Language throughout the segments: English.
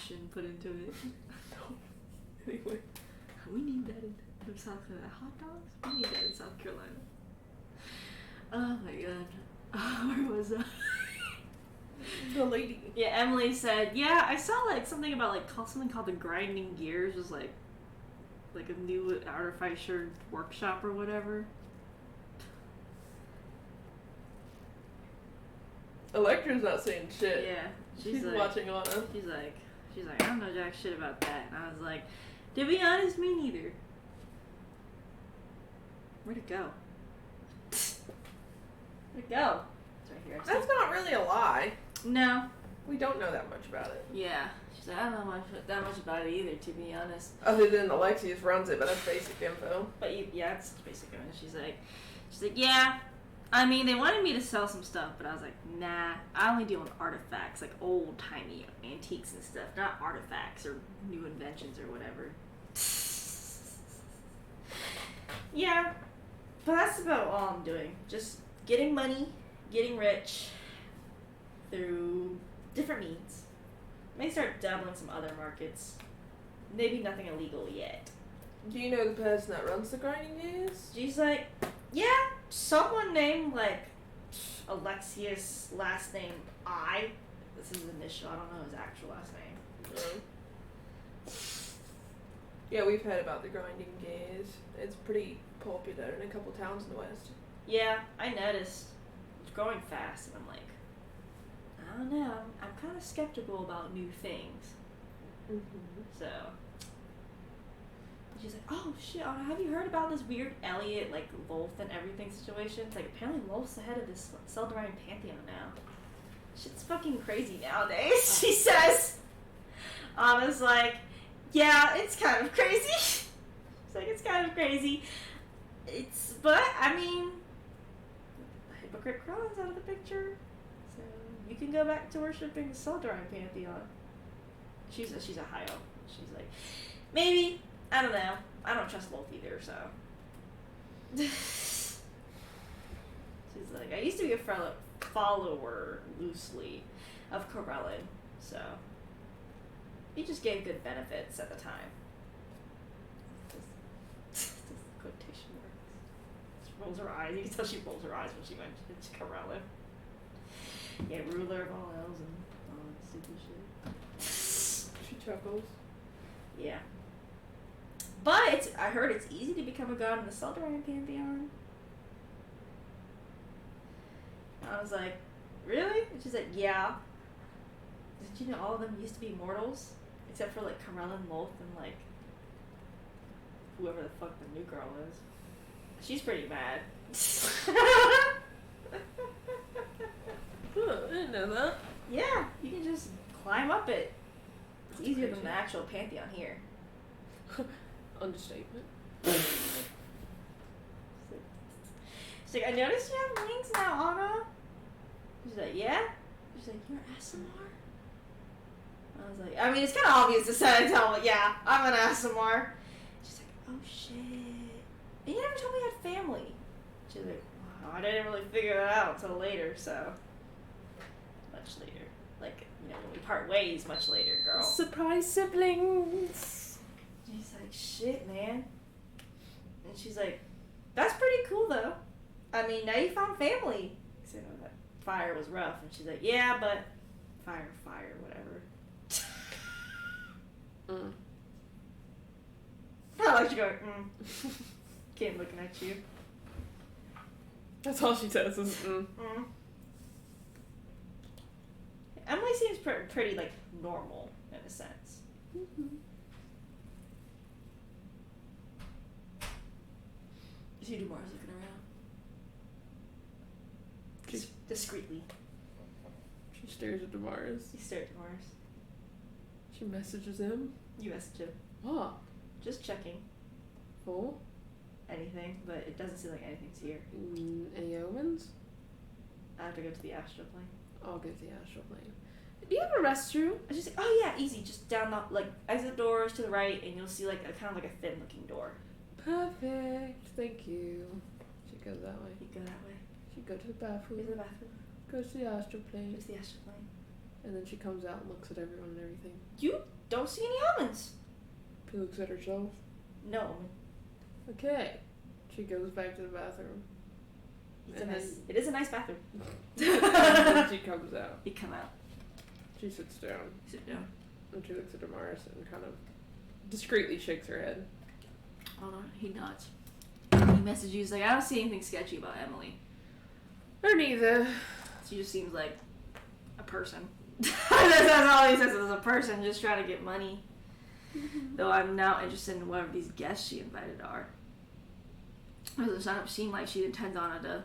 passion put into it. Anyway. We need that in South Carolina. Hot dogs? We need that in South Carolina. Oh my god. Where was I? The lady. Yeah, Emily said, yeah, I saw like something about like something called the Grinding Gears was like a new artificer workshop or whatever. Electra's not saying shit. Yeah. She's like, watching Anna. She's like, I don't know jack shit about that. And I was like, to be honest, me neither. Where'd it go? Where'd it go? It's right here. That's not really a lie. No. We don't know that much about it. Yeah. She's like, I don't know that much about it either, to be honest. Other than Alexius runs it, but that's basic info. But yeah, it's basic info. She's like, yeah. I mean, they wanted me to sell some stuff, but I was like, nah. I only deal with artifacts, like old-timey antiques and stuff, not artifacts or new inventions or whatever. Yeah, but that's about all I'm doing. Just getting money, getting rich through different means. May start dabbling some other markets. Maybe nothing illegal yet. Do you know the person that runs the Grinding Gears? She's like, yeah, someone named like Alexius, last name I. This is his initial. I don't know his actual last name. Yeah, we've heard about the Grinding Gears. It's pretty popular in a couple towns in the west. Yeah, I noticed. It's growing fast, and I'm like, I don't know. I'm kind of skeptical about new things. Mm-hmm. So she's like, oh shit, Anna, have you heard about this weird Elliot, like, Lolth and everything situation? It's like, apparently Lolth's the head of this Seldarian Pantheon now. Shit's fucking crazy nowadays, she says. Anna's like, yeah, it's kind of crazy. She's like, it's kind of crazy. But, I mean, Hypocrite Kron's out of the picture. So, you can go back to worshipping the Seldarian Pantheon. She's a high elf. She's like, maybe. I don't know. I don't trust Lolth either, so. She's like, I used to be a follower, loosely, of Corellin, so. He just gave good benefits at the time. This quotation marks. She rolls her eyes. You can tell she rolls her eyes when she mentions Corellin. Yeah, ruler of all elves and all that stupid shit. She chuckles. Yeah. But I heard it's easy to become a god in the Seldarian Pantheon. And I was like, really? And she's like, yeah. Did you know all of them used to be mortals? Except for like Corellin, Lolth, and like whoever the fuck the new girl is. She's pretty mad. Huh, I didn't know that. Yeah, you can just climb up it. It's easier than the actual Pantheon here. Understatement. She's like, I noticed you have wings now, Anna. She's like, yeah? She's like, you're Asimar? I was like, I mean, it's kind of obvious to say and tell, but yeah, I'm an Asimar. She's like, oh shit. And you never told me you had family. She's like, wow, I didn't really figure that out until later, so. Much later. Like, when we part ways, much later, girl. Surprise siblings! She's like, shit, man. And she's like, that's pretty cool, though. I mean, now you found family. So, that fire was rough. And she's like, yeah, but fire, whatever. I like you going, Kim looking at you. That's all she says is, Emily seems pretty, like, normal, in a sense. Mm-hmm. You see Dumar's looking around. Discreetly. She stares at Damaris. You stare at Damaris. She messages him. You message him. What? Just checking. Oh? Anything, but it doesn't seem like anything's here. Any omens? I have to go to the astral plane. I'll go to the astral plane. Do you have a restroom? I just like, oh yeah, easy. Just down the, like, exit doors to the right, and you'll see, like, a kind of like a thin-looking door. Perfect. Thank you. She goes that way. You go that way. She go to the bathroom. Go to the bathroom. Goes to the astral plane. Go to the astral plane. And then she comes out and looks at everyone and everything. You don't see any almonds. She looks at herself. No. Okay. She goes back to the bathroom. It is a nice bathroom. And she comes out. You come out. She sits down. Sit down. And she looks at Damaris and kind of discreetly shakes her head. Oh no, he nods. He messages you, he's like, I don't see anything sketchy about Emily. Her neither. She just seems like a person. That's all he says, is a person just trying to get money. Mm-hmm. Though I'm now interested in whatever these guests she invited are. It doesn't seem like she intends on it to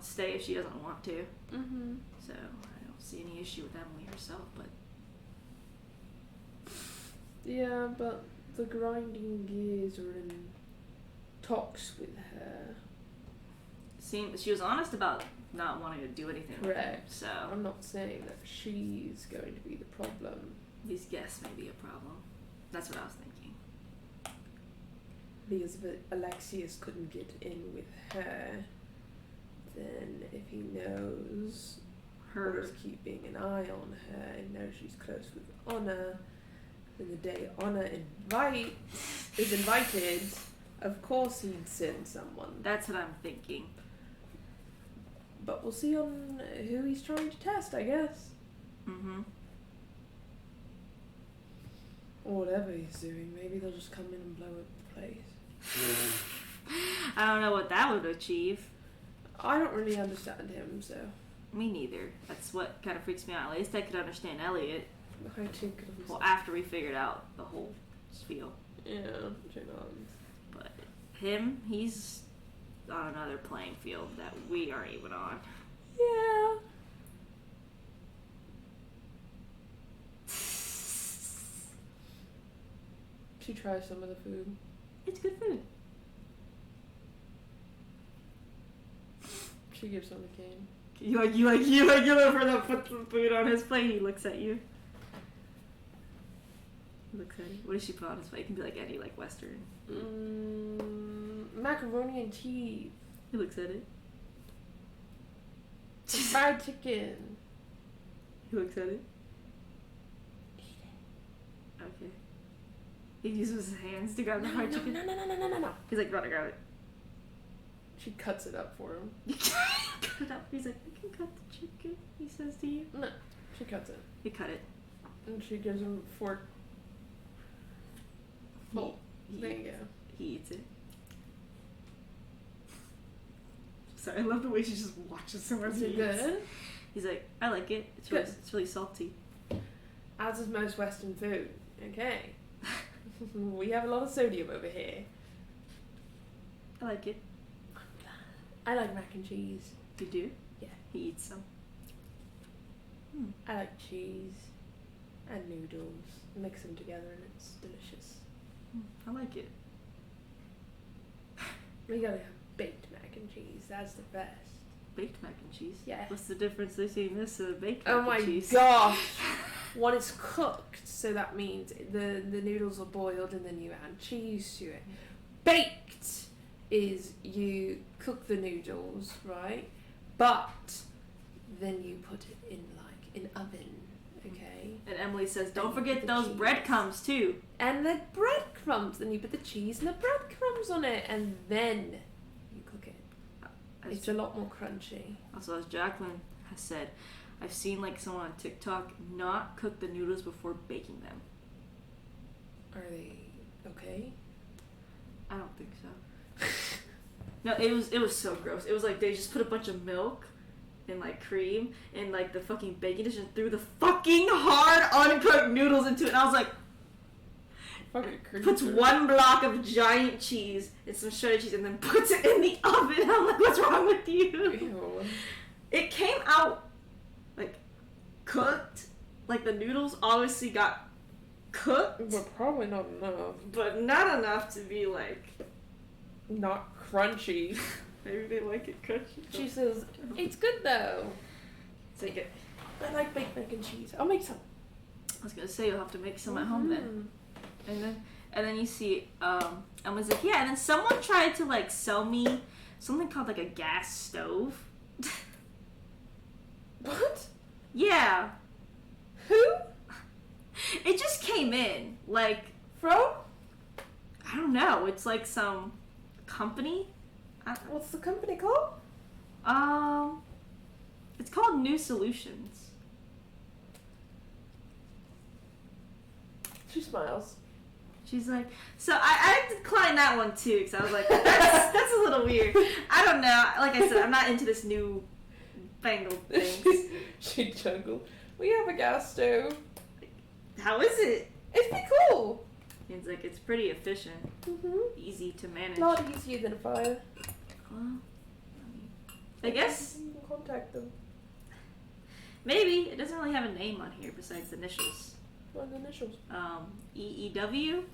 stay if she doesn't want to. Mm-hmm. So I don't see any issue with Emily herself, but... Yeah, but the grinding gears are in talks with her. She was honest about not wanting to do anything with him, so... I'm not saying that she's going to be the problem. These guests may be a problem. That's what I was thinking. Because if Alexius couldn't get in with her, then if he knows or is keeping an eye on her and knows she's close with Honor, then the day Honor is invited, of course he'd send someone. That's what I'm thinking. But we'll see on who he's trying to test, I guess. Mm-hmm. Or whatever he's doing. Maybe they'll just come in and blow up the place. I don't know what that would achieve. I don't really understand him, so... Me neither. That's what kind of freaks me out. At least I could understand Elliot. I too could understand. Well, after we figured out the whole spiel. Yeah, she nods. But him, he's on another playing field that we aren't even on. Yeah. She tries some of the food. It's good food. She gives him a cane. You look for the put the food on his plate. He looks at you. Looks at you. What does she put on his plate? It can be like any Western. Macaroni and cheese. He looks at it. Fried chicken. He looks at it. Okay. He uses his hands to grab the fried chicken. No. He's like, gotta grab it. She cuts it up for him. Cut it up. He's like, I can cut the chicken. He says to you. No, she cuts it. He cut it. And she gives him a fork. Oh, there you go. He eats it. Sorry, I love the way she just watches someone Is it good? He's like, I like it. It's really salty. As is most Western food. Okay. We have a lot of sodium over here. I like it. I like mac and cheese. You do? Yeah. He eats some. I like cheese and noodles. Mix them together and it's delicious. I like it. We gotta have baked mac and cheese. That's the best. Baked mac and cheese? Yeah. What's the difference between this and baked mac and cheese? Oh my gosh! One is cooked, so that means the noodles are boiled and then you add cheese to it. Baked is you cook the noodles, right? But then you put it in an oven, okay? And Emily says, don't forget the those cheese. breadcrumbs too. And the breadcrumbs. Then you put the cheese and the breadcrumbs on it, and then you cook it. It's a lot more crunchy. Also, as Jacqueline has said, I've seen someone on TikTok not cook the noodles before baking them. Are they okay? I don't think so. No, it was so gross. It was they just put a bunch of milk and cream and the fucking baking dish and threw the fucking hard uncooked noodles into it. And I was like, puts one block of giant cheese and some shredded cheese and then puts it in the oven. I'm like, what's wrong with you? Ew. It came out cooked. The noodles obviously got cooked. But probably not enough. But not enough to be not crunchy. Maybe they like it crunchy. She says, it's good though. Take it. I like baked mac and cheese. I'll make some. I was gonna say you'll have to make some at home then. And then you see, Emma's like, yeah, and then someone tried to sell me something called a gas stove. What? Yeah. Who? It just came came in, like, From? I don't know, it's like some company. What's the company called? It's called New Solutions. She smiles. She's like, so I declined that one too, because I was like, that's a little weird. I don't know. Like I said, I'm not into this new fangled things. She chuckled. We have a gas stove. How is it? It's pretty cool. It's like, it's pretty efficient. Mm-hmm. Easy to manage. A lot easier than a fire. Well, I guess. You can contact them. Maybe. It doesn't really have a name on here besides the initials. What are the initials? EEW.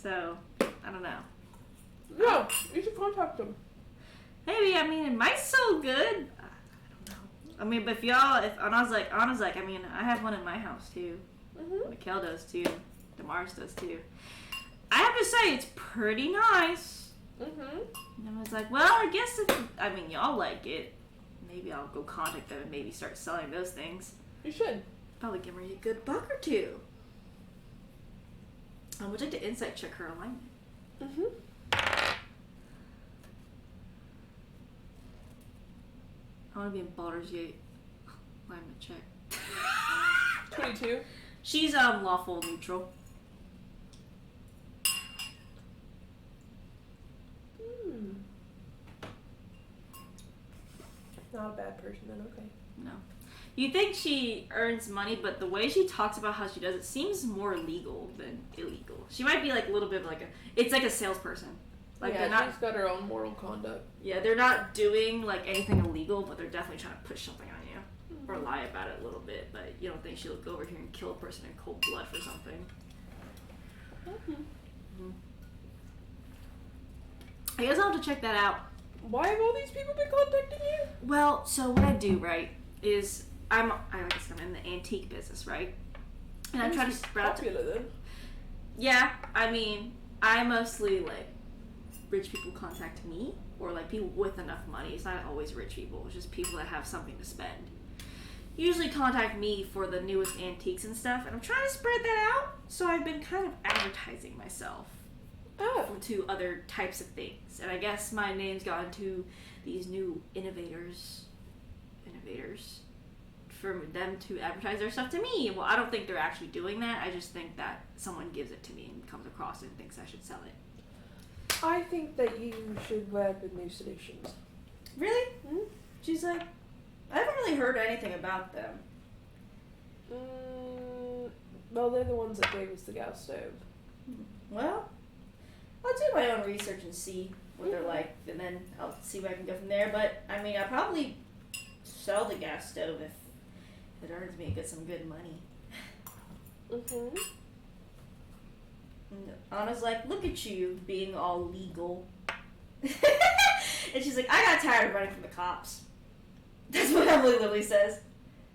So, I don't know. No, you should contact them. Maybe, I mean, it might sell good. I don't know. I mean, but if Anna's like, I mean, I have one in my house too. Mm-hmm. Mikhail does too. Damaris does too. I have to say, it's pretty nice. Mm-hmm. And I was like, well, I guess if, y'all like it, maybe I'll go contact them and maybe start selling those things. You should. Probably give me a good buck or two. Would you like to insight check her alignment? Mm-hmm. I want to be in Baldur's Gate. Alignment check. 22. She's lawful neutral. Not a bad person then, okay. No. You think she earns money, but the way she talks about how she does it seems more legal than illegal. She might be like a little bit of like it's like a salesperson. Like yeah, they're not. She's got her own moral conduct. Yeah, they're not doing like anything illegal, but they're definitely trying to push something on you or lie about it a little bit. But you don't think she'll go over here and kill a person in cold blood for something? Mm-hmm. I guess I'll have to check that out. Why have all these people been contacting you? Well, so what I do, right, is I'm in the antique business, right? And I'm trying to spread out. Popular then. Yeah, I mean, I mostly like rich people contact me, or like people with enough money. It's not always rich people; it's just people that have something to spend. Usually contact me for the newest antiques and stuff, and I'm trying to spread that out. So I've been kind of advertising myself to other types of things, and I guess my name's gone to these new innovators for them to advertise their stuff to me. Well, I don't think they're actually doing that. I just think that someone gives it to me and comes across it and thinks I should sell it. I think that you should work with New Solutions. Really? Mm-hmm. She's like, I haven't really heard anything about them. Well, they're the ones that gave us the gas stove. Well, I'll do my own research and see what they're like, and then I'll see where I can go from there. But, I mean, I'll probably sell the gas stove if it earns me some good money. Mm-hmm. And Anna's like, look at you being all legal. And she's like, I got tired of running from the cops. That's what Emily literally says.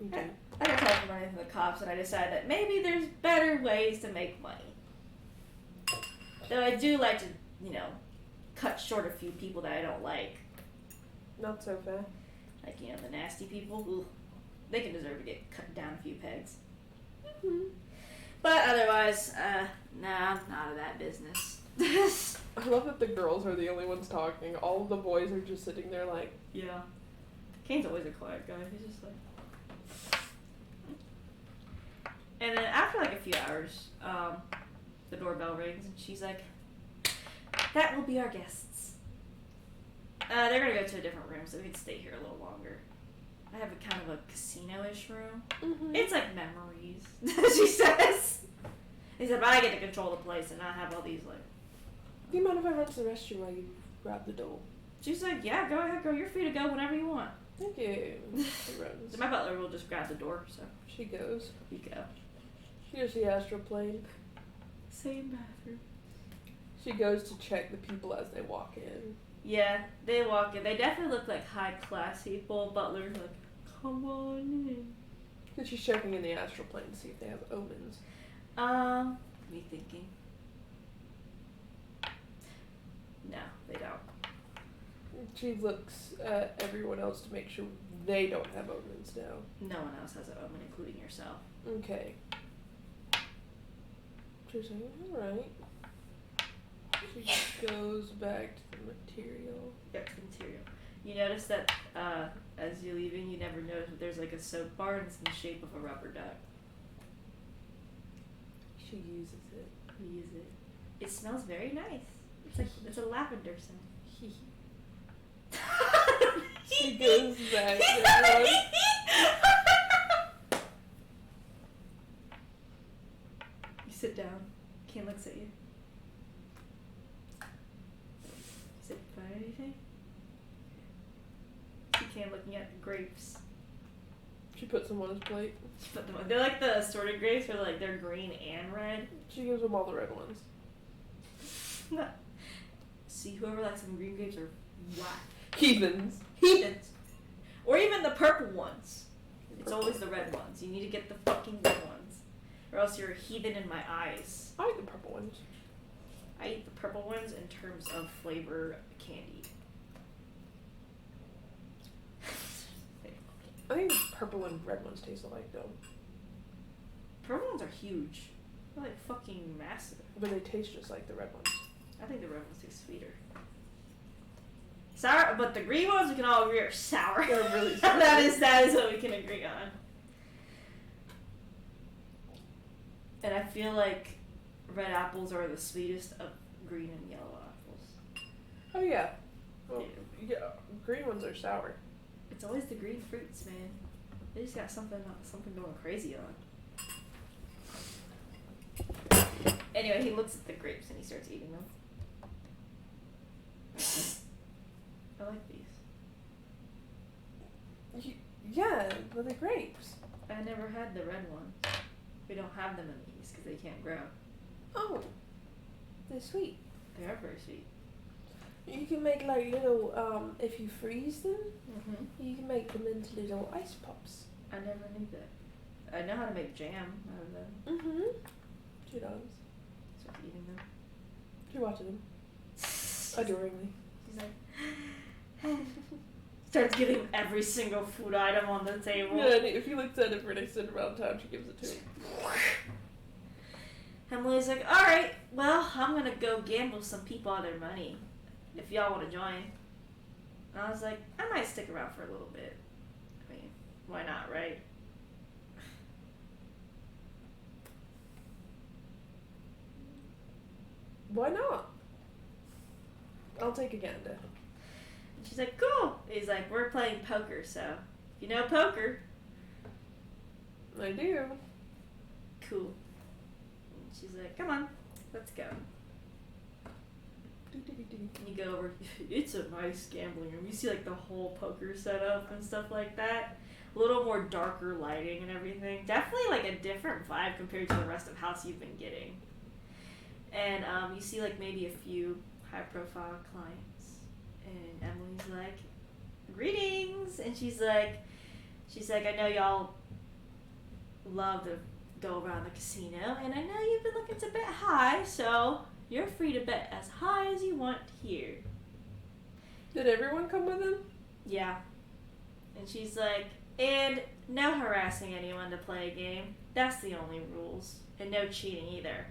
Okay. I got tired of running from the cops, and I decided that maybe there's better ways to make money. Though I do like to, cut short a few people that I don't like. Not so fair. Like, the nasty people. Ooh, they can deserve to get cut down a few pegs. Mm-hmm. But otherwise, nah, I'm not of that business. I love that the girls are the only ones talking. All of the boys are just sitting there like... Yeah. Kane's always a quiet guy. He's just like... And then after like a few hours, the doorbell rings and she's like, that will be our guests. They're gonna go to a different room so we can stay here a little longer. I have a kind of a casino-ish room. Mm-hmm. It's like memories, she says. He said, but I get to control the place and not have all these like... Do you mind if I run to the restroom while you grab the door? She's like, yeah, go ahead, girl. You're free to go whenever you want. Thank you. She runs. My butler will just grab the door, so... She goes. You go. Here's the astral plane. Same bathroom. She goes to check the people as they walk in. Yeah, they walk in. They definitely look like high-class people. Butler's like, come on in. And she's checking in the astral plane to see if they have omens. Me thinking. No, they don't. She looks at everyone else to make sure they don't have omens now. No one else has an omen, including yourself. Okay. She's like, alright. She just goes back to the material. Yep, the material. You notice that as you're leaving, you never notice that there's like a soap bar and it's in the shape of a rubber duck. She uses it. You use it. It smells very nice. It's a lavender scent. She goes back there. You sit down. Ken looks at you. You said, find anything? You Ken looking at the grapes. She puts them on his plate. She put them on. They're like the assorted grapes, where like they're green and red. She gives him all the red ones. See, whoever likes some green grapes are whack. Heathens. Or even the purple ones. It's always the red ones. You need to get the fucking red ones. Or else you're a heathen in my eyes. I eat the purple ones. I eat the purple ones in terms of flavor candy. I think purple and red ones taste alike though. Purple ones are huge. They're like fucking massive. But they taste just like the red ones. I think the red ones taste sweeter. Sour, but the green ones we can all agree are sour. They're really sour. that is what we can agree on. And I feel like red apples are the sweetest of green and yellow apples. Oh yeah. Well, yeah. Green ones are sour. It's always the green fruits, man. They just got something going crazy on. Anyway, he looks at the grapes and he starts eating them. I like these. Yeah, but they're grapes. I never had the red one. We don't have them in the East because they can't grow. Oh, they're sweet. They are very sweet. You can make like little, if you freeze them, Mm-hmm. you can make them into little ice pops. I never knew that. I know how to make jam out of them. Mm-hmm. She does. Start eating them. She watches them. Adoringly. She's like... Starts giving every single food item on the table. Yeah, and if he looks at it for an extended amount of time, she gives it to him. Emily's like, alright, well, I'm gonna go gamble some people out of their money. If y'all want to join. And I was like, I might stick around for a little bit. I mean, why not, right? Why not? I'll take a gander. And she's like, cool. He's like, we're playing poker, so if you know poker. I do. Cool. And she's like, come on, let's go. And you go over, it's a nice gambling room. You see like the whole poker setup and stuff like that. A little more darker lighting and everything. Definitely like a different vibe compared to the rest of house you've been getting. And you see like maybe a few high profile clients. And Emily's like, greetings. And she's like, I know y'all love to go around the casino. And I know you've been looking to bet high, so you're free to bet as high as you want here. Did everyone come with him? Yeah. And she's like, and no harassing anyone to play a game. That's the only rules. And no cheating either.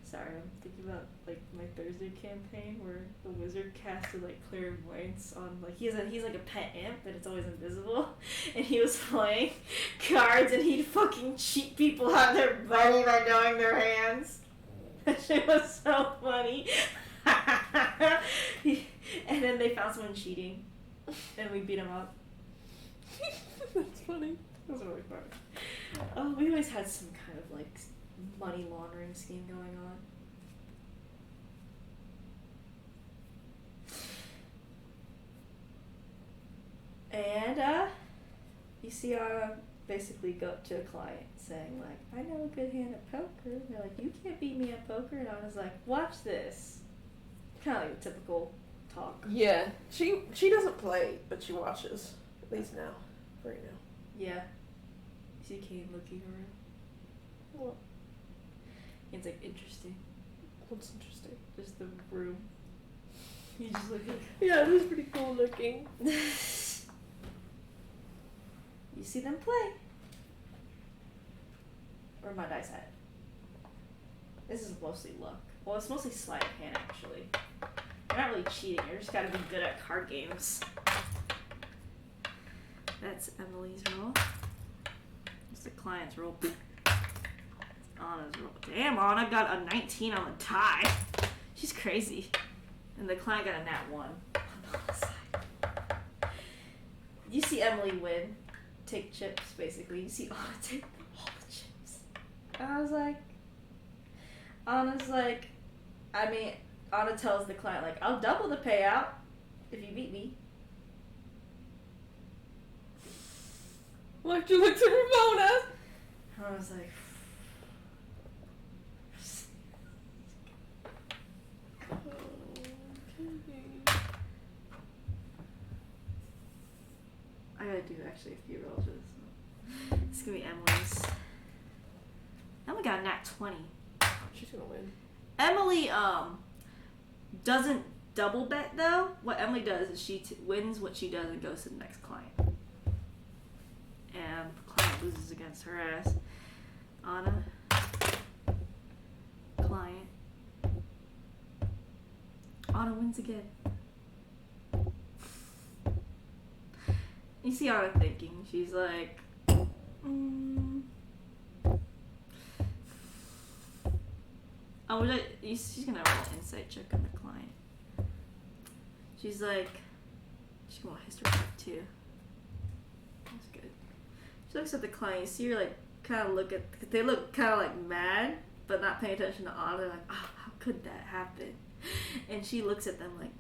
Sorry, I'm thinking about like my Thursday campaign where the wizard casted like clairvoyance on like he's like a pet imp but it's always invisible, and he was playing cards and he'd fucking cheat people out of their money by knowing their hands. That shit was so funny. And then they found someone cheating, and we beat him up. That's funny. That was really fun. Oh, we always had some kind of like money laundering scheme going on. And you see basically go up to a client saying like, I know a good hand at poker. And they're like, you can't beat me at poker. And I was like, watch this. Kind of like a typical talk. Yeah, she doesn't play, but she watches. At least now, right now. Yeah. You see Kane looking around. What? It's like interesting. What's interesting? Just the room. You just look at. Yeah, it is pretty cool looking. You see them play. Where my dice at? This is mostly luck. Well, it's mostly sleight of hand, actually. You're not really cheating. You're just gotta be good at card games. That's Emily's roll. It's the client's roll. It's Anna's roll. Damn, Anna got a 19 on the tie. She's crazy. And the client got a nat 1 on the other side. You see Emily win. Take chips, basically. You see Anna take all the chips. And I was like... Anna's like... Anna tells the client, like, I'll double the payout if you beat me. Lecter looks at Ramona. I was like... I gotta do actually a few rolls for this one. It's gonna be Emily's. Emily got a nat 20. She's gonna win. Emily doesn't double bet though. What Emily does is she wins what she does and goes to the next client. And the client loses against her ass. Anna. Client. Anna wins again. You see Anna thinking. She's like, she's gonna roll an insight check on the client. She's like, she's gonna history check too. That's good. She looks at the client. You see her like kind of look at. They look kind of like mad, but not paying attention to Anna. They're like, oh, how could that happen? And she looks at them like,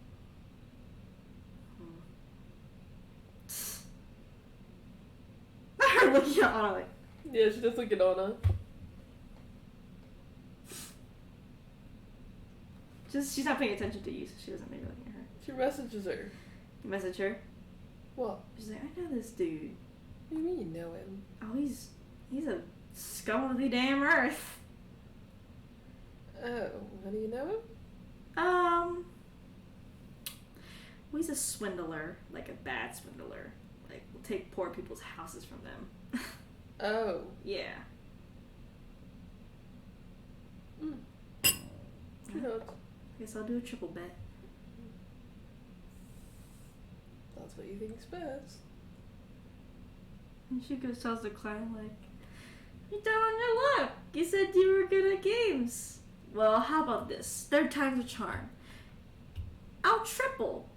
her looking at Anna like, yeah, she does look at Anna. She's not paying attention to you, so she doesn't maybe looking at her. She messages her. You message her? What? She's like, I know this dude. What do you mean you know him? Oh, he's a scum of the damn earth. Oh, how do you know him? Well, he's a swindler, like a bad swindler. Like, will take poor people's houses from them. Oh. Yeah. Who knows? Guess I'll do a triple bet. That's what you think's best. And she goes tells the client like, you're down on your luck. You said you were good at games. Well, how about this? Third time's a charm. I'll triple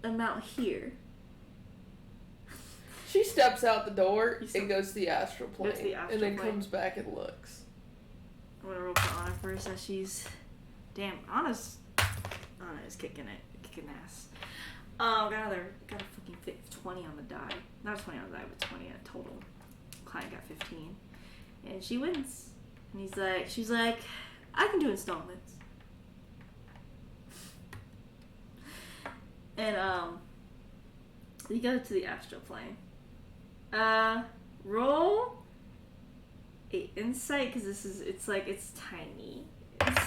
the amount here. She steps out the door and goes to the astral plane. And then plane. comes back and looks. I'm gonna roll for Anna first as she's... Damn, Anna is kicking ass. Got a fucking 20 on the die. Not 20 on the die, but 20 at total. Client got 15. And she wins. And she's like, I can do installments. And, you go to the astral plane. Roll a insight, because it's tiny. It's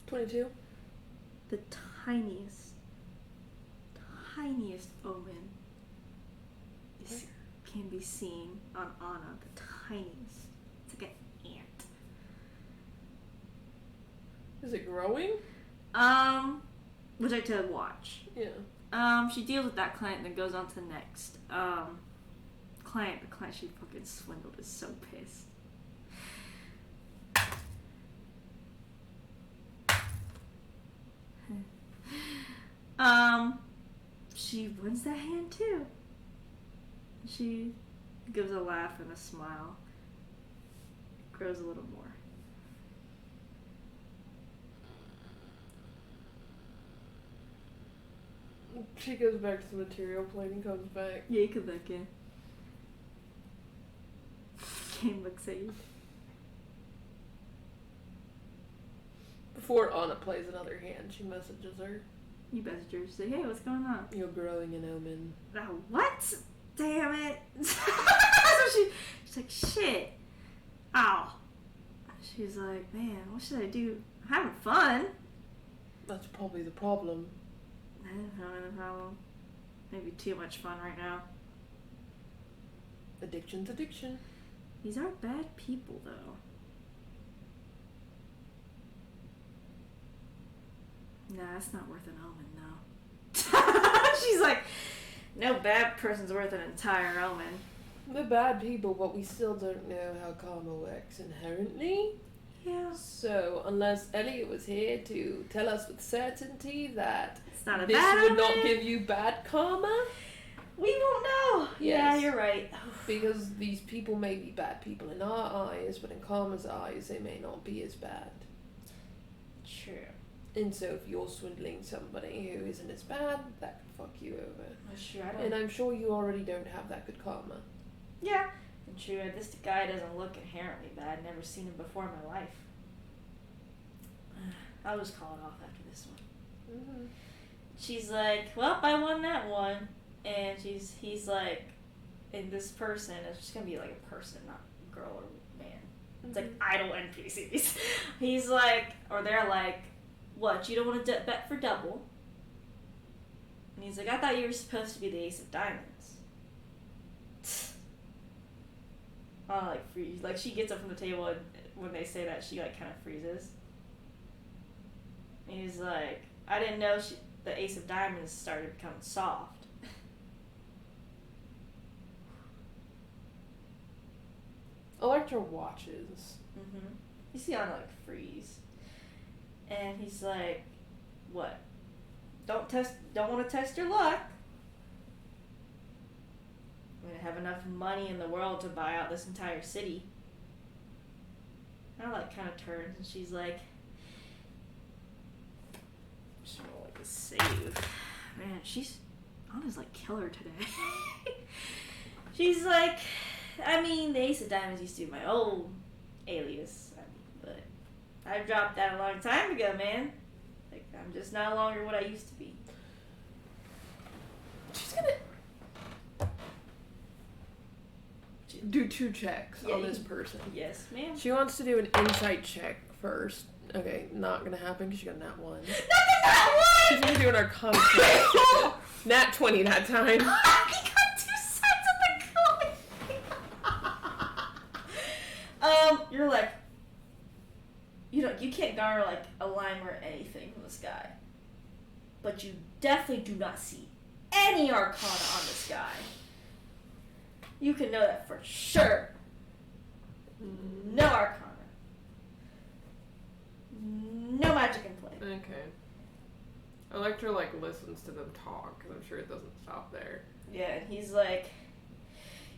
22. The tiniest omen can be seen on Anna. The tiniest. It's like an ant. Is it growing? Would you like to watch? Yeah. She deals with that client and then goes on to the next. Client. The client she fucking swindled is so pissed. She wins that hand too. She gives a laugh and a smile. Grows a little more. She goes back to the material plane and comes back. Yeah, you come back in. Kane looks at you. Before Anna plays another hand, she messages her. You message her. Say, hey, what's going on? You're growing an omen. What? Damn it. So she's like, shit. Ow. She's like, man, what should I do? I'm having fun. That's probably the problem. I didn't find the problem. Maybe too much fun right now. Addiction's addiction. These aren't bad people, though. Nah, it's not worth an omen, though. She's like, no bad person's worth an entire omen. They're bad people, but we still don't know how karma works inherently. Yeah. So, unless Elliot was here to tell us with certainty that It's not a this bad would omen. not give you bad karma, We won't know. Yeah, Yes. you're right. because these people may be bad people in our eyes, but in karma's eyes, they may not be as bad. True. And so, if you're swindling somebody who isn't as bad, that could fuck you over. That's true. I don't. And I'm sure you already don't have that good karma. Yeah. And true. This guy doesn't look inherently bad. Never seen him before in my life. I'll just call it off after this one. Mm-hmm. She's like, well, I won that one. And he's like, and this person, it's just gonna be like a person, not girl or man. It's like idle NPCs. He's like, or they're like, what, you don't want to bet for double? And he's like, I thought you were supposed to be the ace of diamonds. Oh, like freeze. Like, she gets up from the table, and when they say that, she like kind of freezes. And he's like, I didn't know the ace of diamonds started becoming soft. Electra watches. Mm-hmm. You see on like freeze, and he's like, "What? Don't want to test your luck. I'm gonna have enough money in the world to buy out this entire city." And I like kind of turns, and she's like, "Just roll like a save." Man, Anna's like killer today. She's like, I mean, the Ace of Diamonds used to be my old alias, but I dropped that a long time ago, man. Like, I'm just no longer what I used to be. She's gonna do 2 checks on this person. Yes, ma'am. She wants to do an insight check first. Okay, not gonna happen because she got nat 1. She's gonna do an arcana check. Nat 20 that time. You got 2 sides of the coin. You're like, you can't garner like a line or anything from this guy, but you definitely do not see any arcana on this guy. You can know that for sure. No arcana. No magic in play. Okay. Electra listens to them talk because I'm sure it doesn't stop there. Yeah, and he's like,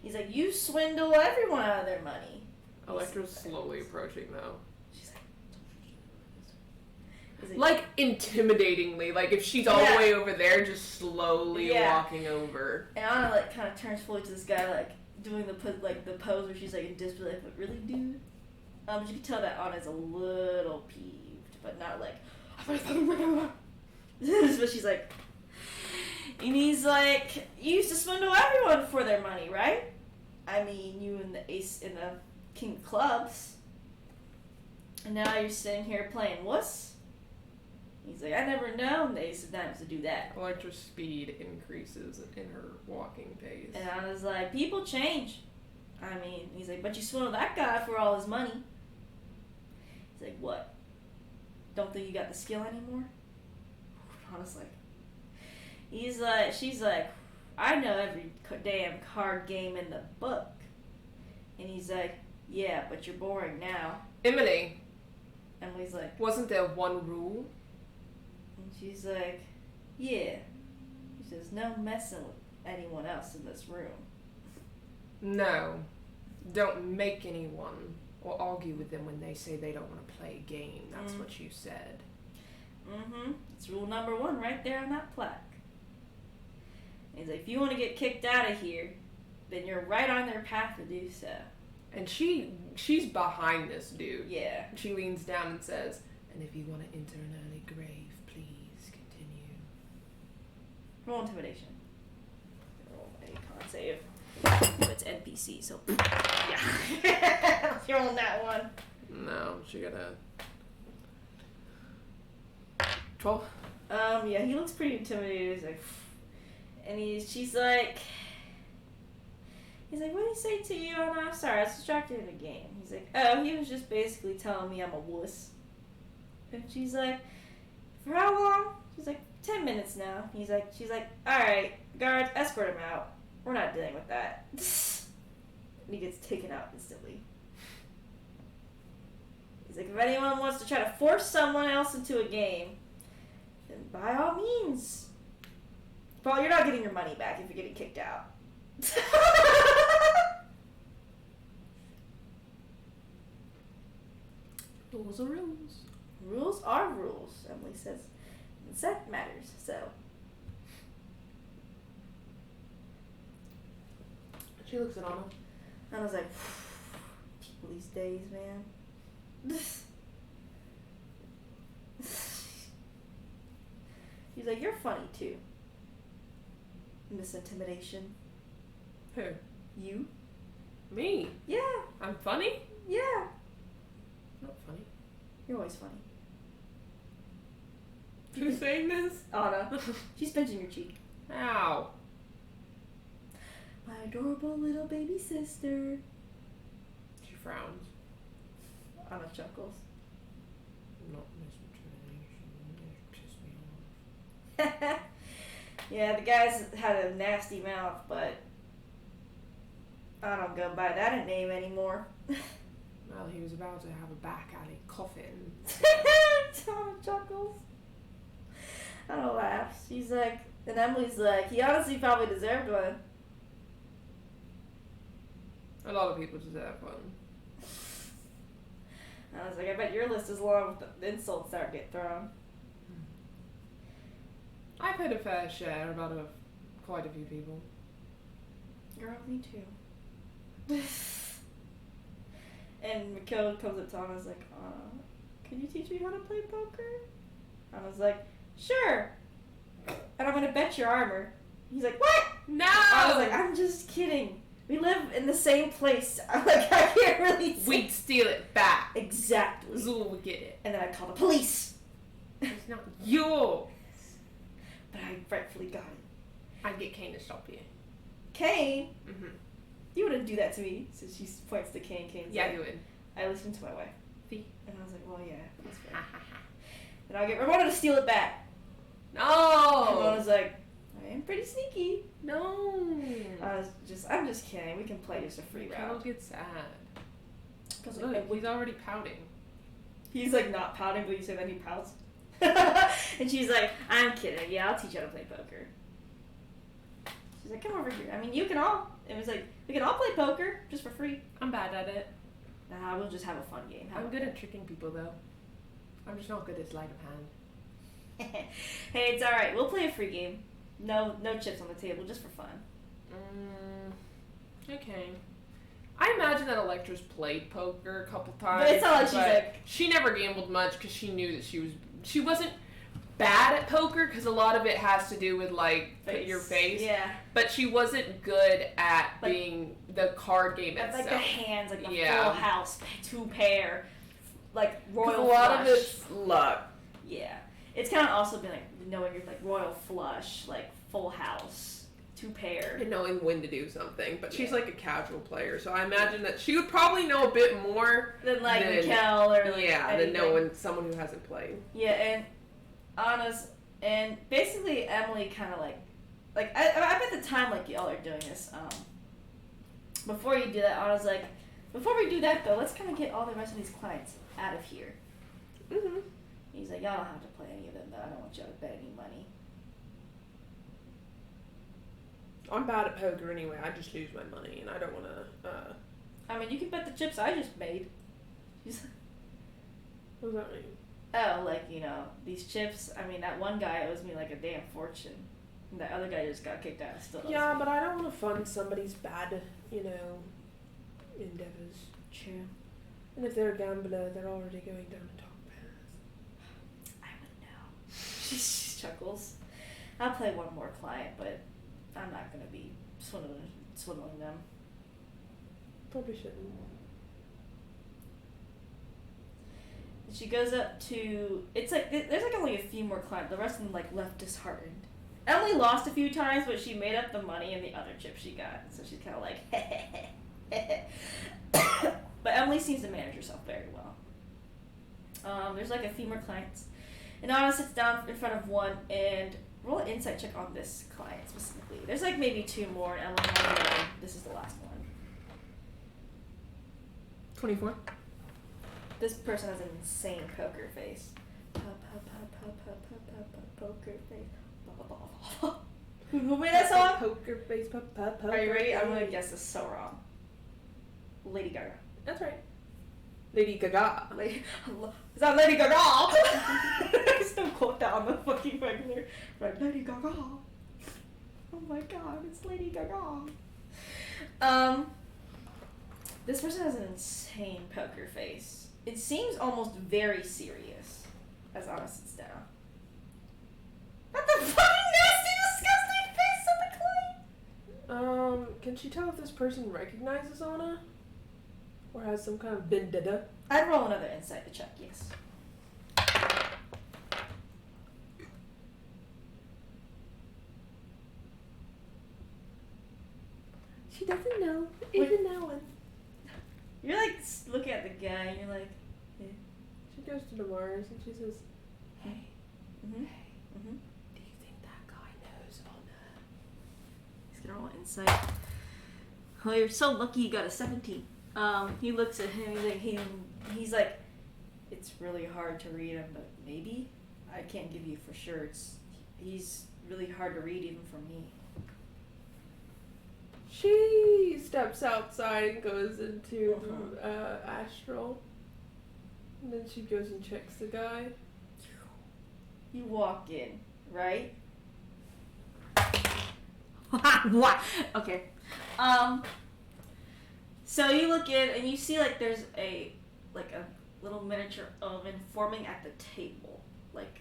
you swindle everyone out of their money. Electra's slowly approaching though. She's like intimidatingly, like if she's all the way over there, just slowly walking over. And Anna kind of turns fully to this guy, doing the pose where she's in disbelief. But really, dude? You can tell that Anna's a little peeved, but not but she's like, and he's like, you used to swindle everyone for their money, right? I mean, you and the ace and the king of clubs, and now you're sitting here playing wuss. He's like, I never known the ace of diamonds to do that. Electra's speed increases in her walking pace. And I was like, people change. I mean, he's like, but you swindled that guy for all his money. He's like, what? Don't think you got the skill anymore? Honestly. She's like, I know every damn card game in the book. And he's like, yeah, but you're boring now. Emily. Emily's like, wasn't there one rule? and she's like, yeah. She says, no messing with anyone else in this room. No. Don't make anyone or argue with them when they say they don't want to play a game. That's what you said. Mm-hmm. It's rule number 1 right there on that plaque. And he's like, if you want to get kicked out of here, then you're right on their path to do so. And she's behind this dude. Yeah. She leans down and says, and if you want to enter an early grave, please continue. Roll intimidation. Roll a con save. But it's NPC, so yeah. You're on that one. No, she got a 12. Yeah, he looks pretty intimidated. He's like, and he's like, what did he say to you? Oh, no, I'm sorry, I was distracted in the game. He's like, oh, he was just basically telling me I'm a wuss. And she's like, for how long? She's like, 10 minutes now. She's like, alright, guards, escort him out. We're not dealing with that. And he gets taken out instantly. He's like, if anyone wants to try to force someone else into a game, then by all means. Well, you're not getting your money back if you're getting kicked out. Rules are rules. Rules are rules, Emily says. That matters, so. She looks at Anna. I was like, people these days, man. He's like, you're funny too. Miss Intimidation. Who? You? Me? Yeah. I'm funny? Yeah. Not funny. You're always funny. Who's saying this? Anna. She's pinching your cheek. Ow. My adorable little baby sister. She frowns. Anna chuckles. Not Miss Intimidation. Pissed me off. Yeah, the guy's had a nasty mouth, but I don't go by that name anymore. Well, he was about to have a back alley coffin. Anna chuckles. Anna laughs. She's like, and Emily's like, he honestly probably deserved one. A lot of people deserve one. I was like, I bet your list is long with the insults that get thrown. I've had a fair share about quite a few people. Girl, me too. And Mikhail comes up to Anna and is like, can you teach me how to play poker? I was like, sure. And I'm going to bet your armor. He's like, what? No! I was like, I'm just kidding. We live in the same place. I'm like, I can't really say. We'd steal it back. Exactly. Zool would get it. And then I call the police. It's not yours. But I rightfully got it. I'd get Kane to stop you. Kane? Mm-hmm. You wouldn't do that to me. So she points to Kane. Kane's Yeah, like, you would. I listened to my wife. See? And I was like, well, yeah, that's fair. Then I'll get Ramona to steal it back. No! Ramona's like, I am pretty sneaky. No. I'm just kidding. We can play just a free round. I'll get sad. Cause Look, like, he's already pouting. he's like not pouting, but you say that he pouts. And she's like, I'm kidding. Yeah, I'll teach you how to play poker. She's like, come over here. I mean, you can all. It was like, we can all play poker just for free. I'm bad at it. Nah, we'll just have a fun game. I'm good at tricking people, though. I'm just not good at sleight of hand. Hey, it's alright. We'll play a free game. No chips on the table, just for fun. Okay. I imagine that Electra's played poker a couple times. But it's not like she's like... She never gambled much because she knew that she wasn't bad at poker because a lot of it has to do with, like, your face. Yeah. But she wasn't good at like, being the card game itself. Like the hands, like the full house, two pair, like royal a lot flush. of it's luck. Yeah. It's kind of also been, like, knowing your, like, royal flush, like, full house, two pair. And knowing when to do something. But she's, like, a casual player, so I imagine that she would probably know a bit more than Mikkel or, like, than knowing someone who hasn't played. Yeah, and Anna's, and basically Emily kind of, like, I bet the time, like, y'all are doing this, before you do that, Anna's like, before we do that, though, let's kind of get all the rest of these clients out of here. Mm-hmm. He's like, y'all don't have to play any of them, though. I don't want y'all to bet any money. I'm bad at poker anyway. I just lose my money, and I don't want to, I mean, you can bet the chips I just made. What does that mean? Oh, like, you know, these chips, I mean, that one guy owes me, like, a damn fortune. And that other guy just got kicked out and still owes me. But I don't want to fund somebody's bad, endeavors. True. And if they're a gambler, they're already going down a dark path. I would know. She chuckles. I'll play one more client, but I'm not going to be swindling them. Probably shouldn't. She goes up to. It's like there's like only a few more clients. The rest of them like left disheartened. Emily lost a few times, but she made up the money in the other chip she got. So she's kind of like, but Emily seems to manage herself very well. There's like a few more clients, and Anna sits down in front of one and roll an insight check on this client specifically. There's like maybe 2 more, and Emily, this is the last one. 24. This person has an insane poker face. Poker face. Who made that song? Poker face, poker. Are you ready? I'm gonna guess this so wrong. Lady Gaga. That's right. Lady Gaga. Is that Lady Gaga? I still quote that on the fucking regular. Right, Lady Gaga. Oh my god, it's Lady Gaga. This person has an insane poker face. It seems almost very serious as Anna sits down. What the fucking nasty, disgusting face of the client? Can she tell if this person recognizes Anna? Or has some kind of vendetta? I'd roll another insight to check, yes. She doesn't know. Even that one. You're like looking at the guy and you're like, yeah. She goes to the Mars and she says, hey, Mm-hmm. hey, Mm-hmm. do you think that guy knows Anna? He's gonna roll insight. Oh, you're so lucky you got a 17. He looks at him, he's like, it's really hard to read him, but maybe? I can't give you for sure. He's really hard to read even for me. She steps outside and goes into astral. And then she goes and checks the guy. You walk in, right? What? Okay. So you look in and you see like there's a little miniature oven forming at the table, like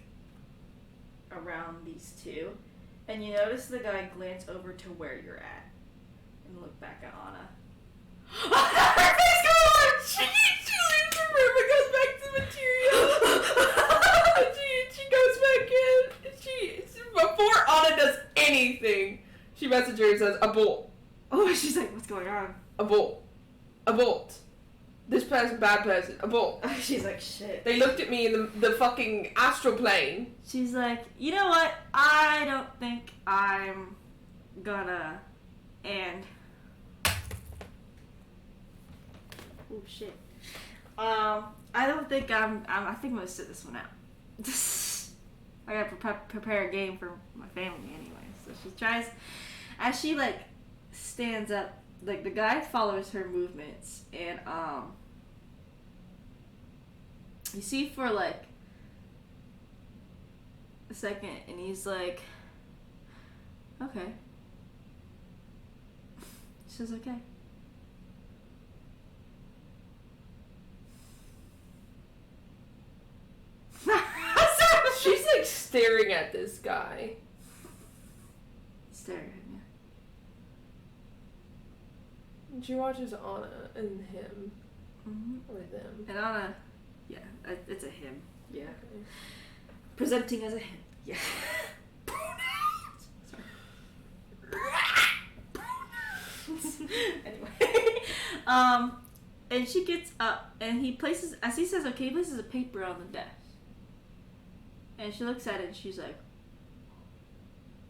around these two, and you notice the guy glance over to where you're at and look back at Anna. Her face goes on! She leaves the room and goes back to material. she goes back in. Before Anna does anything, she messages her and says, a bolt. Oh, she's like, what's going on? A bolt. A bolt. This person, bad person. A bolt. She's like, shit. They looked at me in the fucking astral plane. She's like, you know what? I don't think I'm gonna. And. Oh shit. I don't think I think I'm gonna sit this one out. I gotta prepare a game for my family anyway. So she tries, as she like stands up, like the guy follows her movements, and you see for like a second, and he's like, okay. She says, okay. She's like staring at this guy. Staring at me. And she watches Anna and him. Mm-hmm. Or them. And Anna, yeah, it's a him. Yeah. Okay. Presenting as a him. Yeah. Anyway. And she gets up and he places, as he says, okay, he places a paper on the desk. And she looks at it and she's like,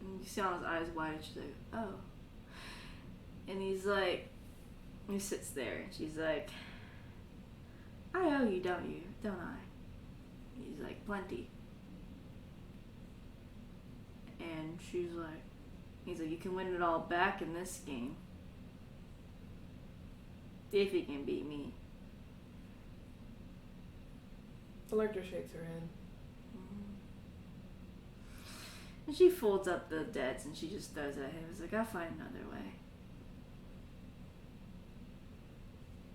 and you see Anna's eyes wide and she's like, oh. And he's like, he sits there and she's like, I owe you, don't you? Don't I? He's like, plenty. And she's like, he's like, you can win it all back in this game. If you can beat me. Electra shakes her head. And she folds up the debts and she just throws it at him. He's like, I'll find another way.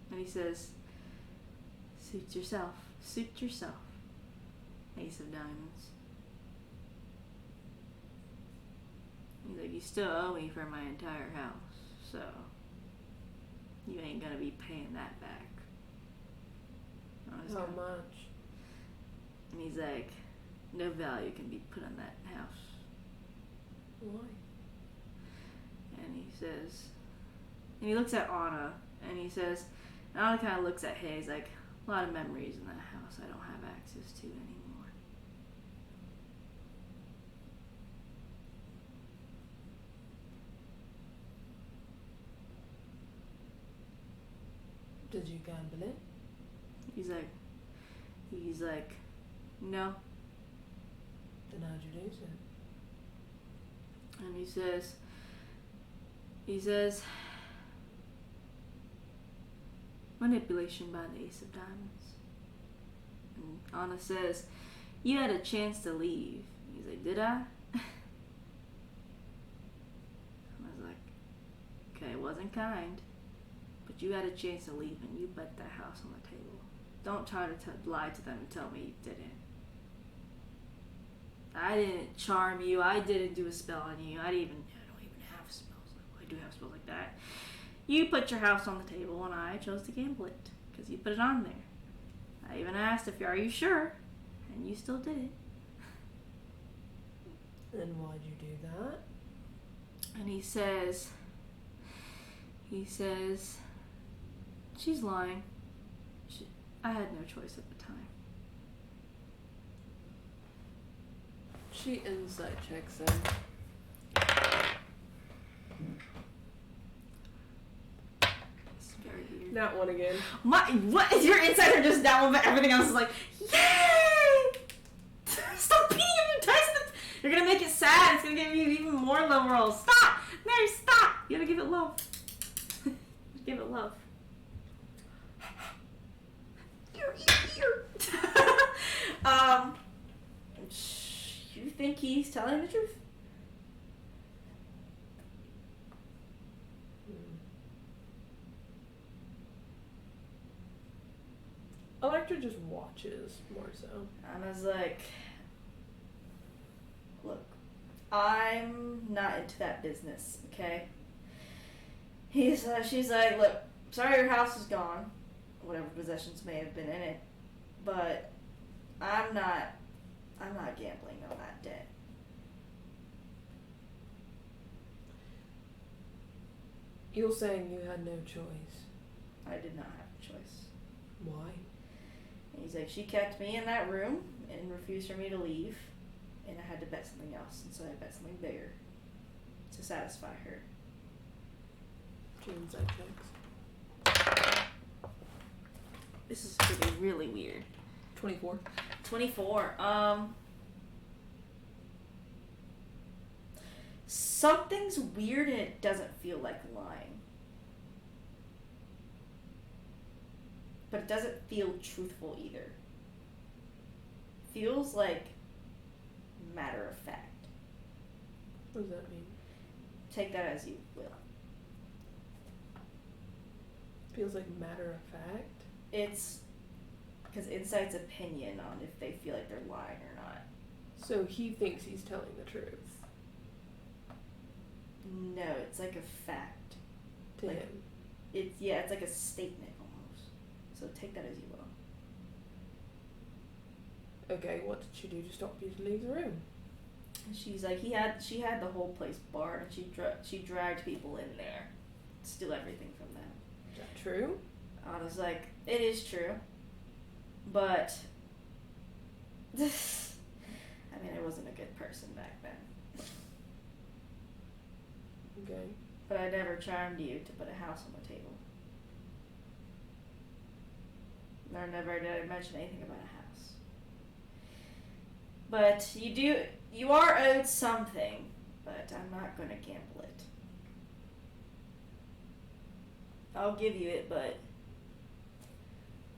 And he says, suit yourself. Suit yourself. Ace of diamonds. He's like, you still owe me for my entire house, so you ain't gonna be paying that back. How much? And he's like, no value can be put on that house. Why? And he says, and he looks at Anna, and he says, and Anna kind of looks at Hay. He's like, a lot of memories in that house I don't have access to anymore. Did you gamble it? He's like, no. Then how'd you lose it? And he says, manipulation by the Ace of Diamonds. And Anna says, you had a chance to leave. He's like, did I? And I was like, okay, it wasn't kind, but you had a chance to leave and you bet that house on the table. Don't try to lie to them and tell me you didn't. I didn't charm you. I didn't do a spell on you. I don't even have spells. Well, I do have spells like that. You put your house on the table and I chose to gamble it because you put it on there. I even asked if are you sure, and you still did it. And why'd you do that? And he says, she's lying. I had no choice at the time. She insight checks him. It's very weird. That one again. What is your insights are just down, but everything else is like, yay! Stop beating up your dice. You're gonna make it sad. It's gonna give you even more low rolls. Stop, Mary. Stop. You gotta give it love. Give it love. You think he's telling the truth? Electra just watches more so. And I was like, look, I'm not into that business, okay? She's like, look, sorry your house is gone, whatever possessions may have been in it, but I'm not gambling on that debt. You're saying you had no choice. I did not have a choice. Why? And he's like, she kept me in that room and refused for me to leave, and I had to bet something else, and so I bet something bigger to satisfy her. She insight checks. This is gonna be really weird. 24. 24. Something's weird and it doesn't feel like lying. But it doesn't feel truthful either. Feels like matter of fact. What does that mean? Take that as you will. Feels like matter of fact? It's because insight's opinion on if they feel like they're lying or not. So he thinks he's telling the truth. No, it's like a fact. To like, him. It's like a statement almost. So take that as you will. Okay, what did she do to stop you to leave the room? And she's like, she had the whole place barred, and she dragged people in there, steal everything from them. Is that true? I was like, it is true, but I mean, I wasn't a good person back then. Okay. But I never charmed you to put a house on the table. Nor never did I mention anything about a house. But you are owed something, but I'm not going to gamble it. I'll give you it, but...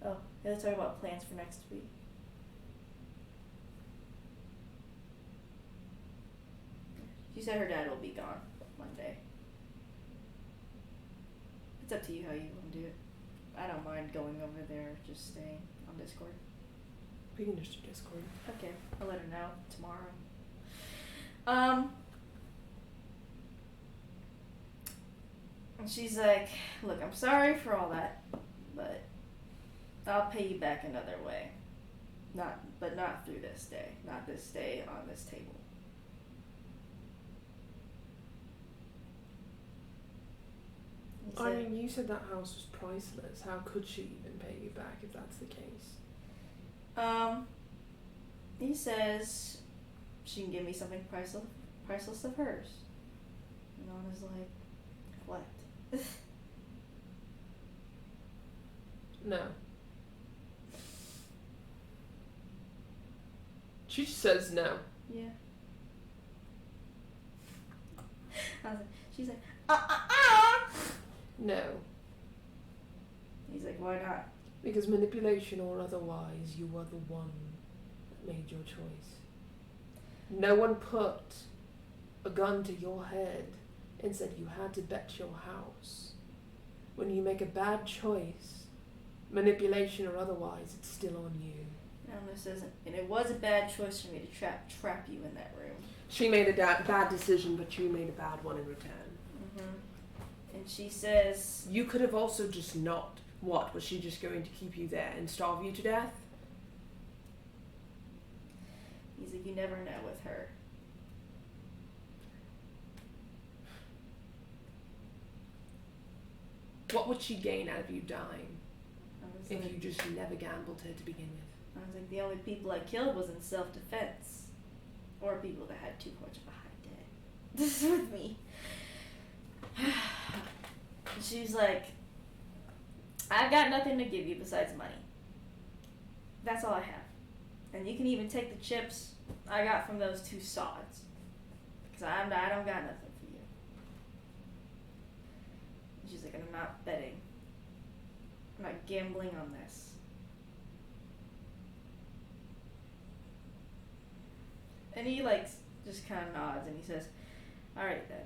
Oh, let's talk about plans for next week. She said her dad will be gone Monday. It's up to you how you want to do it. I don't mind going over there, just staying on Discord. We can just do Discord. Okay, I'll let her know tomorrow. And she's like, look, I'm sorry for all that, but I'll pay you back another way. Not through this day. Not this day on this table. I mean, you said that house was priceless. How could she even pay you back if that's the case? He says she can give me something priceless of hers. And Anna's like, what? No. She just says no. Yeah. She's like, No. He's like, why not? Because manipulation or otherwise, you are the one that made your choice. No one put a gun to your head and said you had to bet your house. When you make a bad choice, manipulation or otherwise, it's still on you. And it was a bad choice for me to trap you in that room. She made a bad decision, but you made a bad one in return. And she says... You could have also just not. What? Was she just going to keep you there and starve you to death? He's like, you never know with her. What would she gain out of you dying if you just never gambled her to begin with? I was like, the only people I killed was in self-defense. Or people that had too much of a high debt. This is with me. She's like, I've got nothing to give you besides money. That's all I have. And you can even take the chips I got from those 2 sods. Because I don't got nothing for you. And she's like, I'm not betting. I'm not gambling on this. And he like just kind of nods and he says, all right then.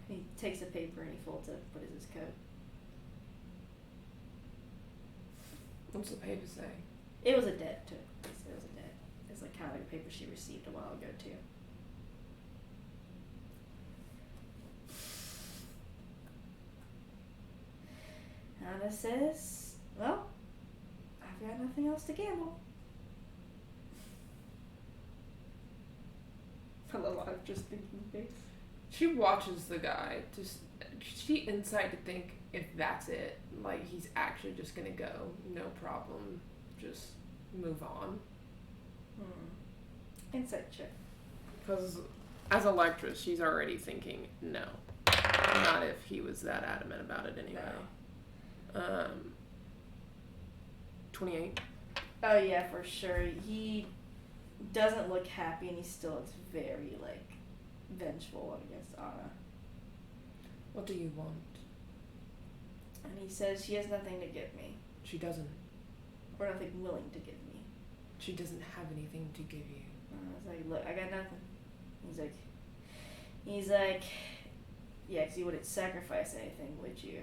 And he takes a paper and he folds it, put it in his coat. What's the paper say? It was a debt too. It was a debt. It's like kind of like a paper she received a while ago too. Anna says, well, I've got nothing else to gamble. I love I'm just thinking things. She watches the guy. She inside to think if that's it, like he's actually just gonna go, no problem, just move on. Insight check. Because as a lectress, she's already thinking no, not if he was that adamant about it anyway. No. 28. Oh yeah, for sure. He doesn't look happy, and he still looks very like vengeful against Anna. What do you want? And he says she has nothing to give me. She doesn't. Or nothing willing to give me. She doesn't have anything to give you. And I was like, look, I got nothing. He's like, yeah, 'cause you wouldn't sacrifice anything, would you?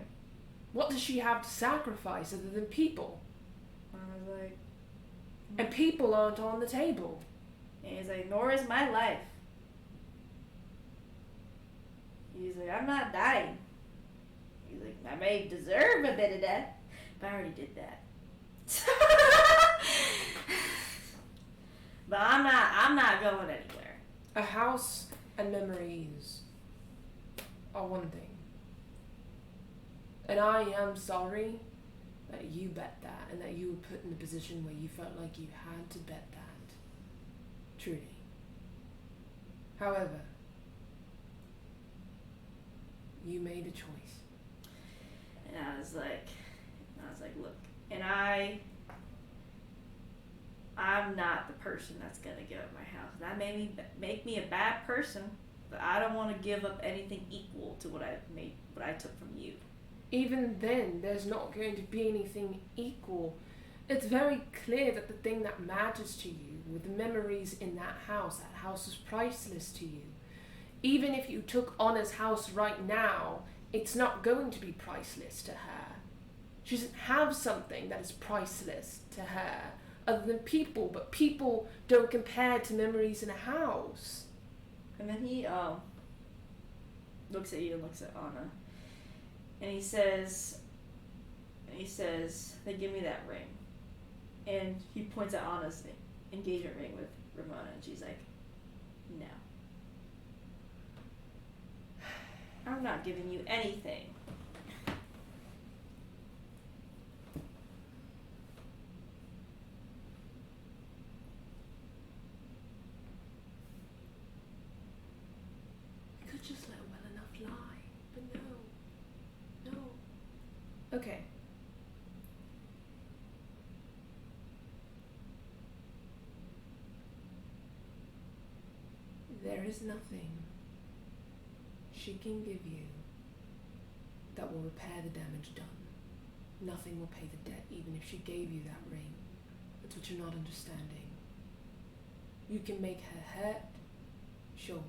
What does she have to sacrifice other than people? And I was like... And people aren't on the table. And he's like, nor is my life. He's like, I'm not dying. He's like, I may deserve a bit of death, but I already did that. But I'm not going anywhere. A house and memories are one thing. And I am sorry that you bet that and that you were put in a position where you felt like you had to bet that. Truly. However, you made a choice. And I was like, look, and I'm not the person that's gonna give up my house. That made make me a bad person, but I don't want to give up anything equal to what I took from you. Even then, there's not going to be anything equal. It's very clear that the thing that matters to you, with the memories in that house is priceless to you. Even if you took Anna's house right now, it's not going to be priceless to her. She doesn't have something that is priceless to her, other than people, but people don't compare to memories in a house. And then he looks at you and looks at Anna. And he says, they give me that ring. And he points at Anna's engagement ring with Ramona, and she's like, no. I'm not giving you anything. I could just let well enough lie, but no. No. Okay. There is nothing she can give you that will repair the damage done. Nothing will pay the debt, even if she gave you that ring. That's what you're not understanding. You can make her hurt, sure.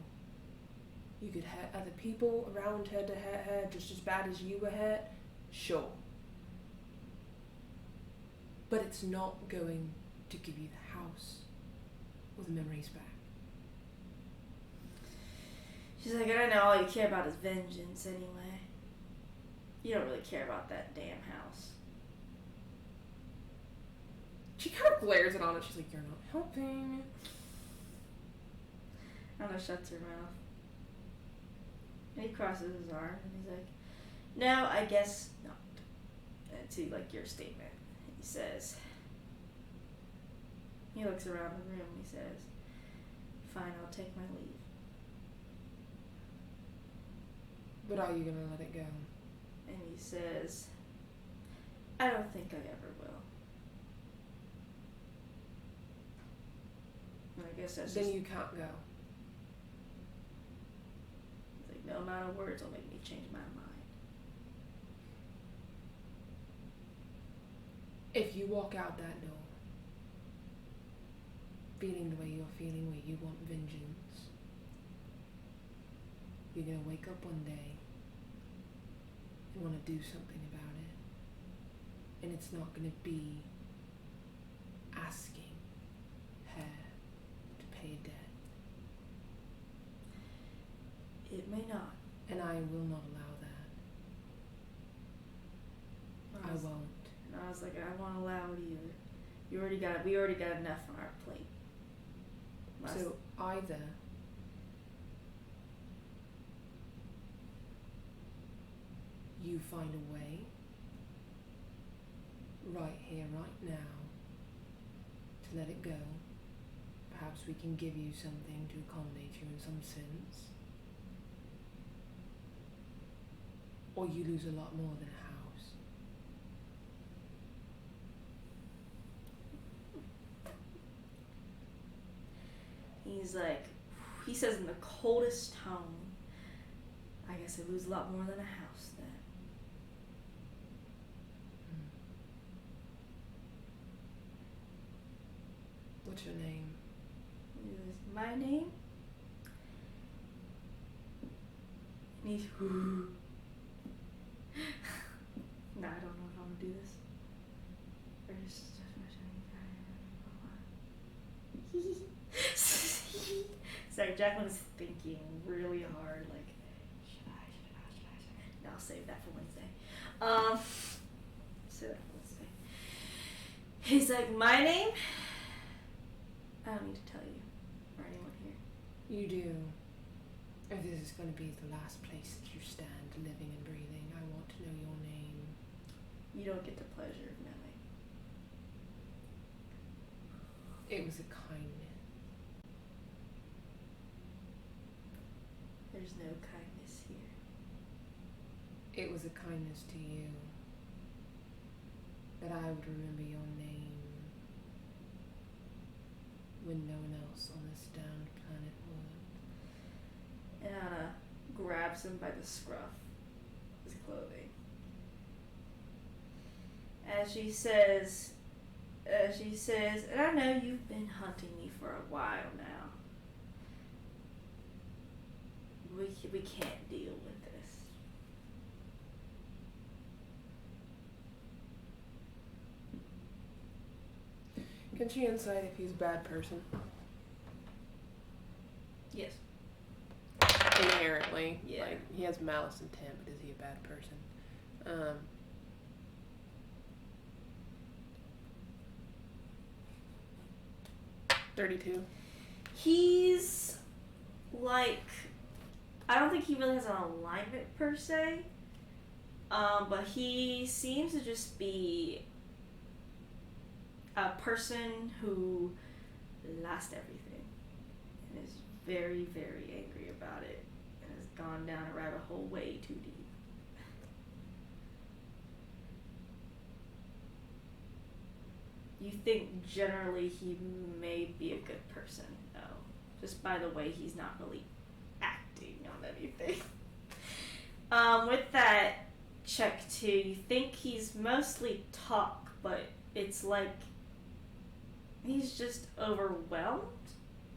You could hurt other people around her to hurt her just as bad as you were hurt, sure. But it's not going to give you the house or the memories back. She's like, I know all you care about is vengeance anyway. You don't really care about that damn house. She kind of glares at Anna. She's like, you're not helping. Anna shuts her mouth. And he crosses his arm and he's like, no, I guess not. And to like your statement, he says, he looks around the room and he says, fine, I'll take my leave. But are you gonna let it go? And he says, I don't think I ever will. And I guess that's then just, you can't go. like, no amount of words will make me change my mind. If you walk out that door, feeling the way you're feeling, where you want vengeance, you're gonna wake up one day and want to do something about it. And it's not gonna be asking her to pay a debt. It may not. And I will not allow that. I won't. And I was like, I won't allow it either. We already got enough on our plate. So either you find a way right here, right now, to let it go. Perhaps we can give you something to accommodate you in some sense. Or you lose a lot more than a house. He's like, he says in the coldest tone, I guess I lose a lot more than a house then. What's your name? Is my name? And he's, no, I don't know if I'm gonna do this. Or just sorry, Jacqueline's thinking really hard, like, should I? No, I'll save that for Wednesday. Save that for Wednesday. He's like, my name? I don't need to tell you, or anyone here. You do. If this is going to be the last place that you stand, living and breathing, I want to know your name. You don't get the pleasure of knowing. It was a kindness. There's no kindness here. It was a kindness to you that I would remember your name when no one else on this damned planet would. And Anna grabs him by the scruff of his clothing. As she says, and I know you've been hunting me for a while now. We can't deal with this. Can she insight if he's a bad person? Yes. Inherently. Yeah. Like, he has malice intent, but is he a bad person? 32. He's like, I don't think he really has an alignment per se, but he seems to just be a person who lost everything and is very, very angry about it and has gone down a rabbit hole way too deep. You think generally he may be a good person, though, just by the way he's not really acting on anything. With that check too, you think he's mostly talk, but it's like he's just overwhelmed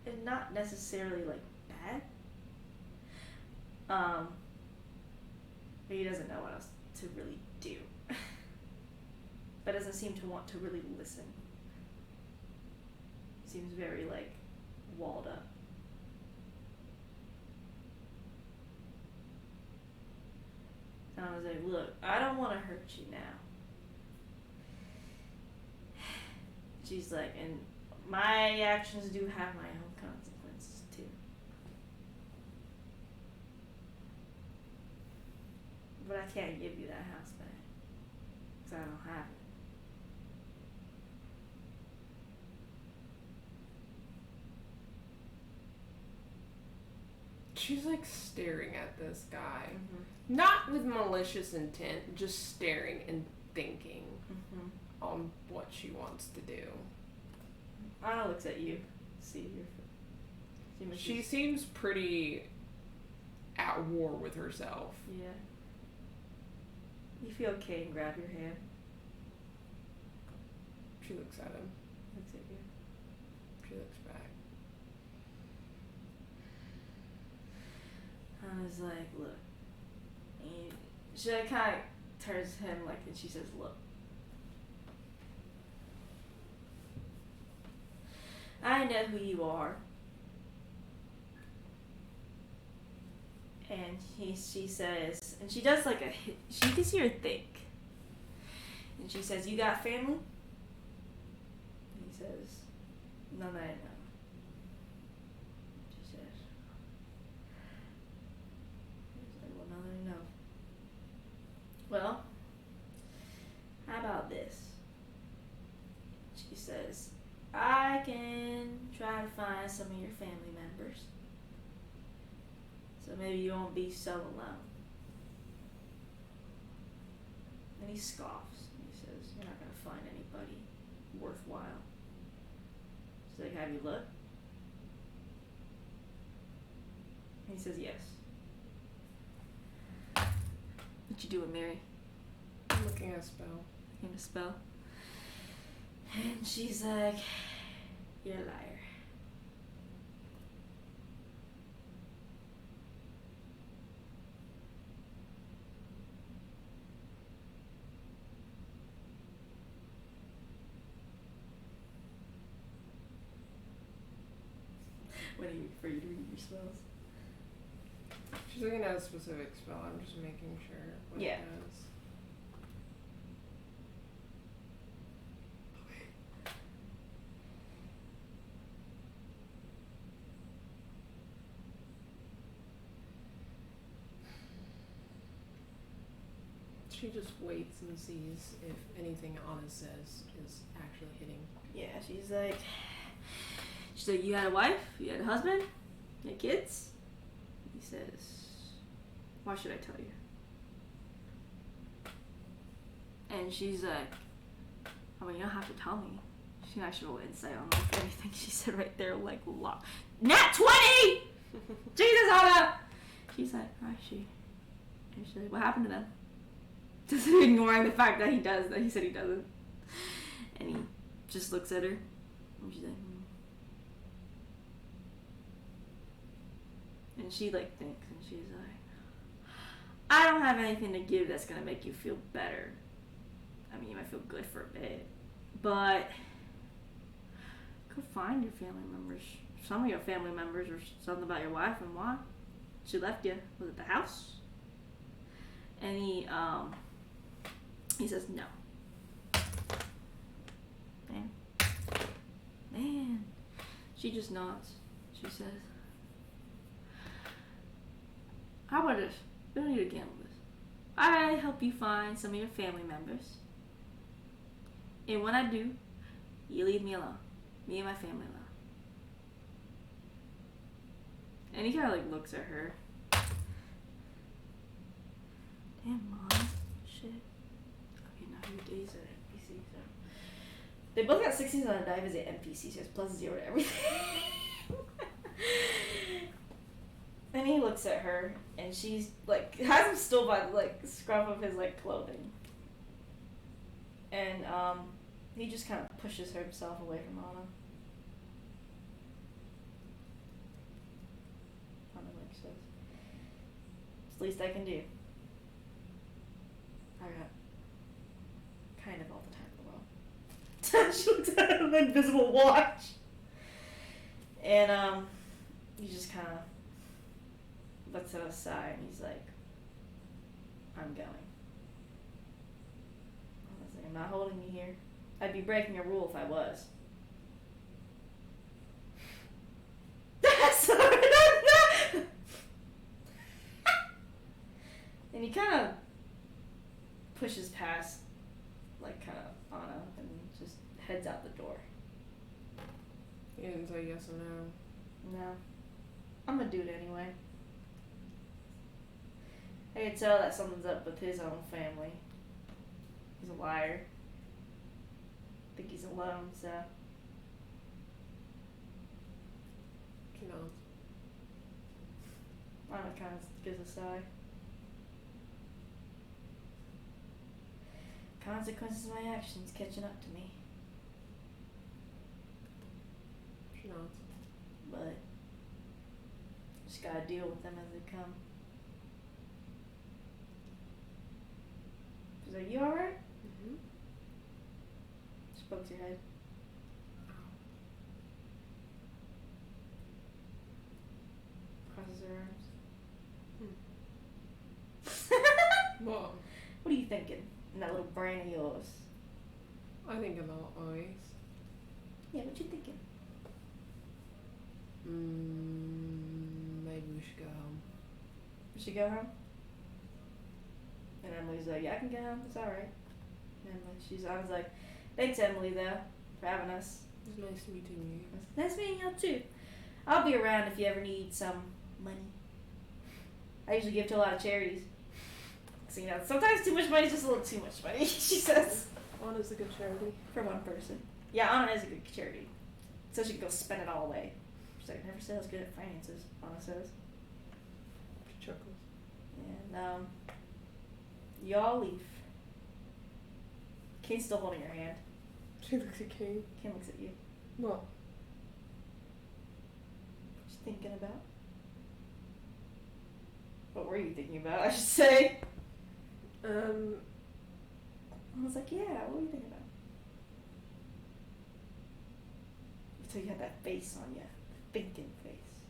and not necessarily like bad. But he doesn't know what else to really do. But doesn't seem to want to really listen. Seems very like walled up. And I was like, look, I don't want to hurt you now. She's like, and my actions do have my own consequences too. But I can't give you that house back. Because I don't have it. She's like staring at this guy. Mm-hmm. Not with malicious intent, just staring and thinking on what she wants to do. Anna looks at you. See your. She seems pretty at war with herself. Yeah. You feel okay and grab your hand. She looks at him. Looks at you. She looks back. I was like, look. And she kind of turns to him like, and she says, look. I know who you are. And she says, and she does like she can see her think. And she says, you got family? And he says, none that I know. She says, well, none that I know. Well, how about this? She says, I can try to find some of your family members. So maybe you won't be so alone. And he scoffs. And he says, you're not going to find anybody worthwhile. She's like, have you looked? And he says, yes. What you doing, Mary? I'm looking at a spell. Looking at a spell? And she's like, you're a liar. Waiting for you to read your spells. She's looking at a specific spell. I'm just making sure what it does. She just waits and sees if anything Anna says is actually hitting. Yeah, she's like, you had a wife? You had a husband? You had kids? He says, why should I tell you? And she's like, I mean, you don't have to tell me. She can actually roll insight on like everything she said right there, like, Nat 20! Jesus, Anna! She's like, I see. And she's like, what happened to them? Just ignoring the fact that he said he doesn't. And he just looks at her. And she's like, And she like thinks, and she's like, I don't have anything to give that's gonna make you feel better. I mean, you might feel good for a bit, but go find your family members. Some of your family members, or something about your wife and why she left you. Was it the house? And he says no. Man, She just nods. She says, how about this? We don't need to gamble this. I help you find some of your family members. And when I do, you leave me alone. Me and my family alone. And he kind of like looks at her. Damn, Mom. Shit. Okay, now your days are NPC, so. They both got 16s on a dive as an NPC, so it's plus 0 to everything. And he looks at her, and she's like, has him still by the like scruff of his like clothing. And he just kind of pushes himself away from Anna. Anna like says, "It's the least I can do. I got kind of all the time in the world." She looks at an invisible watch. And he just kind of lets it aside, and he's like, "I'm going." I was like, "I'm not holding you here. I'd be breaking a rule if I was." And he kind of pushes past, like, kind of Anna, and just heads out the door. You didn't say yes or no. No. I'm gonna do it anyway. I can tell that something's up with his own family. He's a liar. I think he's alone, so. She knows. Anna kind of gives a sigh. Consequences of my actions catching up to me. She knows. But just gotta deal with them as they come. She's like, "You alright?" Mm-hmm. She pokes your head. Crosses her arms. What? What are you thinking in that little brain of yours? I think a lot, always. Yeah, what you thinking? Maybe we should go home. We should go home? And Emily's like, "Yeah, I can go home. It's alright." And I was like, "Thanks, Emily, though, for having us. It was nice meeting you. Nice meeting you too. I'll be around if you ever need some money. I usually give to a lot of charities. So, you know, sometimes too much money is just a little too much money," she says. Anna's a good charity. For one person. Yeah, Anna is a good charity. So she can go spend it all away. She's like, "Never said I was good at finances," Anna says. She chuckles. And, y'all leave. Kane's still holding your hand. She looks at Kane. Kane looks at you. What? What you thinking about? What were you thinking about, I should say? I was like, "Yeah, what were you thinking about?" So you had that face on you. Thinking face.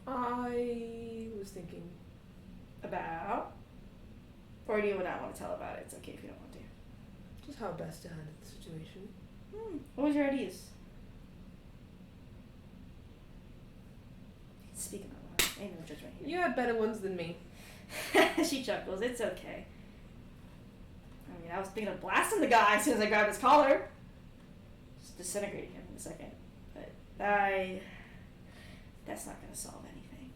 I was thinking. About? Or do you not want to tell about it? It's okay if you don't want to. Just how best to handle the situation. What was your ideas? Speaking out loud. Ain't no judgment here. You had better ones than me. She chuckles. It's okay. I mean, I was thinking of blasting the guy as soon as I grabbed his collar. Just disintegrating him in a second. But that's not going to solve anything.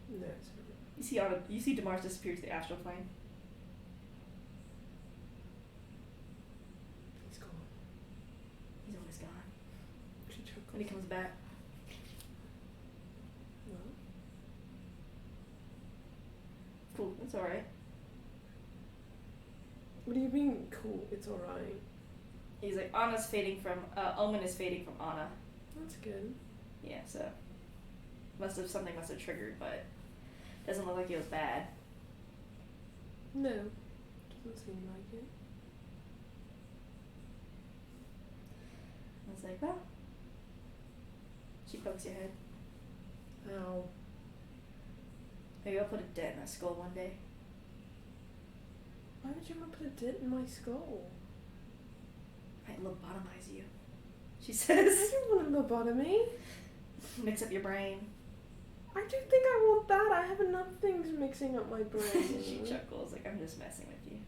No, it's not. You see Demars disappear to the astral plane. He's gone. He's always gone. She chuckles. When he comes back. What? Cool. It's alright. What do you mean, cool? It's alright. He's like, Anna's fading from, Omen is fading from Anna. That's good. Yeah, so. Something must have triggered, but doesn't look like it was bad. No. Doesn't seem like it. I was like, well. She pokes your head. Ow. Maybe I'll put a dent in that skull one day. Why would you want to put a dent in my skull? Might lobotomize you. She I says. don't want a lobotomy. Mix up your brain. I do think I want that. I have enough things mixing up my brain. She chuckles like, I'm just messing with you.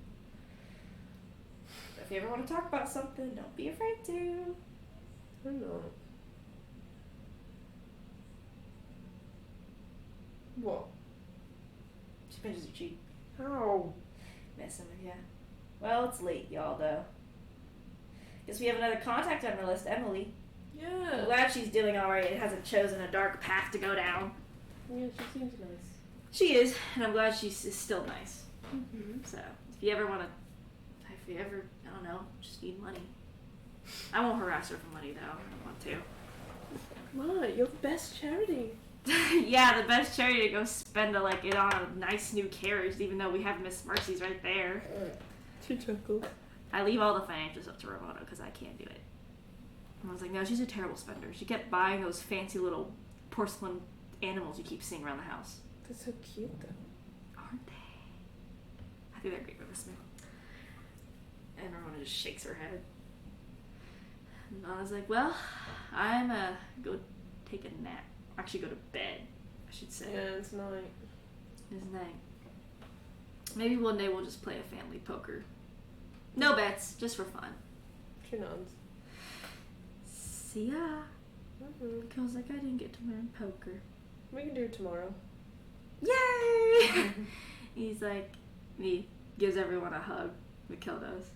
If you ever want to talk about something, don't be afraid to. I know. What? She pinches your cheek. How? Messing with you. Well, it's late, y'all, though. Guess we have another contact on our list, Emily. I'm Yeah. glad she's doing alright and hasn't chosen a dark path to go down. Yeah, she seems nice. She is, and I'm glad she's still nice. Mm-hmm. So, if you ever, I don't know, just need money. I won't harass her for money, though. I don't want to. Come on, you're the best charity. Yeah, the best charity to go spend it on a nice new carriage, even though we have Miss Mercy's right there. She chuckles. I leave all the financials up to Ramona because I can't do it. And I was like, no, she's a terrible spender. She kept buying those fancy little porcelain animals you keep seeing around the house. They're so cute, though. Aren't they? I think they're great for listening. And Ramona just shakes her head. And I was like, well, I'm go take a nap. Actually, go to bed, I should say. Yeah, it's night. It's night. Maybe one day we'll just play a family poker. No bets, just for fun. She nods. See ya. Mm-hmm. Feels like I didn't get to learn poker. We can do it tomorrow. Yay! He's like, he gives everyone a hug. Mikkel does.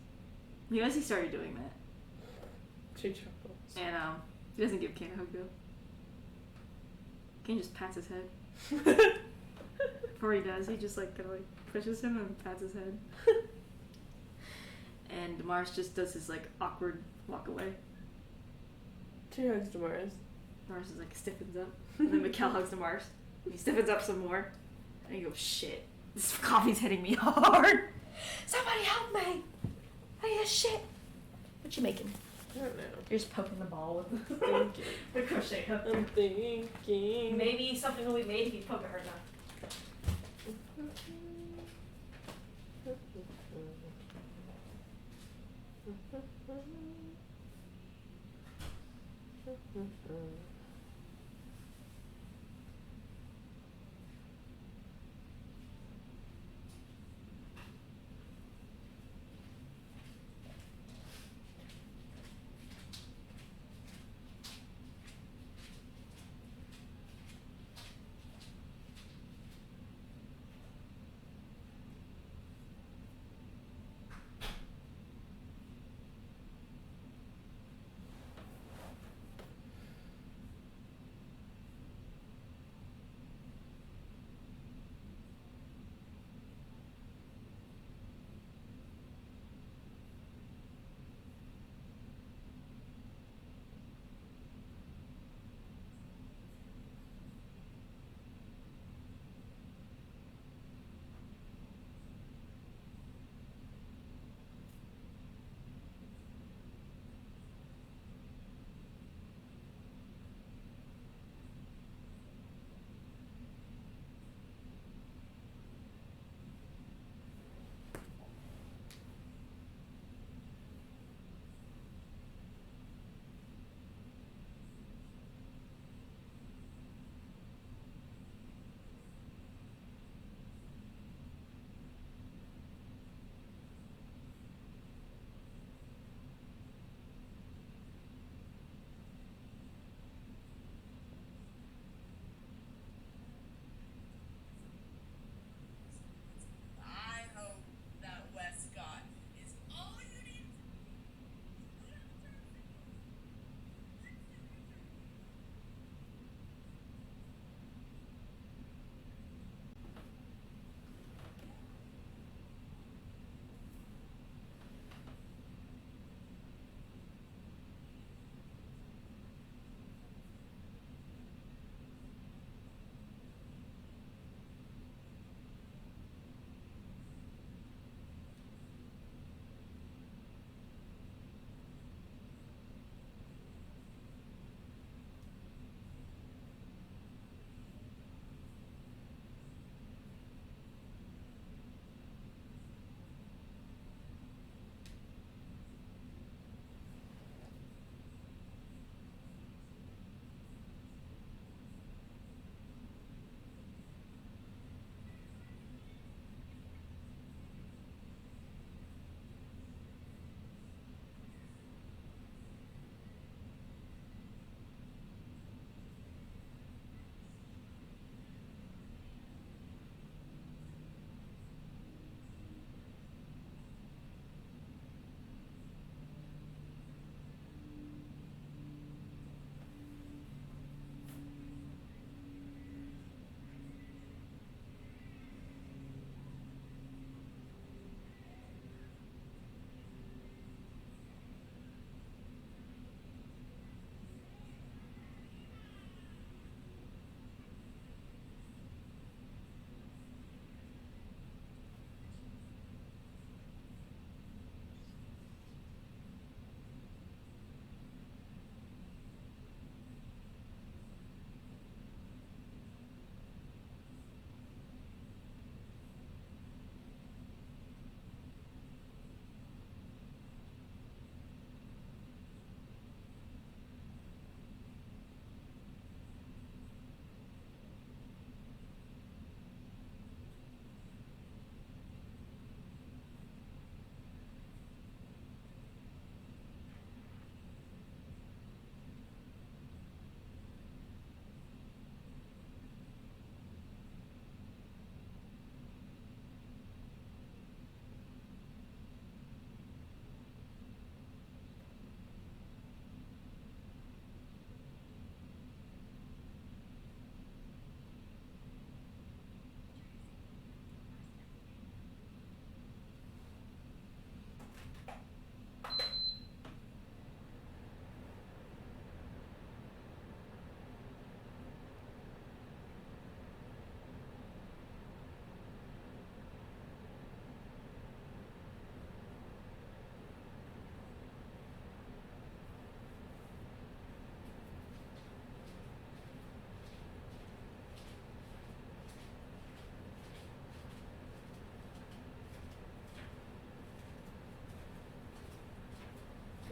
He knows he started doing that. She chuckles. And he doesn't give Kane a hug though. Kane just pats his head. Before he does, he just kind of pushes him and pats his head. And Mars just does his awkward walk away. She hugs Damaris. Mars is stiffens up. And then Mikkel hugs Mars. He stiffens up some more. And he goes, shit. This coffee's hitting me hard. Somebody help me. I need a shit. What you making? I don't know. You're just poking the ball with Thinking. the crochet hook. I'm thinking. Maybe something will be made if you poke at her enough.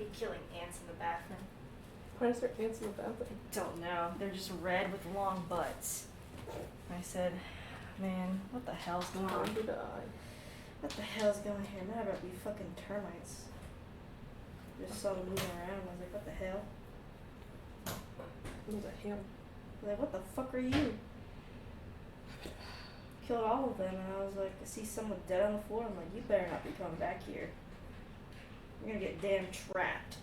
keep killing ants in the bathroom. Why is there ants in the bathroom? Don't know. They're just red with long butts. I said, man, what the hell's going on? Did I? What the hell's going here? Man, I better be fucking termites. Just saw them moving around. I was like, what the hell? What the hell? Like, what the fuck are you? Killed all of them, and I was like, I see someone dead on the floor. I'm like, you better not be coming back here. You're gonna get damn trapped.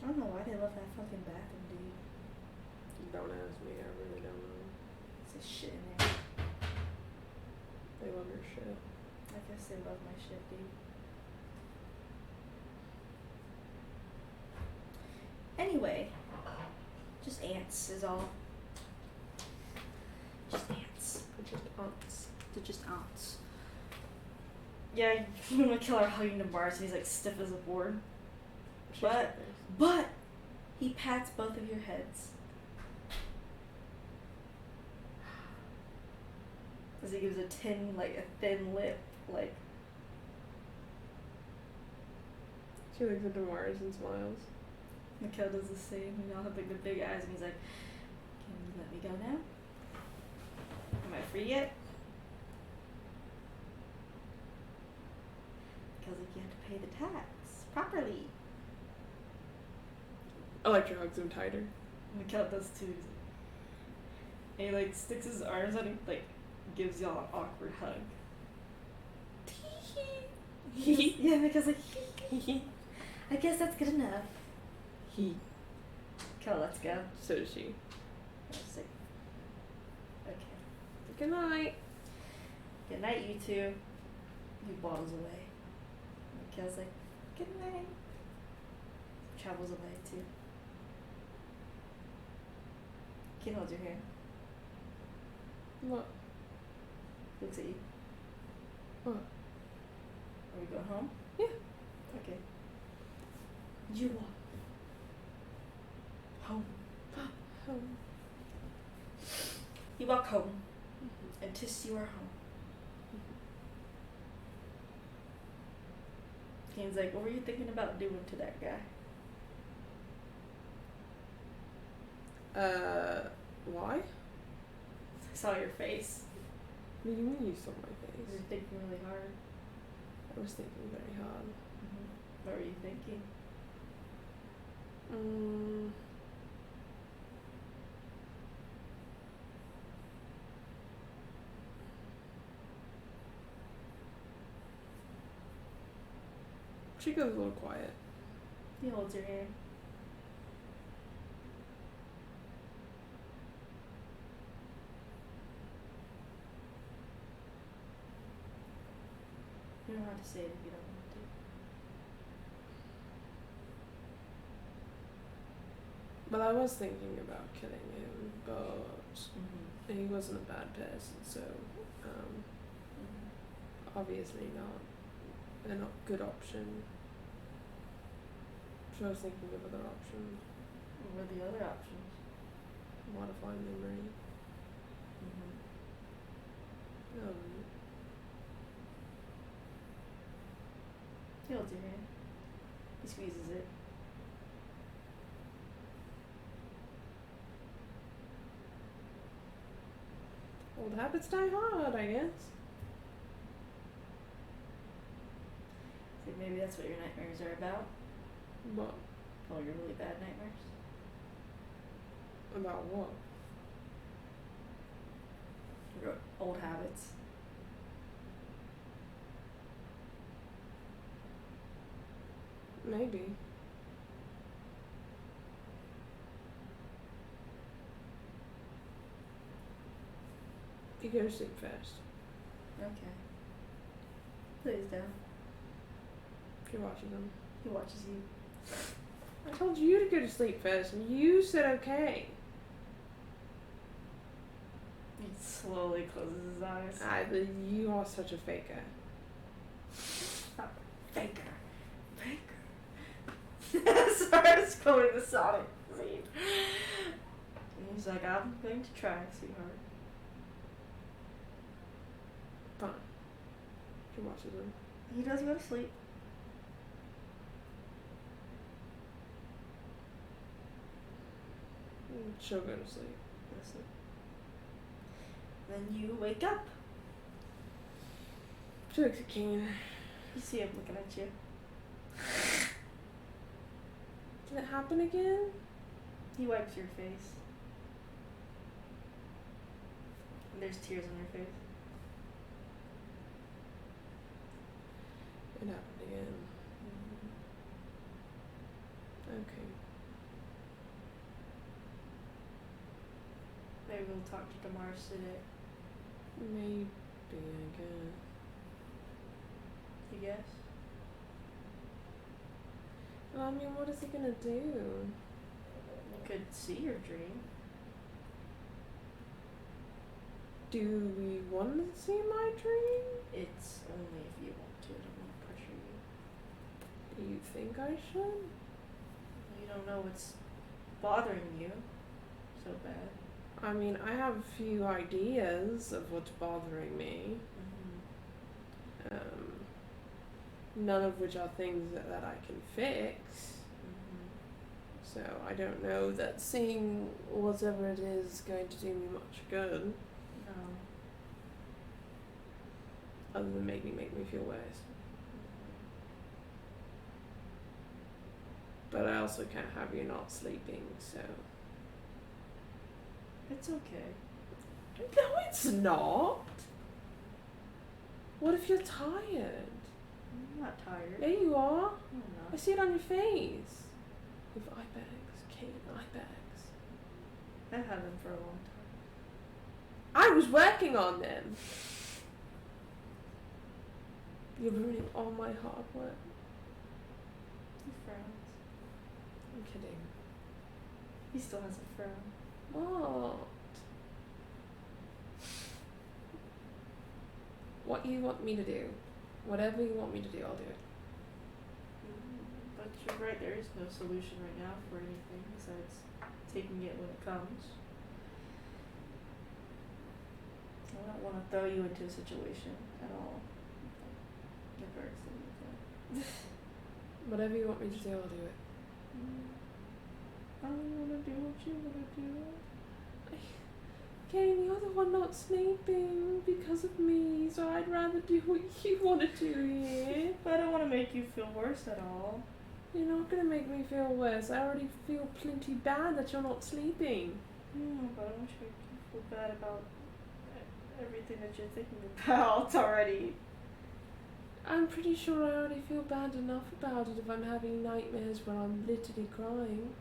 I don't know why they love that fucking bathroom, dude. Don't ask me, I really don't know. It's a shit in there. They love your shit. I guess they love my shit, dude. Anyway, just ants is all. Just ants. They're just ants. They're just ants. Yeah, I'm gonna kill our hugging to Mars and he's like stiff as a board. But he pats both of your heads. As he gives a thin lip, like. She looks at Mars and smiles. Mikhail does the same. We all have like the big eyes, and he's like, "Can you let me go now? Am I free yet?" Because like you have to pay the tax properly. Electra hugs him tighter. Mikhail does too. And he like sticks his arms out and like gives y'all an awkward hug. Yeah, Mikhail's like, I guess that's good enough. Mikhail, let's go. So does she. I was like, okay. Good night. Good night, you two. He waddles away. Mikhail's like, good night. Travels away too. Ken holds your hand. What? Looks at you. What? Are we going home? Yeah. Okay. You walk. Home. Home. You walk home. And 'tis you are home. Ken's like, what were you thinking about doing to that guy? Why? I saw your face. What do you mean you saw my You face? were thinking really hard. I was thinking very hard. What were you thinking? She goes a little quiet. He holds your hand. You don't have to say it if you don't want to. But I was thinking about killing him, but he wasn't a bad person, so obviously not a good option. So I was thinking of other options. What were the other options? Modify memory. He holds your hand. He squeezes it. Old habits die hard, I guess. So maybe that's what your nightmares are about. What? Oh, your really bad nightmares. About what? Your old habits. Maybe. You go to sleep first. Okay. Please don't. You're watching them. He watches you. I told you to go to sleep first, and you said okay. He slowly closes his eyes. You are such a faker. Faker. Starts quoting the Sonic scene. And he's like, I'm going to try, sweetheart. Fine. She watches him. He does go to sleep. She'll go to sleep. Listen. Then you wake up. She looks at Kane. You see him looking at you. Did it happen again? He wipes your face. And there's tears on your face. It happened again. Okay. Maybe we'll talk to Demars today. Maybe, I guess. You guess? Well, I mean, what is he gonna do? You could see your dream. Do we want to see my dream? It's only if you want to. I don't want to pressure you. Do you think I should? You don't know what's bothering you so bad. I mean, I have a few ideas of what's bothering me. None of which are things that I can fix. So I don't know that seeing whatever it is going to do me much good. No. Other than make me feel worse. But I also can't have you not sleeping, so. It's okay. No, it's not. What if you're tired? I'm not tired. There you are. I'm I not. see it on your face. With eye bags, Kate, eye bags. I've had them for a long time. I was working on them. You're ruining all my hard work. He frowns. I'm kidding. He still has a frown. What? What you want me to do? Whatever you want me to do, I'll do it. But you're right, there is no solution right now for anything besides taking it when it comes. I don't want to throw you into a situation at all. It hurts to me. Whatever you want me to do, I'll do it. I don't want to do what you want to do. Kane, you're the one not sleeping because of me, so I'd rather do what you want to do here. But I don't want to make you feel worse at all. You're not going to make me feel worse. I already feel plenty bad that you're not sleeping. But I don't want you to make you feel bad about everything that you're thinking about already. I'm pretty sure I already feel bad enough about it if I'm having nightmares where I'm literally crying.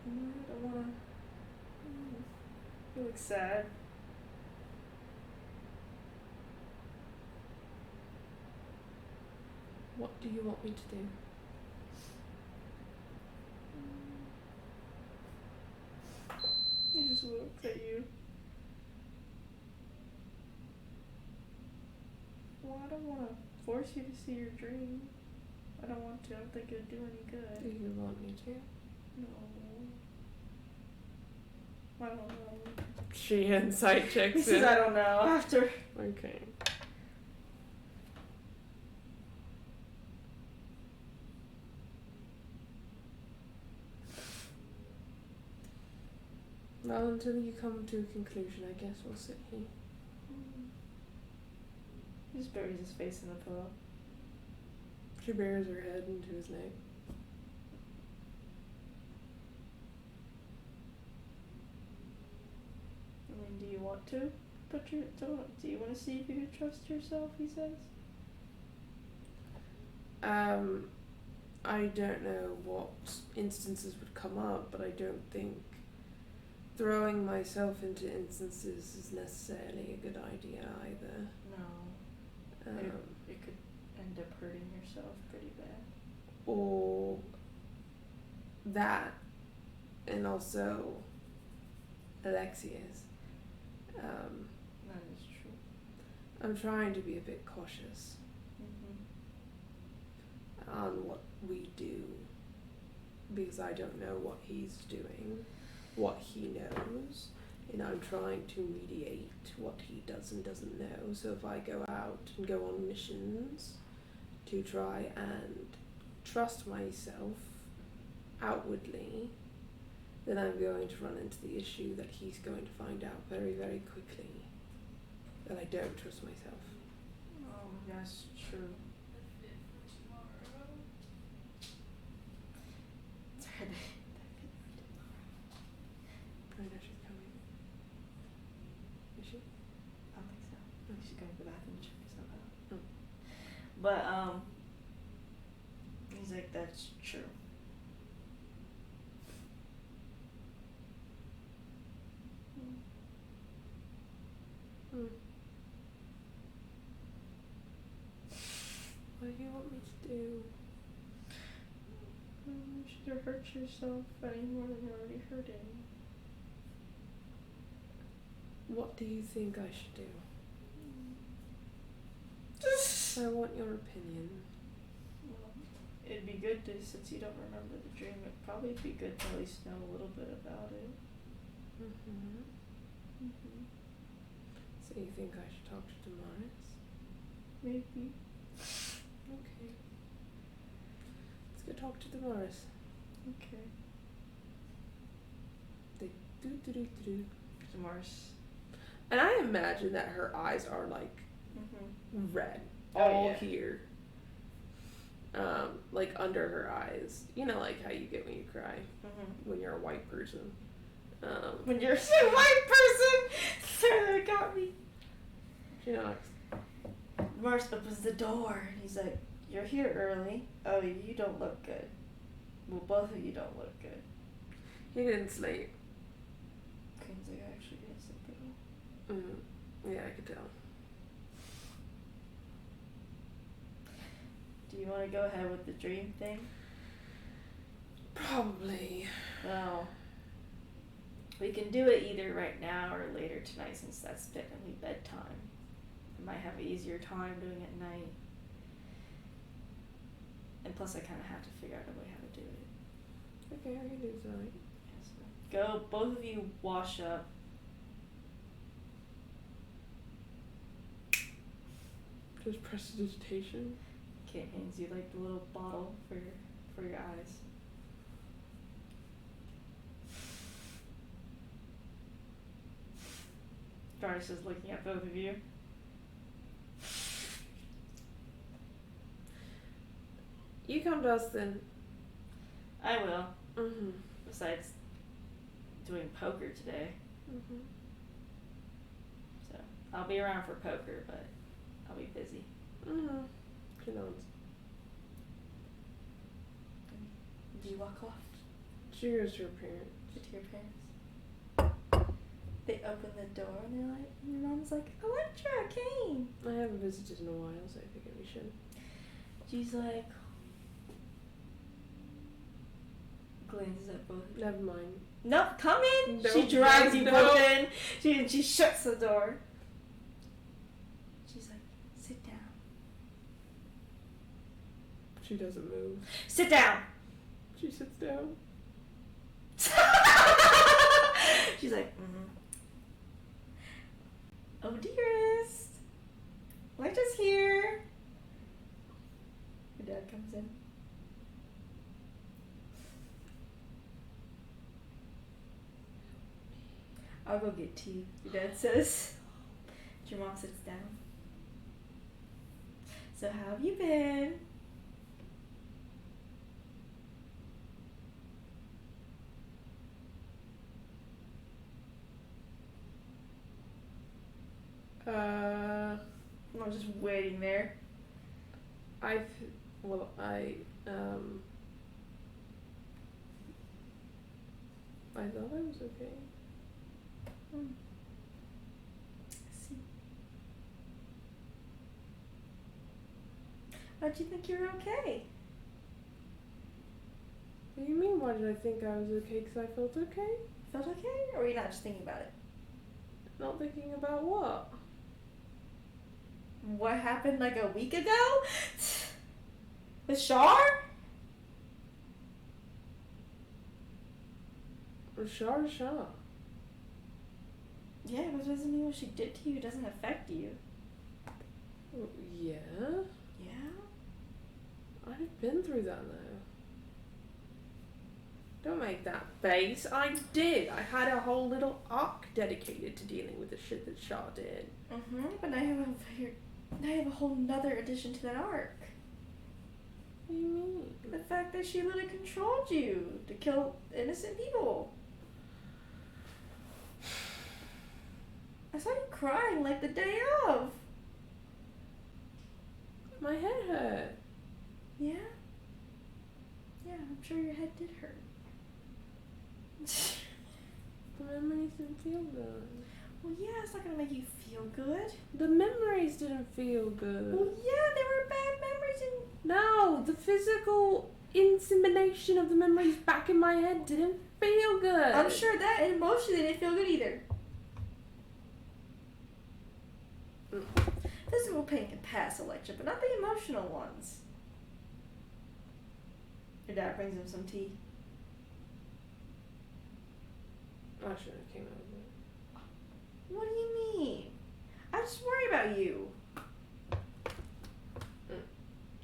I don't want to. You look sad. What do you want me to do? He just looks at you. Well, I don't want to force you to see your dream. I don't want to. I don't think it would do any good. Do you want me to? No. I don't know. She insight checks He says, I don't know, after. Okay. Well, until you come to a conclusion, I guess we'll sit here. He just buries his face in the pillow. She buries her head into his neck. I mean, do you want to? Do you want to see if you can trust yourself, he says? I don't know what instances would come up, but I don't think throwing myself into instances is necessarily a good idea either. No. It could end up hurting yourself pretty bad. Or that, and also Alexia's. That is true. I'm trying to be a bit cautious on what we do, because I don't know what he's doing, what he knows, and I'm trying to mediate what he does and doesn't know. So if I go out and go on missions to try and trust myself outwardly, then I'm going to run into the issue that he's going to find out very, very quickly that I don't trust myself. Oh, that's true. Sorry. I know she's coming. Is she? I don't think so. I think she's going to the bathroom and check herself out. Oh. But, he's like, that's true. What do you want me to do? You should hurt yourself any more than you're already hurting. What do you think I should do? I want your opinion. Well, it'd be good to, since you don't remember the dream, it'd probably be good to at least know a little bit about it. So you think I should talk to Damaris? Maybe. Okay. Let's go talk to Damaris. Okay. They do. Mars. And I imagine that her eyes are like red. Oh, All yeah. here. Like under her eyes. You know, like how you get when you cry. When you're a white person. When you're a white person! Sarah got me. She knocks. Mars opens the door and he's like, you're here early. Oh, you don't look good. Well, both of you don't look good. He didn't sleep. Queen's like, I actually didn't sleep at all. Yeah, I could tell. Do you want to go ahead with the dream thing? Probably. Well, we can do it either right now or later tonight since that's technically bedtime. I might have an easier time doing it at night. And plus I kind of have to figure out a way how to do it. Okay, I can do tonight. Yeah, so go, both of you wash up. Just prestidigitation. Kit hands you like the little bottle for your eyes. Darius is looking at both of you. You come to us then. I will. Mm-hmm. Besides doing poker today. Mm-hmm. So I'll be around for poker, but I'll be busy. Mm-hmm. She nods. Do you walk off She goes to her parents. to your parents? They open the door and they're like, your mom's like, Electra came. I haven't visited in a while, so I figured we should. She's like, glances at both of you. Never mind. Nope, come in. No, she drags you no. both in. She shuts the door. She's like, sit down. She doesn't move. Sit down. She sits down. She's like, oh dearest, Electra's here. Your dad comes in. I'll go get tea, your dad says. Your mom sits down. So how have you been? I'm just waiting there. I thought I was okay. I see. Why'd you think you were okay? What do you mean, why did I think I was okay? Because I felt okay? Felt okay? Or were you not just thinking about it? Not thinking about what? What happened like a week ago? With Shar? Shar. Yeah, but it doesn't mean what she did to you doesn't affect you. Yeah. Yeah? I've been through that though. Don't make that face. I did. I had a whole little arc dedicated to dealing with the shit that Shaw did. Mm-hmm. But now you have a whole nother addition to that arc. What do you mean? The fact that she literally controlled you to kill innocent people. I saw you crying like the day of. My head hurt. Yeah? Yeah, I'm sure your head did hurt. The memories didn't feel good. Well, yeah, it's not gonna make you feel good. The memories didn't feel good. Well, yeah, they were bad memories and... No, the physical insemination of the memories back in my head didn't feel good. I'm sure that emotionally didn't feel good either. Physical pain can pass, Electra, but not the emotional ones. Your dad brings him some tea. I should have came over. What do you mean? I just worry about you.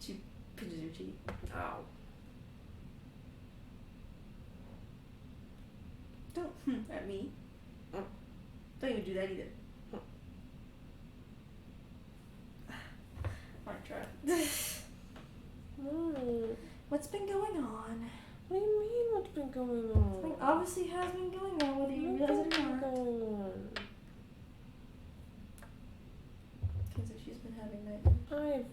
She pinches your cheek. Ow. Don't at me. Don't even do that either. Might try. What's been going on? What do you mean what's been going on? Something obviously has been going on, whether you realize it or not. Going on? Kenzie, she's been having nightmares.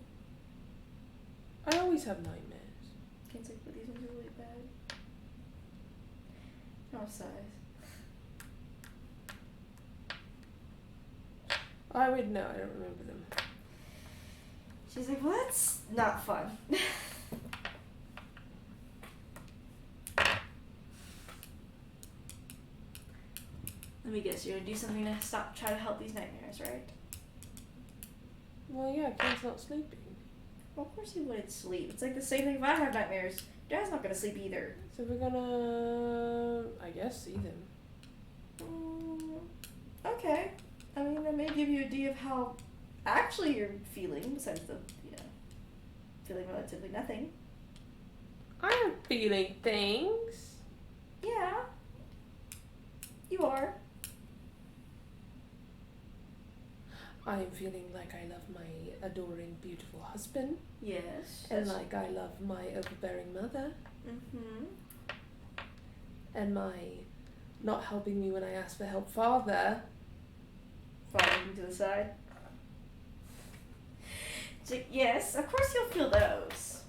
I always have nightmares. Kenzie, but these ones are really bad. No size. I would know, I don't remember them. She's like, well, that's not fun. Let me guess, you're gonna do something to try to help these nightmares, right? Well, yeah, Ken's not sleeping. Well, of course he wouldn't sleep. It's like the same thing if I have nightmares. Dad's not gonna sleep either. So we're gonna, I guess, see them. Okay. I mean, that may give you an idea of how actually you're feeling, besides the, feeling relatively nothing. I am feeling things. Yeah. You are. I am feeling like I love my adoring, beautiful husband. Yes. And like I love my overbearing mother. Mm-hmm. And my not helping me when I ask for help father. Falling to the side. So, yes, of course you'll feel those.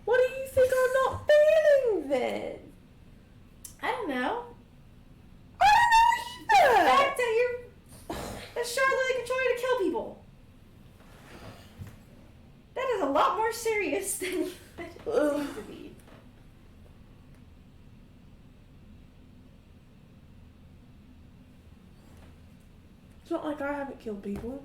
What do you think I'm not feeling then? I don't know. I don't know The either! fact that Charlotte control you to kill people. That is a lot more serious than it seems to be. It's not like I haven't killed people.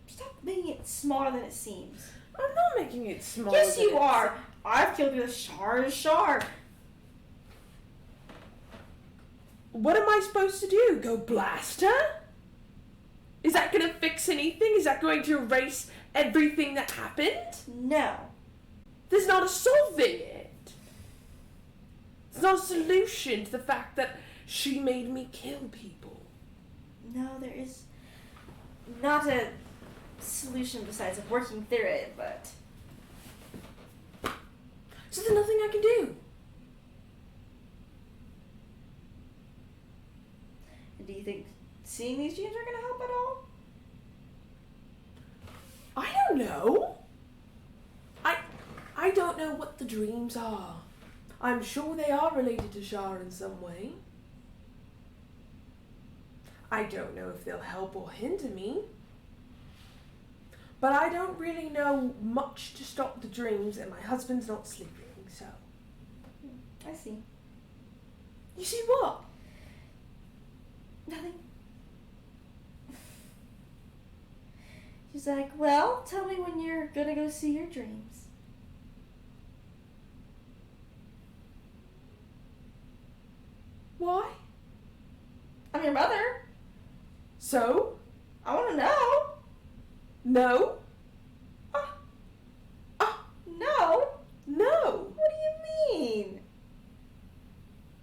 Stop making it smaller than it seems. I'm not making it smaller. Yes, than you it are. I've killed people. Char is Char. What am I supposed to do? Go blast her? Is that going to fix anything? Is that going to erase everything that happened? No. There's not a solving it. There's not a solution to the fact that she made me kill people. No, there is not a solution besides working through it, but... So there's nothing I can do. Do you think seeing these dreams are going to help at all? I don't know. I don't know what the dreams are. I'm sure they are related to Shar in some way. I don't know if they'll help or hinder me. But I don't really know much to stop the dreams, and my husband's not sleeping, so... I see. You see what? Nothing. She's like, well, tell me when you're gonna go see your dreams. Why? I'm your mother. So? I want to know. No? No? No? What do you mean?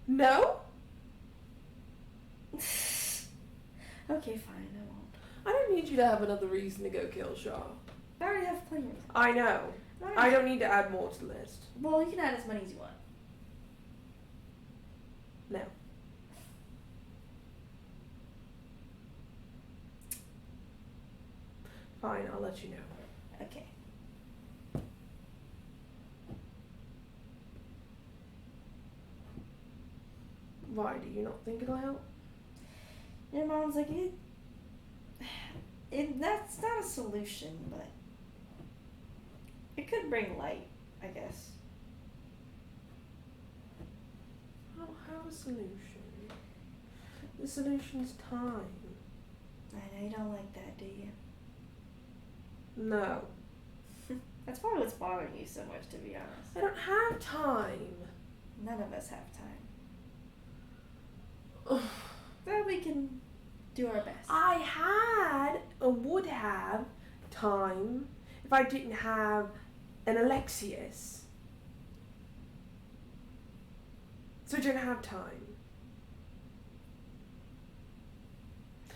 No? Okay, fine, I won't. I don't need you to have another reason to go kill Shaw. I already have plenty of reasons. I know. I don't need to add more to the list. Well, you can add as many as you want. No. Fine, I'll let you know. Okay. Why? Do you not think it'll help? Your mom's like, that's not a solution, but it could bring light, I guess. I don't have a solution. The solution's time. I know you don't like that, do you? No. That's probably what's bothering you so much, to be honest. I don't have time. None of us have time. But we can do our best. I had or would have time if I didn't have an Alexius. So I don't have time.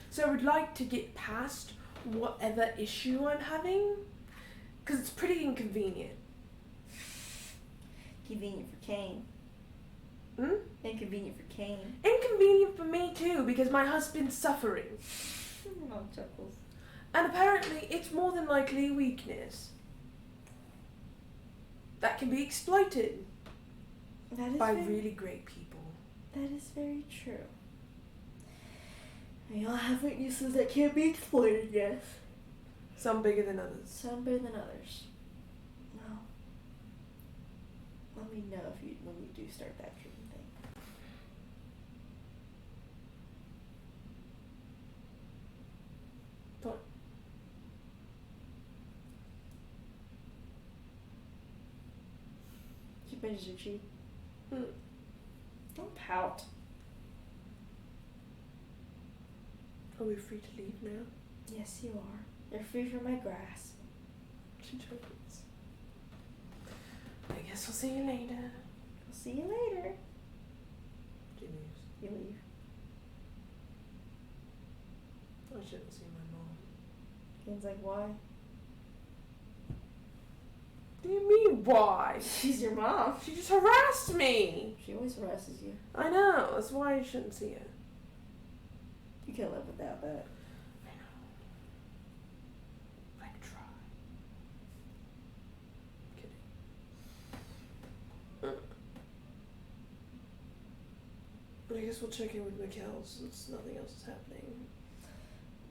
So I would like to get past whatever issue I'm having, because it's pretty inconvenient. Convenient for Kane. Hmm? Inconvenient for Kane. Inconvenient for me too, because my husband's suffering. Mom chuckles. And apparently it's more than likely a weakness that can be exploited That is by very, really great people. That is very true. We all have weaknesses that can't be exploited, yes. Some bigger than others. Some better than others. Well, let me know when you do start that treatment thing. But She pinches your cheek. hmm. Don't pout. Are we free to leave now? Yes, you are. You're free from my grasp. She chuckles. I guess we'll see you later. I'll see you later. She leaves. You leave. I shouldn't see my mom. Kane's like, why? What do you mean, why? She's your mom. She just harassed me. She always harasses you. I know. That's why I shouldn't see her. You can't live without that. I know. I could try. Kidding. I guess we'll check in with Mikkel since nothing else is happening.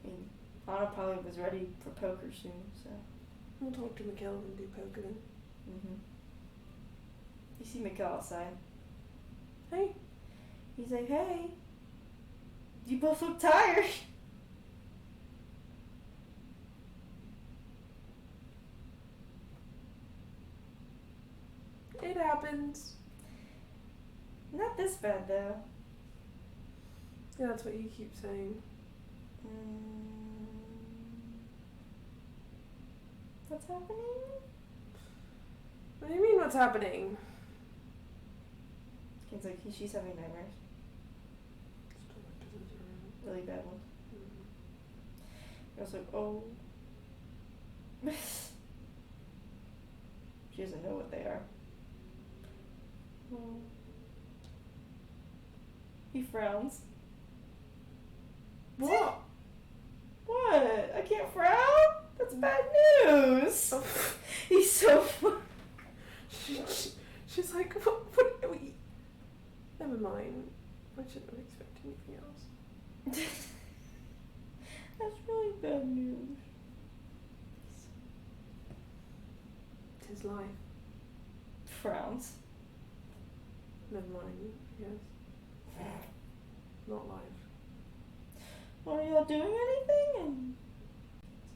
I mean, Anna probably was ready for poker soon, so. We'll talk to Mikkel and do poker then. You see Mikkel outside. Hey. He's like, hey. You both look tired. It happens. Not this bad, though. Yeah, that's what you keep saying. What's happening? What do you mean, what's happening? Kane's like, she's having nightmares. Really bad ones. I was like, oh. She doesn't know what they are. He frowns. What? What? I can't frown? That's bad news. Oh. He's so fun. She's like, what are we? Never mind. I shouldn't have expected anything else. That's really bad news. It's his life. Frowns. Never mind. Yes. Not life. Are y'all doing anything? And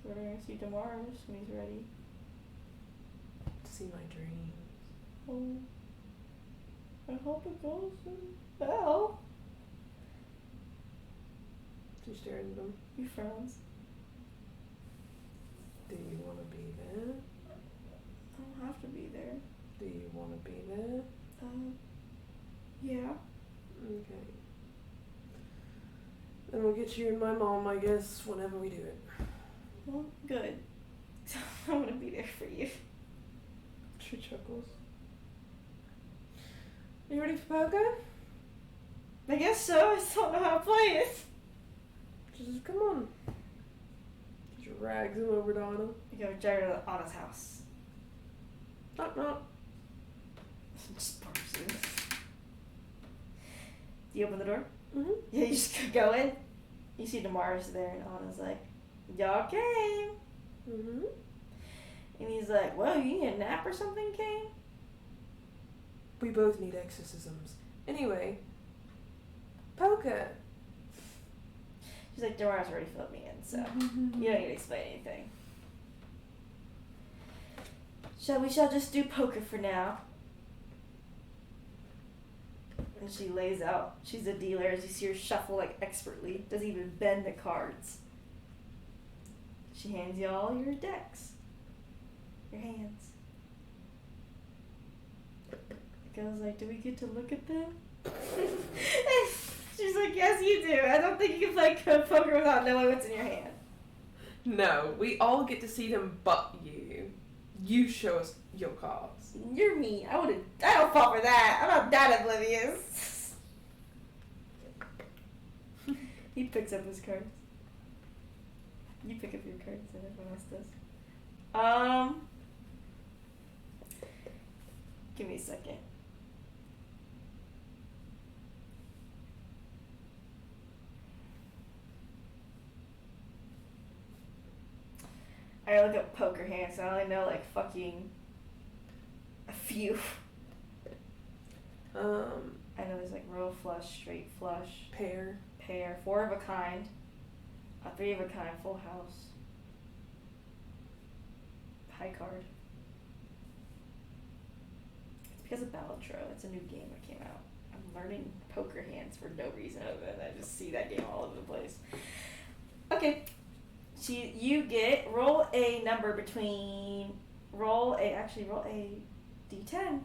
so we're gonna see tomorrow when he's ready. To see my dreams. Oh, I hope it goes well. She stares at him. He frowns. Do you want to be there? I don't have to be there. Do you want to be there? Yeah. Okay. Then we'll get you and my mom, I guess, whenever we do it. Well, good. I want to be there for you. She chuckles. Are you ready for poker? I guess so. I just don't know how to play it. She says, come on. She drags him over to Anna. You go drag her to Anna's house. Knock, knock. Just barges in. Do you open the door? Mm-hmm. Yeah, you just go in. You see Damaris there, and Anna's like, y'all came. Mm-hmm. And he's like, well, you need a nap or something, Kane? We both need exorcisms. Anyway, poker. She's like, Damaris already filled me in, so you don't need to explain anything. We shall just do poker for now. And she lays out. She's a dealer, as you see her shuffle like expertly. Doesn't even bend the cards. She hands you all your decks. Your hands. The girl's like, do we get to look at them? She's like, yes you do. I don't think you can play poker without knowing what's in your hand. No, we all get to see them but you. You show us your cards. You're mean. I don't fall for that. I'm not that oblivious. He picks up his cards. You pick up your cards and everyone else does. Give me a second. I look up poker hands, so I only know like fucking a few. I know there's like royal flush, straight flush, pair, 4 of a kind, a 3 of a kind, full house, high card. It's because of Ballotro. It's a new game that came out. I'm learning poker hands for no reason other than I just see that game all over the place. Okay. You roll a number between, roll a D10.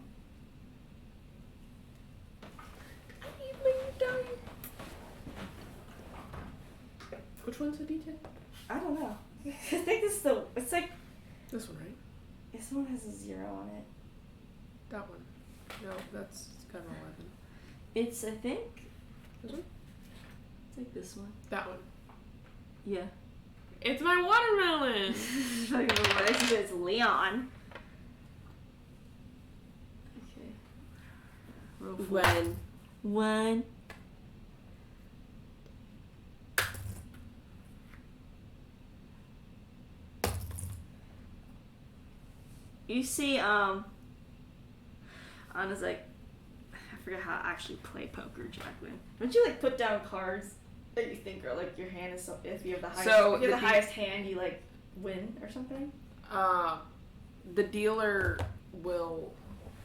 Which one's a D10? I don't know. I think it's like. This one, right? This one has a 0 on it. That one. No, that's kind of 11. It's, I think. This one? It's like this one. That one. Yeah. It's my watermelon! I don't know what it is. Leon. Okay. Roll 4. 1. You see, Anna's like, I forget how to actually play poker, Jacqueline. Don't you like put down cards that you think are like your hand is so, if you have the highest hand, you like win or something? The dealer will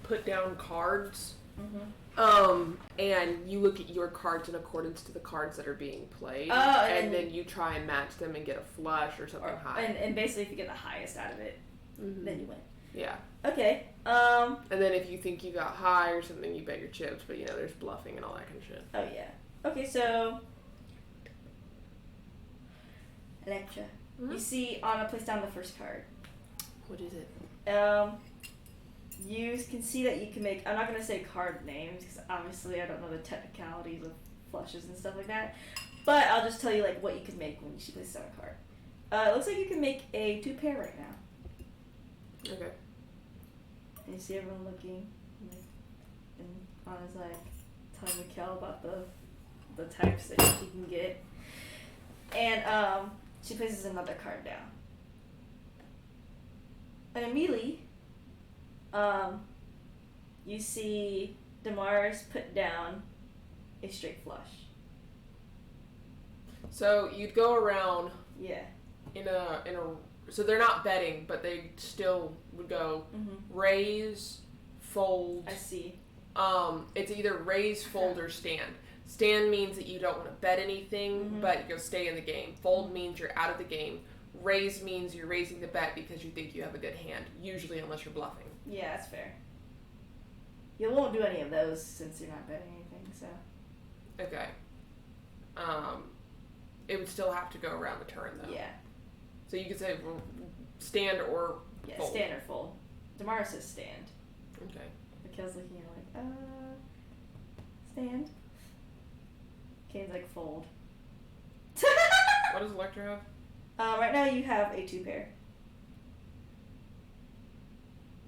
put down cards. Mm-hmm. And you look at your cards in accordance to the cards that are being played. And then you try and match them and get a flush or something high. And basically if you get the highest out of it, then you win. Yeah. Okay. And then if you think you got high or something, you bet your chips, but there's bluffing and all that kind of shit. Oh yeah. Okay, so Electra. Mm-hmm. You see Anna place down the first card. What is it? You can see that you can make, I'm not going to say card names because obviously I don't know the technicalities of flushes and stuff like that, but I'll just tell you like what you can make when she places down a card. It looks like you can make a 2-pair right now. Okay. And you see everyone looking, and Anna's like telling Mikkel about the types that she can get, and she places another card down. And immediately, you see Damaris put down a straight flush. So you'd go around. Yeah. So they're not betting, but they still would go raise, fold. I see. It's either raise, fold, or stand. Stand means that you don't want to bet anything, but you'll stay in the game. Fold means you're out of the game. Raise means you're raising the bet because you think you have a good hand, usually unless you're bluffing. Yeah, that's fair. You won't do any of those since you're not betting anything, so. Okay. It would still have to go around the turn, though. Yeah. So you could say stand or fold. Stand or fold. Damara says stand. Okay. Mikhail's looking at her like, stand. Kane's like, fold. What does Electra have? Right now you have a 2 pair.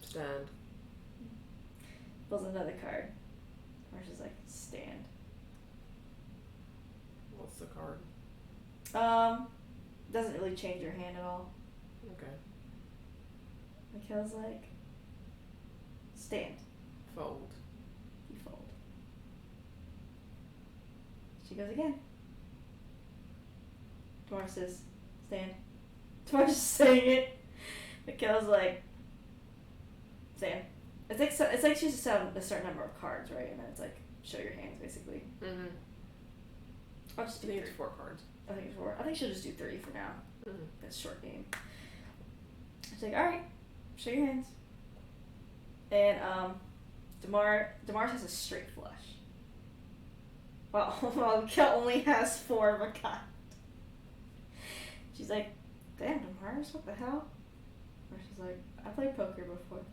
Stand. Pulls another card. Marsha's like, stand. What's the card? Doesn't really change your hand at all. Okay. Mikhail's like, stand. Fold. You fold. She goes again. Tamara says, stand. Tamara's just saying it. Mikhail's like, stand. It's like she's just had a certain number of cards, right? And then it's like, show your hands, basically. Mm-hmm. I'll just do I think 3. it's 4 cards. I think it's 4. I think she'll just do 3 for now. Mm-hmm. It's a short game. She's like, alright, show your hands. And, Damar has a straight flush. Well, Mikhail only has 4 of a kind. She's like, damn, Damars, what the hell? Or she's like, I played poker before.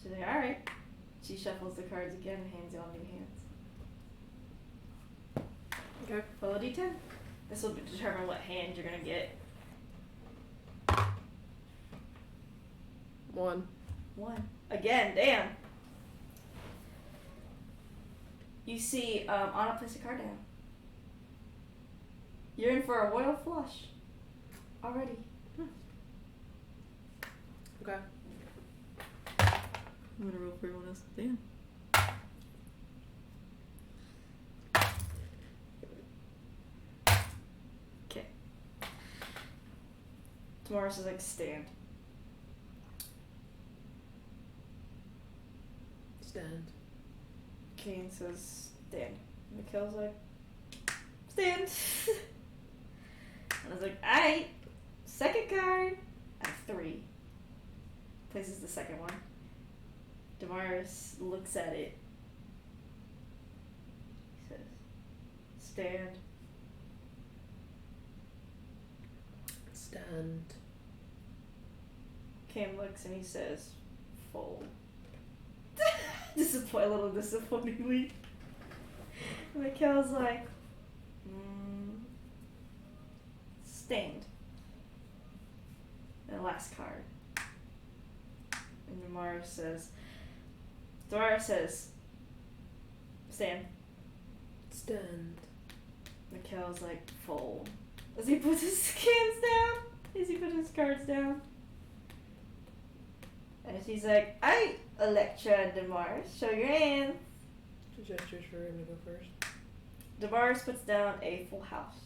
She's like, alright. She shuffles the cards again and hands you all new hands. Okay. Roll a d10. This will determine what hand you're gonna get. 1. 1. Again, damn. You see, Anna place a card down. You're in for a royal flush. Already. Okay. I'm gonna roll for everyone else. Damn. Okay. Tomorrow says like stand. Stand. Kane says stand. Mikhail's like stand. And I was like, alright. Second card. I have 3. Places the second one. Damaris looks at it. He says, stand. Stand. Cam looks and he says, fold. A little disappointingly. Mikhail's like, stand. And the last card. And Damaris says, stand. Stand. Mikhail's like, fold. As he puts his scans down. As he puts his cards down. And she's like, alright, Electra and Damaris, show your hands. She gestures for him to go first. Damaris puts down a full house.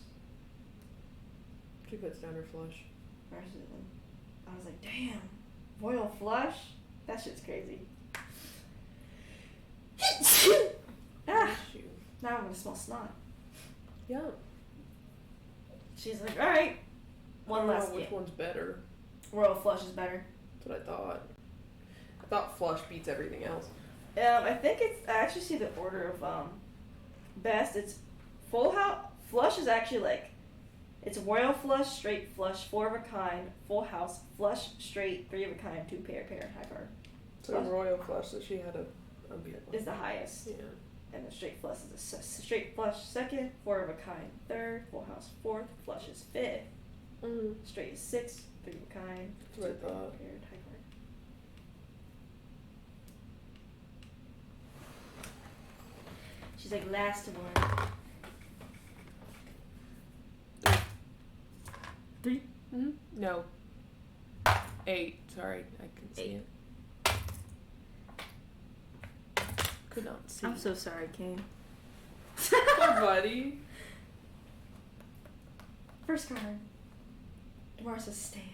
She puts down her flush. I was like, damn, royal flush? That shit's crazy. Now I'm gonna smell snot. Yeah. She's like, alright. One last game. Which one's better? Royal flush is better. That's what I thought. I thought flush beats everything else. I think I actually see the order of best. It's full house. Flush is actually like, it's royal flush, straight flush, 4 of a kind, full house, flush, straight, 3 of a kind, 2 pair, high card. So royal flush, so she had a beer is the highest. Yeah. And the straight flush is a straight flush second, 4 of a kind third, full house 4th, flush is 5th, straight is 6th, 3 of a kind, That's what I thought. paired, high card. She's like, last one. 3? Mm-hmm. No. 8. Sorry, I couldn't see 8. it. Could not see. I'm so sorry, Kane. Poor buddy. First card. Damar says stand.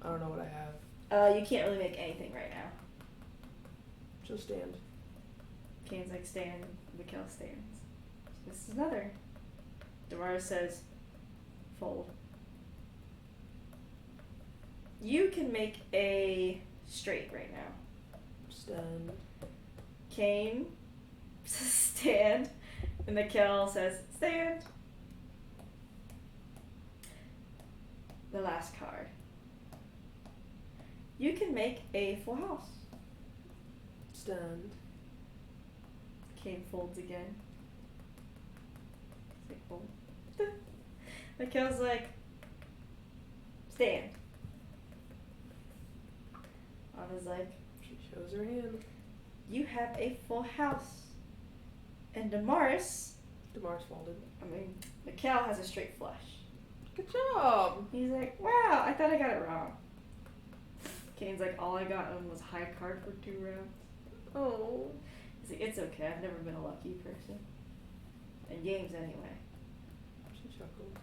I don't know what I have. You can't really make anything right now. She'll stand. Kane's like, stand. Mikkel stands. This is another. Damaris says, fold. You can make a straight right now. Stand. Kane says stand. And Mikkel says stand. The last card. You can make a full house. Stand. Kane folds again. It's like fold. Mikkel's like, stand. Anna's like, She shows her hand. you have a full house. And Damaris, folded. Mikkel has a straight flush. Good job. He's like, wow, I thought I got it wrong. Kane's like, all I got on was high card for 2 rounds. Oh. He's like, it's okay, I've never been a lucky person. In games anyway. She chuckled.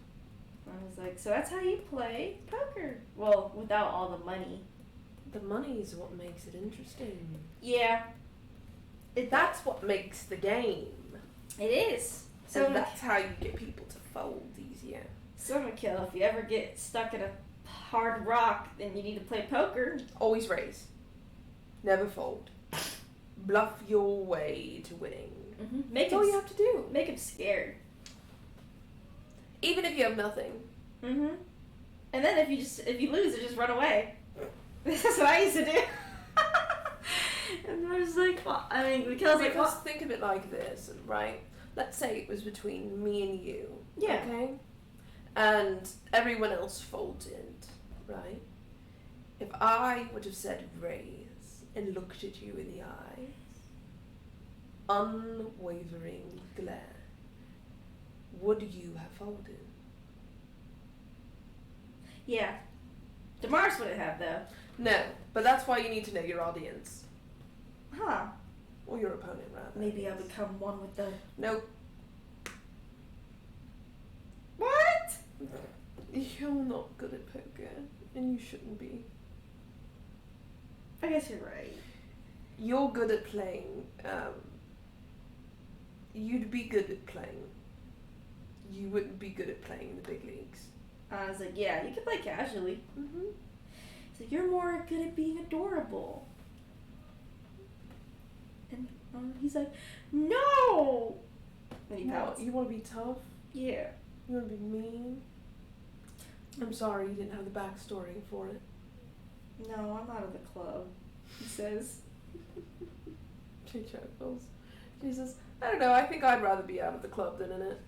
I was like, so that's how you play poker. Well, without all the money. The money's what makes it interesting. Yeah. That's what makes the game. It is. So and that's how you get people to fold easier. So Mikkel, if you ever get stuck in a hard rock, then you need to play poker. Always raise. Never fold. Bluff your way to winning. Mm-hmm. That's all you have to do. Make him scared. Even if you have nothing. Mm-hmm. And then if you lose, just run away. This is what I used to do. And I was like, well, Mikkel's like, well, think of it like this, right? Let's say it was between me and you. Yeah. Okay? And everyone else folded, right? If I would have said raise and looked at you in the eyes, unwavering glare, would you have folded? Yeah. Damaris wouldn't have, though. No, but that's why you need to know your audience. Huh. Or your opponent, rather. Maybe I'll become one with them. Nope. What? You're not good at poker, and you shouldn't be. I guess you're right. You're good at playing, you'd be good at playing. You wouldn't be good at playing in the big leagues. I was like, yeah, you can play casually. Mm-hmm. So you're more good at being adorable. And he's like, no! And he pouts. You want to be tough? Yeah. You want to be mean? I'm sorry you didn't have the backstory for it. No, I'm out of the club, he says. She chuckles. She says, I don't know, I think I'd rather be out of the club than in it.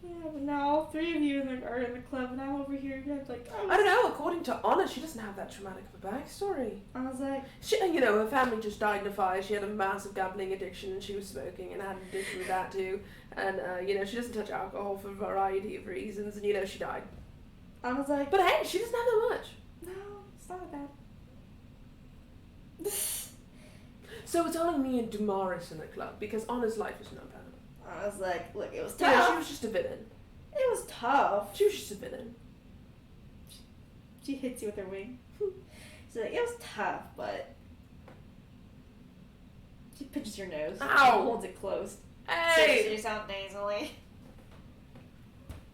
Yeah, but now all 3 of you are in the club, and I'm over here like, oh. I don't know, according to Anna, she doesn't have that traumatic of a backstory. I was like... her family just died in a fire. She had a massive gambling addiction, and she was smoking, and had an addiction with that too. And, she doesn't touch alcohol for a variety of reasons, and, she died. I was like... But hey, she doesn't have that much. No, it's not bad. So it's only me and Damaris in the club, because Anna's life is no bad. I was like, look, it was tough. Yeah, she was just a villain. It was tough. She was just a villain. She hits you with her wing. She's like, it was tough, but... She pinches your nose. Ow! And holds it closed. Hey! She sounds nasally.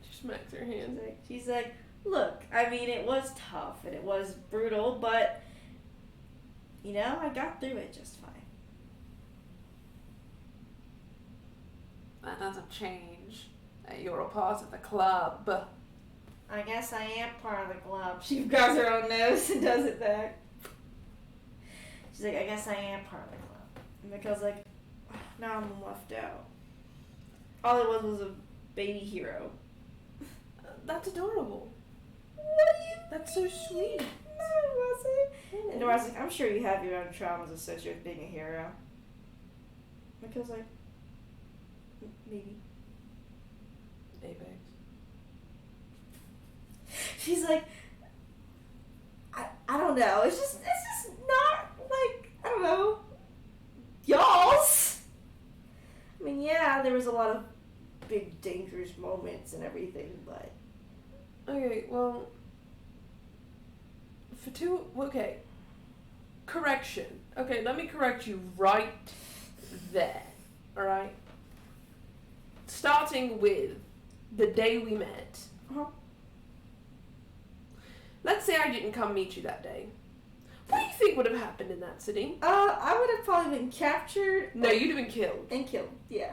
She smacks her hand. She's like, look, it was tough, and it was brutal, but... I got through it just fine. That doesn't change. You're a part of the club. I guess I am part of the club. She grabs her own nose and does it back. She's like, I guess I am part of the club. And Mikkel's like, oh, now I'm left out. All it was a baby hero. That's adorable. What do you That's so sweet. No, it wasn't. And Nora's like, I'm sure you have your own traumas associated with being a hero. Mikkel's like, maybe. Apex. She's like, I don't know. It's just not like, I don't know, y'all's. Yeah, there was a lot of big dangerous moments and everything, but. Okay, well, okay. correction. Okay, let me correct you right there. Alright? Starting with the day we met. Uh-huh. Let's say I didn't come meet you that day. What do you think would have happened in that city? I would have probably been captured. No, you'd have been killed. And killed, yeah.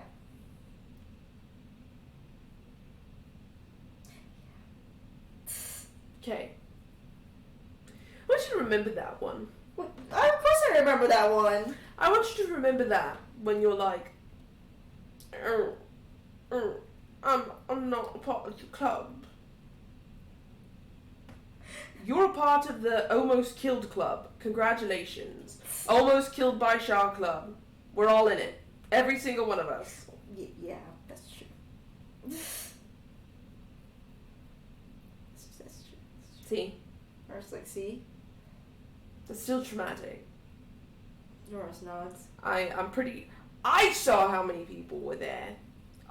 Okay. I want you to remember that one. Well, of course I remember that one. I want you to remember that when you're like, I'm not a part of the club. You're a part of the Almost Killed Club. Congratulations. Almost Killed by Shah Club. We're all in it. Every single one of us. Yeah, that's true. That's true. See? Or it's like, see? It's still traumatic. Yours nods. I saw how many people were there.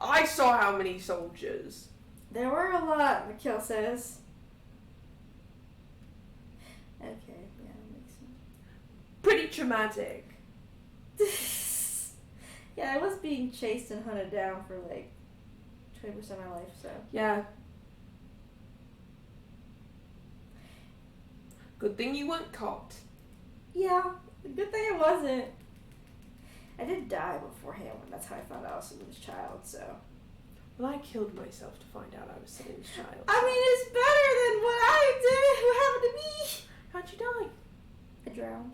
I saw how many soldiers. There were a lot, Mikhail says. Okay, yeah, that makes sense. Pretty traumatic. Yeah, I was being chased and hunted down for like 20% of my life, so. Yeah. Good thing you weren't caught. Yeah, good thing it wasn't. I did die beforehand, and that's how I found out I was Salim's child, so. Well, I killed myself to find out I was Salim's child. I mean, it's better than what I did. What happened to me? How'd you die? I drowned.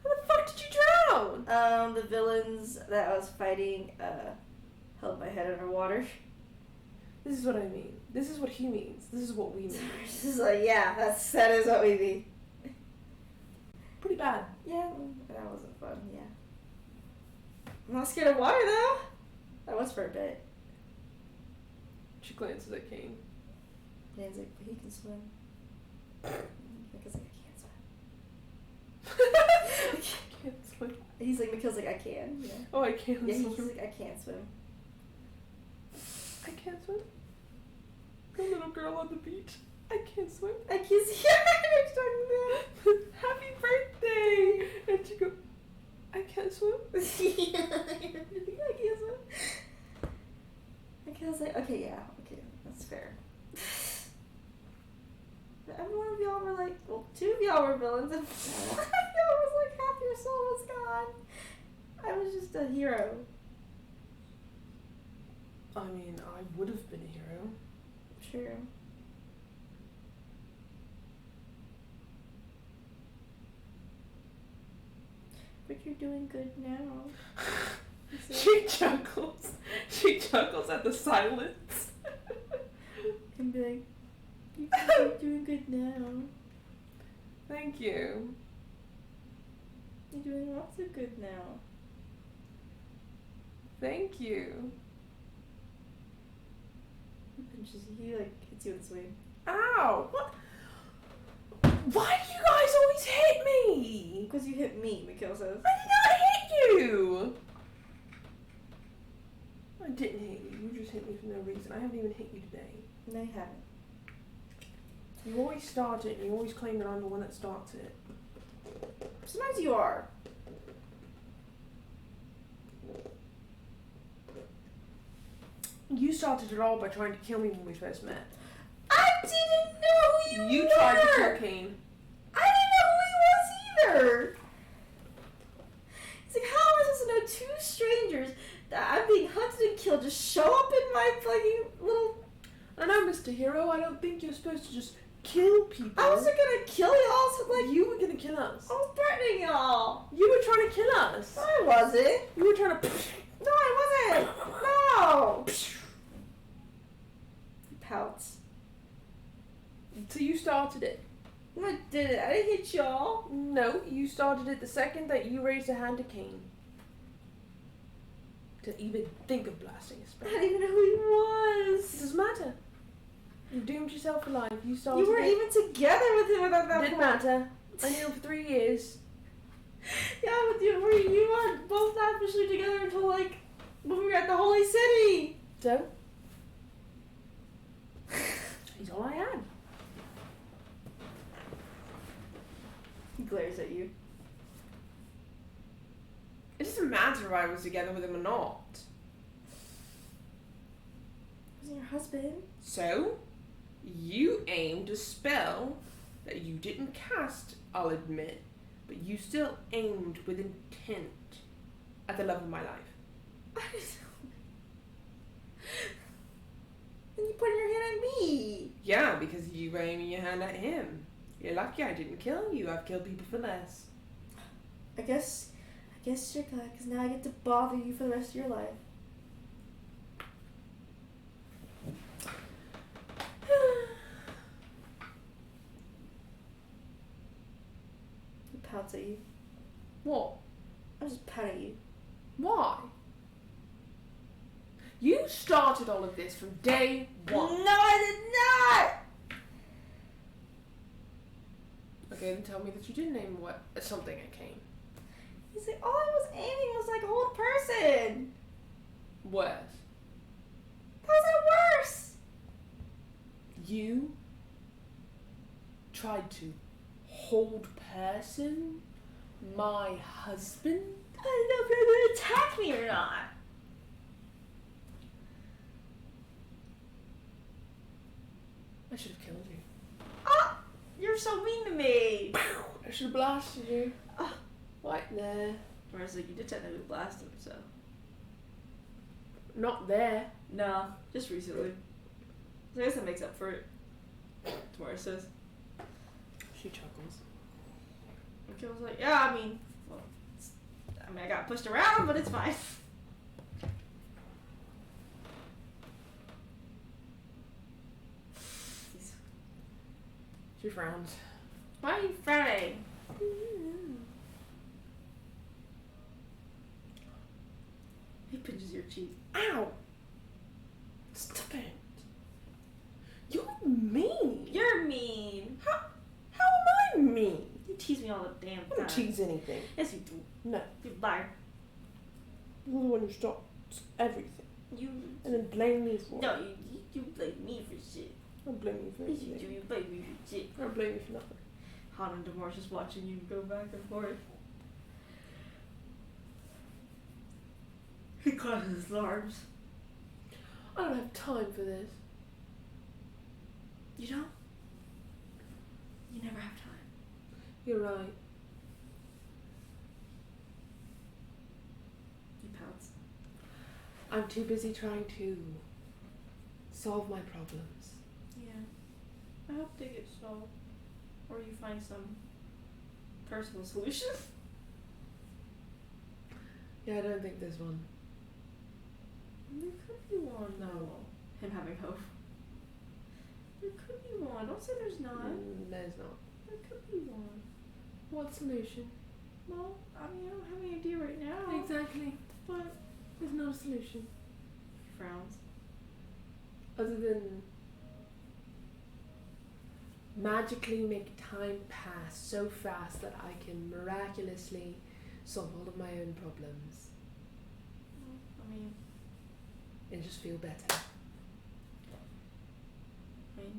How the fuck did you drown? The villains that I was fighting, held my head underwater. This is what I mean. This is what he means. This is what we mean. This is like, yeah, that is what we mean. Pretty bad. Yeah, that wasn't fun, yeah. I'm not scared of water, though. I was for a bit. She glances at Kane. Dan's like, he can swim. Mikhail's like, I can't swim. I can't swim. He's like, Mikhail's like, I can. Yeah. Oh, I can't Yeah, swim. he's like, I can't swim. I can't swim. The little girl on the beach. I can't swim. I can't see. I'm talking about. Happy birthday! And she goes, I can't swim. I can't swim. Mikhail's like, okay, yeah, okay, that's fair. But every one of y'all were like, well, two of y'all were villains, and one of y'all was like, half your soul was gone. I was just a hero. I mean, I would have been a hero. True. But you're doing good now. She chuckles. She chuckles at the silence. And be like, you're doing good now. Thank you. You're doing lots of good now. Thank you. He punches you, he like hits you with a swing. Ow! What? Why do you guys always hit me? Because you hit me, Mikhail says. I did not hit you! I didn't hit you. You just hit me for no reason. I haven't even hit you today. No, you haven't. You always start it, and you always claim that I'm the one that starts it. Sometimes you are. You started it all by trying to kill me when we first met. I didn't know who you were! You tried to kill Kane. I didn't know who he was either! It's like, how am I supposed to know two strangers that I'm being hunted and killed just show up in my fucking little... I don't know, Mr. Hero. I don't think you're supposed to just kill people. I wasn't gonna kill y'all, so like... You were gonna kill us. I was threatening y'all! You were trying to kill us. No, I wasn't! You were trying to... No, I wasn't! No! He pouts. So you started it. No, I didn't. I didn't hit y'all. No, you started it the second that you raised a hand to Kane. To even think of blasting a I spell. didn't even know who he It was. doesn't matter. You doomed yourself for life. You started You weren't it. even together with him at that Didn't point. matter. I knew him for 3 years. Yeah, but you weren't both not officially together until like when we were at the Holy City. So? He's all I had. He glares at you. doesn't matter if I was together with him or not. He wasn't your husband. So, you aimed a spell that you didn't cast, I'll admit, but you still aimed with intent at the love of my life. Then you put your hand on me. Yeah, because you were aiming your hand at him. You're lucky I didn't kill you. I've killed people for less. I guess you're glad, because now I get to bother you for the rest of your life. He pouts at you. What? I just pout at you. Why? You started all of this from day one. No, I did not! Okay, then tell me that you didn't aim something at Cain. He's like, all I was aiming was like a whole person. Worse. How's that worse? You tried to hold person my husband? I didn't know if you were going to attack me or not. I should have killed you. Ah! You're so mean to me. I should have blasted you. Ah. Right there. Whereas, like, you did technically blast him, so. Not there. No, just recently. So I guess that makes up for it. Tamara says. She chuckles. Okay, I was like, yeah, I mean, I got pushed around, but it's fine. She frowns. Why are you frowning? He pinches your cheek. Ow! Stop it. You're mean. You're mean. How am I mean? You tease me all the damn I time. don't tease anything. Yes, you do. No. You liar. You're the one who stops everything. You. And then blame me for No, it. you blame me for shit. I don't blame you for Yes, you anything. do. You blame me for shit. I don't blame you for nothing. Han and Demar just watching you go back and forth. He crosses his arms. I don't have time for this. You don't? You never have time. You're right. He pouts. I'm too busy trying to solve my problems. Yeah. I hope they get solved. Or you find some personal solution. Yeah, I don't think there's one. There could be one. No. Him having hope. There could be one. Don't say there's not. There's not. There could be one. What solution? Well, I mean, I don't have any idea right now. Exactly. But There's no solution. he frowns. Other than magically make time pass so fast that I can miraculously solve all of my own problems Well, I mean, and just feel better.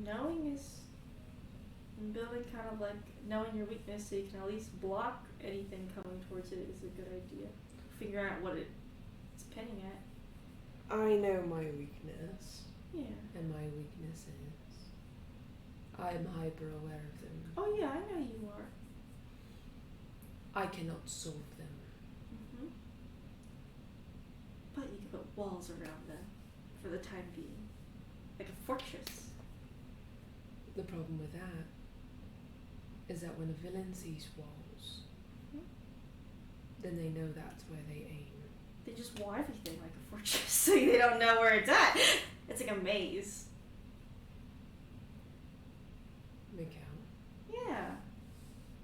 knowing is building kind of like knowing your weakness so you can at least block anything coming towards it is a good idea. Figure out what it's pinning at. I know my weakness, Yeah. and my weakness is I'm hyper aware of them. Oh yeah, I know you are. I cannot solve them. Mm-hmm. But you can put walls around them for the time being, like a fortress. The problem with that is that when a villain sees walls, then they know that's where they aim. They just wall everything like a fortress, so they don't know where it's at. It's like a maze. Mikhail, Yeah.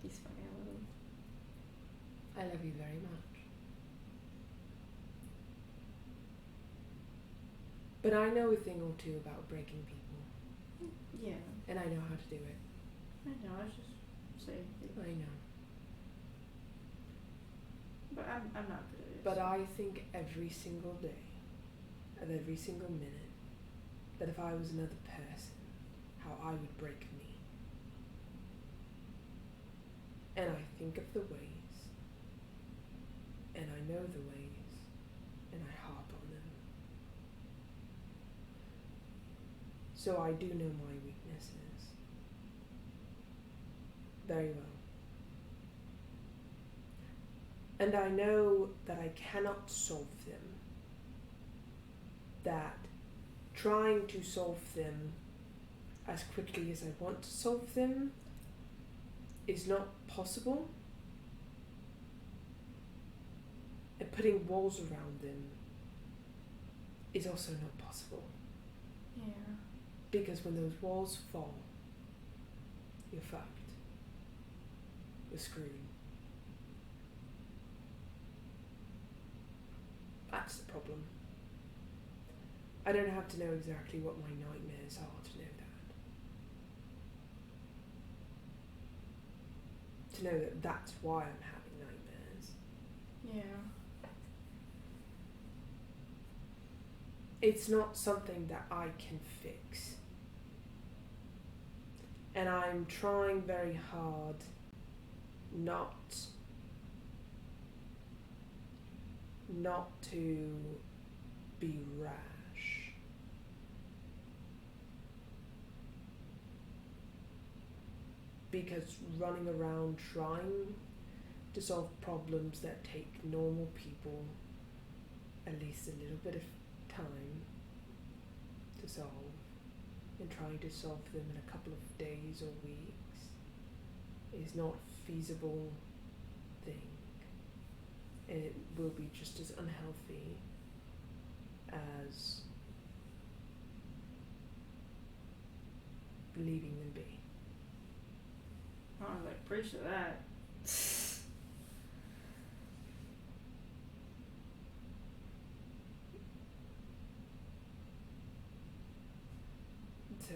He's funny, I love him. I love you very much. But I know a thing or two about breaking people, Yeah. and I know how to do it. I know, I was just saying. I know. But I'm not good at it. But I think every single day, at every single minute, that if I was another person, how I would break me. And I think of the ways and I know the ways, and I harp on them. So I do know my weaknesses very well. And I know that I cannot solve them. That trying to solve them as quickly as I want to solve them is not possible. And putting walls around them is also not possible. Yeah. Because when those walls fall, you're fucked. You're screwed. That's the problem. I don't have to know exactly what my nightmares are to know that. To know that that's why I'm having nightmares. Yeah. It's not something that I can fix. And I'm trying very hard not to be rash. Because running around trying to solve problems that take normal people at least a little bit of time to solve, and trying to solve them in a couple of days or weeks is not a feasible thing. And it will be just as unhealthy as leaving them be. I was like, preach to that. So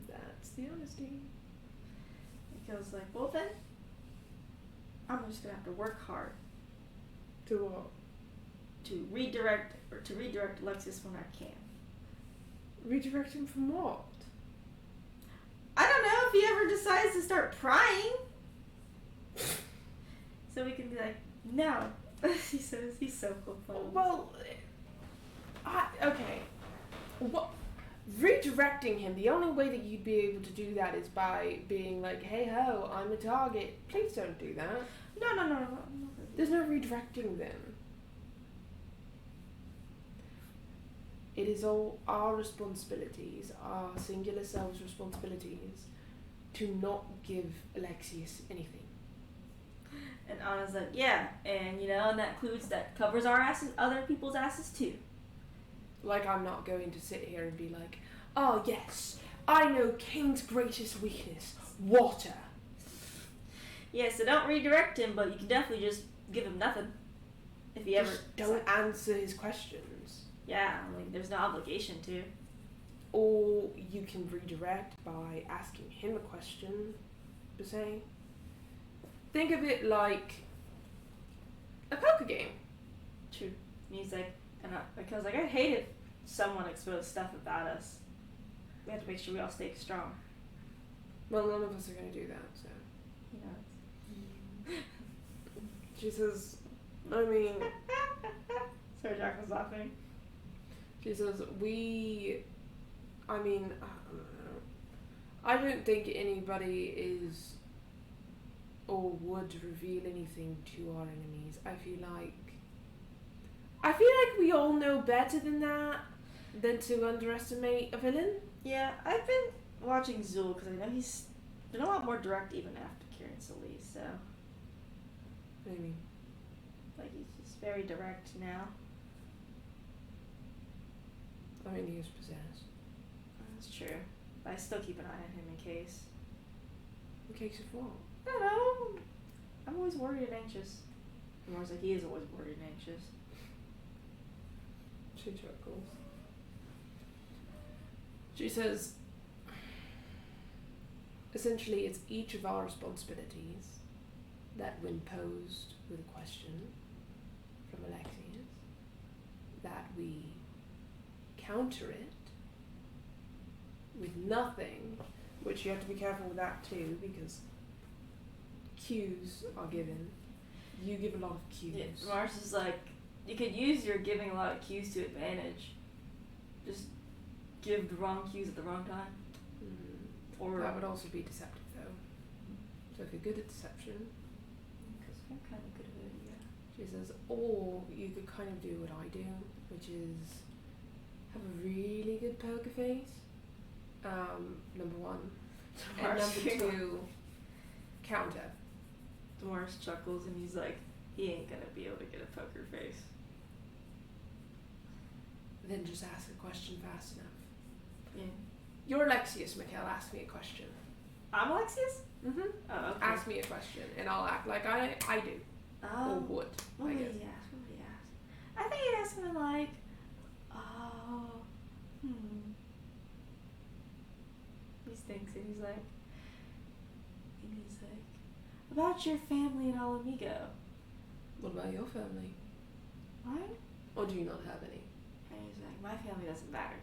that's the honesty. Because like, well then, I'm just gonna have to work hard To what? to redirect Alexis when I can. Redirect him from what? I don't know if he ever decides to start prying. So we can be like, no. He says he's so cool. Well, okay. What? Redirecting him, the only way that you'd be able to do that is by being like, hey ho, I'm a target. Please don't do that. No. There's no redirecting them. It is all our responsibilities, our singular selves' responsibilities, to not give Alexius anything. And Anna's like, yeah, and and that covers our asses, other people's asses too. Like, I'm not going to sit here and be like, oh yes, I know Kane's greatest weakness, water. Yeah, so don't redirect him, but you can definitely just give him nothing. If he ever... Just don't answer his questions. Yeah, there's no obligation to. Or you can redirect by asking him a question, per se. Think of it like a poker game. True. And he's like, because I hate if someone exposed stuff about us. We have to make sure we all stay strong. Well, none of us are going to do that, so. She says, Sorry, Jack was laughing. She says, I don't think anybody is or would reveal anything to our enemies. I feel like we all know better than that, than to underestimate a villain. Yeah, I've been watching Zul because I know he's been a lot more direct even after Kieran Solis, so. What do you mean? Like, he's just very direct now. I mean, he is possessed. That's true. But I still keep an eye on him in case. In case of what? I don't know. I'm always worried and anxious. I'm always like, he is always worried and anxious. She chuckles. She says, essentially, it's each of our responsibilities that when posed with a question from Alexius, that we counter it with nothing which you have to be careful with that too, because cues are given. You give a lot of cues. Yeah, Mars is like, you could use your giving a lot of cues to advantage. Just give the wrong cues at the wrong time. Or that would also be deceptive though. So if you're good at deception. Because I'm kind of good at it, yeah. She says, or you could kind of do what I do, which is have a really good poker face. Number one. And number two, counter. Damaris chuckles and he's like, he ain't gonna be able to get a poker face. Then just ask a question fast enough. Yeah. You're Alexius, Mikkel. Ask me a question. I'm Alexius? Mm-hmm. Oh, okay. Ask me a question, and I'll act like I do. Or would, what I would guess. he ask? What would he ask? I think he'd ask something like, He thinks and he's like, about your family in Alamigo. What about your family? What? Or do you not have any? And he's like, my family doesn't matter.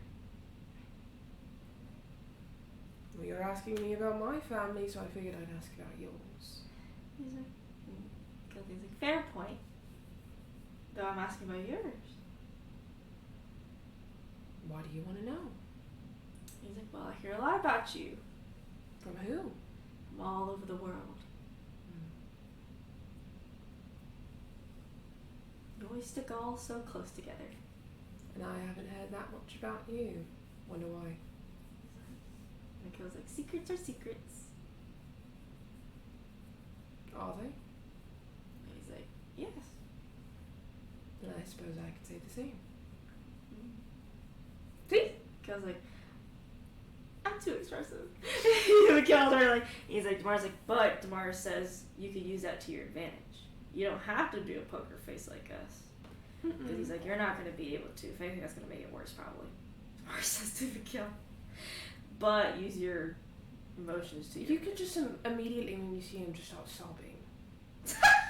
Well, you're asking me about my family, so I figured I'd ask about yours. He's like, fair point. Though I'm asking about yours. Why do you want to know? He's like, well, I hear a lot about you. From who? From all over the world. You always stick all so close together. And I haven't heard that much about you. Wonder why. And it goes like, secrets are secrets. Are they? And he's like, yes. Then I suppose I could say the same. See? Goes like, I'm too expressive. Mikkel's like, he's like, Damar's like, but Damar says you could use that to your advantage. You don't have to do a poker face like us. Because he's like, you're not going to be able to. If anything, that's going to make it worse, probably. Damar says to Mikkel. But use your emotions to your You could just immediately, when you see him, just start sobbing.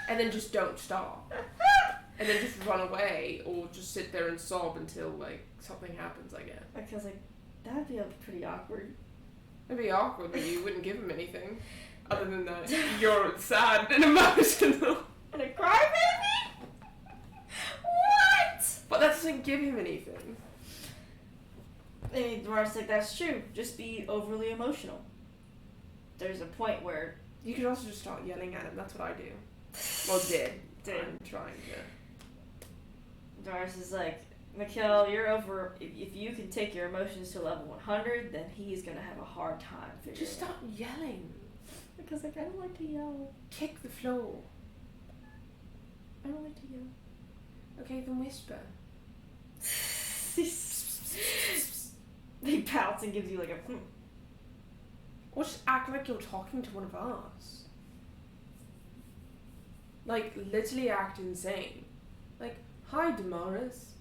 And then just don't stop. And then just run away, or just sit there and sob until, like, something happens, I guess. Because, like, that'd be pretty awkward. It'd be awkward, but you wouldn't give him anything. Other than that, you're sad and emotional. And a crybaby? What? But that doesn't give him anything. And Damar's like, that's true. Just be overly emotional. There's a point where... You could also just start yelling at him. That's what I do. Well, did. I'm trying to. Doris is like, Mikkel, you're over... If you can take your emotions to level 100, then he's going to have a hard time figuring Just stop yelling. Because, like, I don't like to yell. Kick the floor. I don't like to yell. Okay, then whisper. He pouts and gives you, like, a... Or just act like you're talking to one of us. Like, literally act insane. Like, hi, Damaris.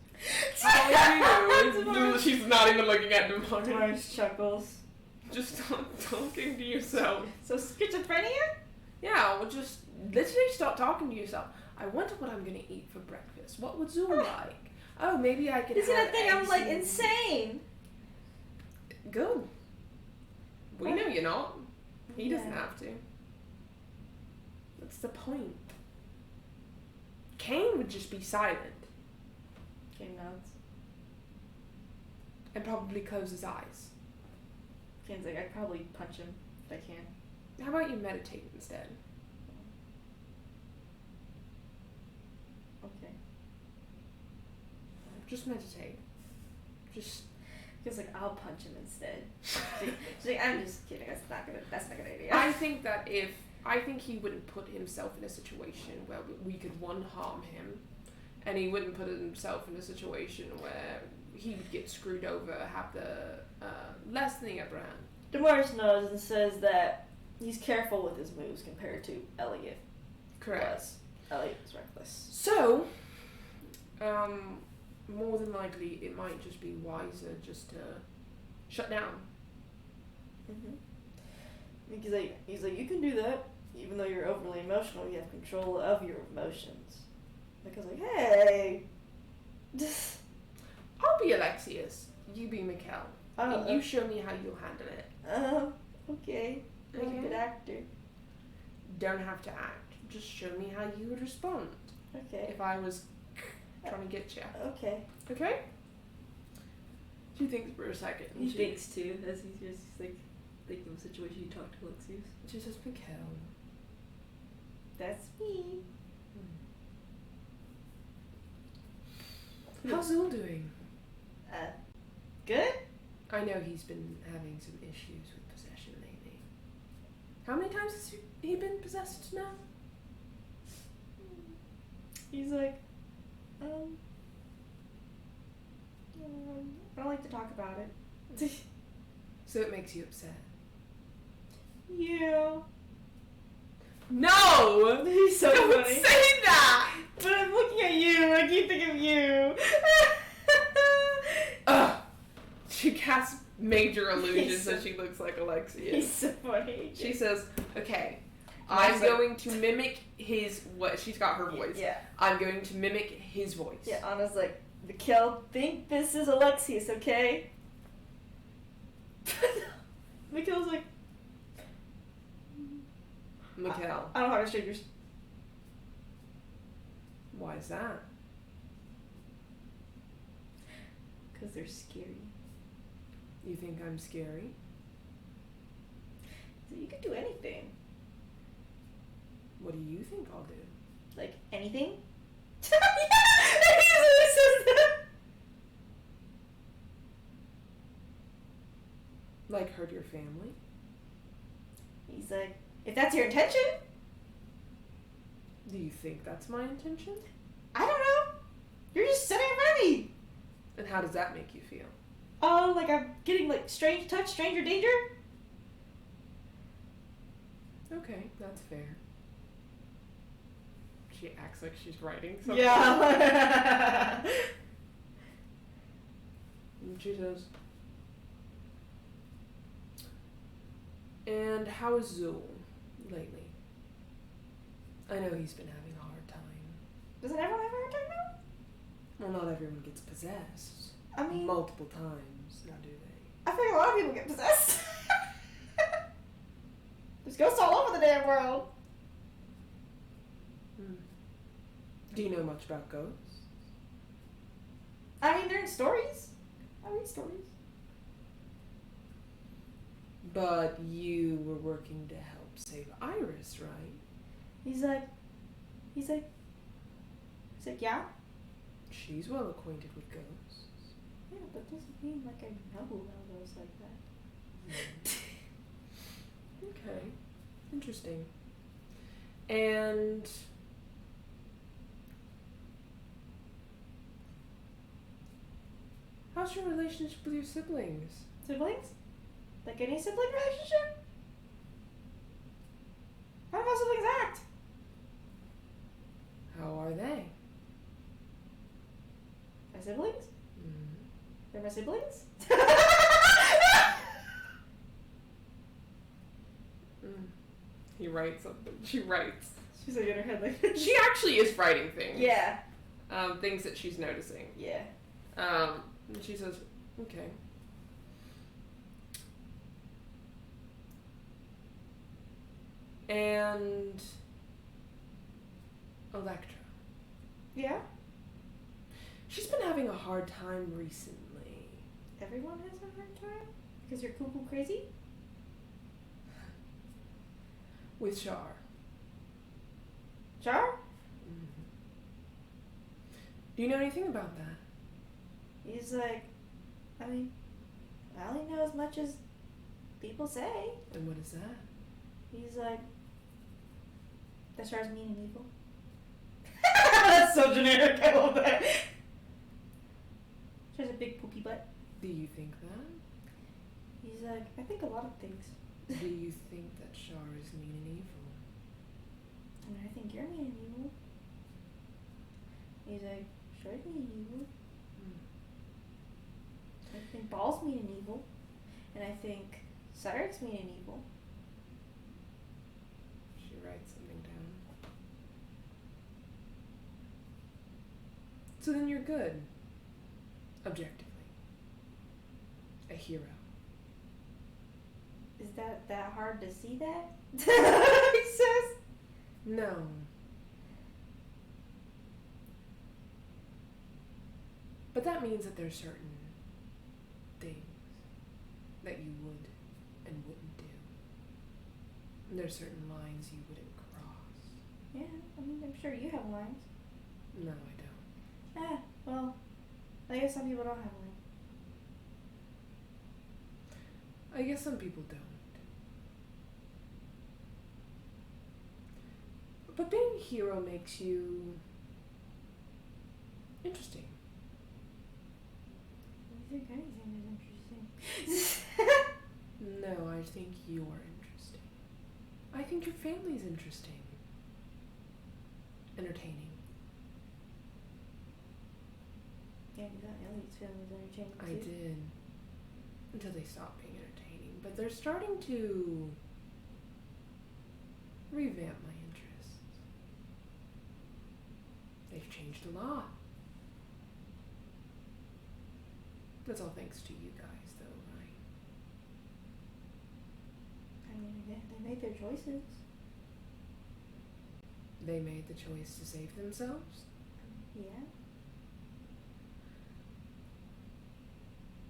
How are you? She's not even looking at Damaris. Damaris chuckles. Just stop talking to yourself. So schizophrenia? Yeah, or just literally start talking to yourself. I wonder what I'm gonna eat for breakfast. What would Zoom like? Oh, maybe I could You see have that thing? I'm eggs like and- insane. Good. We know you're not. He doesn't Yeah. have to. That's the point. Kane would just be silent. Kane nods. And probably close his eyes. Kane's like, I'd probably punch him if I can. How about you meditate instead? Okay. Just meditate. Just... He's like, I'll punch him instead. She's like, I'm just kidding. That's not a good idea. I think that I think he wouldn't put himself in a situation where we could harm him, and he wouldn't put himself in a situation where he would get screwed over, have the less than the upper hand. Damaris knows and says that he's careful with his moves compared to Elliot. Correct. Was. Elliot is reckless. So, more than likely, it might just be wiser just to shut down. He's like, you can do that, even though you're overly emotional. You have control of your emotions. Because like, hey, I'll be Alexius. You be Mikkel. And you show me how you'll handle it. Okay. I'm a good actor. Don't have to act. Just show me how you would respond Okay. if I was trying to get you. Okay. Okay? She thinks for a second. He thinks too, as he's just like thinking of a situation you talked to Alexius. She says, Mikhail. That's me. How's Zul doing? Good? I know he's been having some issues with possession lately. How many times has he been possessed now? He's like, I don't like to talk about it. So it makes you upset. Yeah. No! He's so Don't funny. say that! But I'm looking at you. I keep thinking of you. Ugh. She casts major illusions He's so she looks like Alexius. He's so funny. She says, okay, Nice. I'm going to mimic his, what, she's got her voice. Yeah. I'm going to mimic his voice. Yeah, Anna's like, Mikhail, think this is Alexius, okay? Mikhail's like, Mikhail, I don't have strangers. why is that? Because they're scary. You think I'm scary? So you can do anything. What do you think I'll do? Like, anything? Yeah! He usually says that. Like hurt your family? He's like, if that's your intention, Do you think that's my intention? I don't know. You're just sitting in front of me. And how does that make you feel? Oh, like I'm getting like strange touch, stranger danger? Okay, that's fair. She acts like she's writing something. Yeah. And she says, and how is Zul lately? I know he's been having a hard time. Doesn't everyone have a hard time now? Well, not everyone gets possessed. I mean, Multiple times, now do they? I think a lot of people get possessed. There's ghosts all over the damn world. Do you know much about ghosts? I mean, they're in stories. I read stories. But you were working to help save Iris, right? He's like, yeah? She's well acquainted with ghosts. Yeah, but doesn't mean like I know about those like that. Okay. Interesting. And how's your relationship with your siblings? Siblings? Like any sibling relationship? How do most siblings act? How are they? My siblings? Mm-hmm. They're my siblings? He writes something. She writes. She's like in her head like She actually is writing things. Yeah. Things that she's noticing. Yeah. And she says, okay. And Electra. Yeah? She's been having a hard time recently. Everyone has a hard time? Because you're cuckoo crazy? With Char. Char? Mm-hmm. Do you know anything about that? He's like, I mean, I only know as much as people say. And what is that? He's like, that Char's mean and evil. That's so generic, I love that. She has a big poopy butt. Do you think that? He's like, I think a lot of things. Do you think that Char is mean and evil? And I think you're mean and evil. He's like, Char's mean and evil. I think Ball's mean and evil. And I think Cyrek's mean and evil. She writes something down. So then you're good. Objectively. A hero. Is that hard to see that? He says. No. But that means that there's certain things that you would and wouldn't do. And there's certain lines you wouldn't cross. Yeah, I mean, I'm sure you have lines. No, I don't. Well, I guess some people don't have lines. I guess some people don't. But being a hero makes you interesting. I think anything is interesting. No, I think you're interesting. I think your family's interesting. Entertaining. Yeah, you thought Ellie's film was entertaining too. I did. Until they stopped being entertaining. But they're starting to revamp my interests. They've changed a lot. That's all thanks to you guys, though, right? I mean, they made their choices. They made the choice to save themselves? Yeah.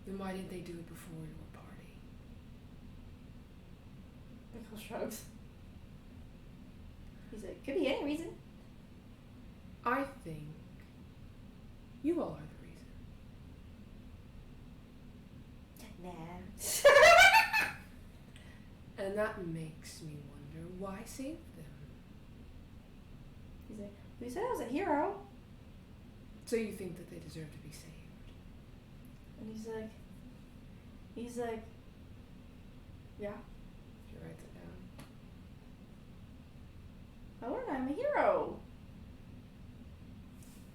Then why didn't they do it before your party? Michael shrugs. He's like, could be any reason. I think you all are the reason. Nah. And that makes me wonder, why save them? He's like, who said I was a hero? So you think that they deserve to be saved? And he's like, yeah. She writes it down. I learned I'm a hero.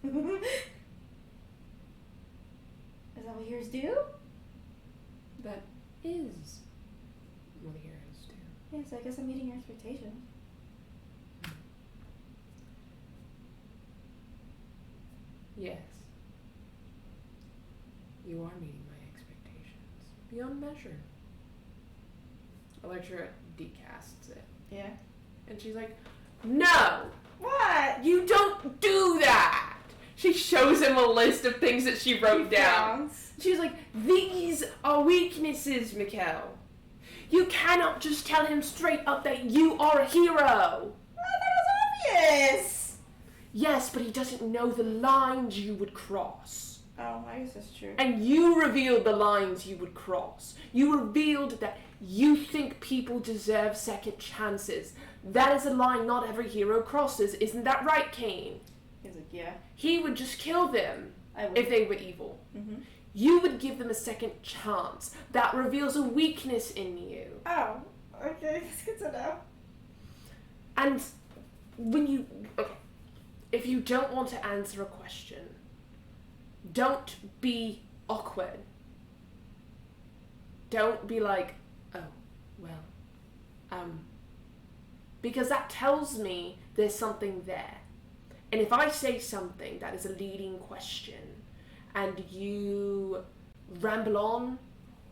Is that what heroes do? That is what heroes do. Yes, I guess I'm meeting your expectations. Yes. You are meeting my expectations. Beyond measure. A lecturer decasts it. Yeah. And she's like, no! What? You don't do that! She shows him a list of things that she wrote down. She's like, these are weaknesses, Mikkel. You cannot just tell him straight up that you are a hero. Well, that was obvious. Yes, but he doesn't know the lines you would cross. Oh, I guess that's true. And you revealed the lines you would cross. You revealed that you think people deserve second chances. That is a line not every hero crosses. Isn't that right, Kane? He's like, yeah. He would just kill them if they were evil. Mm-hmm. You would give them a second chance. That reveals a weakness in you. Oh, okay. It's good to know. And when you... Okay. If you don't want to answer a question, don't be awkward. Don't be like, oh, well, because that tells me there's something there. And if I say something that is a leading question and you ramble on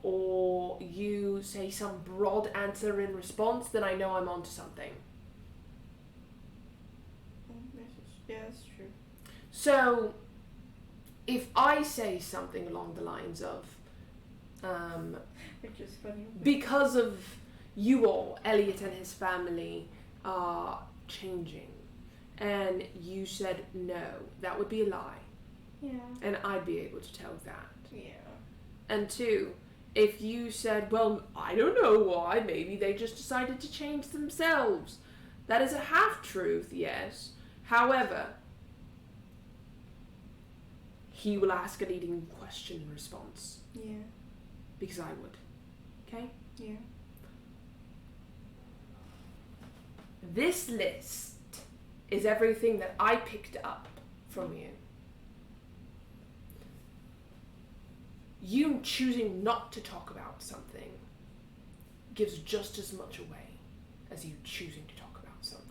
or you say some broad answer in response, then I know I'm onto something. Yeah, that's true. So, if I say something along the lines of, Which is funny. because of you all, Elliot and his family are changing, and you said no, that would be a lie. Yeah. And I'd be able to tell that. Yeah. And two, if you said, well, I don't know why, maybe they just decided to change themselves. That is a half-truth, yes. However, he will ask a leading question in response. Yeah. Because I would. Okay? Yeah. This list is everything that I picked up from you. You choosing not to talk about something gives just as much away as you choosing to talk about something.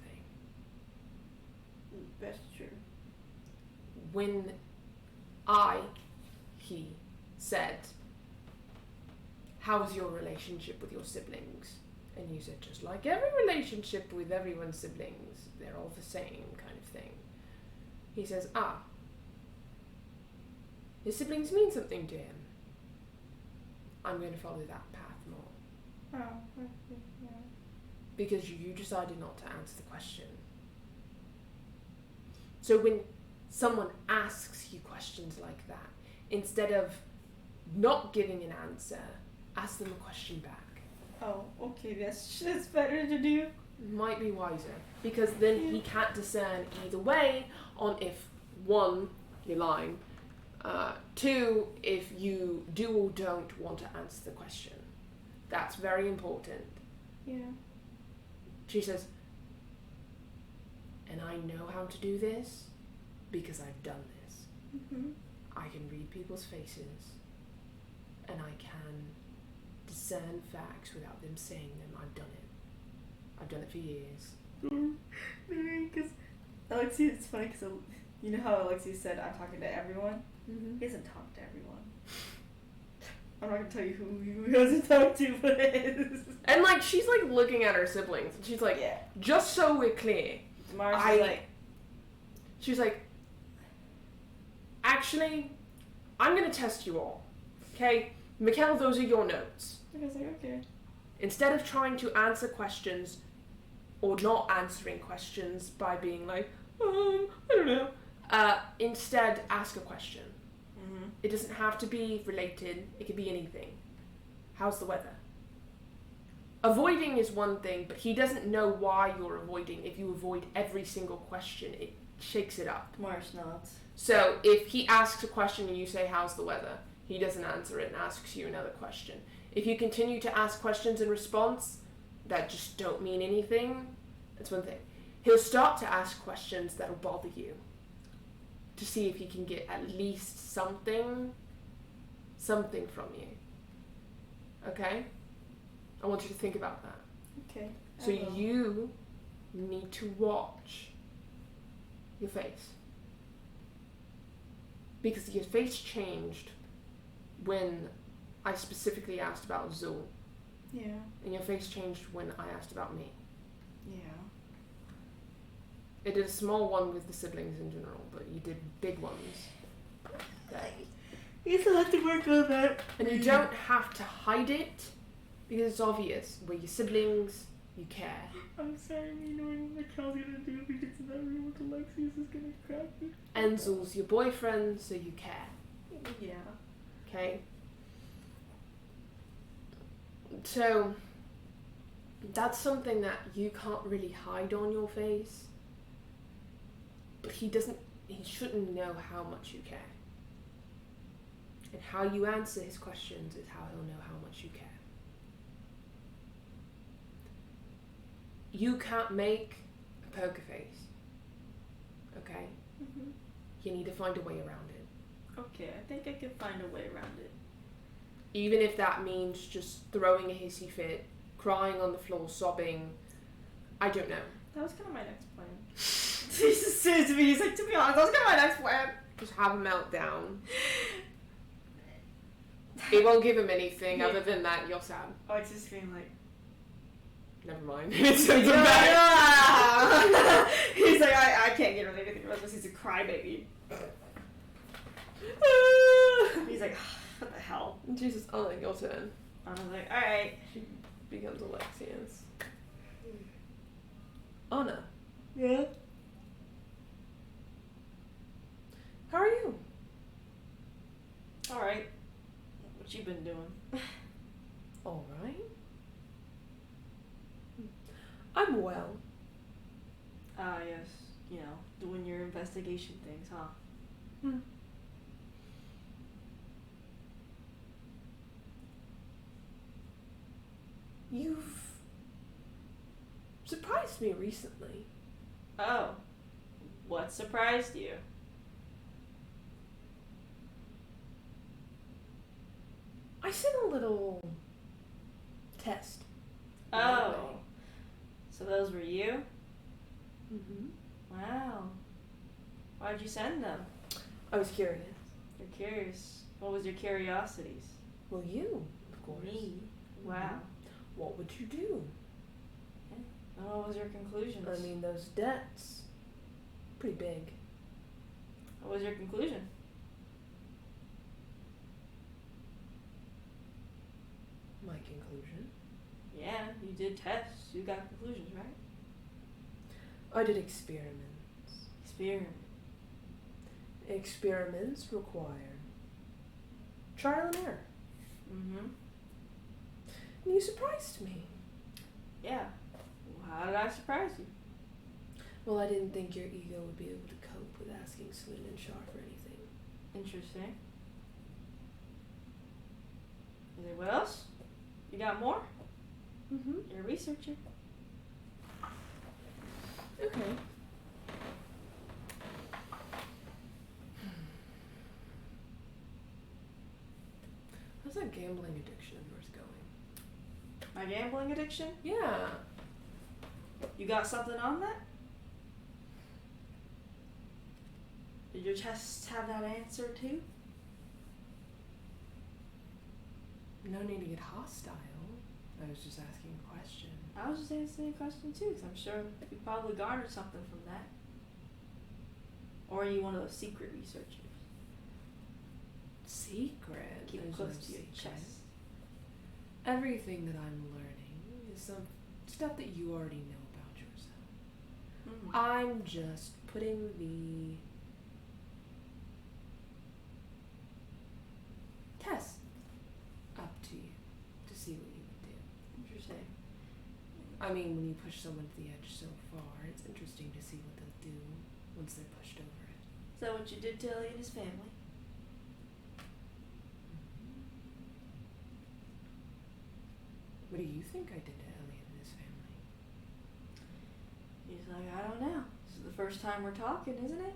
That's true. When he said, how's your relationship with your siblings? And you said, just like every relationship with everyone's siblings, they're all the same kind of thing. He says, his siblings mean something to him. I'm going to follow that path more. Oh, yeah. Because you decided not to answer the question. So when someone asks you questions like that, instead of not giving an answer, ask them a question back. Oh, okay, that's better to do. Might be wiser. Because then he can't discern either way on if, one, you're lying, two, if you do or don't want to answer the question. That's very important. Yeah. She says, and I know how to do this because I've done this. Mm-hmm. I can read people's faces and I can discern facts without them saying them. I've done it. I've done it for years. Because Alexi, it's funny because you know how Alexi said I'm talking to everyone? Mm-hmm. He doesn't talk to everyone. I'm not going to tell you who he doesn't talk to, but And like, she's like looking at her siblings and she's like, yeah. Just so we're clear. She's like, actually, I'm going to test you all. Okay? Mikkel, those are your notes. I was like, okay. Instead of trying to answer questions or not answering questions by being like, I don't know, instead ask a question. Mm-hmm. It doesn't have to be related. It could be anything. How's the weather? Avoiding is one thing, but he doesn't know why you're avoiding. If you avoid every single question, it shakes it up. Marshmallows. So if he asks a question and you say, how's the weather? He doesn't answer it and asks you another question. If you continue to ask questions in response that just don't mean anything, that's one thing. He'll start to ask questions that'll bother you to see if he can get at least something from you. Okay? I want you to think about that. Okay. So you need to watch your face. Because your face changed when I specifically asked about Zul. Yeah. And your face changed when I asked about me. Yeah. It did a small one with the siblings in general, but you did big ones. You still have to work on that. And you don't have to hide it, because it's obvious. We're your siblings, you care. I'm sorry, me knowing what Mikkel's gonna do if he gets in that room with Alexius is gonna crack me. And Zul's your boyfriend, so you care. Yeah. Okay? So, that's something that you can't really hide on your face. But he shouldn't know how much you care. And how you answer his questions is how he'll know how much you care. You can't make a poker face. Okay? Mm-hmm. You need to find a way around it. Okay, I think I can find a way around it. Even if that means just throwing a hissy fit, crying on the floor, sobbing. I don't know. That was kind of my next plan. He just said to me, he's like, to be honest, that was kind of my next plan. Just have a meltdown. It won't give him anything other than that you're sad. Oh, it's just being like... Never mind. He's like, I can't get him anything about this. He's a crybaby. He's like, what the hell? Jesus, Anna, your turn. I was like, alright. She becomes Alexius. Anna. Yeah? How are you? Alright. What you been doing? Alright. I'm well. Ah, yes. You know, doing your investigation things, huh? Hmm. You've surprised me recently. Oh. What surprised you? I sent a little test. Oh. So those were you? Mm-hmm. Wow. Why'd you send them? I was curious. You're curious. What was your curiosities? Well, you, of course. Me? Wow. What would you do? And what was your conclusion? I mean, those debts, pretty big. What was your conclusion? My conclusion? Yeah, you did tests. You got conclusions, right? I did experiments. Experiment. Experiments require trial and error. Mm-hmm. And you surprised me. Yeah. Well, how did I surprise you? Well, I didn't think your ego would be able to cope with asking Swin and Shar for anything. Interesting. Is there what else? You got more? Mm-hmm. You're a researcher. Okay. How's that gambling addiction of yours going? My gambling addiction? Yeah. You got something on that? Did your tests have that answer too? No need to get hostile. I was just asking a question. I was just asking a question too, because I'm sure you probably garnered something from that. Or are you one of those secret researchers? Secret? Keep it There's close no to your secret. chest. Everything that I'm learning is some stuff that you already know about yourself. Mm. I'm just putting the test up to you to see what you would do. Interesting. I mean, when you push someone to the edge so far, it's interesting to see what they'll do once they're pushed over it. Is that what you did to Ellie and his family? What do you think I did to Elliot and his family? He's like, I don't know. This is the first time we're talking, isn't it?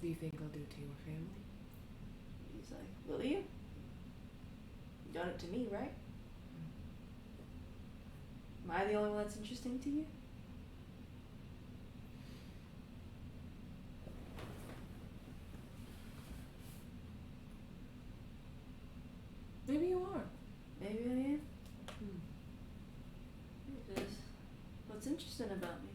Do you think I'll do it to your family? He's like, will you? You done it to me, right? Am I the only one that's interesting to you? Maybe you are. Maybe I am. Because what's interesting about me?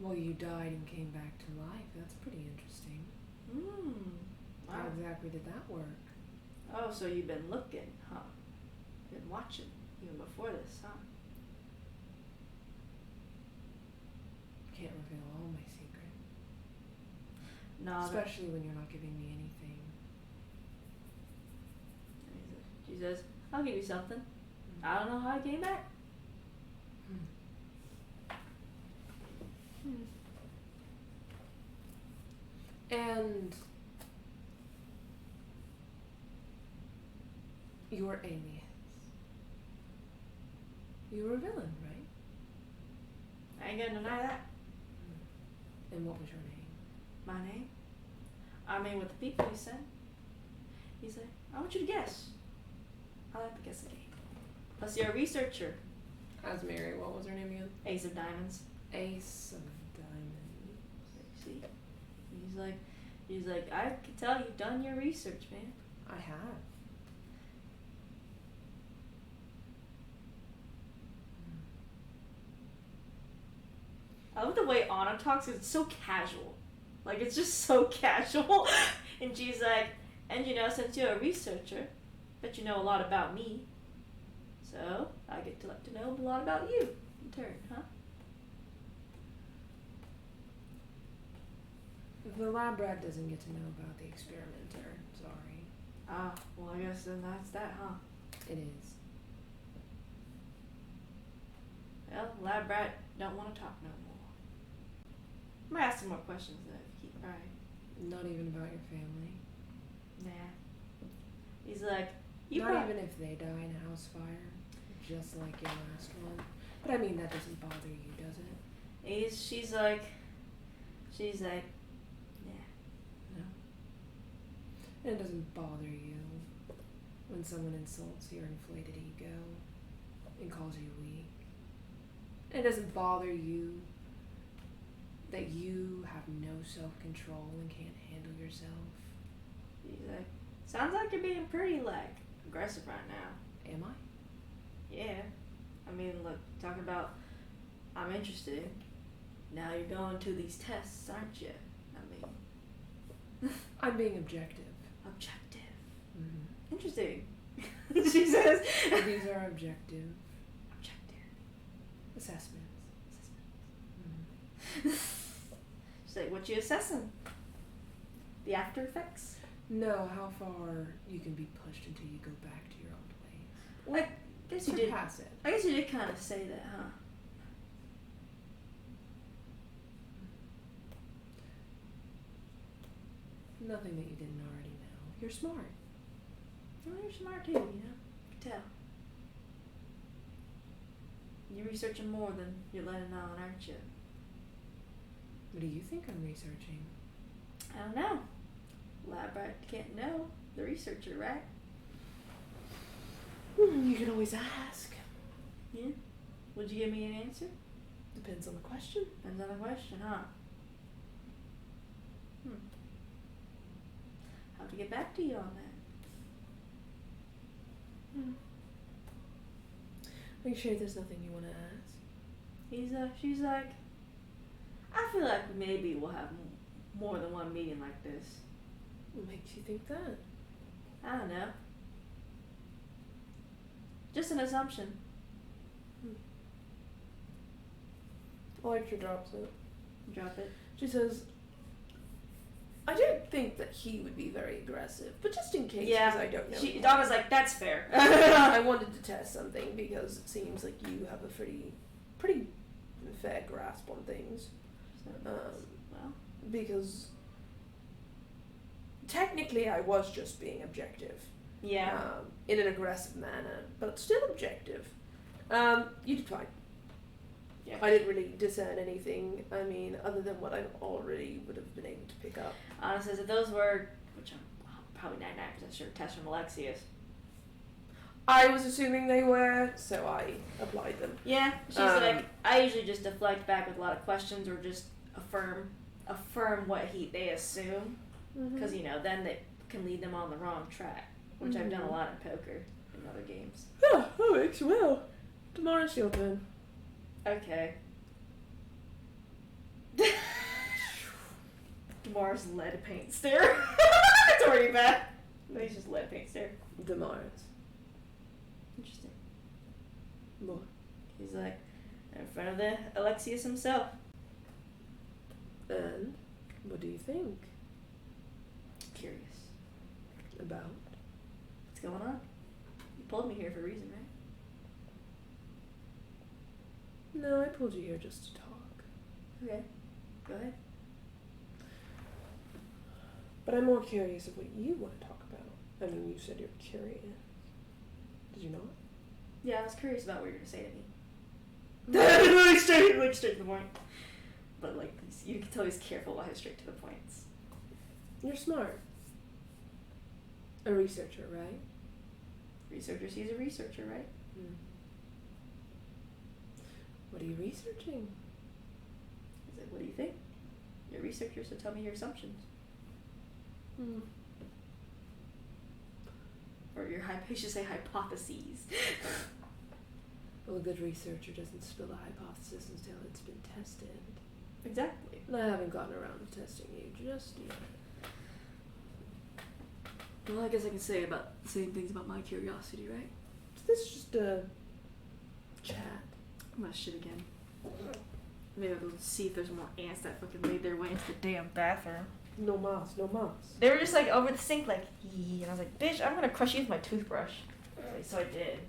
Well, you died and came back to life. That's pretty interesting. Wow. How exactly did that work? Oh, so you've been looking, huh? Been watching even before this, huh? Can't reveal all my secrets. No, Especially when you're not giving me anything. She says, I'll give you something. I don't know how I came back. And your alias. You were a villain, right? I ain't gonna deny that. And what was your name? My name? I mean, with the people he said. He said, I want you to guess. I like to guess a game. Plus, you're a researcher. As Mary, what was her name again? Ace of Diamonds. Ace of Diamonds. See? He's like, I can tell you've done your research, man. I have. I love the way Anna talks. It's so casual. Like, it's just so casual. And she's like, and you know, since you're a researcher, bet you know a lot about me. So, I get to like to know a lot about you in turn, huh? The lab rat doesn't get to know about the experimenter. Sorry. Ah, well, I guess then that's that, huh? It is. Well, lab rat don't want to talk no more. I'm gonna ask some more questions though, if you keep right. Not even about your family. Nah. He's like, Not even if they die in a house fire, just like your last one. But I mean, that doesn't bother you, does it? She's like, yeah. No. And it doesn't bother you when someone insults your inflated ego and calls you weak. And it doesn't bother you That you have no self-control and can't handle yourself. He's like, sounds like you're being pretty, like, aggressive right now. Am I? Yeah. I mean, look, talking about, I'm interested. Now you're going to these tests, aren't you? I mean... I'm being objective. Objective. Mm-hmm. Interesting. She says. These are objective. Objective. Assessments. She's like, what you assessing? The after effects? No, how far you can be pushed until you go back to your old ways. I guess you did. Pass it. I guess you did kind of say that, huh? Nothing that you didn't already know. You're smart. Well, you're smart too, you know? You can tell. You're researching more than you're letting on, aren't you? What do you think I'm researching? I don't know. Lab rat can't know. The researcher, right? You can always ask. Yeah. Would you give me an answer? Depends on the question. Depends on the question, huh? Have to get back to you on that. Are you sure there's nothing you want to ask? She's like, I feel like maybe we'll have more than one meeting like this. What makes you think that? I don't know. Just an assumption. Electra drops it. Drop it. She says, I don't think that he would be very aggressive, but just in case, because I don't know. Donna's like, that's fair. I wanted to test something because it seems like you have a pretty fair grasp on things. Well, because technically I was just being objective. yeah. In an aggressive manner, but still objective. You did fine. Yeah. I didn't really discern anything, I mean, other than what I already would have been able to pick up. Anna says if those were, which I'm probably 99% sure, tests from Alexius. I was assuming they were, so I applied them. Yeah, she's like, I usually just deflect back with a lot of questions or just affirm what they assume, because then they can lead them on the wrong track, which I've done a lot in poker and other games. Oh, works well. Tomorrow's your turn. Okay. Tomorrow's lead paint stare. It's already bad. It's just lead paint stare. Tomorrow's. Interesting. What? He's like in front of the Alexius himself. And what do you think? Curious. About? What's going on? You pulled me here for a reason, right? No, I pulled you here just to talk. Okay. Go ahead. But I'm more curious of what you want to talk about. I mean, you said you're curious. Did you not? Yeah, I was curious about what you were going to say to me. like straight to the point. But you can tell he's careful while he's straight to the points. You're smart. A researcher, right? Researcher sees a researcher, right? What are you researching? He's like, what do you think? You're a researcher, so tell me your assumptions. Or you should say hypotheses. Well, a good researcher doesn't spill a hypothesis until it's been tested. Exactly. And I haven't gotten around to testing you just yet. Well, I guess I can say about the same things about my curiosity, right? So this is just a chat. I'm gonna shit again. Maybe I'll see if there's more ants that fucking made their way into the damn bathroom. No mas, no mas. They were just like over the sink, like, and I was like, bitch, I'm gonna crush you with my toothbrush. So I did.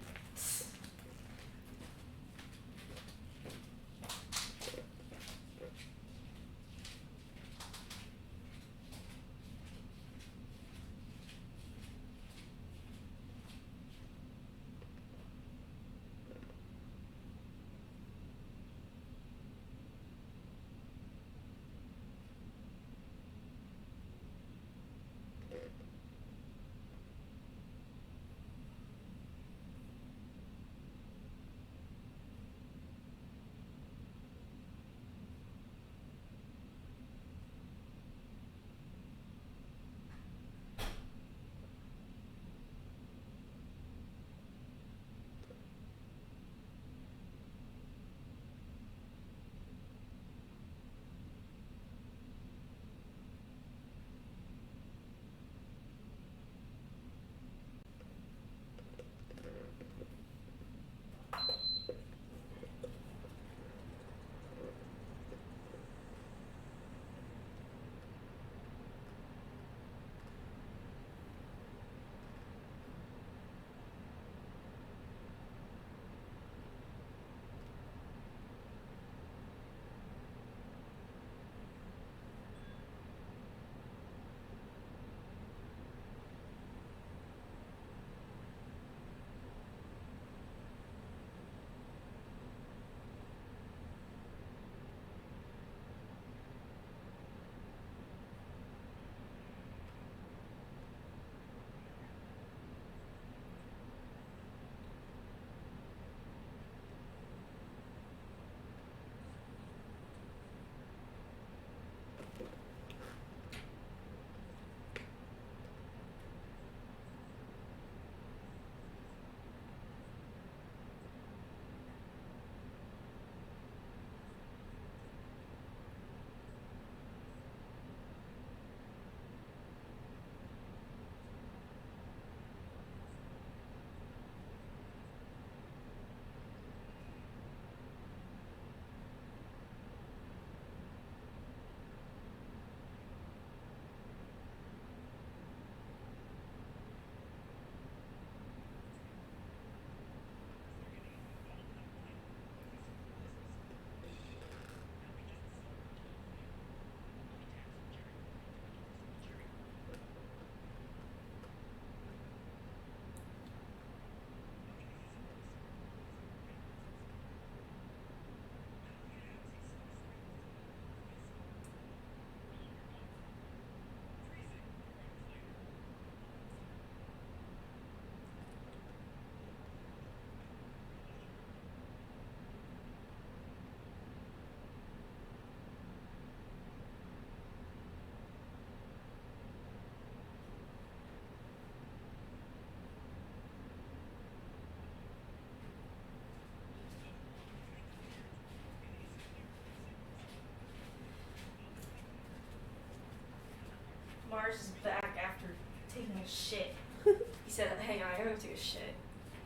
a shit. He said, hang on, I gotta go take a shit.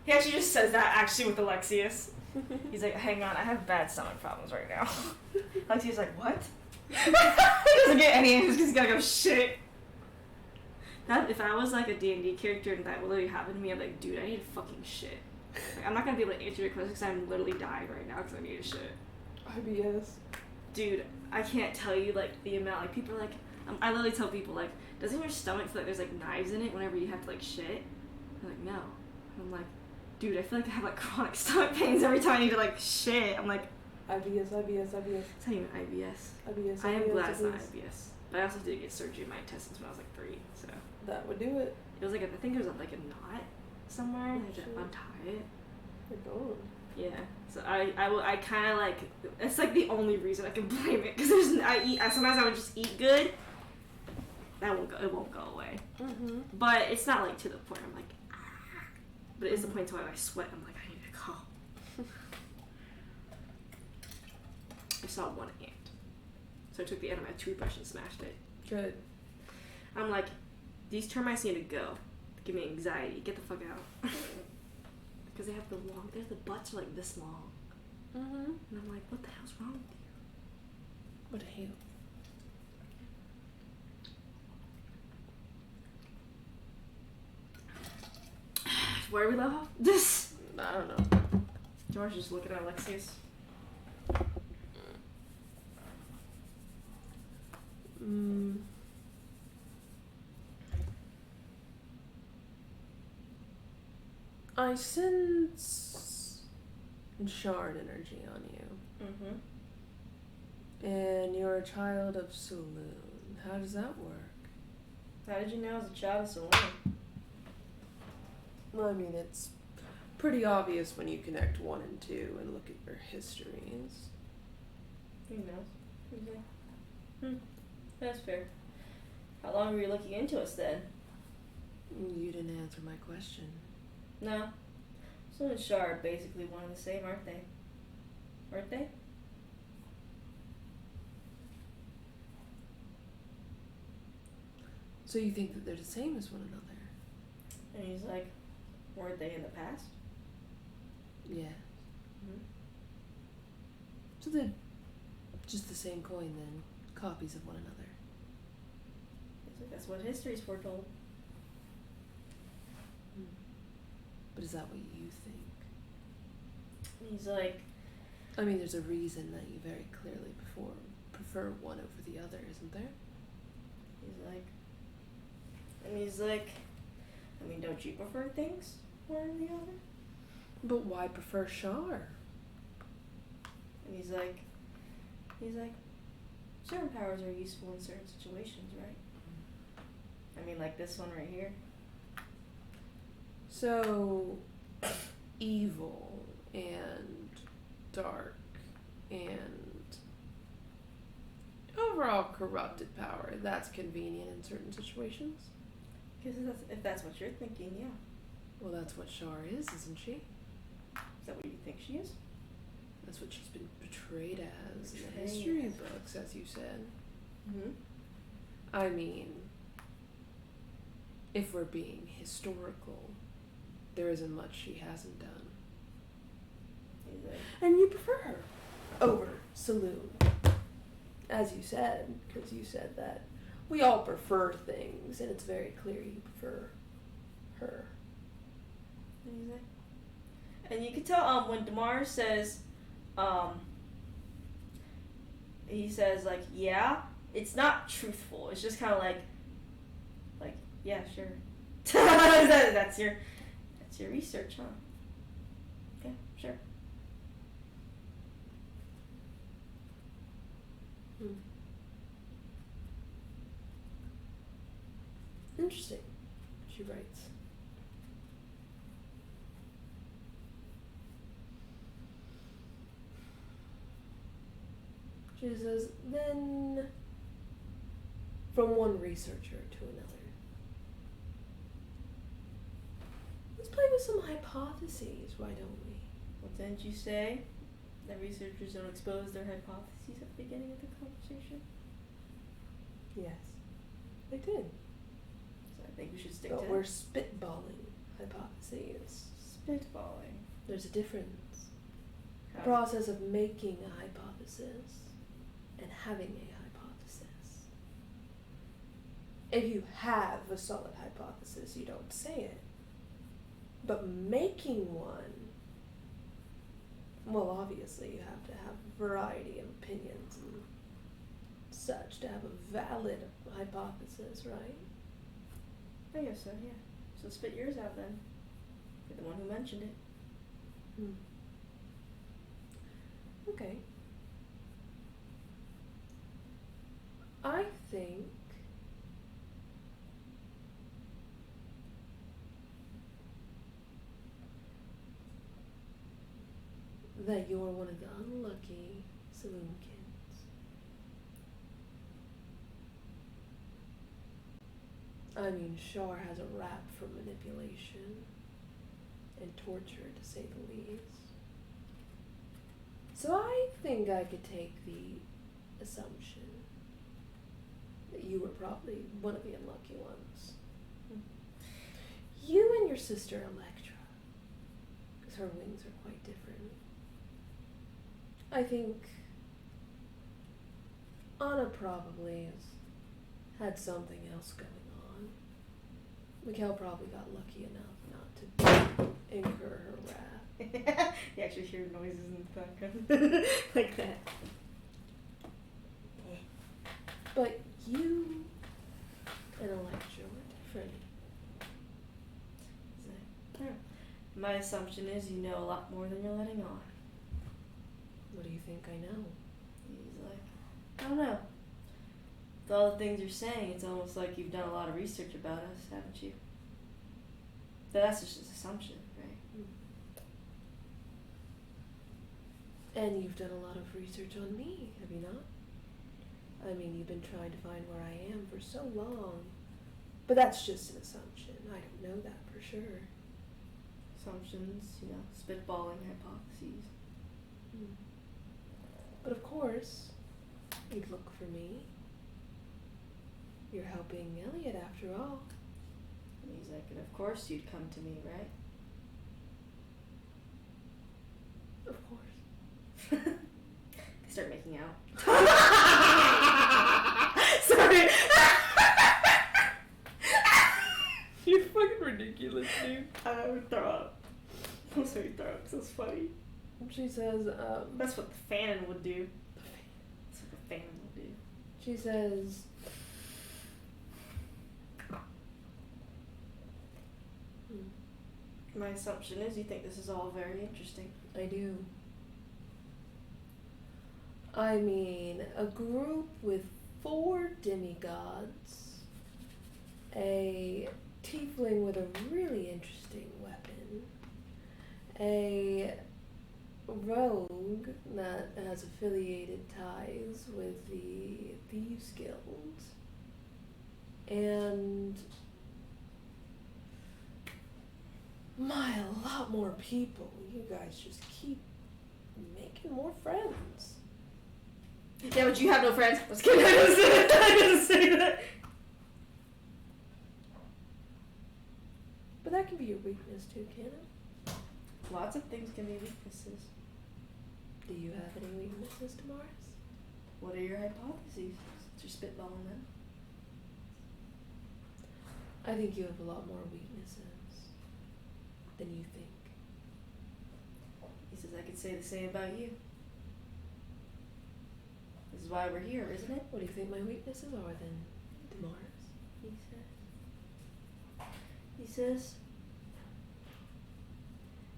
He actually just says that actually with Alexius. He's like, hang on, I have bad stomach problems right now. Alexius like, what? He doesn't get any answers because he's gotta go shit. That, if I was like a D&D character and that literally happened to me, I'm like, dude, I need a fucking shit. Like, I'm not gonna be able to answer your questions because I'm literally dying right now because I need a shit. IBS. Dude, I can't tell you like the amount, like people are like, I literally tell people like, doesn't your stomach feel like there's like knives in it whenever you have to like shit? They're like, no. And I'm like, dude, I feel like I have like chronic stomach pains every time I need to like shit. I'm like, IBS. it's not even IBS. IBS. I am glad it's not IBS. But I also did get surgery in my intestines when I was like 3, so. That would do it. It was like, I think there was like a knot somewhere, and I had to untie it. You're gone. Yeah, so I kind of like, it's like the only reason I can blame it, because sometimes I would just eat good, it won't go away. Mm-hmm. But it's not like to the point I'm like, ah. But it is the point where I sweat, I'm like, I need to go. I saw one ant, so I took the end of my toothbrush and smashed it. Good. I'm like, these termites need to go. Give me anxiety. Get the fuck out. Because they have the butts are like this long. Mm-hmm. And I'm like, what the hell's wrong with you? What the hell? Where are we left off? This. I don't know. George just looking at Alexius. I sense shard energy on you. Mm-hmm. And you're a child of Saloon. How does that work? How did you know I was a child of Saloon? Well, I mean, it's pretty obvious when you connect 1 and 2 and look at your histories. Who knows? Okay. That's fair. How long were you looking into us then? You didn't answer my question. No. Saloon and Shard are basically one and the same, aren't they? Aren't they? So you think that they're the same as one another? And he's like, weren't they in the past? Yeah. Mm-hmm. So they're just the same coin then, copies of one another. That's what history's foretold. But is that what you think? He's like, I mean, there's a reason that you very clearly prefer one over the other, isn't there? He's like, I mean, don't you prefer things one over the other? But why prefer Shar? And he's like, certain powers are useful in certain situations, right? I mean, like this one right here. So, evil and dark and overall corrupted power, that's convenient in certain situations? Because if that's what you're thinking, yeah. Well, that's what Shar is, isn't she? Is that what you think she is? That's what she's been portrayed as in the history books, as you said. Mm-hmm. I mean, if we're being historical, there isn't much she hasn't done. And you prefer her over Saloon, as you said, because you said that we all prefer things, and it's very clear you prefer her. And you can tell when Damar says, he says like, yeah, it's not truthful. It's just kind of like, yeah, sure. that's your research, huh? Okay, sure. Interesting, she writes. She says, then from one researcher to another. Let's play with some hypotheses, why don't we? Well, didn't you say that researchers don't expose their hypotheses at the beginning of the conversation? Yes, they did. So I think we should stick But to. we're spitballing hypotheses. Spitballing. There's a difference. The How? process of making a hypothesis and having a hypothesis. If you have a solid hypothesis, you don't say it. But making one, well, obviously you have to have a variety of opinions and such to have a valid hypothesis, right? I guess so, yeah. So spit yours out then. You're the one who mentioned it. Okay. I think that you're one of the unlucky saloon kids. I mean, Shar has a rap for manipulation and torture, to say the least. So I think I could take the assumption that you were probably one of the unlucky ones. You and your sister Electra, because her wings are quite different. I think Anna probably has had something else going on. Mikhail probably got lucky enough not to incur her wrath. You actually hear noises in the background. Like that. But you and Electra were different. My assumption is you know a lot more than you're letting on. What do you think I know? He's like, I don't know. With all the things you're saying, it's almost like you've done a lot of research about us, haven't you? But that's just an assumption, right? And you've done a lot of research on me, have you not? I mean, you've been trying to find where I am for so long. But that's just an assumption. I don't know that for sure. Assumptions, spitballing hypotheses. But of course, you'd look for me. You're helping Elliot after all. And he's like, and of course you'd come to me, right? Of course. They start making out. Sorry. You're fucking ridiculous, dude. I would throw up. I'm sorry, throw up. So it's funny. She says, That's what the fan would do. That's what the fan would do. She says, My assumption is you think this is all very interesting. I do. I mean, a group with 4 demigods, a tiefling with a really interesting weapon, a rogue that has affiliated ties with the Thieves Guild, and a lot more people. You guys just keep making more friends. Yeah, but you have no friends. Let's get I didn't say that. But that can be your weakness too, can it? Lots of things can be weaknesses. Do you have any weaknesses, Damaris? What are your hypotheses? You're spitballing them. I think you have a lot more weaknesses than you think. He says I could say the same about you. This is why we're here, isn't it? What do you think my weaknesses are then, Damaris? He says.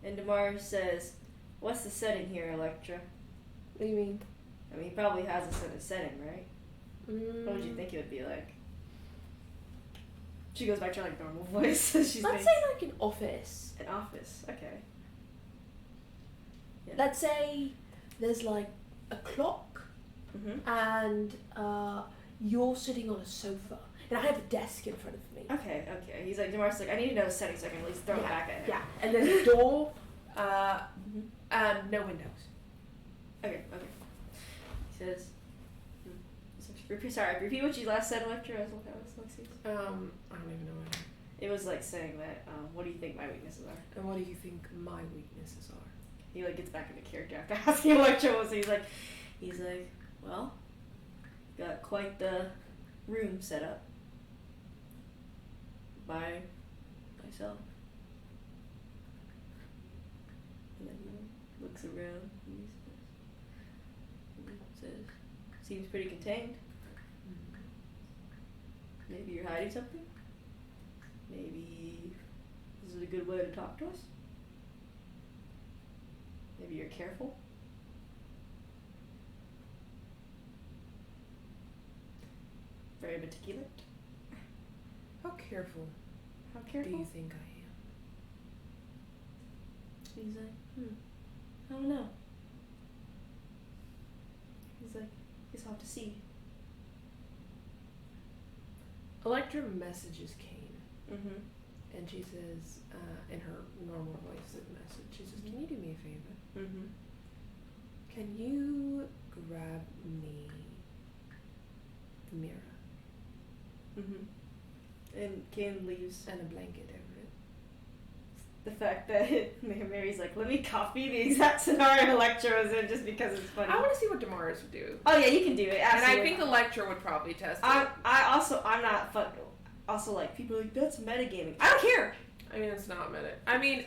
And Damaris says, what's the setting here, Electra? What do you mean? I mean, he probably has a set of setting, right? What would you think it would be like? She goes back to her normal voice. Let's say like an office. An office, okay. Yeah. Let's say there's like a clock and you're sitting on a sofa and I have a desk in front of me. Okay. He's like, Damaris like, I need to know the setting so I can at least throw it back at him. Yeah, and there's a door and no windows. Okay. He says, repeat what you last said, Electra, as Lexi's. I don't even know what. It was like saying that, what do you think my weaknesses are? And what do you think my weaknesses are? He like gets back into character after asking Electra what he's like, well, got quite the room set up by myself. And then he looks around and he says, seems pretty contained. Maybe you're hiding something? Maybe this is a good way to talk to us? Maybe you're careful? Very meticulous? How careful How careful? do you think I He's like, I don't know. He's like, guess I'll have to see. am? Electra messages Kane, Mm-hmm. and she says, in her normal voice of message, she says, can you do me a favor? Mm-hmm. Can you grab me the mirror Mm-hmm. And Kane leaves. and a blanket over it? The fact that Mary's like, let me copy the exact scenario Electra was in just because it's funny. I want to see what Damaris would do. Oh yeah, you can do it. Absolutely. And I think Electra would probably test it. I'm not fun. Also, like, people are like, that's metagaming. I don't care. I mean, it's not meta. I mean,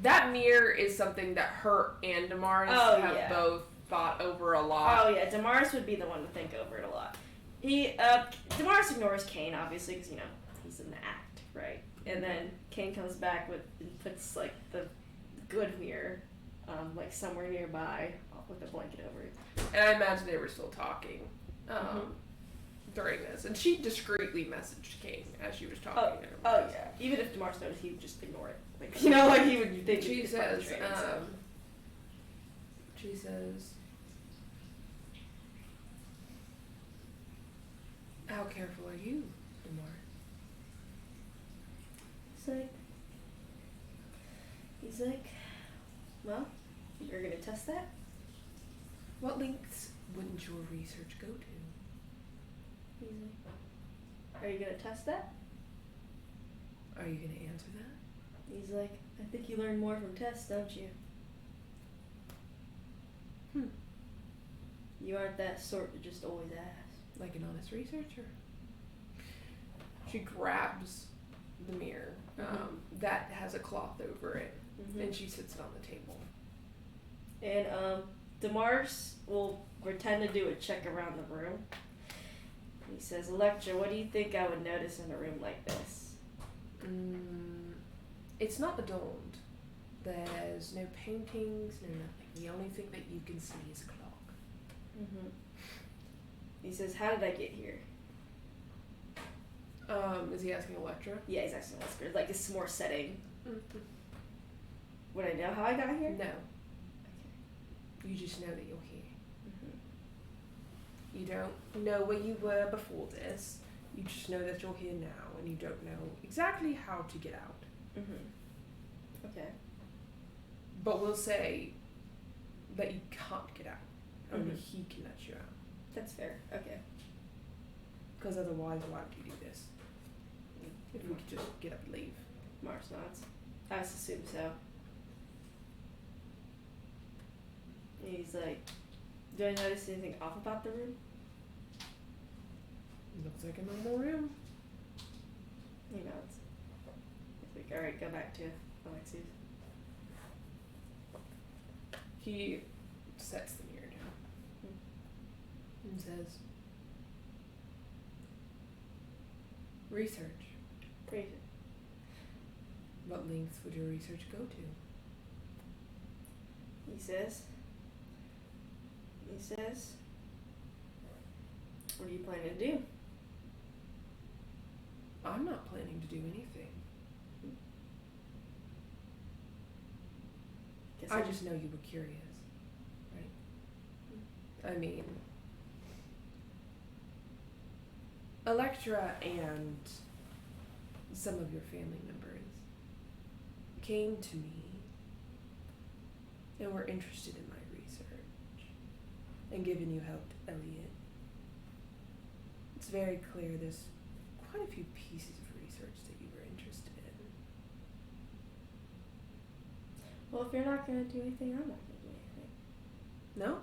that mirror is something that her and Damaris have both thought over a lot. Oh yeah, Damaris would be the one to think over it a lot. Damaris ignores Kane, obviously, because, he's in the act, right? And then Kane comes back and puts, like, the good mirror, like, somewhere nearby with a blanket over it. And I imagine they were still talking during this. And she discreetly messaged Kane as she was talking to him. Oh yeah. Even if Damaris noticed, he would just ignore it. Like, he would think She it's part of the says, training, so. she says, how careful are you, Damaris? He's like, well, you're gonna test that? What lengths wouldn't your research go to? He's like, are you gonna test that? Are you going to answer that? He's like, I think you learn more from tests, don't you? You aren't that sort to just always ask. Like an honest researcher? She grabs the mirror that has a cloth over it, and she sits it on the table. And Damaris will pretend to do a check around the room. He says, Electra, what do you think I would notice in a room like this? It's not adorned. There's no paintings, no nothing. The only thing that you can see is a clock. He says, how did I get here? Is he asking Electra? Yeah, he's asking Electra. Like, it's more setting. Would I know how I got here? No. Okay. You just know that you're here. You don't know where you were before this. You just know that you're here now, and you don't know exactly how to get out. Okay. But we'll say that you can't get out. Only he can let you out. That's fair. Okay. Because otherwise, why would you do this? If we could just get up and leave. Mars nods. I assume so. He's like, do I notice anything off about the room? Looks like a normal room. He nods. He's like, alright, go back to Alexi's. He sets the mirror down and says, research. Crazy. What lengths would your research go to? He says, what are you planning to do? I'm not planning to do anything. I just know you were curious, right? I mean, Electra and some of your family members came to me and were interested in my research and given you help, Elliot. It's very clear there's quite a few pieces of research that you were interested in. Well, if you're not gonna do anything, I'm not gonna do anything. No?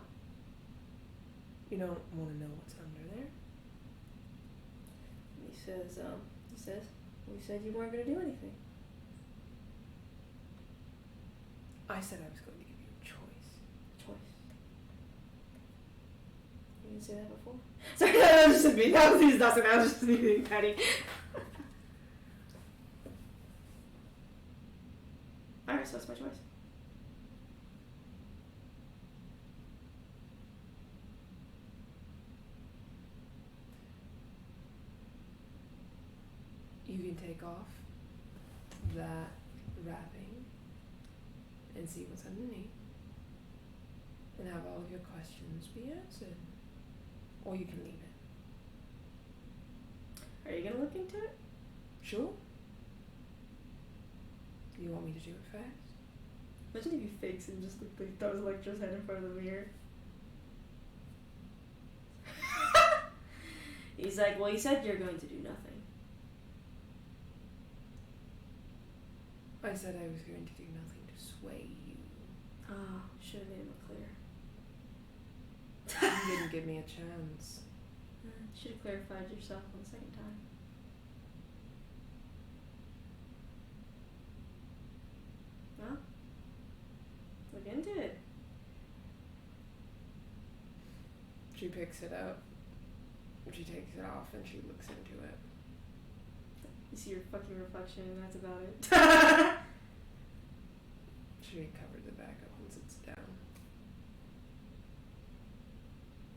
You don't want to know what's under there? He says, well, you said you weren't gonna do anything. I said I was going to give you a choice. Choice. You didn't say that before? Sorry, that was just me. That was nothing. That was just me being petty. Alright, so that's my choice. You can take off that wrapping and see what's underneath and have all of your questions be answered. Or you can leave it. Are you gonna look into it? Sure. You want me to do it fast? Imagine if he fakes and just throws Electra's head in front of the mirror. He's like, well, you said you're going to do nothing. I said I was going to do nothing to sway you. Oh, should have made it clear. You didn't give me a chance. Should have clarified yourself on the second time. Well, look into it. She picks it up. She takes it off and she looks into it. You see your fucking reflection and that's about it. She covers it back up and sits down.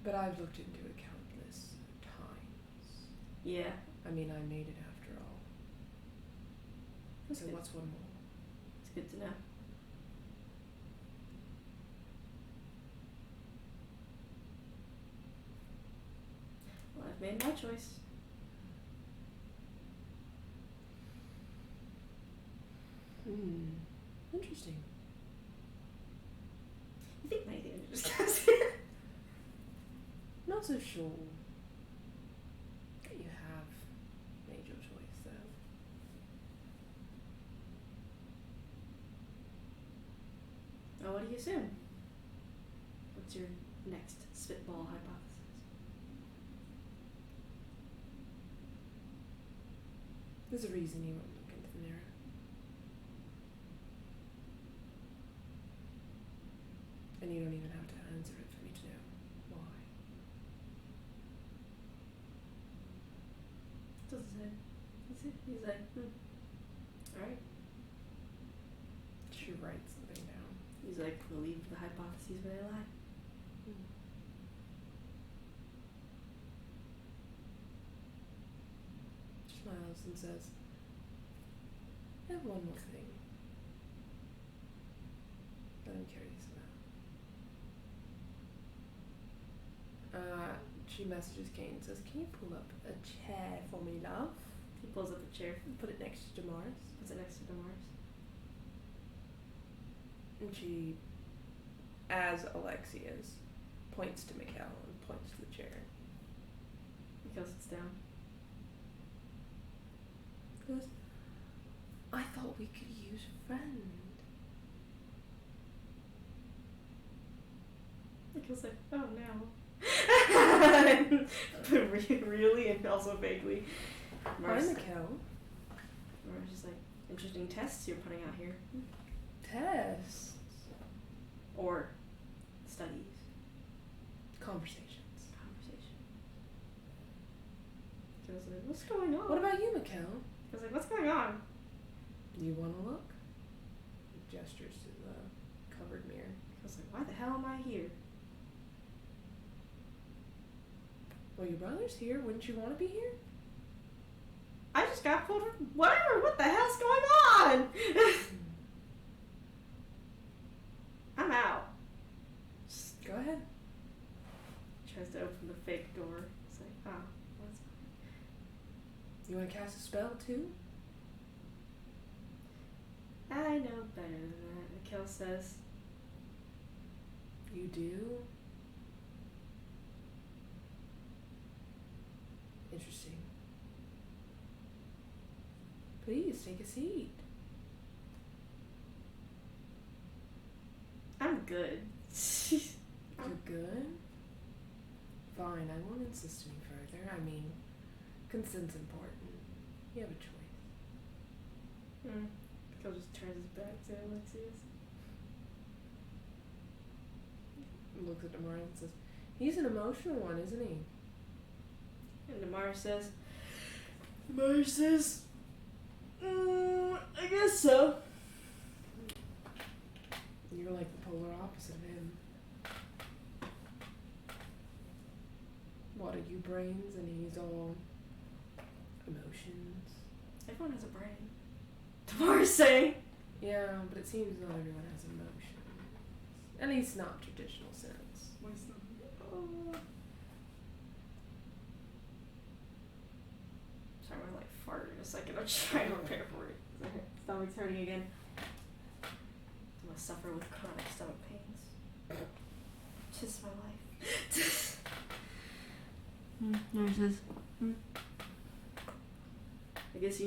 But I've looked into it countless times. Yeah. I mean, I made it after all. That's So good. what's one more? It's good to know. Well, I've made my choice. Interesting. You think maybe I'm just gonna Not so sure that you have made your choice, though. Oh, what do you assume? What's your next spitball hypothesis? There's a reason you won't look into the mirror. And you don't even have to answer it for me to know why. Doesn't say. He's like, alright. She writes something down. He's like, believe the hypotheses when they lie. Smiles and says, I have one more thing that I'm curious about. She messages Kane and says, can you pull up a chair for me, love? He pulls up a chair. Put it next to Damaris. Puts it next to Damaris. And she, as Alexia's, points to Mikkel and points to the chair. Mikkel sits down. Goes, I thought we could use a friend. Mikkel's like, oh no. Really and also vaguely. Hi, Mars Mikkel. just like, interesting tests you're putting out here. Tests. Or studies. Conversations. Feels like, what's going on? What about you, Mikkel? Feels like, what's going on? You want to look? He gestures to the covered mirror. Feels like, why the hell am I here? Well, your brother's here. Wouldn't you want to be here? I just got pulled from whatever. What the hell's going on? I'm out. Just go ahead. Tries to open the fake door. It's like, oh, what's You want to cast a spell too? I know better than that, Mikkel says. You do? Interesting. Please take a seat. good. You're good? Fine, I won't insist any further. I mean, consent's important. You have a choice. Kel just turns his back to Alexius. Looks at Damaris and says, he's an emotional one, isn't he? And Damaris says, I guess so. You're like the polar opposite of him. What are you, brains? And he's all emotions. Everyone has a brain. Damaris saying. Yeah, but it seems not everyone has emotions. At least not traditional sense. Sorry, I'm like farting in a second. I'm trying to prepare for it. Stomach's hurting again. I'm gonna suffer with chronic stomach pains. Just my life. Nurses. I guess I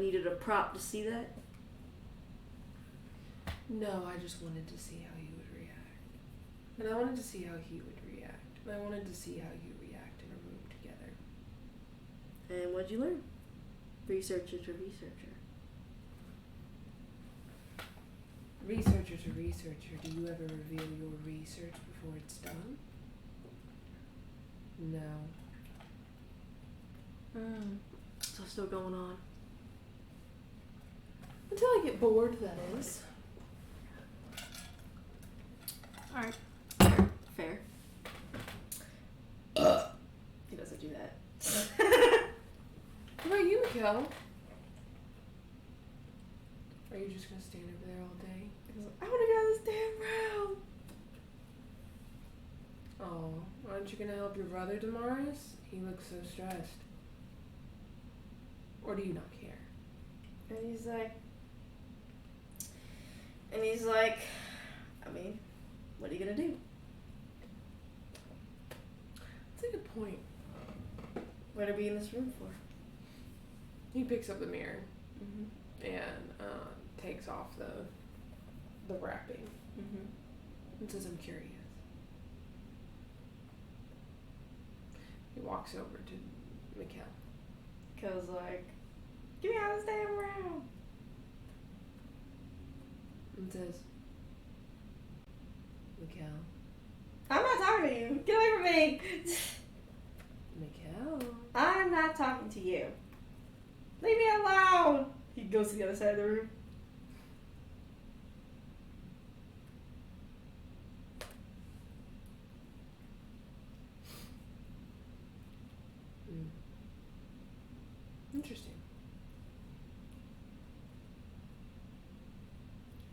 needed a prop to see that. No, I just wanted to see how you would react. And I wanted to see how he would react. And I wanted to see how you react in a room together. And what'd you learn? Researcher to researcher. Researcher to researcher, do you ever reveal your research before it's done? No. So still going on. Until I get bored, that is. Alright. Fair. He doesn't do that. What about you, Mikkel? Are you just gonna stand over there all day? I wanna get out of this damn room. Oh, aren't you gonna help your brother, Damaris? He looks so stressed. Or do you not care? And he's like, I mean, what are you gonna do? That's a good point. What are we in this room for? He picks up the mirror and takes off the wrapping and says, I'm curious. He walks over to Mikkel. Cause like, get me out of this damn room. And says, Mikkel. I'm not talking to you. Get away from me. Mikkel. I'm not talking to you. Leave me alone. He goes to the other side of the room. Interesting.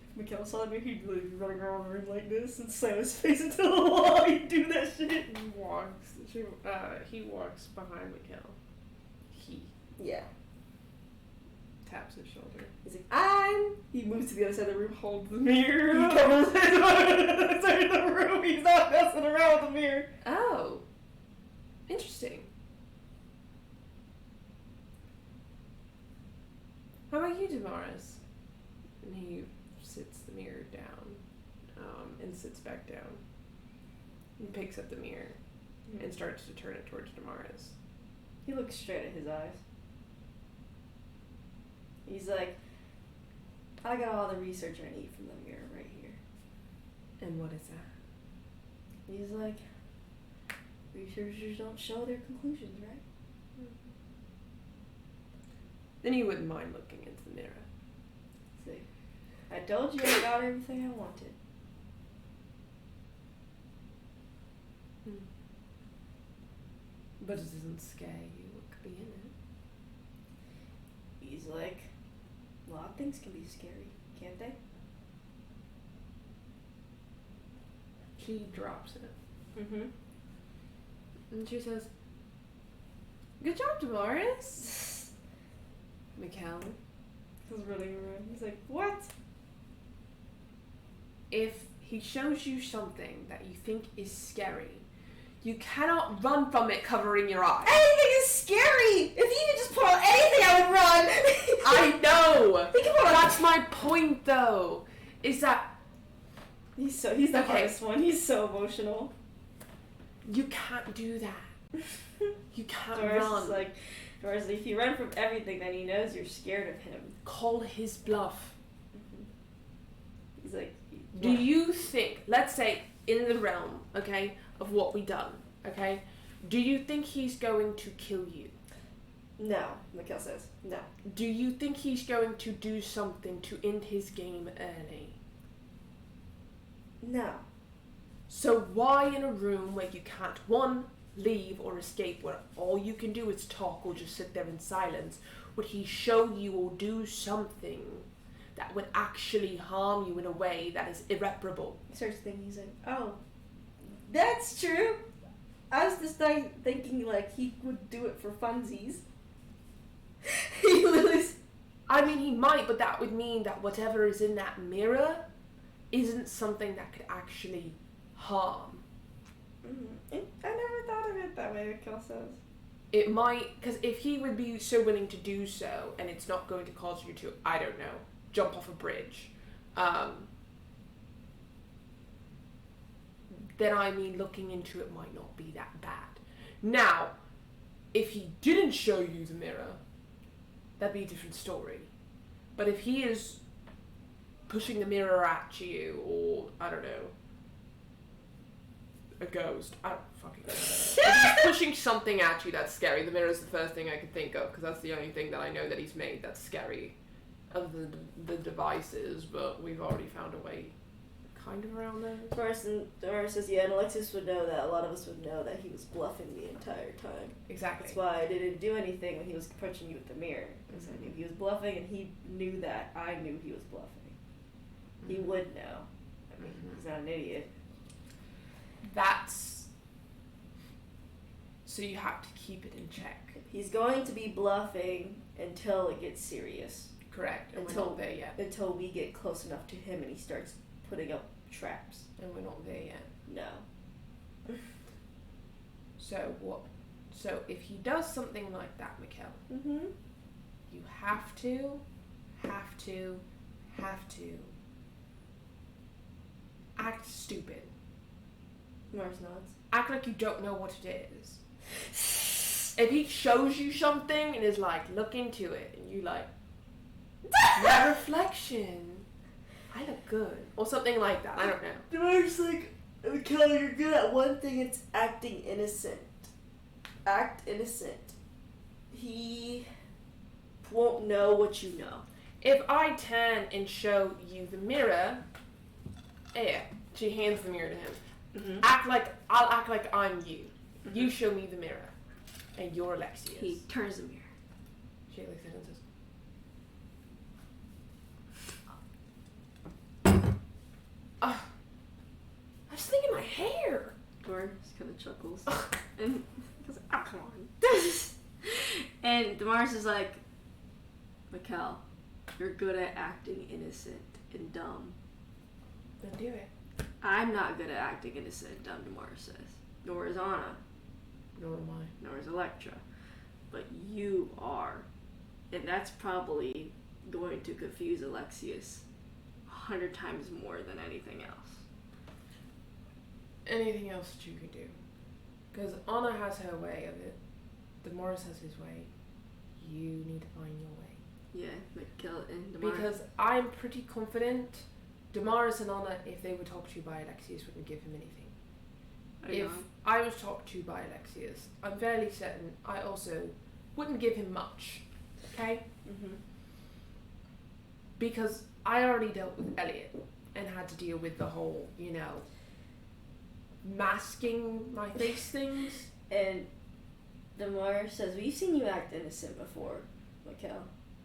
If Mikkel saw me, he'd like running around the room like this and slam his face into the wall. He'd do that shit. He walks behind Mikkel. Yeah. Taps his shoulder. He's like, He moves to the other side of the room, holds the mirror. He covers his other side of the room. He's not messing around with the mirror. Oh. Interesting. How about you, Damaris? And he sits the mirror down, and sits back down. And picks up the mirror and starts to turn it towards Damaris. He looks straight at his eyes. He's like, I got all the research I need from the mirror right here. And what is that? He's like, researchers don't show their conclusions, right? Then you wouldn't mind looking into the mirror. See, I told you I got everything I wanted. But it doesn't scare you what could be in it. He's like, a lot of things can be scary, can't they? She drops it. And she says, good job, Damaris. Mikkel. He's running around. He's like, what? If he shows you something that you think is scary, you cannot run from it covering your eyes. Anything is scary! If he could just put on anything, I would run! I know! That's my point, though. Is that He's the hardest one. He's so emotional. You can't do that. You can't Doris run. is like, Doris, if you run from everything, then he knows you're scared of him. Call his bluff. He's like, do you think, let's say, in the realm, okay, of what we done, okay, do you think he's going to kill you? No, Mikhail says, no. Do you think he's going to do something to end his game early? No. So why in a room where you can't, one, leave or escape, where all you can do is talk or just sit there in silence, would he show you or do something that would actually harm you in a way that is irreparable? He starts thinking, he's like, oh, that's true. I was just thinking like he would do it for funsies. He literally... I mean, he might, but that would mean that whatever is in that mirror isn't something that could actually harm. I never thought of it that way, Mikhail says. It might, because if he would be so willing to do so, and it's not going to cause you to, I don't know, jump off a bridge, then I mean, looking into it might not be that bad. Now, if he didn't show you the mirror, that'd be a different story. But if he is pushing the mirror at you, or, I don't know, a ghost, I don't fucking know. If he's pushing something at you that's scary, the mirror is the first thing I can think of, because that's the only thing that I know that he's made that's scary, other than the devices, but we've already found a way kind of around those. Doris says, yeah, and Alexis would know that. A lot of us would know that he was bluffing the entire time. Exactly. That's why I didn't do anything when he was approaching you with the mirror. Because I knew he was bluffing, and he knew that I knew he was bluffing. He would know. I mean, he's not an idiot. That's... So you have to keep it in check. He's going to be bluffing until it gets serious. Correct. And we're not there yet. Until we get close enough to him and he starts putting up traps. And we're not there yet. No. So what? So if he does something like that, Mikhail, you have to act stupid. Mars nods. Act like you don't know what it is. If he shows you something and is like, look into it, and you like, my reflection, I look good, or something like that. I don't know. Mars like, Mikhail, you're good at one thing. It's acting innocent. Act innocent. He won't know what you know. If I turn and show you the mirror, yeah, she hands the mirror to him. I'll act like I'm you. You show me the mirror, and you're Alexius. He turns the mirror. She looks at it and says, "Oh, I was thinking my hair." Doris kind of chuckles and goes, "Oh, come on." And Damaris is like, Mikhail, you're good at acting innocent and dumb. Then do it. I'm not good at acting innocent and dumb, Damaris says. Nor is Anna. Nor am I. Nor is Electra. But you are. And that's probably going to confuse Alexius 100 times more than anything else. Anything else that you can do. Because Anna has her way of it. Damaris has his way. You need to find your way. Yeah, Mikhail and Damaris. Because I'm pretty confident Damaris and Anna, if they were talked to by Alexius, wouldn't give him anything. If I was talked to by Alexius, I'm fairly certain I also wouldn't give him much. Okay? Because I already dealt with Elliot and had to deal with the whole, masking my face things. And Damaris says, we've seen you act innocent before, Mikhail.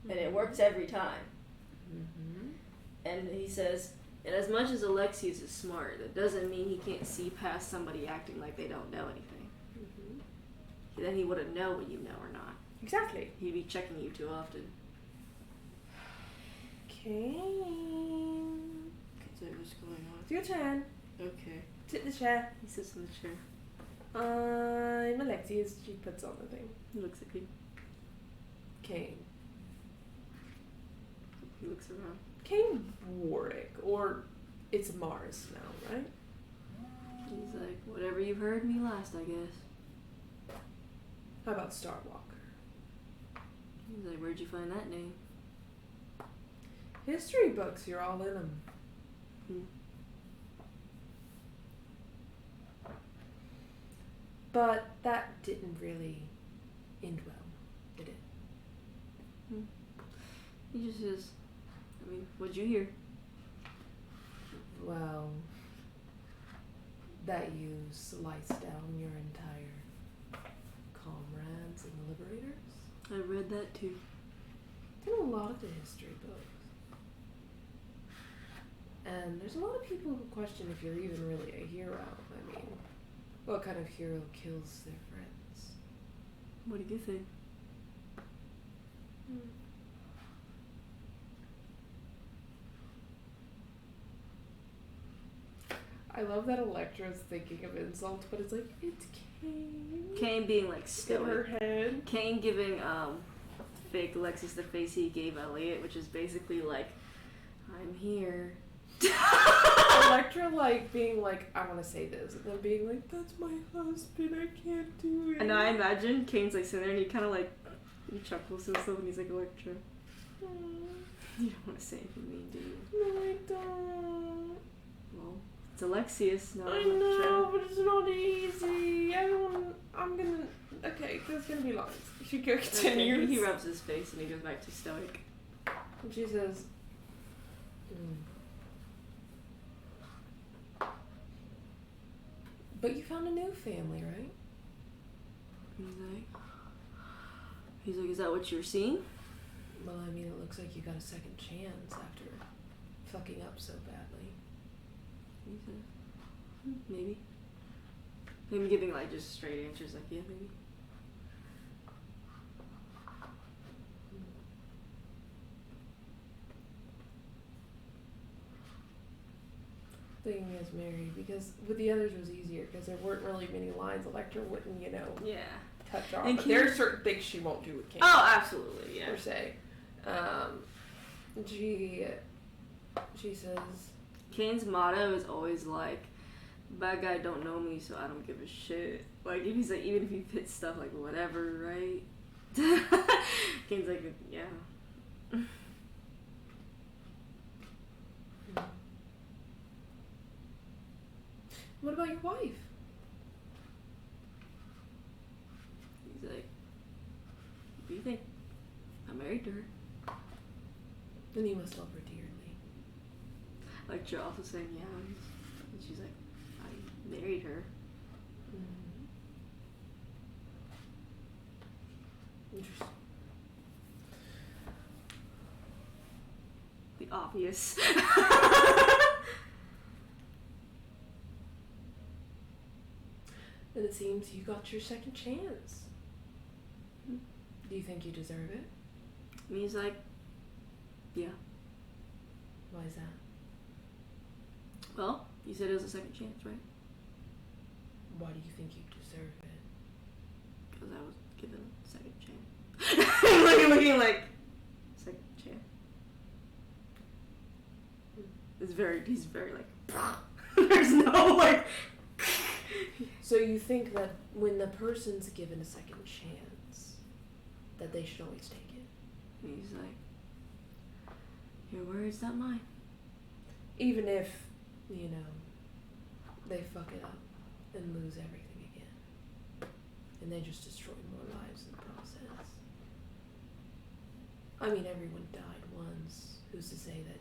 And it works every time. And he says, and as much as Alexius is smart, that doesn't mean he can't see past somebody acting like they don't know anything. Then he wouldn't know what you know or not. Exactly. He'd be checking you too often. Okay. So what's going on? It's your turn. Okay. Sit in the chair. He sits in the chair. I'm Alexius. She puts on the thing. He looks at you. Kane. He looks around. Kane Warwick, or It's Mars now, right? He's like, whatever you've heard me last, I guess. How about Starwalker? He's like, where'd you find that name? History books, you're all in them. But that didn't really end well, did it? He just says, I mean, what'd you hear? Well, that you sliced down your entire comrades and the liberators? I read that too. In a lot of the history books. And there's a lot of people who question if you're even really a hero. I mean, what kind of hero kills their friends? What do you think? I love that Electra's thinking of insults, but it's like, it's Kane. Kane being like In stoic. her head. Kane giving fake Lexus the face he gave Elliot, which is basically like, I'm here. Electra like being like, I want to say this, and then being like, that's my husband, I can't do it. And I imagine Kane's like sitting there and he kind of like, he chuckles to himself and he's like, Electra, you don't want to say anything mean, do you? No, I don't. Well, it's Alexius, not I Electra. know, but it's not easy. I'm gonna, okay, there's gonna be lines. She continues. Okay, he rubs his face and he goes back to stoic. And she says, but you found a new family, right? He's like, is that what you were seeing? Well, I mean, it looks like you got a second chance after fucking up so badly. He says, maybe. Him giving like just straight answers, like, yeah, maybe. Thing is married, because with the others it was easier because there weren't really many lines Electra wouldn't, Yeah. touch on. And But there are certain things she won't do with Kane. Oh, absolutely, yeah. Per se. She says, Kane's motto is always like, bad guy don't know me, so I don't give a shit. Like, if he's like, even if he fits stuff, like, whatever, right? Kane's like, yeah. what about your wife? He's like, what do you think? I'm married to her. Then you must love her dearly. Like, you're also saying, yeah. And she's like, I married her. Interesting. The obvious. And it seems you got your second chance. Do you think you deserve it? And he's like, yeah. Why is that? Well, you said it was a second chance, right? Why do you think you deserve it? Because I was given a second chance. looking like, second chance. He's very like, there's no like. So you think that when the person's given a second chance, that they should always take it? And he's like, your words, not mine. Even if, they fuck it up and lose everything again. And they just destroy more lives in the process. I mean, everyone died once. Who's to say that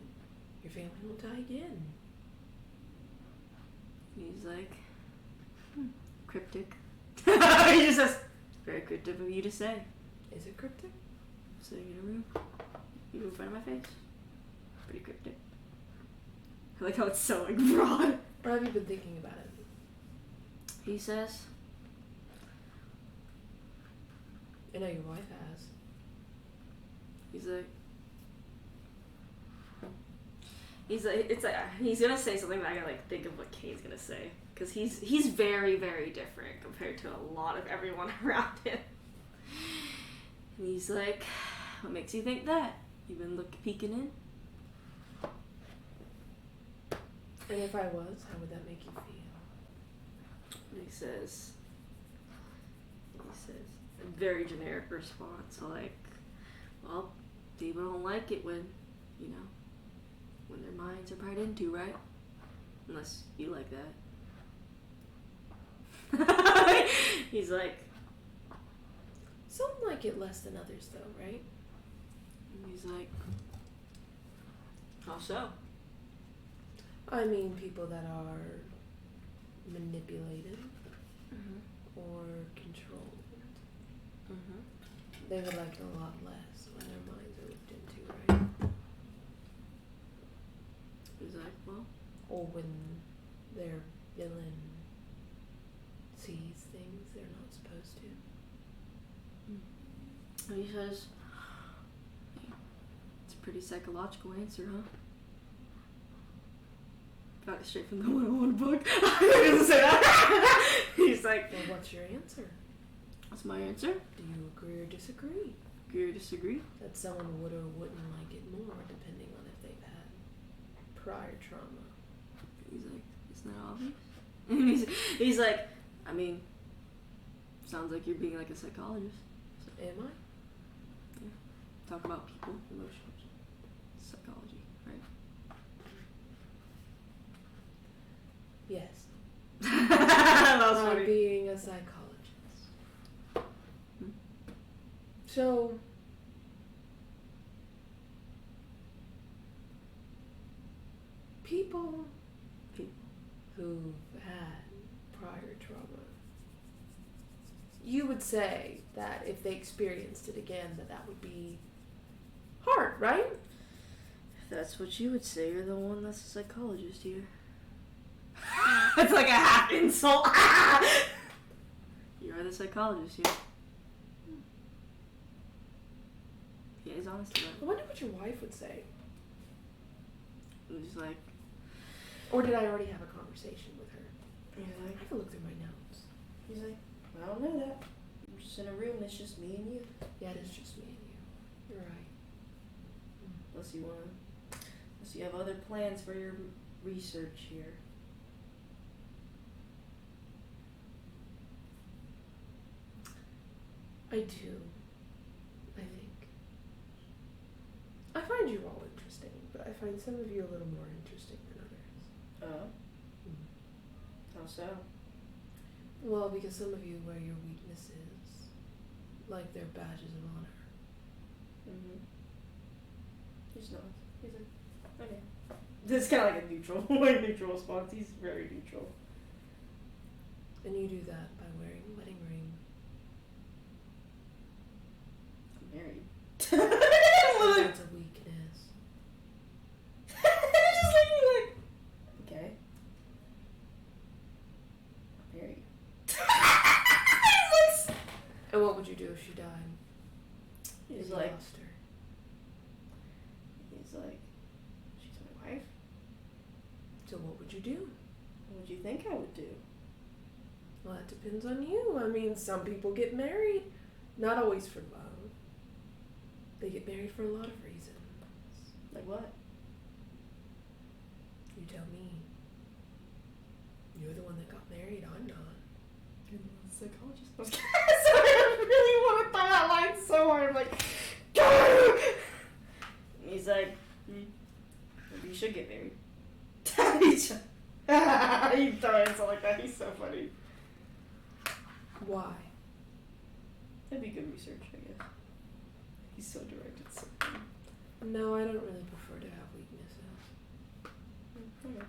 your family won't die again? He's like, cryptic. He just says, very cryptic of you to say. Is it cryptic? Sitting in a room, you in front of my face. Pretty cryptic. I like how it's so like broad. Or have you been thinking about it? He says, I know your wife has. he's like, it's like, he's gonna say something, but I gotta like think of what Kane's gonna say. Because he's very, very different compared to a lot of everyone around him. And he's like, what makes you think that? You been peeking in? And if I was, how would that make you feel? He says, a very generic response, like, well, people don't like it when, you know, when their minds are pried into, right? Unless you like that. He's like, Some like it less than others, though, right? and he's like, how so? I mean, people that are manipulated Mm-hmm. or controlled. Mm-hmm. They would like it a lot less when their minds are looked into, right? He's like, well, Or when their villain sees things they're not supposed to. and he says, it's a pretty psychological answer, huh? Got it straight from the 101 book. I didn't say that. He's like, Well, what's your answer? what's my answer? Do you agree or disagree? Agree or disagree? That someone would or wouldn't like it more depending on if they've had prior trauma. He's like, isn't that obvious? And he's like, I mean, sounds like you're being like a psychologist. So, Am I? talk about people, emotions, psychology, right? Yes. That was I'm funny. being a psychologist. So, people who've had prior trauma, you would say that if they experienced it again, that would be hard, right? If that's what you would say, you're the one that's a psychologist here. It's like a half insult. You are the psychologist here. Yeah, he's honest about I wonder what your wife would say. it. He's like, Or did I already have a conversation with her? I like, have to look through my notes. he's like, I don't know that. I'm just in a room. It's just me and you. Yeah, it is just me and you. You're right. Unless you have other plans for your research here. I do. I think. I find you all interesting, but I find some of you a little more interesting than others. Oh. How so? Well, because some of you wear your weaknesses like they're badges of honor. Mm-hmm. He's not. He's like, okay. This is kind of like a neutral, neutral response. He's very neutral. And you do that by wearing a wedding ring. I'm married. That's a weakness. Just like, okay. I'm married. And what would you do if she died? He's If you like, lost her? she's my wife. So what would you do? What would you think I would do? Well, that depends on you. I mean, some people get married, not always for love. They get married for a lot of reasons. Like what? You tell me. You're the one that got married, I'm not. You're the psychologist. Sorry, I really want to throw that line so hard. I'm like, and he's like, maybe you should get married. You throw it so like that. He's so funny. Why? That'd be good research, I guess. He's so direct. It's so funny. No, I don't really prefer to have weaknesses. Okay.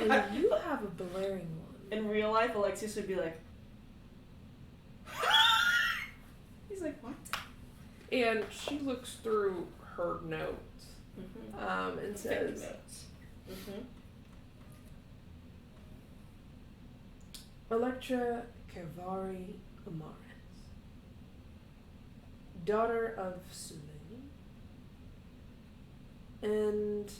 And you have a blaring one. In real life, Alexius would be like, he's like, what? And she looks through her notes and says, Electra Kervari Amaris, daughter of Sulaim, and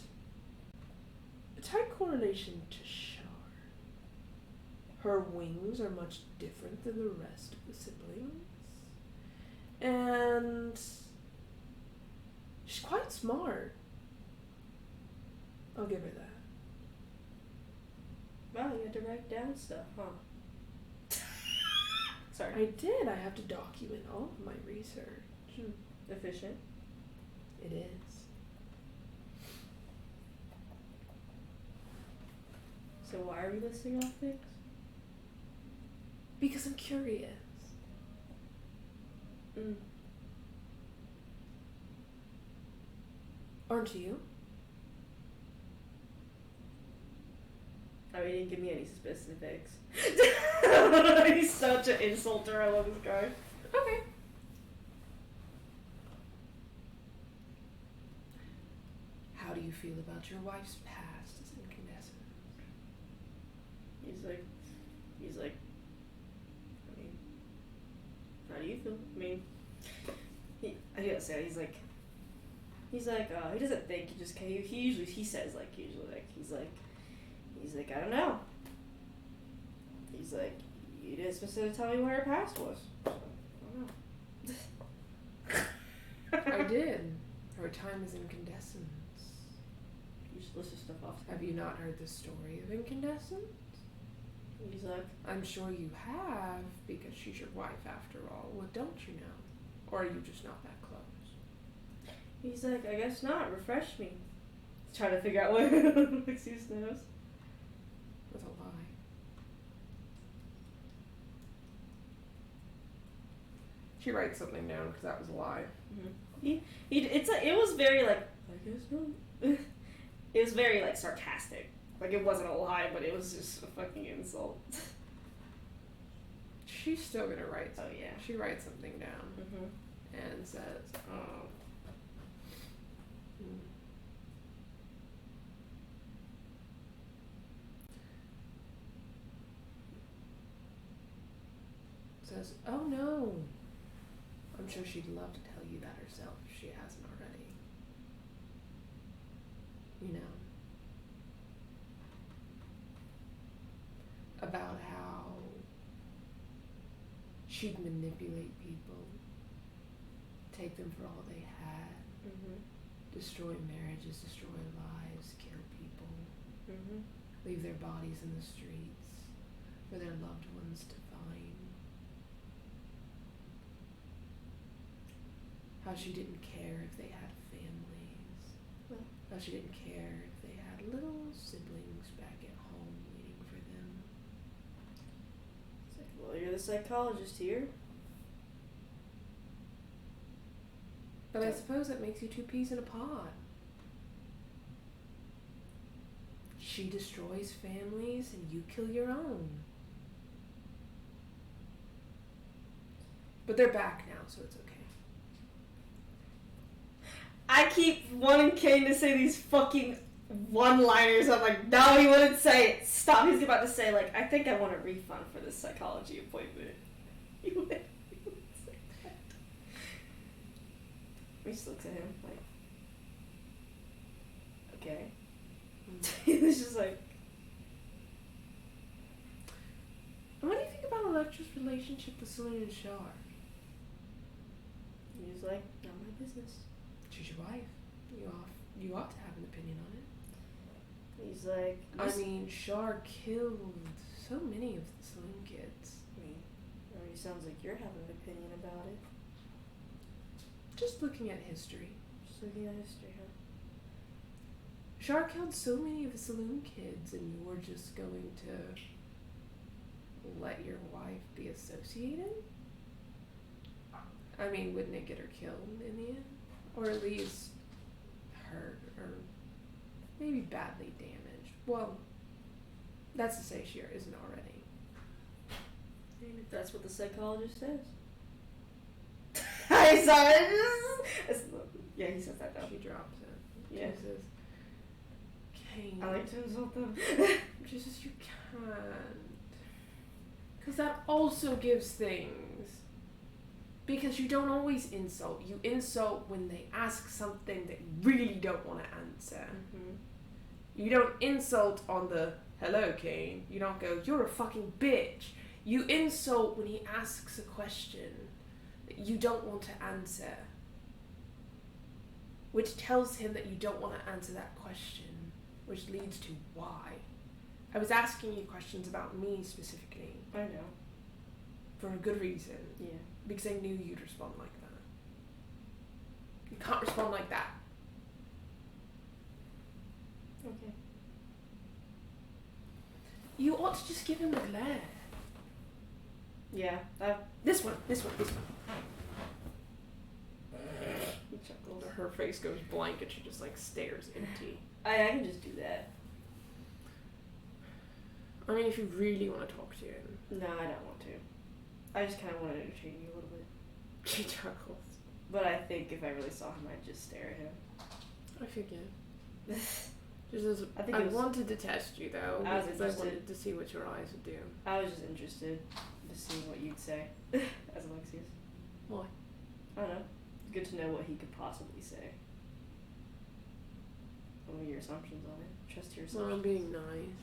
a tight correlation to Shar. Her wings are much different than the rest of the siblings, and she's quite smart. I'll give her that. Wow, you had to write down stuff, huh? Sorry. I did. I have to document all of my research. Efficient. It is. So why are we listing off things? Because I'm curious. Aren't you? I mean, he didn't give me any specifics. He's such an insulter. I love this guy. Okay. How do you feel about your wife's past as incandescent? He's like, I mean, how do you feel? I mean, I gotta say, he's like, he doesn't think, he says, he's like, I don't know. He's like, you didn't specifically tell me what her past was. So, I don't know. I did. Her time is incandescence. You should list this stuff off. Have you not heard the story of incandescence? He's like, I'm sure you have, because she's your wife after all. What don't you know? Or are you just not that close? he's like, I guess not. Refresh me. He's trying to figure out what excuse knows. With a lie. She writes something down because that was a lie. Mm-hmm. It was very like, I guess not. It was very like sarcastic. Like it wasn't a lie, but it was just a fucking insult. She's still gonna write something. Oh yeah. She writes something down Mm-hmm. and says, oh. Says, oh no. I'm sure she'd love to tell you that herself if she hasn't already. You know. About how she'd manipulate people, take them for all they had, destroy marriages, destroy lives, kill people, leave their bodies in the streets for their loved ones to find. How she didn't care if they had families. How she didn't care if they had little siblings back at home waiting for them. It's like, well, you're the psychologist here. But I suppose that makes you two peas in a pod. She destroys families and you kill your own. But they're back now, so it's okay. I keep wanting Kane to say these fucking one-liners. I'm like, no, he wouldn't say it. Stop. He's about to say, like, I think I want a refund for this psychology appointment. He wouldn't say that. He just looks at him like, okay. He's just like, And what do you think about Electra's relationship with Selena and Shar? he's like, not my business. She's your wife. You ought to have an opinion on it. He's like, I mean, Shar killed so many of the Saloon kids. I mean, it already sounds like you're having an opinion about it. Just looking at history. Just looking at history, huh? Shar killed so many of the Saloon kids, and you're just going to let your wife be associated? I mean, wouldn't it get her killed in the end? Or at least hurt, or maybe badly damaged. Well, that's to say she isn't already. And if that's what the psychologist says. I saw it. Yeah, he says that though. She drops it. Yeah. She says, Kane. I like to insult them. Jesus, you can't. Because that also gives things. Because you don't always insult. You insult when they ask something that you really don't want to answer. You don't insult on the, hello, Kane. You don't go, you're a fucking bitch. You insult when he asks a question that you don't want to answer. Which tells him that you don't want to answer that question. which leads to why. I was asking you questions about me specifically. I know. For a good reason. Yeah. Because I knew you'd respond like that. You can't respond like that. Okay. You ought to just give him a glare. Yeah. This one. He chuckles. Her face goes blank and she just like stares empty. I can just do that. I mean, if you really want to talk to him. No, I don't want to. I just kind of want to entertain you a little bit. She chuckles. But I think if I really saw him, I'd just stare at him. I figure. Just as I wanted to test you though. I was because I interested. wanted to see what your eyes would do. I was just interested to see what you'd say as Alexius. Why? I don't know. It's good to know what he could possibly say. What are your assumptions on it? Trust your Well, I'm assumptions. being nice.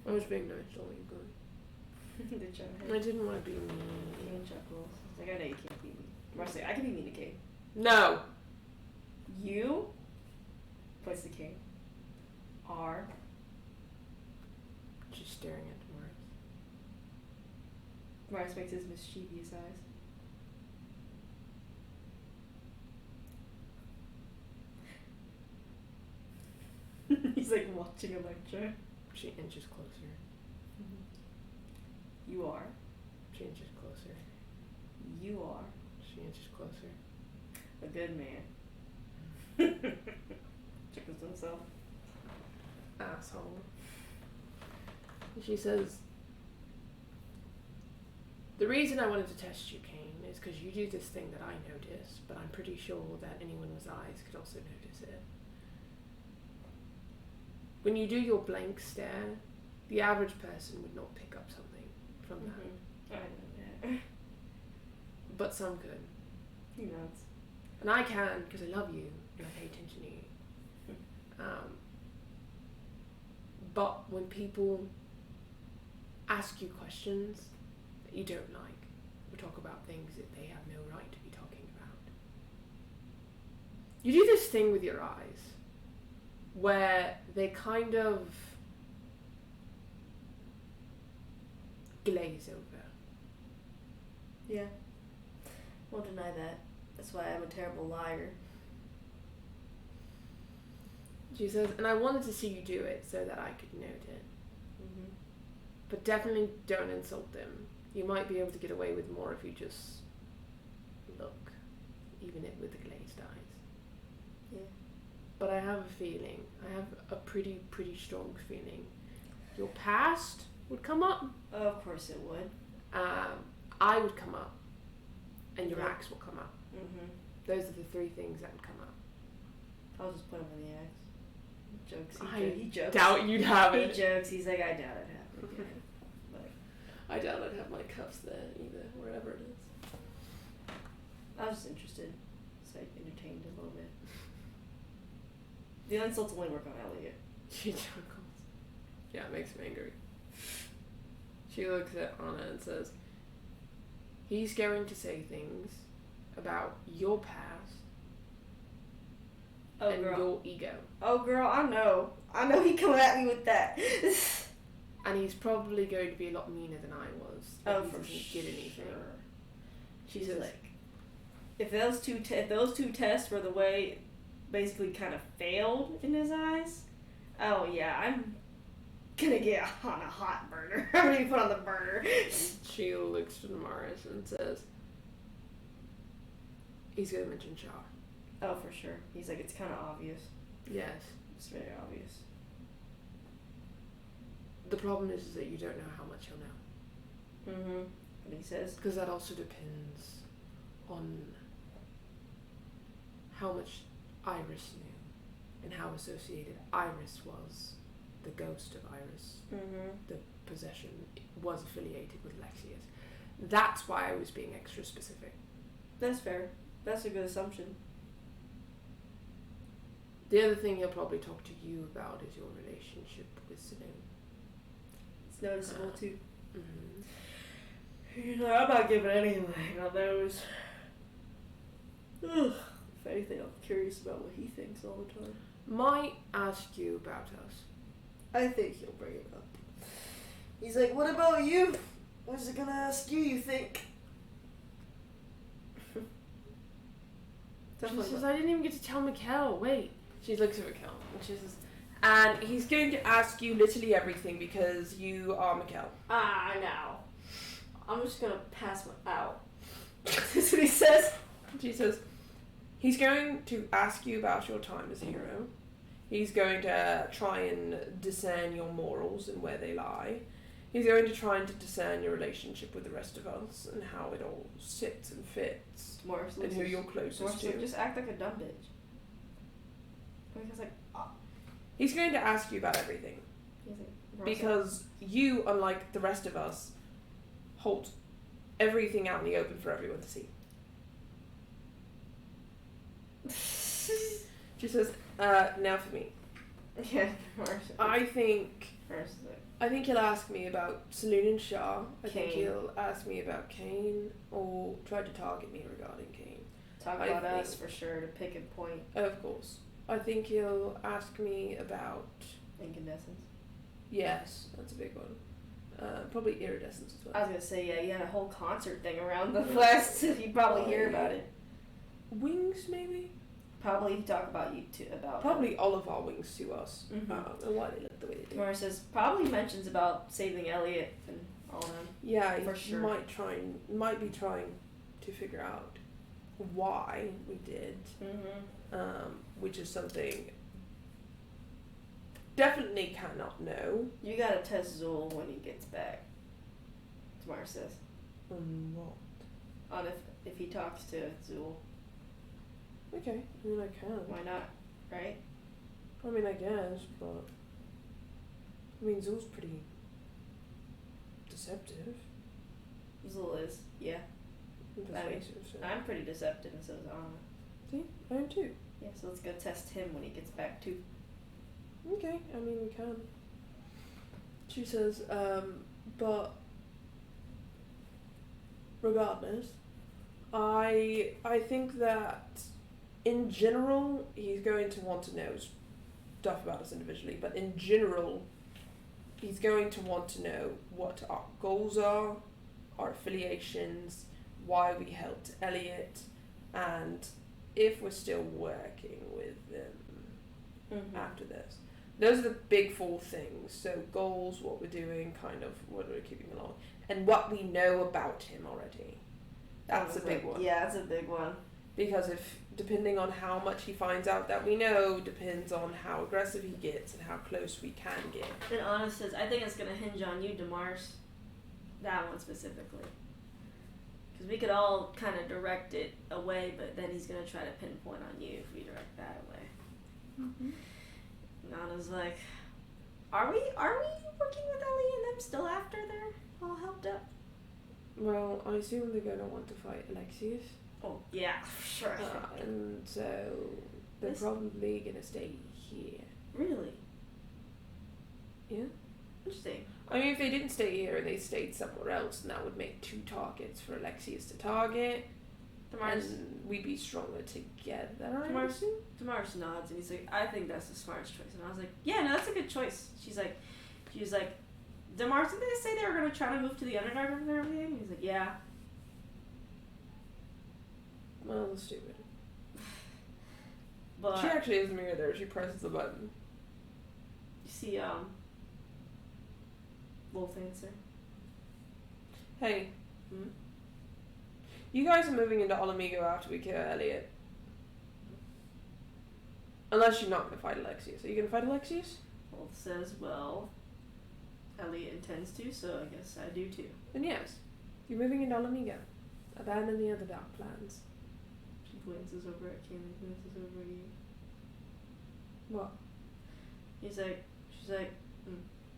I was being nice to all you guys. The chuckle. I didn't want to be mean. Kane chuckles. It's like, I know you can't be mean. Marcy, I can be mean to Kane. No! You, points to Kane, are She's staring at Morris. Morris makes his mischievous eyes. He's like watching a lecture. She inches closer. You are. She inches closer. You are She inches closer. a good man. Chuckles to himself. Asshole. She says, the reason I wanted to test you, Kane, is because you do this thing that I notice, but I'm pretty sure that anyone with eyes could also notice it. When you do your blank stare, the average person would not pick up something from that. I know that. But some could. He nods. And I can, because I love you, and I pay attention to you. But when people ask you questions that you don't like, or talk about things that they have no right to be talking about, you do this thing with your eyes, where they kind of glaze over. Yeah. Won't deny that. That's why I'm a terrible liar. She says, and I wanted to see you do it so that I could note it. Mm-hmm. But definitely don't insult them. You might be able to get away with more if you just look, even it with the glazed eyes. Yeah. But I have a feeling, I have a pretty strong feeling, your past would come up. Oh, of course it would. I would come up, and your Yeah. axe will come up. Mm-hmm. Those are the three things that would come up. I'll just put him in the axe. Jokes. He I jokes. doubt you'd have He it. jokes. He's like, I doubt it happened again. But I doubt I'd have my cuffs there either, wherever it is. I was just interested. So I entertained a little bit. The insults only work on Elliot. She chuckles. Yeah, it makes him angry. She looks at Anna and says, he's going to say things about your past and your ego. Oh, girl, I know. I know he coming at me with that. And he's probably going to be a lot meaner than I was. Oh, He for doesn't sure. get anything. She's says- like, if those two tests were the way, basically kind of failed in his eyes, oh yeah, I'm gonna get on a hot burner. I'm gonna be put on the burner. She looks to Morris and says, he's going to mention Char. Oh, for sure. He's like, it's kind of obvious. Yes. It's very obvious. The problem is that you don't know how much he'll know. Mm-hmm. What he says. Because that also depends on how much Iris knew and how associated Iris was, the ghost of Iris, Mm-hmm. the possession, was affiliated with Alexius. That's why I was being extra specific. That's fair. That's a good assumption. The other thing he'll probably talk to you about is your relationship with Saloon. It's noticeable too. Mm-hmm. You know, I'm not giving anything on those. Ugh. If anything, I'm curious about what he thinks all the time. Might ask you about us. I think he'll bring it up. He's like, what about you? What's it gonna ask you, you think? She says, I didn't even get to tell Mikkel. Wait. She looks at Mikkel and she says, and he's going to ask you literally everything because you are Mikkel. Ah, now. I'm just gonna pass my out. That's what he says. She says, he's going to ask you about your time as a hero. He's going to try and discern your morals and where they lie. He's going to try and discern your relationship with the rest of us and how it all sits and fits. Morris and who you're closest to. Just act like a dumb bitch. Because like, he's going to ask you about everything. Because you, unlike the rest of us, hold everything out in the open for everyone to see. She says, now for me. Yeah, I think he'll ask me about Saloon and Shah. I think he'll ask me about Kane, or try to target me regarding Kane. Talk about us for sure, to pick a point. Of course. I think he'll ask me about... Incandescence. Yes, that's a big one. Probably iridescence as well. I was gonna say, yeah, you had a whole concert thing around the West. You'd probably hear about it. Wings, maybe? Probably talk about you too. About probably all of our wings to us. Mm-hmm. And why they look the way they do. Tamara says probably mentions about saving Elliot and all them. Yeah, for sure. Might be trying to figure out why we did. Mm-hmm. Which is something definitely cannot know. You gotta test Zool when he gets back. Tamara says. What? On if he talks to Zool. Okay, I mean I can. Why not? Right? I mean I guess, but I mean Zool's pretty deceptive. Zool is, yeah. I'm pretty deceptive, and so is Anna. See, I am too. Yeah, so let's go test him when he gets back too. Okay, I mean we can. She says, but regardless, I think that in general he's going to want to know stuff about us individually, but in general he's going to want to know what our goals are, our affiliations, why we helped Elliot, and if we're still working with them after this. Those are the big four things. So goals, what we're doing, kind of what we're keeping along, and what we know about him already. That's a big one. Yeah, that's a big one. Because depending on how much he finds out that we know, depends on how aggressive he gets and how close we can get. And Anna says, I think it's going to hinge on you, Demars. That one specifically. Because we could all kind of direct it away, but then he's going to try to pinpoint on you if we direct that away. Mm-hmm. And Anna's like, are we working with Ellie and them still after they're all helped up? Well, I assume they're going to want to fight Alexius. Oh, yeah, for sure. And so they're probably going to stay here. Really? Yeah. Interesting. I mean, if they didn't stay here and they stayed somewhere else, then that would make 2 targets for Alexius to target. And we'd be stronger together. Demars nods and he's like, I think that's the smartest choice. And I was like, yeah, no, that's a good choice. She was like, Demars, didn't they say they were going to try to move to the Underdark and everything? And he's like, yeah. Well, that's stupid. But she actually isn't here there. She presses the button. You see, Wolf answer. Hey. You guys are moving into Olamigo after we kill Elliot. Unless you're not going to fight Alexius. Are you going to fight Alexius? Wolf says, well, Elliot intends to, so I guess I do too. Then yes. You're moving into Olamigo. Abandon the other dark plans. She glances over at Kim and glances over at you. What? She's like,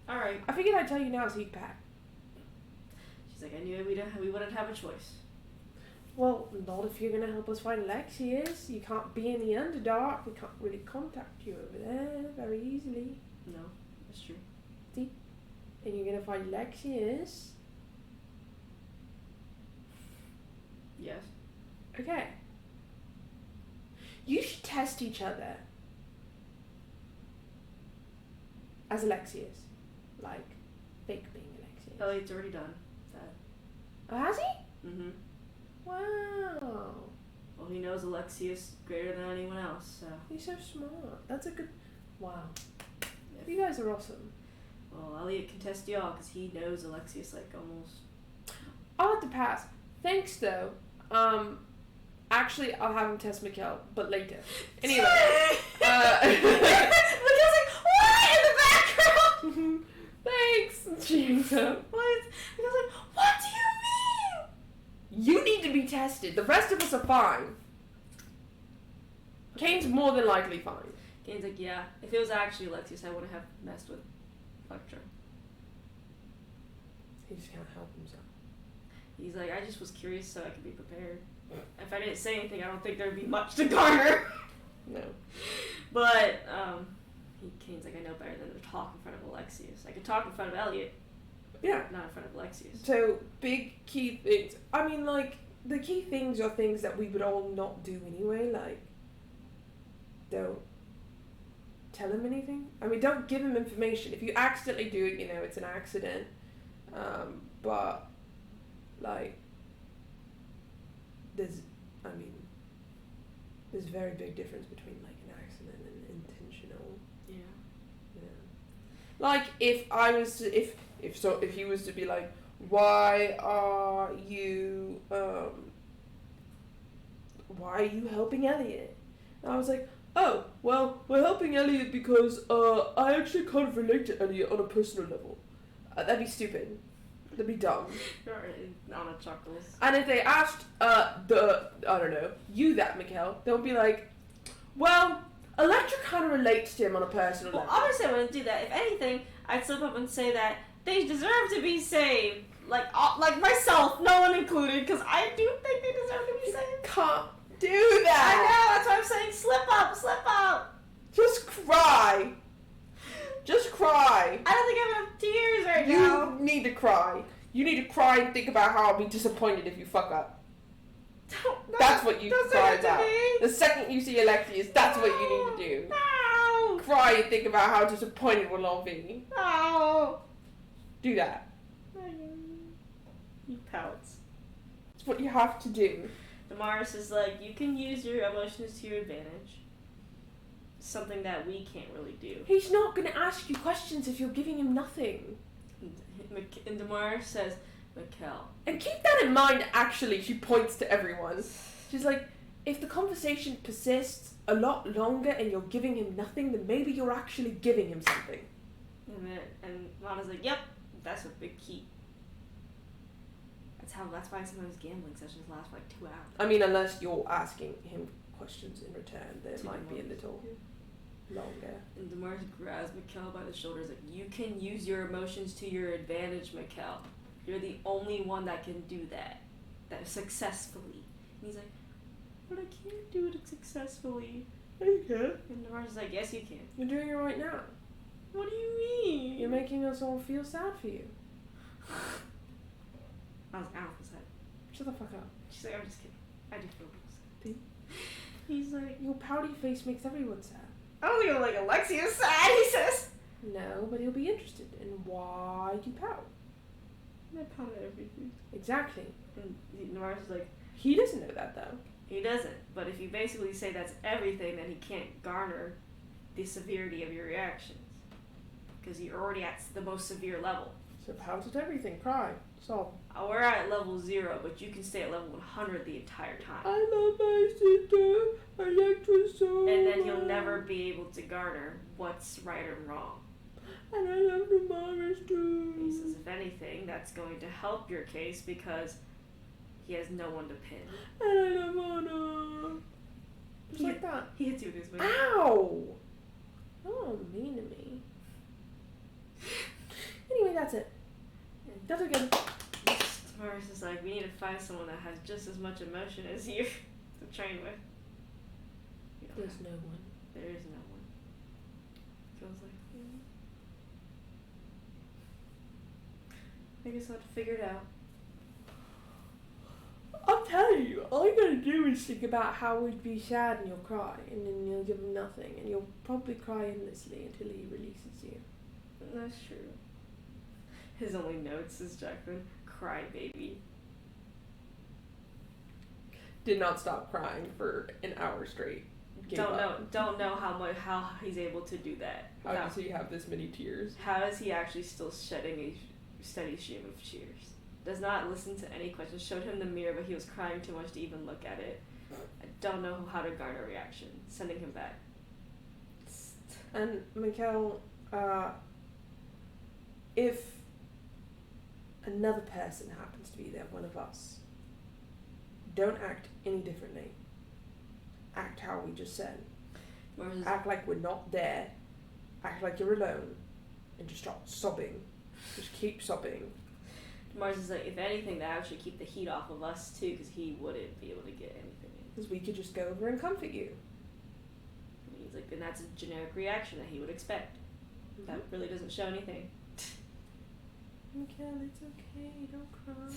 alright. I figured I'd tell you now so you'd pack. She's like, I knew we wouldn't have a choice. Well, not if you're going to help us find Alexius. You can't be in the Underdark. We can't really contact you over there very easily. No, that's true. See? And you're going to find Alexius. Yes. Okay. You should test each other. As Alexius. Like, fake being Alexius. Elliot's already done that. Oh, has he? Mm-hmm. Wow. Well, he knows Alexius greater than anyone else, so. He's so smart. That's a good... Wow. If, You guys are awesome. well, Elliot can test y'all because he knows Alexius like almost. I'll have to pass. Thanks, though. Actually, I'll have him test Mikkel, but later. Anyway. Mikkel's like, what? In the background! Thanks. She hangs up. What? Mikkel's like, what do you mean? You need to be tested. The rest of us are fine. Kane's more than likely fine. Kane's like, yeah, if it was actually Alexius, I wouldn't have messed with Electra. He just can't help himself. He's like, I just was curious so I could be prepared. If I didn't say anything, I don't think there'd be much to garner. No. But, Kane's like, I know better than to talk in front of Alexius. I could talk in front of Elliot, Yeah. not in front of Alexius. So, big key things. I mean, like, the key things are things that we would all not do anyway. Like, don't tell him anything. I mean, don't give him information. If you accidentally do it, it's an accident. But, like, there's a very big difference between, like, an accident and intentional. Yeah. Like, if I was to, if he was to be like, why are you helping Elliot? And I was like, oh, well, we're helping Elliot because, I actually kind of relate to Elliot on a personal level. That'd be stupid. That'd be dumb. Anna chuckles. And if they asked, you that, Mikkel, they'll be like, well, Electra kind of relates to him on a personal Well, level. obviously I wouldn't do that. If anything, I'd slip up and say that they deserve to be saved. Like myself, no one included, because I do think they deserve to be saved. Can't do that. I know, that's why I'm saying slip up. Just cry. Just cry. I don't think I have enough tears right You now. need to cry. You need to cry and think about how I'll be disappointed if you fuck up. That's what you cry about. The second you see Alexius, that's what you need to do. No. Cry and think about how disappointed we'll all be. No. Do that. He pouts. It's what you have to do. Damaris is like, you can use your emotions to your advantage. Something that we can't really do. He's not going to ask you questions if you're giving him nothing. And Damaris says, Mikkel. And keep that in mind, actually, she points to everyone. She's like, if the conversation persists a lot longer and you're giving him nothing, then maybe you're actually giving him something. And Lana's like, yep, that's a big key. That's why sometimes gambling sessions last for like 2 hours. I mean, unless you're asking him questions in return, then it might be a little longer. And Damaris grabs Mikkel by the shoulders like, you can use your emotions to your advantage, Mikkel. You're the only one that can do that successfully. And he's like, but I can't do it successfully. You can. And Damaris is like, yes, you can. You're doing it right now. What do you mean? You're making us all feel sad for you. I don't feel sad. Shut the fuck up. She's like, I'm just kidding. I do feel sad. He's like, Your pouty face makes everyone sad. I don't think I'm like Alexius sad, he says. No, but he'll be interested in why you pout. I pout at everything. Exactly. And Damaris is like, He doesn't know that, though. he doesn't. But if you basically say that's everything, then he can't garner the severity of your reactions. Because you're already at the most severe level. So pout at everything. Cry. So. We're at level 0, but you can stay at level 100 the entire time. I love my sister. Electra so And then he'll never be able to garner what's right or wrong. And I love Damaris too. He says, if anything, that's going to help your case because he has no one to pin. And I love Anna. Just like that. He hits you with his wing. Ow! Oh, mean to me. Anyway, that's it. That's okay. Damaris is like, we need to find someone that has just as much emotion as you to train with. There's no one. There is no one. Feels like, I guess I'll have to figure it out. I'll tell you, all you gotta do is think about how we'd be sad and you'll cry, and then you'll give him nothing, and you'll probably cry endlessly until he releases you. That's true. His only notes is Jacqueline, cry baby. Did not stop crying for an hour straight. Don't know how he's able to do that. How does he have this many tears? How is he actually still shedding a steady stream of tears? Does not listen to any questions. Showed him the mirror, but he was crying too much to even look at it. I don't know how to garner a reaction. Sending him back. And Mikkel, if another person happens to be there, one of us, don't act any differently. Act how we just said. Act like we're not there. Act like you're alone. And just start sobbing. Just keep sobbing. Mars is like, if anything, that actually keep the heat off of us too, because he wouldn't be able to get anything in. Because we could just go over and comfort you. And he's like, and that's a generic reaction that he would expect. Mm-hmm. That really doesn't show anything. Mikkel, it's okay. Don't cry.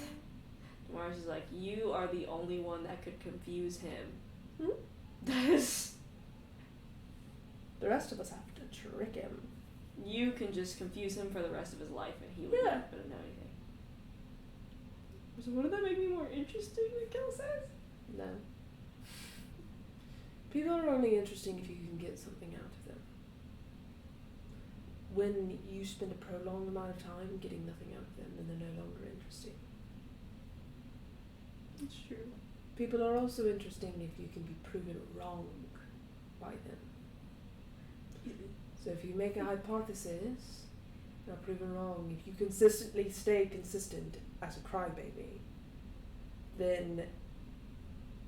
Mars is like, you are the only one that could confuse him. The rest of us have to trick him. You can just confuse him for the rest of his life, and he wouldn't know anything. So wouldn't that make me more interesting, Mikkel says? No. People are only interesting if you can get something out of them. When you spend a prolonged amount of time getting nothing out of them, then they're no longer interesting. That's true. People are also interesting if you can be proven wrong by them. So if you make a hypothesis and are proven wrong, if you consistently stay consistent as a crybaby, then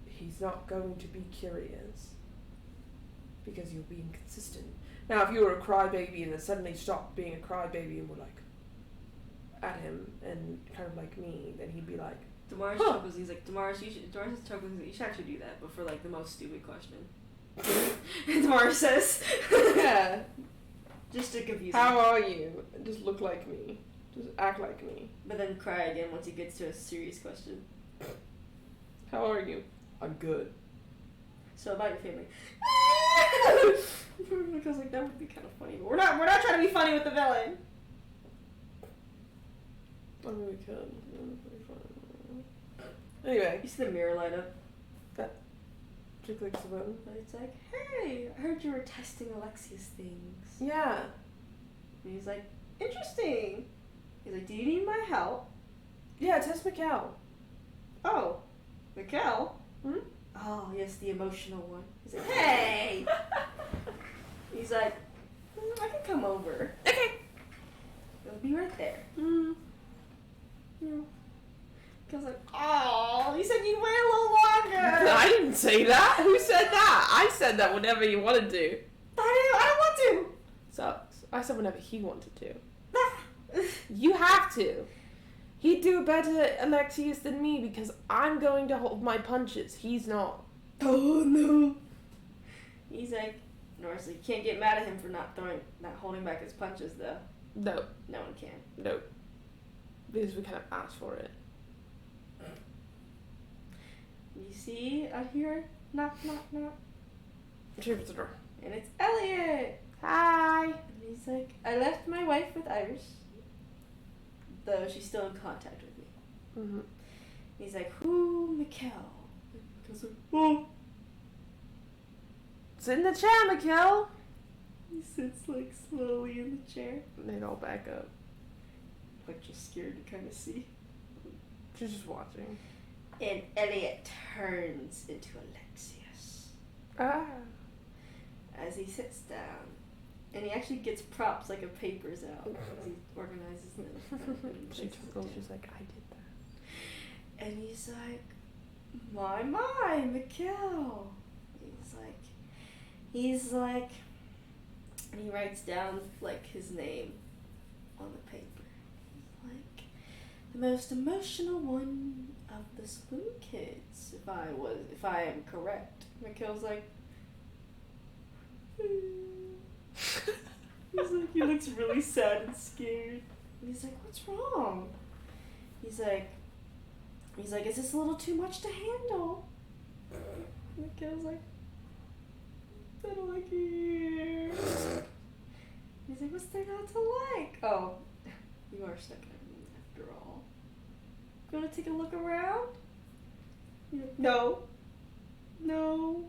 he's not going to be curious because you're being consistent. Now, if you were a crybaby and then suddenly stopped being a crybaby and were like at him and kind of like me, then he'd be like, Damaris chuckles. He's like, Damaris chuckles. You should actually do that, but for like the most stupid question. And Damaris says, yeah. Just to confuse How him. are you? Just look like me. Just act like me. But then cry again once he gets to a serious question. How are you? I'm good. So about your family. Because like that would be kind of funny, but we're not trying to be funny with the villain. I mean, we could. Anyway. You see the mirror light up? She clicks the button. And it's like, hey, I heard you were testing Alexia's things. Yeah. And he's like, interesting. He's like, do you need my help? Yeah, test Mikkel. Oh, Mikkel? Hmm? Oh, yes, the emotional one. He's like, hey! He's like, I can come over. Okay. It'll be right there. Yeah. I was like, oh, you said you'd wait a little longer. I didn't say that. Who said that? I said that whenever you wanted to. I don't want So I said whenever he wanted to. You have to. He'd do better, Alexius, than me because I'm going to hold my punches. He's not. Oh no. He's like, Norris, you can't get mad at him for not holding back his punches though. No. No one can. No. Because we kind of asked for it. You see out here? Knock, knock, knock. She opens the door. And it's Elliot. Hi. And he's like, I left my wife with Iris, though she's still in contact with me. Mm-hmm. He's like, who, Mikkel? Mikkel's like, oh. Sit in the chair, Mikkel. He sits like slowly in the chair, And they'd all back up. like just scared to kind of see. She's just watching. And Elliot turns into Alexius Ah. as he sits down. And he actually gets props like a papers out as he organizes them. She chuckles. She's like, I did that. And he's like, my, Mikkel. He's like, and he writes down like his name on the paper. He's like, the most emotional one of the Spoon Kids, if I am correct. Mikkel's like, he's like, he looks really sad and scared. And he's like, what's wrong? He's like, is this a little too much to handle? Mikhail's like, I don't like it here. He's like, what's there not to like? Oh, you are stuck in a room after all. You want to take a look around? He's like, no. No.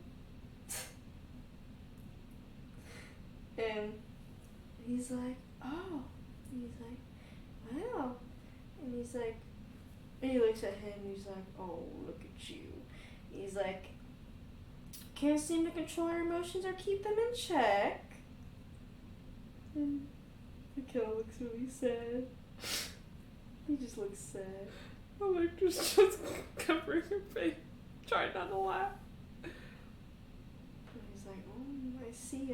And he's like, oh. And he's like, wow. And he's like, and he looks at him and he's like, oh, look at you. He's like, can't seem to control your emotions or keep them in check. And Mikhail looks really sad. He just looks sad. Electra's just covering her face, trying not to laugh. And he's like, oh, I see.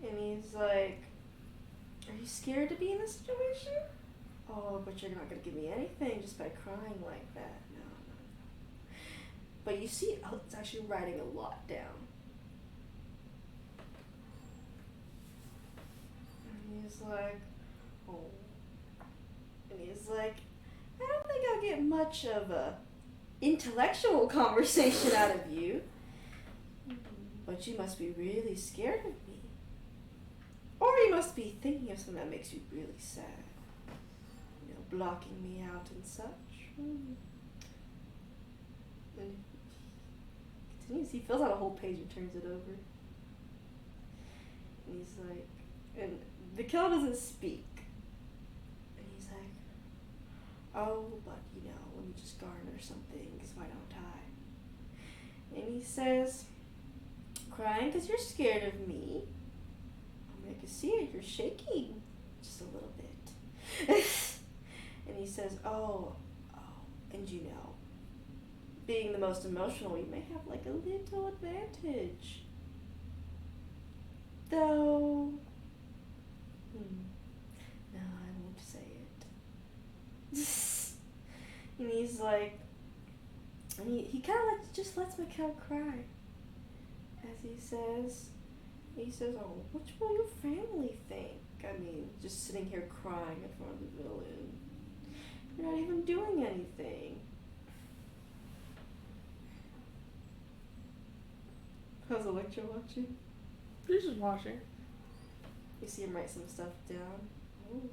And he's like, are you scared to be in this situation? Oh, but you're not going to give me anything just by crying like that. No. But you see, it's actually writing a lot down. And he's like, oh. And he's like, I don't think I'll get much of a intellectual conversation out of you. But you must be really scared of me. Or you must be thinking of something that makes you really sad. You know, blocking me out and such. And he continues. He fills out a whole page and turns it over. And he's like, and the killer doesn't speak. And he's like, oh, but you know, let me just garner something, because why don't I? And he says, crying because you're scared of me. I can see it, you're shaking just a little bit. And he says, oh, and you know, being the most emotional, you may have like a little advantage. Though, no, I won't say it. And he's like, and he kind of just lets Mikhail cry. As he says, oh, what will your family think? I mean, just sitting here crying in front of the villain. You're not even doing anything. How's Electra watching? She's just watching. You see him write some stuff down. Ooh.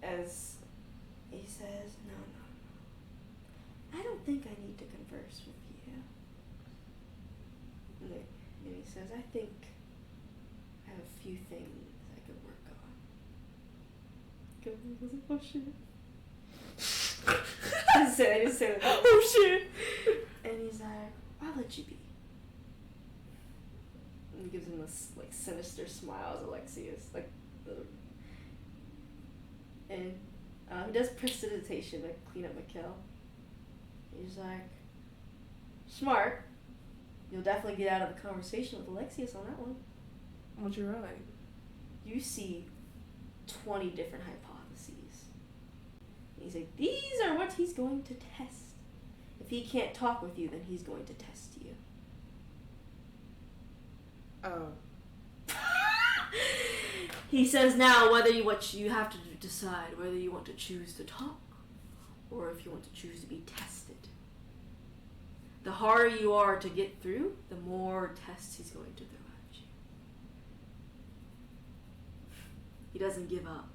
As he says, no. I don't think I need to converse with you. And he says, I think I have a few things I could work on. He goes, oh shit. I didn't say that. Oh shit! And he's like, I'll let you be. And he gives him this like sinister smile as Alexius. And he does prestidigitation to clean up Mikhail. He's like, smart. You'll definitely get out of the conversation with Alexius on that one. What you writing? You see 20 different hypotheses. And he's like, these are what he's going to test. If he can't talk with you, then he's going to test you. Oh. He says now whether you have to decide whether you want to choose to talk or if you want to choose to be tested. The harder you are to get through, the more tests he's going to throw at you. He doesn't give up.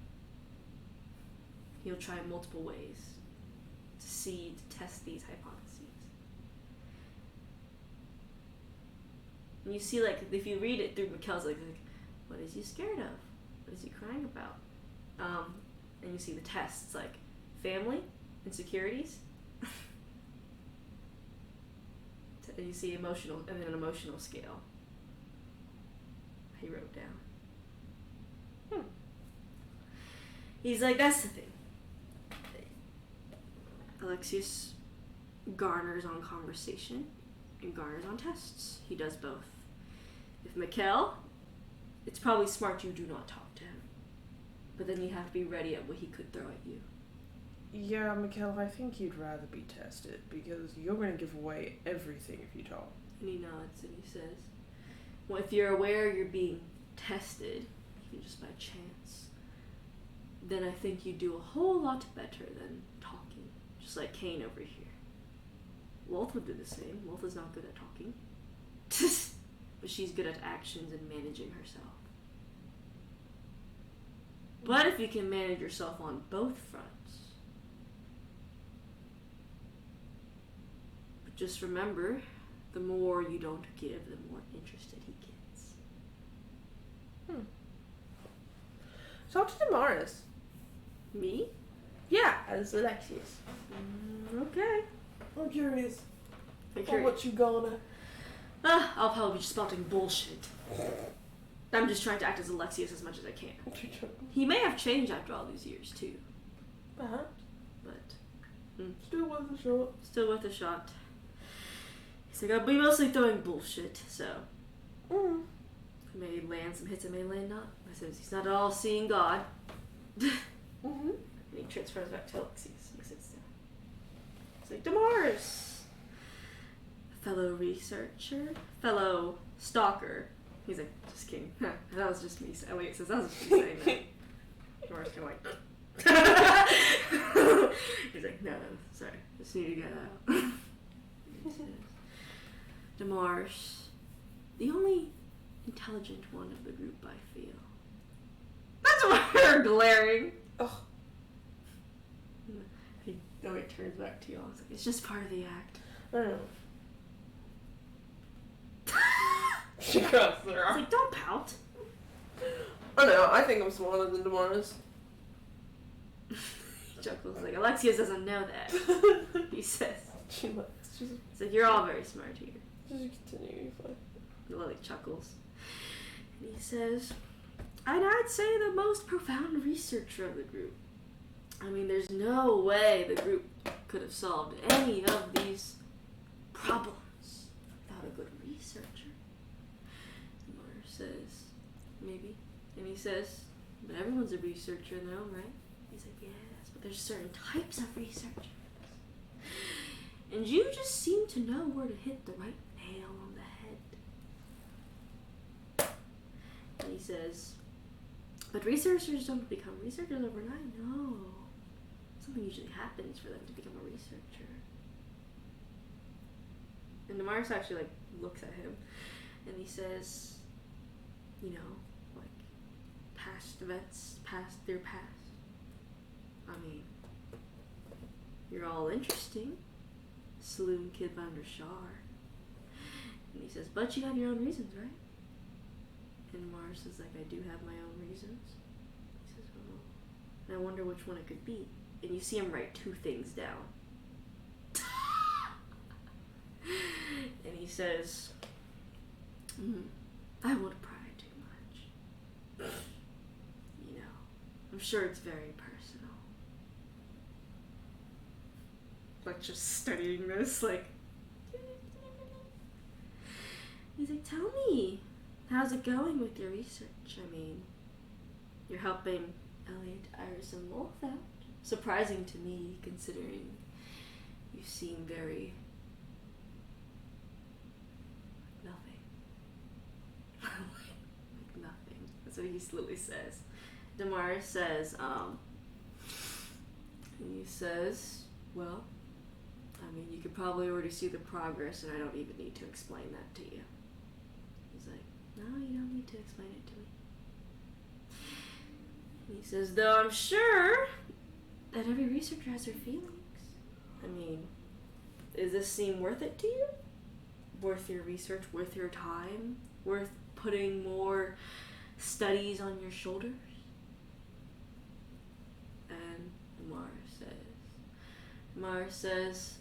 He'll try multiple ways to test these hypotheses. And you see, like, if you read it through Mikhail's, like, what is he scared of? What is he crying about? And you see the tests, like, family, insecurities. And you see emotional, and then an emotional scale. He wrote down. He's like, that's the thing. Alexius garners on conversation and garners on tests. He does both. If Mikhail, it's probably smart you do not talk to him. But then you have to be ready at what he could throw at you. Yeah, Mikhail, I think you'd rather be tested because you're going to give away everything if you talk. And he nods and he says, well, if you're aware you're being tested, even just by chance, then I think you do a whole lot better than talking. Just like Kane over here. Wolf would do the same. Wolf is not good at talking. But she's good at actions and managing herself. But if you can manage yourself on both fronts, but just remember, the more you don't give, the more interested he gets. Talk to Damaris. Me? Yeah, as Alexius. Okay. I'm curious. Okay. What you gonna? I'll probably be just spouting bullshit. I'm just trying to act as Alexius as much as I can. He may have changed after all these years, too. Perhaps. But, Still worth a shot. Still worth a shot. He's like, I'll be mostly throwing bullshit, so. I may land some hits, I may land not. I said, he's not an all-seeing God. And he transfers back to Alexius. He sits down. He's like, Damaris! Fellow researcher? Fellow stalker. He's like, just kidding. That was just me. Elliot says, that was just me saying that. Damaris kind of like. He's like, no, sorry. Just need to get out. He says, Damaris, the only intelligent one of the group, I feel. That's why they're glaring. Oh. Elliot turns back to you all. It's like, it's just part of the act. I don't know. She crosses her It's arm. like, don't pout. I know, I think I'm smaller than Damaris. He chuckles like, Alexius doesn't know that. He says. She laughs. She's It's like, you're all very smart here. just continue, you're fine. Lily chuckles. And he says, I'd say the most profound researcher of the group. I mean, there's no way the group could have solved any of these problems without a good researcher. Mars says, maybe. And he says, but everyone's a researcher in their own right. He's like, yes, but there's certain types of researchers. And you just seem to know where to hit the right nail on the head. And he says, but researchers don't become researchers overnight. No. Something usually happens for them to become a researcher. And Damaris actually like looks at him and he says, you know, like past events, their past. I mean, you're all interesting. Saloon Kid Van der Shar. And he says, but you have your own reasons, right? And Mars is like, I do have my own reasons. He says, well, and I wonder which one it could be. And you see him write 2 things down. And he says, I won't pry too much. You know, I'm sure it's very personal. Like, just studying this, like. He's like, tell me, how's it going with your research? I mean, you're helping Elliot, Iris, and Wolf out. Surprising to me, considering you seem very nothing. Like nothing. That's what he slowly says. Damaris says, he says, well, I mean, you could probably already see the progress, and I don't even need to explain that to you. He's like, no, you don't need to explain it to me. And he says, though I'm sure that every researcher has their feelings. I mean, does this seem worth it to you? Worth your research, worth your time, worth putting more studies on your shoulders? And Mars says,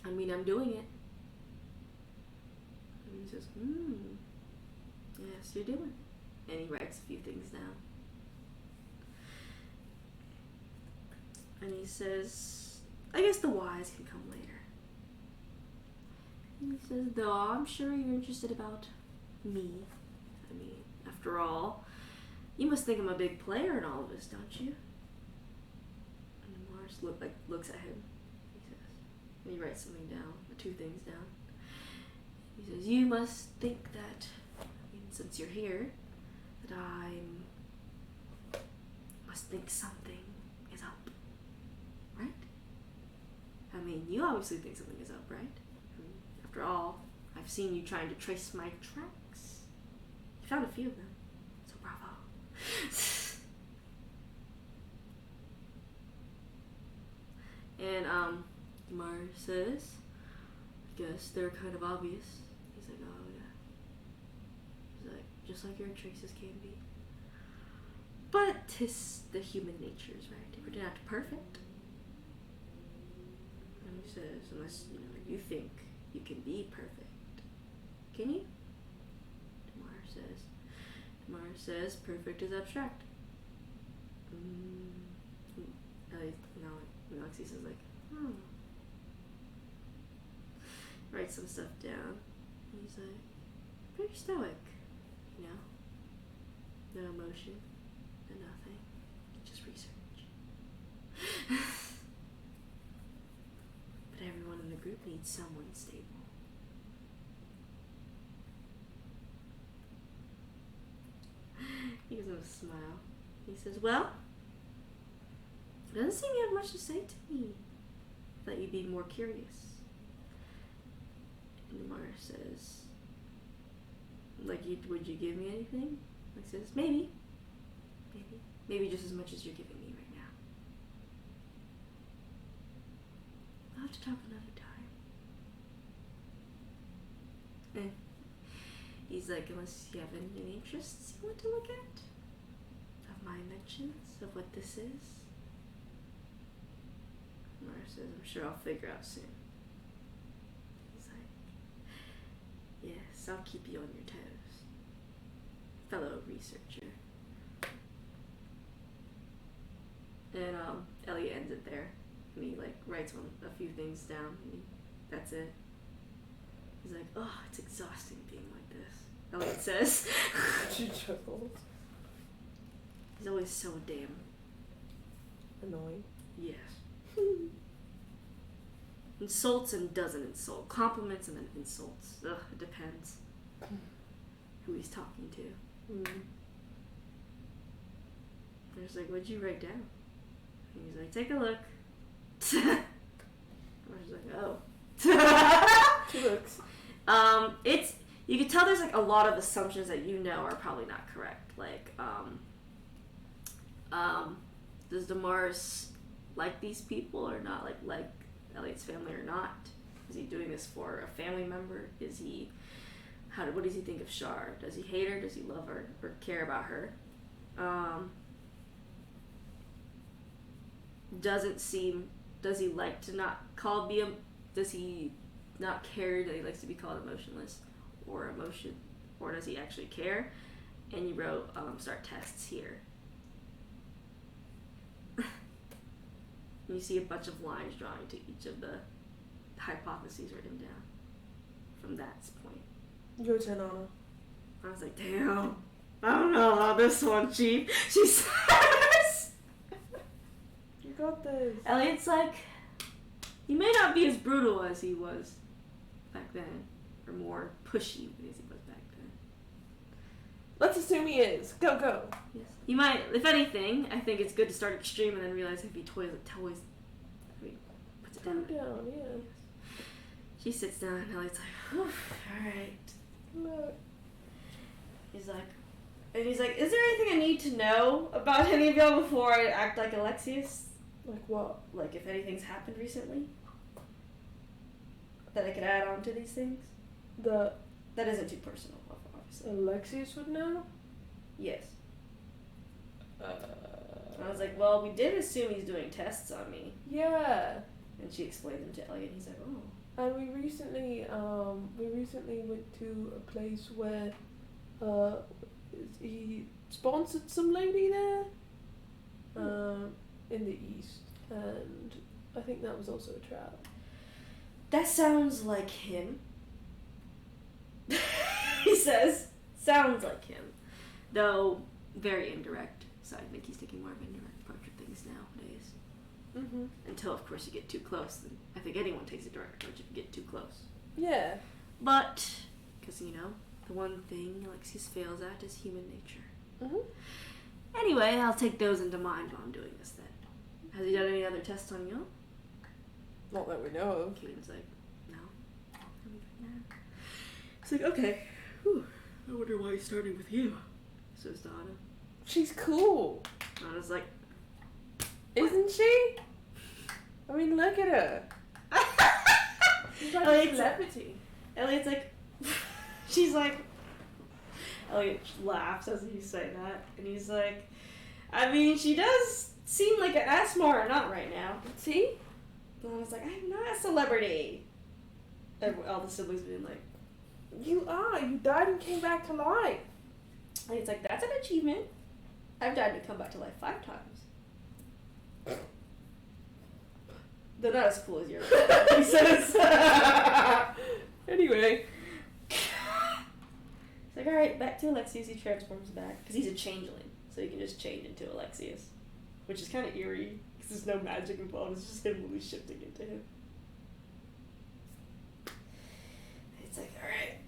I mean, I'm doing it. And he says, yes, you're doing it. And he writes a few things down. And he says, I guess the whys can come later. And he says, though I'm sure you're interested about me. I mean, after all, you must think I'm a big player in all of this, don't you? And Mars looks at him. He says, and he writes something down, 2 things down. He says, you must think that, I mean, since you're here, that must think something is up. Right? I mean, you obviously think something is up, right? I mean, after all, I've seen you trying to trace my tracks. You found a few of them, so bravo. And, Mar says, I guess they're kind of obvious. He's like, oh, yeah. He's like, just like your traces can be. But 'tis the human natures, right? We're not perfect. And he says, unless, you think you can be perfect. Can you? Tamar says, perfect is abstract. Now Alexis is like, writes some stuff down. And he's like, pretty stoic, no emotion, no nothing, just research. But everyone in the group needs someone stable. He gives him a smile. He says, well, it doesn't seem you have much to say to me. Thought you'd be more curious. And Damar says, like, would you give me anything? He says, maybe. Maybe just as much as you're giving me right now. I'll have to talk another time. And he's like, unless you have any interests you want to look at? Of my inventions? Of what this is? Mara says, I'm sure I'll figure out soon. He's like, yes, I'll keep you on your toes. Fellow researcher. And Elliot ends it there. And he writes a few things down. And that's it. He's like, oh, it's exhausting being like this. Elliot says. She chuckles. He's always so damn annoying. Yes. Insults and doesn't insult. Compliments and then insults. Ugh, it depends who he's talking to. There's like, what'd you write down? And he's like, take a look. I was like, oh. She looks. It's, you can tell there's a lot of assumptions that are probably not correct. Does Damaris like these people or not? Like Elliot's family or not? Is he doing this for a family member? What does he think of Shar? Does he hate her? Does he love her or care about her? Does he like to not does he not care that he likes to be called emotionless or emotion, or does he actually care? And you wrote, start tests here. And you see a bunch of lines drawing to each of the hypotheses written down from that point. Your turn, Anna. I was like, damn, I don't know about this one, Chief. She says, you got this. Elliot's like, he may not be as brutal as he was back then, or more pushy as he was back then. Let's assume he is. Go. Yes. You might, if anything, I think it's good to start extreme and then realize if he puts it down. Yeah. She sits down and Elliot's like, alright. Look. He's like, is there anything I need to know about any of y'all before I act like Alexius? Like what? Like if anything's happened recently? That I could add on to these things? That isn't too personal, obviously. Alexius would know? Yes. I was like, well, we did assume he's doing tests on me. Yeah. And she explained them to Elliot, and he's like, oh. And we recently went to a place where he sponsored some lady there in the east, and I think that was also a trap. That sounds like him. He says, sounds like him, though very indirect. So I think he's taking more of an indirect approach with things nowadays. Mm-hmm. Until, of course, you get too close. Then I think anyone takes a direct approach if you get too close. Yeah. But, because, the one thing Alexius fails at is human nature. Mm-hmm. Anyway, I'll take those into mind while I'm doing this then. Has he done any other tests on you? Not that we know of. Kaden's like, no. It's like, okay. Whew. I wonder why he's starting with you, says Donna. She's cool. Donna's like, isn't she? I mean, look at her. She's like a celebrity. Elliot's like, she's like, Elliot laughs as you say that, and he's like, I mean, she does seem like an Asmar or not right now. See? Donna's like, I'm not a celebrity. All the siblings being like, you are. You died and came back to life. and it's like, that's an achievement. I've died and come back to life 5 times. They're not as cool as yours. He says. Anyway. It's like, alright, back to Alexius. He transforms back. Because he's a changeling. So he can just change into Alexius. Which is kind of eerie. Because there's no magic involved. It's just him really shifting into him. It's like, alright.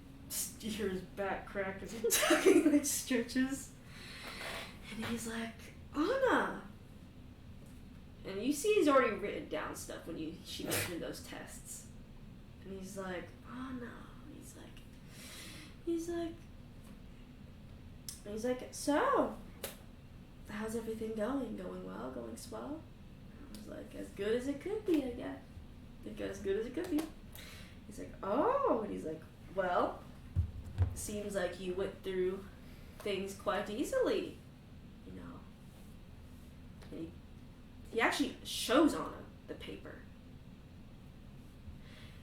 You hear his back crack as he's talking, like, stretches. And he's like, Anna! And you see he's already written down stuff when she mentioned those tests. And he's like, Anna. He's like, so, how's everything going? Going well? Going swell? I was like, as good as it could be, I guess. Like, as good as it could be. He's like, oh. And he's like, well, seems like you went through things quite easily, you know. And he actually shows Anna the paper.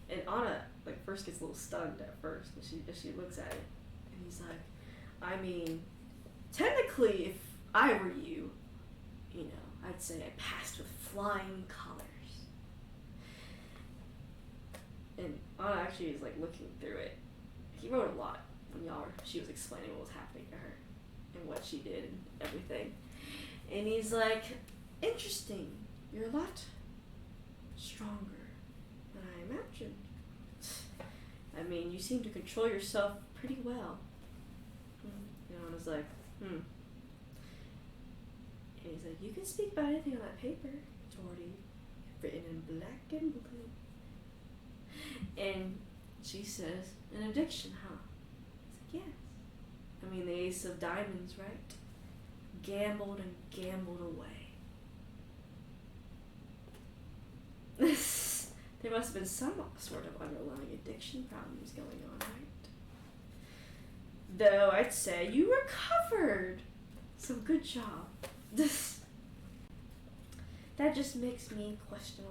And Anna, like, first gets a little stunned at first as she looks at it. And he's like, I mean, technically, if I were you, you know, I'd say I passed with flying colors. And Anna actually is, like, looking through it. He wrote a lot when she was explaining what was happening to her and what she did and everything. And he's like, interesting. You're a lot stronger than I imagined. I mean, you seem to control yourself pretty well. You know, and I was like, And he's like, you can speak about anything on that paper. It's already written in black and blue. And she says, an addiction, huh? He's like, yes. I mean, the ace of diamonds, right? Gambled and gambled away. There must have been some sort of underlying addiction problems going on, right? Though I'd say you recovered. So good job. That just makes me question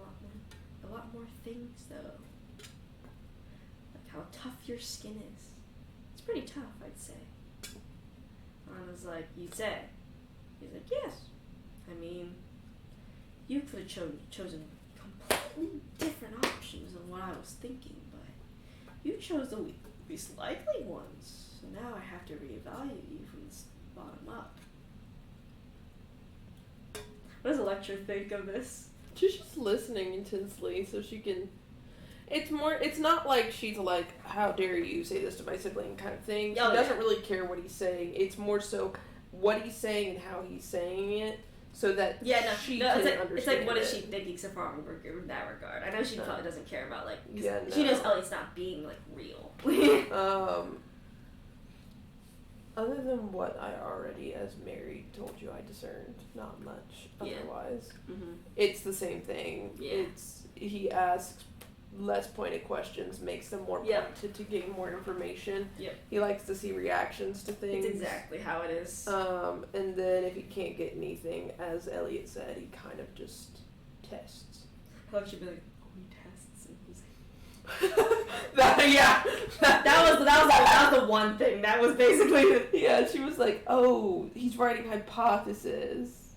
a lot more things, though. Like how tough your skin is. It's pretty tough, I'd say. And I was like, you'd say? He's like, yes. I mean, you could have chosen completely different options than what I was thinking, but you chose the least likely ones. So now I have to reevaluate you from the bottom up. What does Electra think of this? She's just listening intensely so she can... It's not like she's like, how dare you say this to my sibling kind of thing. She doesn't really care what he's saying. It's more so what he's saying and how he's saying it so that she can understand it's like, what is she thinking so far in that regard? I know she probably doesn't care about, like, she knows Elliot's not being, like, real. Other than what I already, as married, told you I discerned, not much otherwise. Mm-hmm. It's the same thing. Yeah. He asks less pointed questions, makes them more pointed to gain more information. Yep. He likes to see reactions to things. It's exactly how it is. And then if he can't get anything, as Elliot said, he kind of just tests. I thought she'd be like, oh, he tests, and he's that was the one thing. That was basically yeah, she was like, oh, he's writing hypothesis.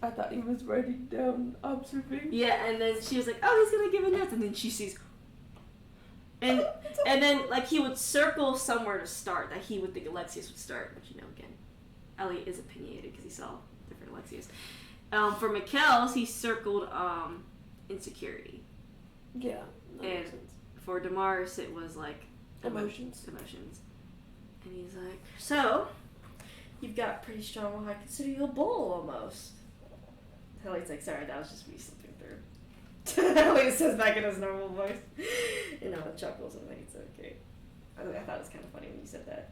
I thought he was writing down observations. Yeah, and then she was like, oh, he's gonna give a note, and then she sees, and then, like, he would circle somewhere to start that he would think Alexius would start, which, you know, again, Elliot is opinionated because he saw different Alexius. For Mikkel's, he circled insecurity. Yeah, that and makes sense. For Damaris, it was like emotions. And he's like, so you've got pretty strong. Well, I consider you a bull almost. Elliot's like, sorry, that was just me slipping through. Elliot says back in his normal voice. And Anna chuckles and like, it's okay. I thought it was kind of funny when you said that.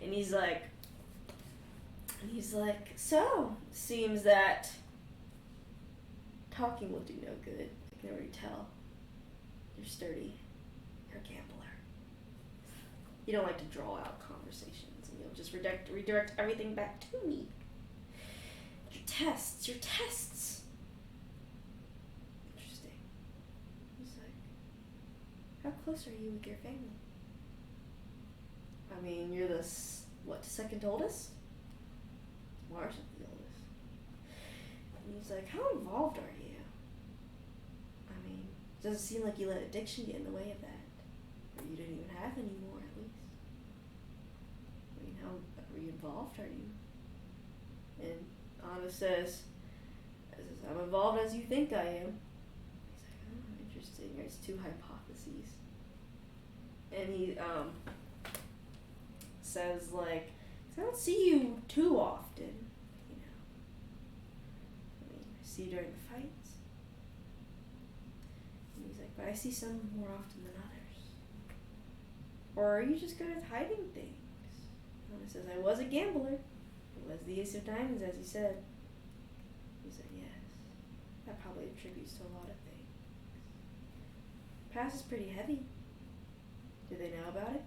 And he's like, so, seems that talking will do no good. I can already tell. You're sturdy. You're a gambler. You don't like to draw out conversations, and you'll just redirect everything back to me. Your tests. Interesting. He's like, how close are you with your family? I mean, you're the, second oldest? Mars is the oldest. And he's like, how involved are you? I mean, it doesn't seem like you let addiction get in the way of that. Or you didn't even have any more, at least. I mean, how involved are you? And Anna says, I'm involved as you think I am. He's like, oh, interesting. There's two hypotheses. And he, says, like, I don't see you too often, you know. I mean, I see you during the fights. And he's like, but I see some more often than others. Or are you just good at hiding things? And he says, I was a gambler. It was the Ace of Diamonds, as you said. He said, yes. That probably attributes to a lot of things. Past is pretty heavy. Do they know about it?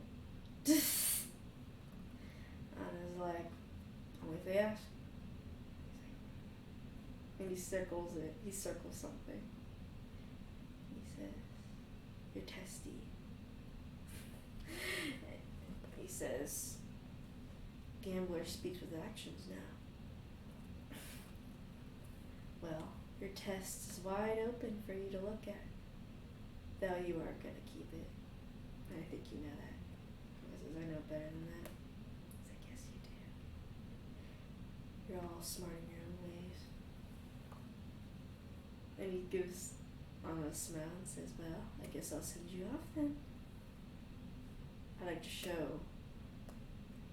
And I was like, only if they ask. And he circles it. He circles something. He says, you're testy. He says, gambler speaks with actions now. Well, your test is wide open for you to look at. Though you aren't going to keep it. And I think you know that. He says, I know better than that. You're all smart in your own ways. And he gives Anna a smile and says, well, I guess I'll send you off then. I like to show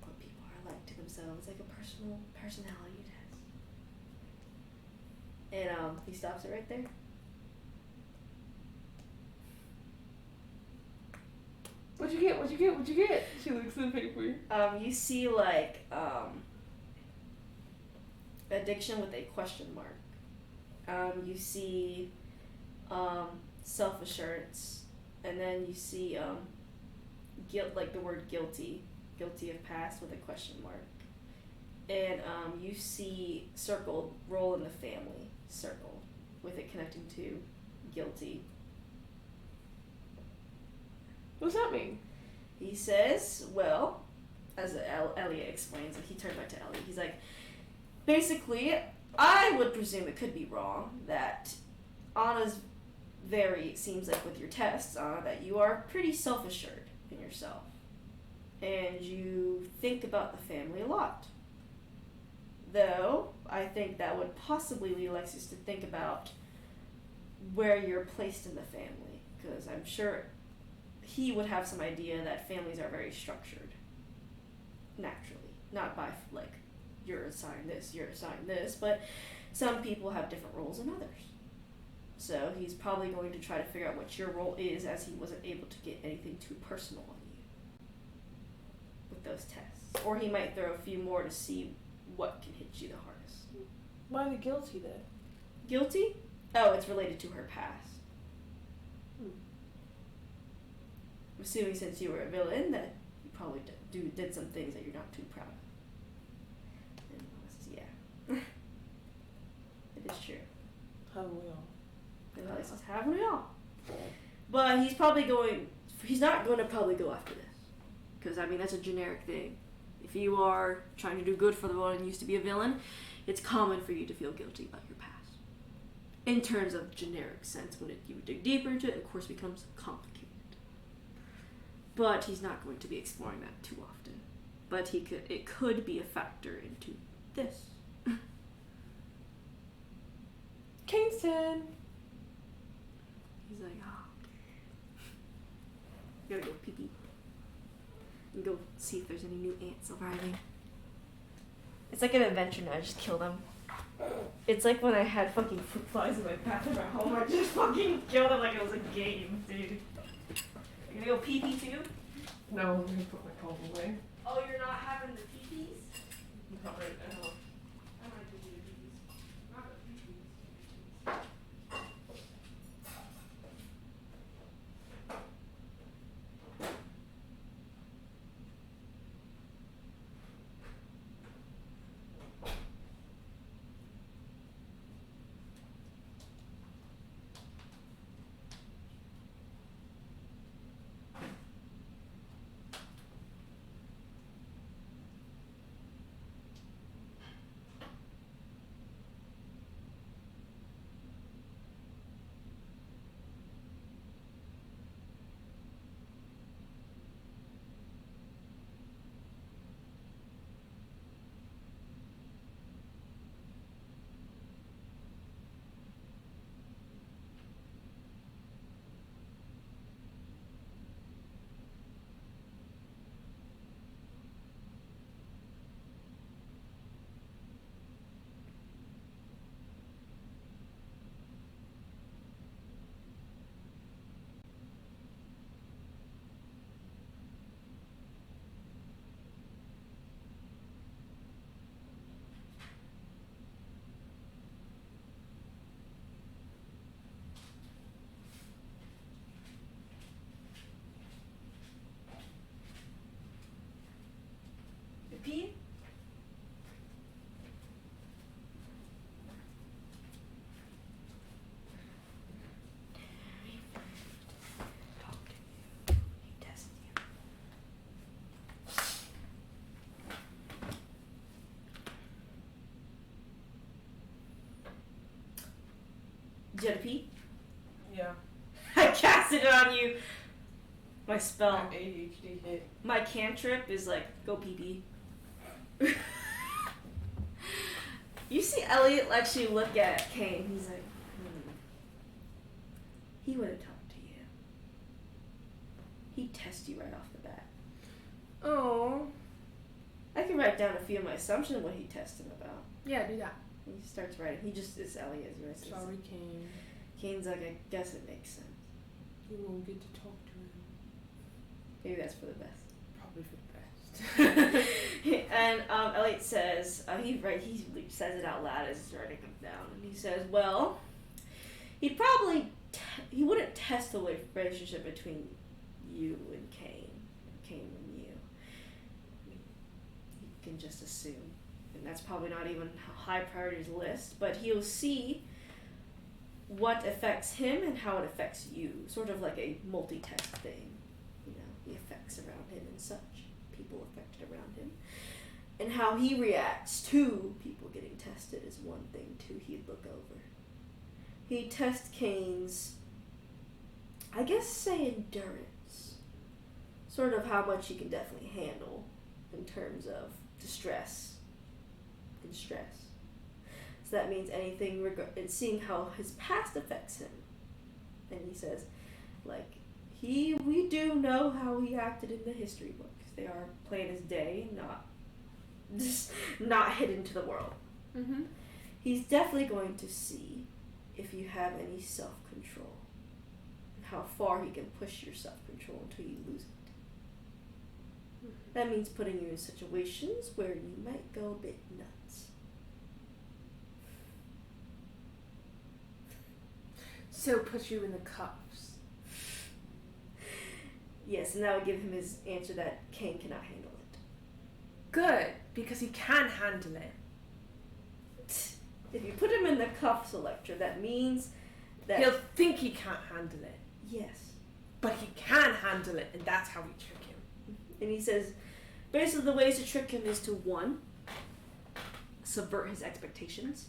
what people are like to themselves, like a personal personality test. And he stops it right there. What'd you get? She looks at the paper. You see, like, addiction with a question mark. You see self-assurance, and then you see guilt, like the word guilty of past with a question mark. And you see circled role in the family, circle, with it connecting to guilty. What's that mean? He says, well, as Elliot explains, like he turned back to Elliot, he's like, basically, I would presume it could be wrong that Anna's seems like with your tests, Anna, that you are pretty self-assured in yourself. And you think about the family a lot. Though, I think that would possibly lead Alexis to think about where you're placed in the family. Because I'm sure he would have some idea that families are very structured. Naturally. Not by, like, you're assigned this, but some people have different roles than others. So he's probably going to try to figure out what your role is, as he wasn't able to get anything too personal on you with those tests. Or he might throw a few more to see what can hit you the hardest. Why the guilty then? Guilty? Oh, it's related to her past. I'm assuming since you were a villain that you probably did some things that you're not too proud of. And Alexis, yeah. It is true. Haven't we all? And Alexis, haven't we all? But he's not going to probably go after this. Because, I mean, that's a generic thing. If you are trying to do good for the world and used to be a villain, it's common for you to feel guilty about your past. In terms of generic sense, when you dig deeper into it, of course, it becomes complicated. But he's not going to be exploring that too often. But it could be a factor into this. Kingston! He's like, gotta go pee-pee. And go see if there's any new ants arriving. It's like an adventure now, just kill them. It's like when I had fucking fruit flies in my bathroom at home. I just fucking killed them like it was a game, dude. You gonna go pee-pee too? No, I'm gonna put my cold away. Oh, you're not having the pee-pees? Not right now. I might do the pee-pees. Not the pee-pees. Pee? Did you have to pee? Yeah. I casted it on you. My spell. My ADHD hit. My cantrip is like, go pee-pee. You see Elliot actually look at Kane. He's like, he would have talked to you. He'd test you right off the bat. Oh. I can write down a few of my assumptions of what he'd test him about. Yeah, do that. He starts writing. He just is Elliot. Sorry, Kane. Kane's like, I guess it makes sense. You won't get to talk to him. Maybe that's for the best. Probably for the best. And Elliot says, he says it out loud as he's writing them down, and he says, well, he'd probably, he wouldn't test the relationship between you and Kane and you. He can just assume, and that's probably not even high priorities list, but he'll see what affects him and how it affects you, sort of like a multi-test thing, the effects around him and such. People affected around him, and how he reacts to people getting tested is one thing too he'd look over. He'd test Kane's, I guess, say endurance, sort of how much he can definitely handle in terms of distress and stress. So that means anything and seeing how his past affects him. And he says, like, we do know how he acted in the history books. They are plain as day, not hidden to the world. Mm-hmm. He's definitely going to see if you have any self-control, and how far he can push your self-control until you lose it. Mm-hmm. That means putting you in situations where you might go a bit nuts. So put you in the cuffs. Yes, and that would give him his answer that Kane cannot handle it. Good, because he can handle it. If you put him in the cuffs, Electra, that means that... He'll think he can't handle it. Yes. But he can handle it, and that's how we trick him. And he says, basically the ways to trick him is to, one, subvert his expectations.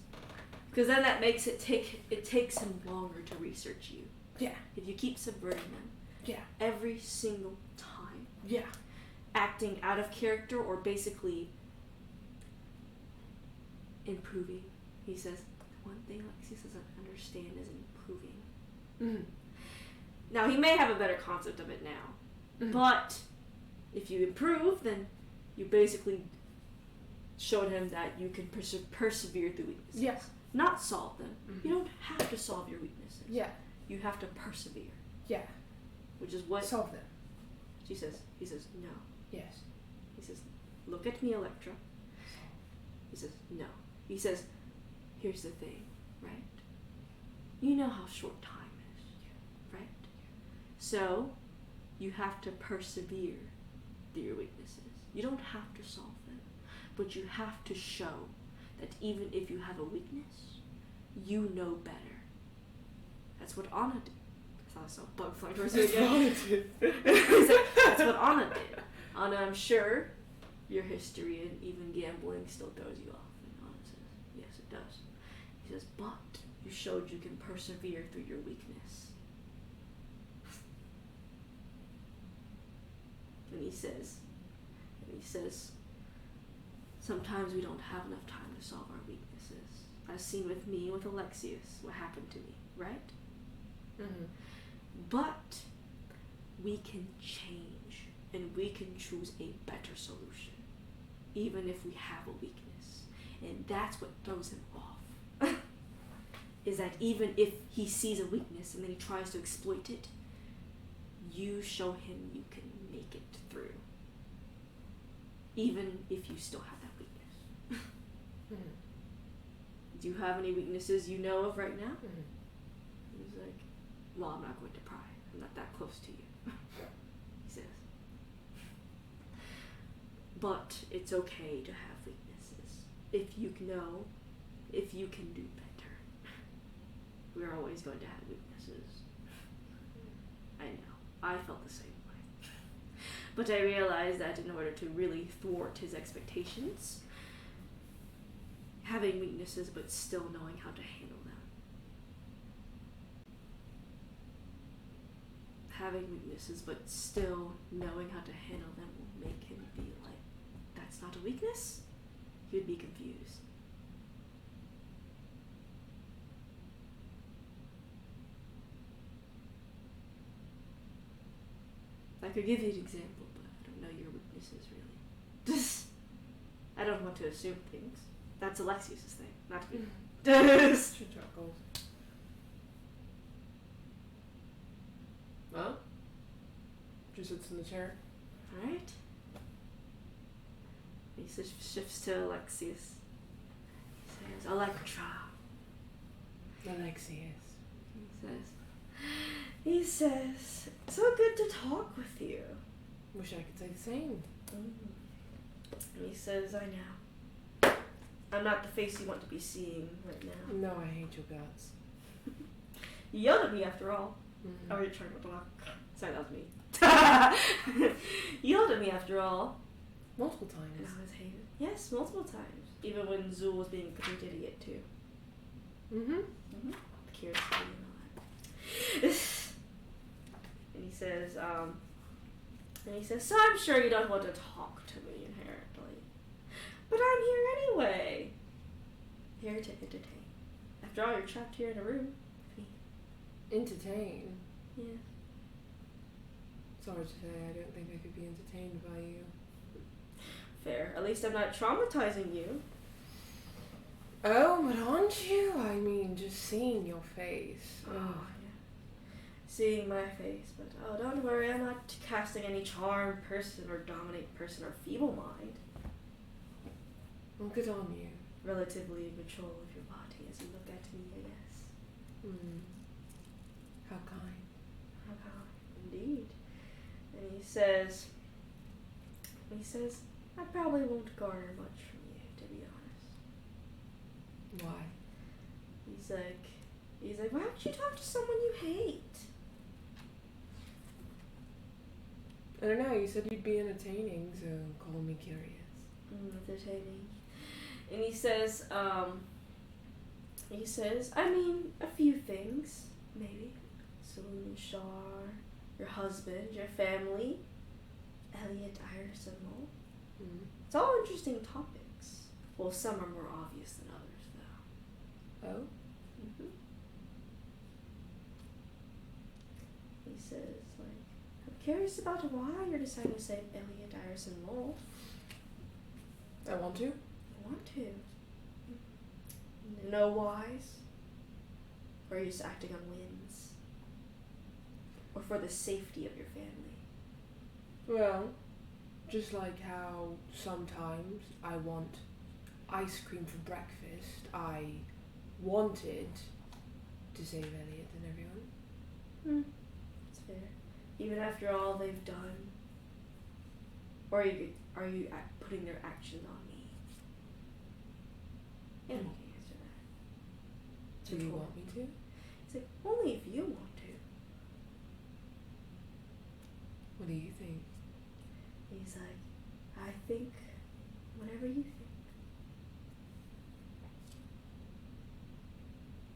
Because then that makes it takes him longer to research you. Yeah. If you keep subverting them. Yeah. Every single time. Yeah. Acting out of character or basically improving. He says, one thing Lexus doesn't understand is improving. Mm-hmm. Now, he may have a better concept of it now. Mm-hmm. But if you improve, then you basically showed him that you can persevere through weaknesses. Yeah. Not solve them. Mm-hmm. You don't have to solve your weaknesses. Yeah. You have to persevere. Yeah. Which is what Solve them. he says, no. Yes. He says, look at me, Electra. He says, no. He says, here's the thing, right? You know how short time is, right? So, you have to persevere through your weaknesses. You don't have to solve them, but you have to show that even if you have a weakness, you know better. That's what Anna did. I saw a bug flying towards me again. That's what Anna did. Anna, I'm sure your history and even gambling still throws you off. And Anna says, yes, it does. He says, but you showed you can persevere through your weakness. And he says, sometimes we don't have enough time to solve our weaknesses. As seen with me, with Alexius, what happened to me, right? Mm-hmm. But we can change and we can choose a better solution, even if we have a weakness. And that's what throws him off. Is that even if he sees a weakness and then he tries to exploit it, you show him you can make it through. Even if you still have that weakness. Mm-hmm. Do you have any weaknesses you know of right now? Mm-hmm. He's like, well, I'm not going to pry. I'm not that close to you. He says. But it's okay to have weaknesses. If you know, if you can do better. We're always going to have weaknesses. I know. I felt the same way. But I realized that in order to really thwart his expectations, having weaknesses but still knowing how to handle them. Having weaknesses but still knowing how to handle them will make him be like, that's not a weakness? He would be confused. I could give you an example, but I don't know your weaknesses really. I don't want to assume things. That's Alexius's thing, not me. She chuckles. Huh? She sits in the chair. Alright. He shifts to Alexius. He says, Electra. Alexius. He says, so good to talk with you. Wish I could say the same. And he says, I know. I'm not the face you want to be seeing right now. No, I hate your guts. You yelled at me after all. Mm-hmm. Oh, you're trying to block. Sorry, that was me. You yelled at me after all. Multiple And times. I was hated. Yes, multiple times. Even when Zool was being a complete idiot too. Mm-hmm. Curiosity and all that. And he says, so I'm sure you don't want to talk to me inherently. But I'm here anyway. Here to entertain. After all, you're trapped here in a room. Entertain? Yeah. Sorry to say, I don't think I could be entertained by you. Fair. At least I'm not traumatizing you. Oh, but aren't you? I mean, just seeing your face. Oh, yeah. Seeing my face, but oh, don't worry, I'm not casting any charm person or dominate person or feeble mind. Well, good on you. Relatively in control of your body as you look at me, I guess. How kind. How kind. Indeed. And he says, I probably won't garner much from you, to be honest. Why? He's like, why don't you talk to someone you hate? I don't know, you said you'd be entertaining, so call me curious. Entertaining. And he says, I mean, a few things, maybe. Saloon and Shar, your husband, your family, Elliot, Iris, and Mole. It's all interesting topics. Well, some are more obvious than others, though. Oh? He says, like, I'm curious about why you're deciding to save Elliot, Iris, and Mole. I want to? want to? No whys? Or are you just acting on whims? Or for the safety of your family? Well, just like how sometimes I want ice cream for breakfast, I wanted to save Elliot and everyone. That's fair. Even after all they've done? Or are you putting their actions on me? Yeah, you can answer that. Do you want me to? It's like, only if you want to. What do you think? He's like, I think whatever you think.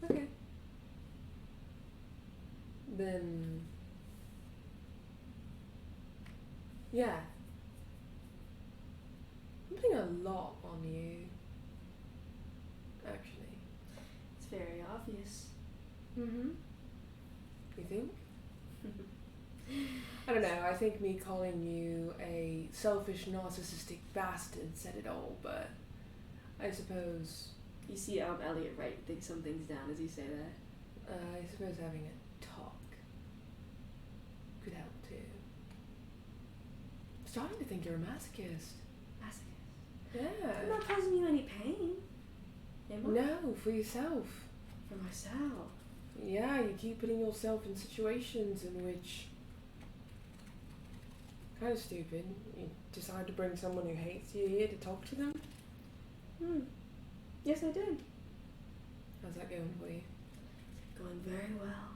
Okay. Then... yeah. I'm putting a lot on you. Actually. It's very obvious. Mm-hmm. You think? I don't know, I think me calling you a selfish, narcissistic bastard said it all, but I suppose... You see Elliot write some things down as you say that. I suppose having a talk could help too. I'm starting to think you're a masochist. Masochist? Yeah. I'm not causing you any pain. Am I? No, for yourself. For myself. Yeah, you keep putting yourself in situations in which... kind of stupid. You decide to bring someone who hates you here to talk to them. Yes, I did. How's that going for you? Going very well.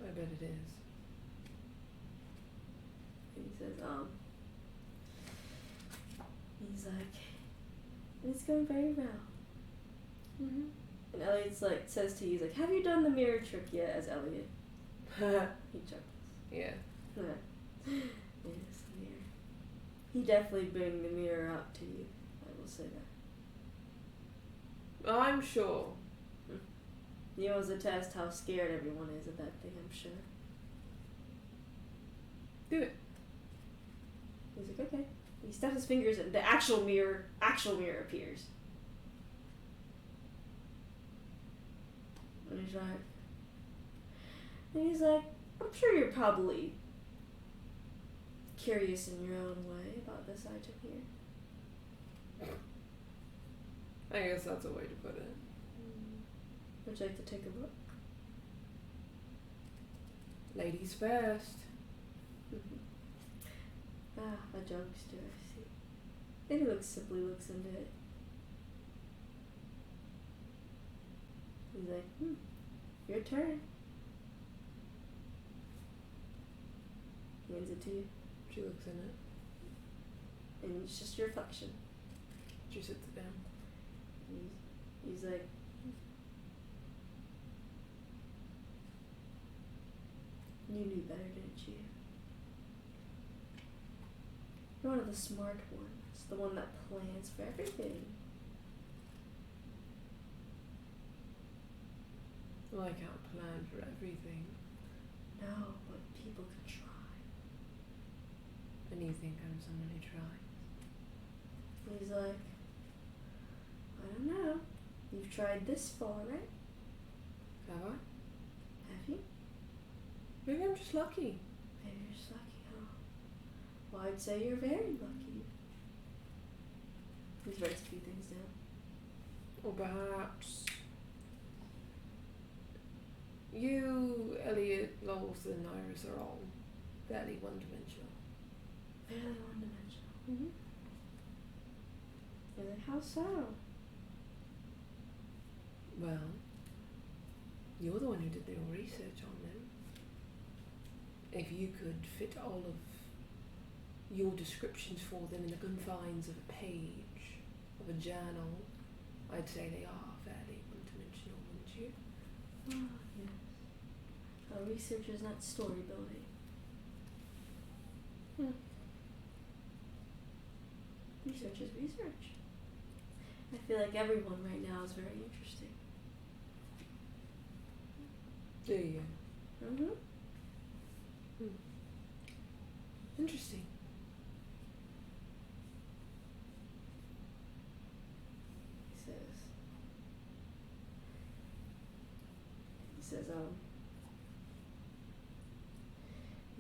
I bet it is. And he says, he's like, it's going very well. Mm-hmm. And Elliot's like, says to you, he's like, have you done the mirror trick yet as Elliot? He chuckles. Yeah. Yes, the mirror. He definitely bring the mirror up to you. I will say that. I'm sure. He wants to test how scared everyone is of that thing, I'm sure. Do it. He's like, okay. He steps his fingers and the actual mirror appears. And he's like, I'm sure you're probably curious in your own way about this item here. I guess that's a way to put it. Would you like to take a look? Ladies first. A jokester, I see. Then he simply looks into it. He's like, your turn. He hands it to you. She looks in it. And it's just your reflection. She sits it down. He's like, you knew better, didn't you? You're one of the smart ones, the one that plans for everything. Well, I can't plan for everything. No, but people can try. And you think I'm someone who tries? He's like, I don't know. You've tried this far, right? Have I? Have you? Maybe I'm just lucky. Maybe you're just lucky, huh? Well, I'd say you're very lucky. He writes a few things down. Or perhaps you, Elliot, Lols, and Iris are all fairly one-dimensional. Fairly one-dimensional. Mm-hmm. You're like, how so? Well, you're the one who did the research on them. If you could fit all of your descriptions for them in the confines of a page of a journal, I'd say they are fairly one-dimensional, wouldn't you? Oh, yes. Research is not story building. Research is research. I feel like everyone right now is very interesting. Do you? Mm-hmm. Interesting. he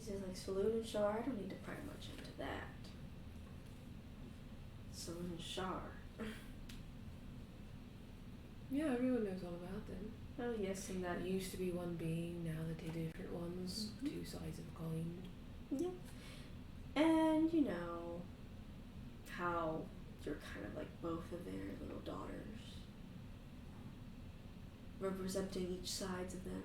says, like, Saloon and Shar, I don't need to pry much into that. Saloon and Shar. Yeah, everyone knows all about them. Oh, yes, and that... There used to be one being, now that they're different ones, two sides of a coin. Yeah. And, you know, how you're kind of like both of their little daughters, representing each sides of them.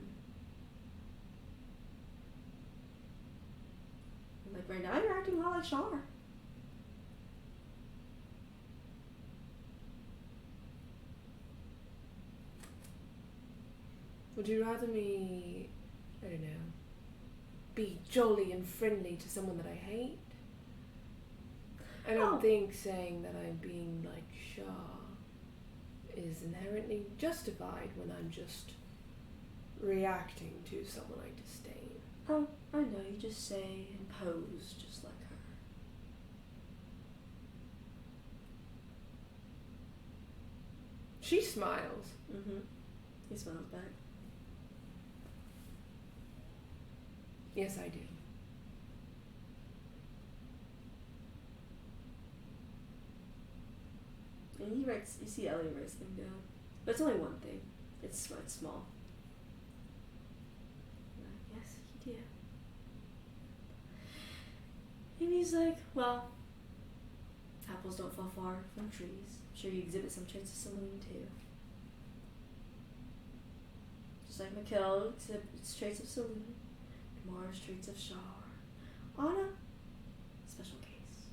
And like right now you're acting a lot like Shar. Would you rather me, I don't know, be jolly and friendly to someone that I hate? I don't think saying that I'm being like Shah is inherently justified when I'm just reacting to someone I disdain. Oh, I know, you just say and pose just like her. She smiles. Mm-hmm. He smiles back. Yes, I do. And he writes, you see Elliot writes them down. But it's only one thing. It's small. Yes, he did. And he's like, well, apples don't fall far from trees. I'm sure you exhibit some traits of Saloon too. Just like Mikkel exhibits traits of Saloon. Mars traits of Shar. Anna, special case.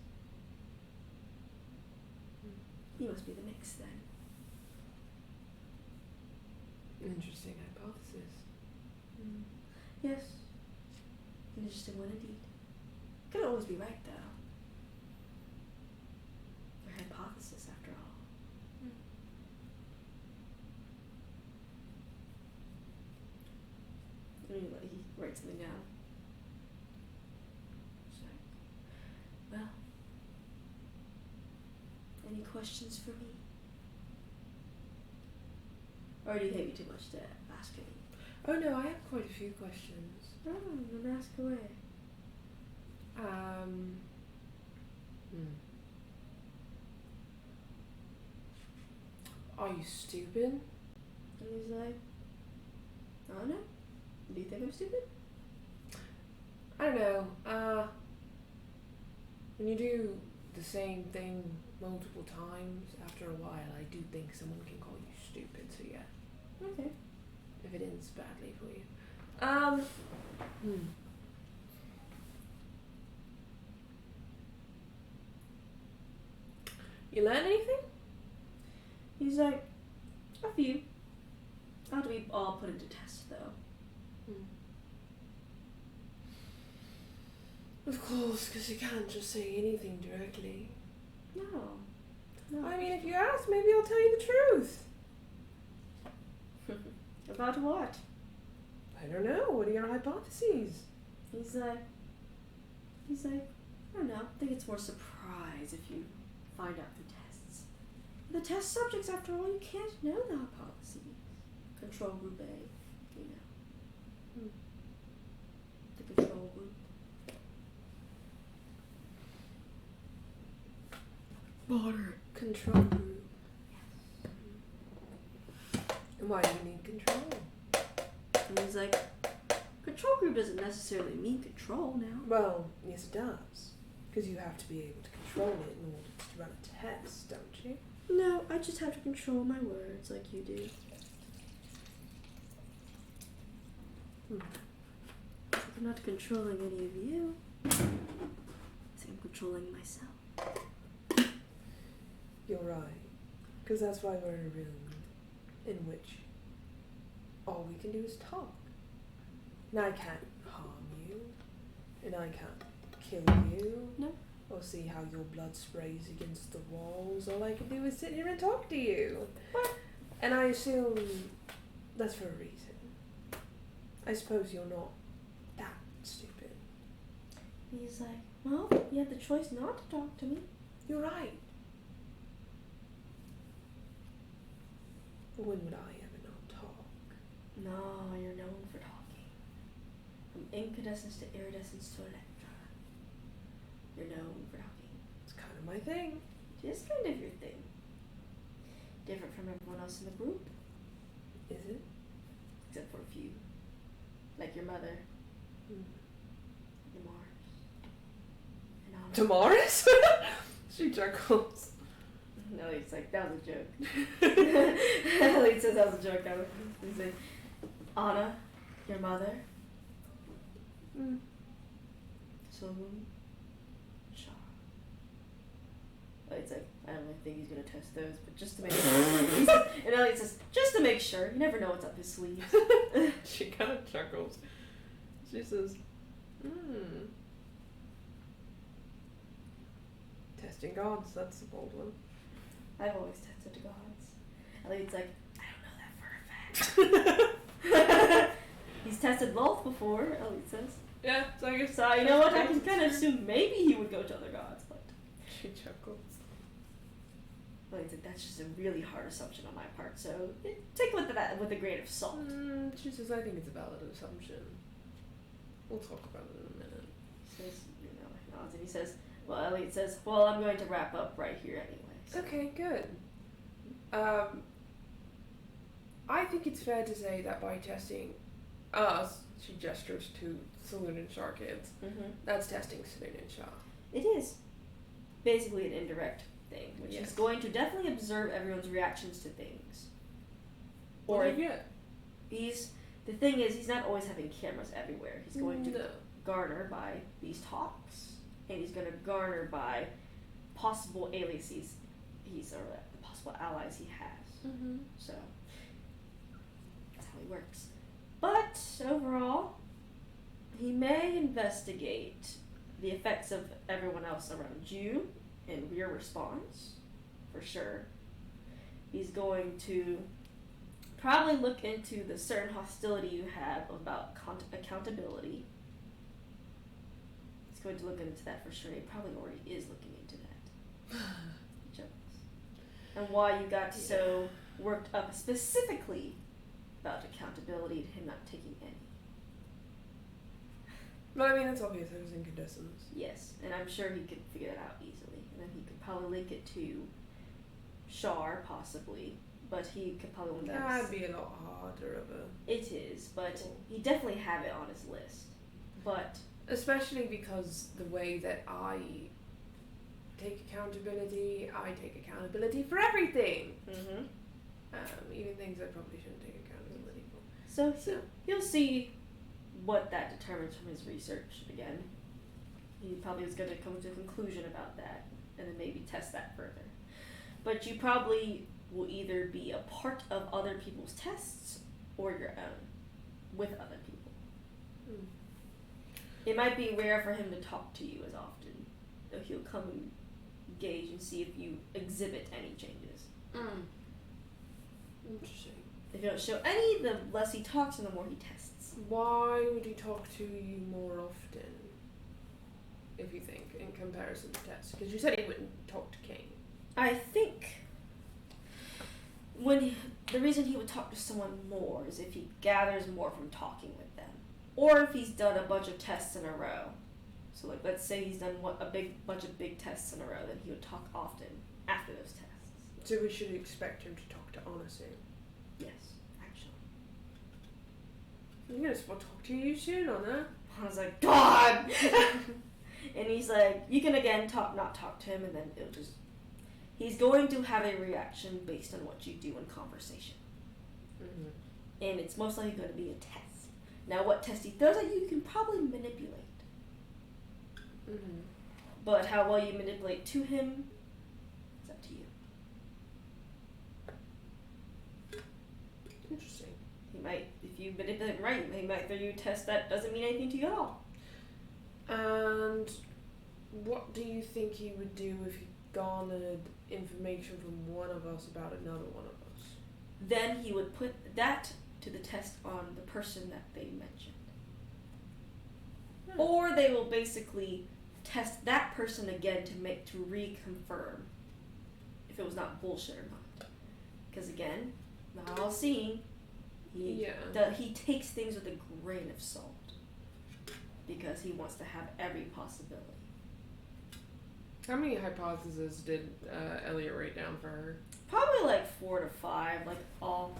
You must be the mix then. Interesting hypothesis. Yes. An interesting one indeed. Could always be right though. Your hypothesis after all. Anyway, he writes something down. It's like, well, any questions for me? Or do you hate me too much to ask any? Oh no, I have quite a few questions. Oh, then ask away. Are you stupid? And he's like, I don't know. Do you think I'm stupid? I don't know. When you do the same thing multiple times, after a while, I do think someone can call you stupid, so yeah. Okay. If it ends badly for you. You learn anything? He's like, a few. How do we all put into tests though? Of course, because you can't just say anything directly. No. I mean, if you ask, maybe I'll tell you the truth. About what? I don't know. What are your hypotheses? He's like, I don't know. I think it's more surprise if you find out through tests. The test subjects, after all, you can't know the hypotheses. Control group A, you know. The control group. Moderate control group. And why do you need control? And he's like, control group doesn't necessarily mean control now. Well, yes it does. Because you have to be able to control it in order to run a test, don't you? No, I just have to control my words like you do. I'm not controlling any of you. I'm controlling myself. You're right. Because that's why we're in a room in which all we can do is talk. And I can't harm you. And I can't kill you. No. Or see how your blood sprays against the walls. All I can do is sit here and talk to you. What? And I assume that's for a reason. I suppose you're not that stupid. He's like, well, you had the choice not to talk to me. You're right. When would I ever not talk? No, you're known for talking. From incandescence to iridescence to electron. You're known for talking. It's kind of my thing. Just kind of your thing. Different from everyone else in the group. Is it? Except for a few. Like your mother. Hmm. Your Mars. And Anna. Damaris? She chuckles. No, it's like, that was a joke. Elliot says that was a joke. He's like, Anna, your mother. Saloon. Shaw. Elliot's like, I don't really think he's gonna test those, but just to make sure. And Elliot says, just to make sure. You never know what's up his sleeves. She kind of chuckles. She says, Testing gods, that's a bold one. I've always tested gods. Elliot's like, I don't know that for a fact. He's tested Lolth before, Elliot says. Yeah, so I guess. So, you know what? I can kind of assume maybe he would go to other gods, but. She chuckles. Elliot's like, that's just a really hard assumption on my part, so take that with a grain of salt. She says, I think it's a valid assumption. We'll talk about it in a minute. He says, nods, and he says, well, Elliot says, well, I'm going to wrap up right here anyway. So. Okay, good. I think it's fair to say that by testing us, she gestures to Saloon and Shah kids, that's testing Saloon and Shah. It is basically an indirect thing, which Yes. is going to definitely observe everyone's reactions to things. Or The thing is, he's not always having cameras everywhere. He's going to No. garner by these talks, and he's going to garner by possible aliases or the possible allies he has. So that's how he works. But overall, he may investigate the effects of everyone else around you and your response, for sure. He's going to probably look into the certain hostility you have about accountability. He's going to look into that for sure. He probably already is looking into that. Jokes. And why you got so worked up specifically about accountability and him not taking any. But I mean, it's obvious it was incandescence. Yes, and I'm sure he could figure that out easily. And then he could probably link it to Shar, possibly. But he could probably win that. That'd be a lot harder of a... It is, but he definitely have it on his list. But... Especially because the way that I take accountability for everything! Even things I probably shouldn't take accountability for. So you'll see what that determines from his research again. He probably is going to come to a conclusion about that and then maybe test that further. But you probably will either be a part of other people's tests or your own with other people. It might be rare for him to talk to you as often, though he'll come and gauge and see if you exhibit any changes. Interesting. If you don't show any, the less he talks and the more he tests. Why would he talk to you more often, if you think, in comparison to Tess? Because you said he wouldn't talk to Kane. I think the reason he would talk to someone more is if he gathers more from talking with them, or if he's done a bunch of tests in a row. So, like, let's say he's done a bunch of big tests in a row, then he would talk often after those tests. So we should expect him to talk to Anna soon. Yes, actually. I'm gonna talk to you soon, Anna. I was like, God! And he's like, you can again not talk to him, and then it'll just... He's going to have a reaction based on what you do in conversation. And it's most likely going to be a test. Now, what test he throws at you can probably manipulate. But how well you manipulate to him, it's up to you. Interesting. He might, if you manipulate him right, he might throw you a test that doesn't mean anything to you at all. And what do you think he would do if he garnered information from one of us about another one of us? Then he would put that to the test on the person that they mentioned. Or they will basically test that person again to reconfirm if it was not bullshit or not. Because again, not all seeing, He takes things with a grain of salt because he wants to have every possibility. How many hypotheses did Elliot write down for her? Probably like 4 to 5, like all.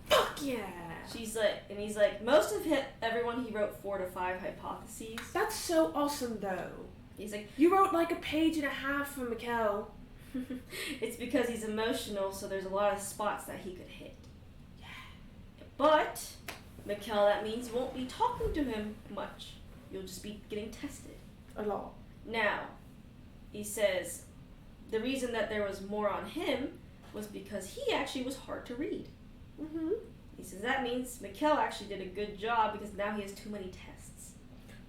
Fuck yeah! He's like, most of everyone he wrote 4 to 5 hypotheses. That's so awesome, though. He's like, you wrote like a page and a half for Mikkel. it's because he's emotional, so there's a lot of spots that he could hit. Yeah. But Mikkel, that means you won't be talking to him much. You'll just be getting tested. A lot. Now, he says the reason that there was more on him was because he actually was hard to read. Mm-hmm. He says that means Mikkel actually did a good job because now he has too many tests.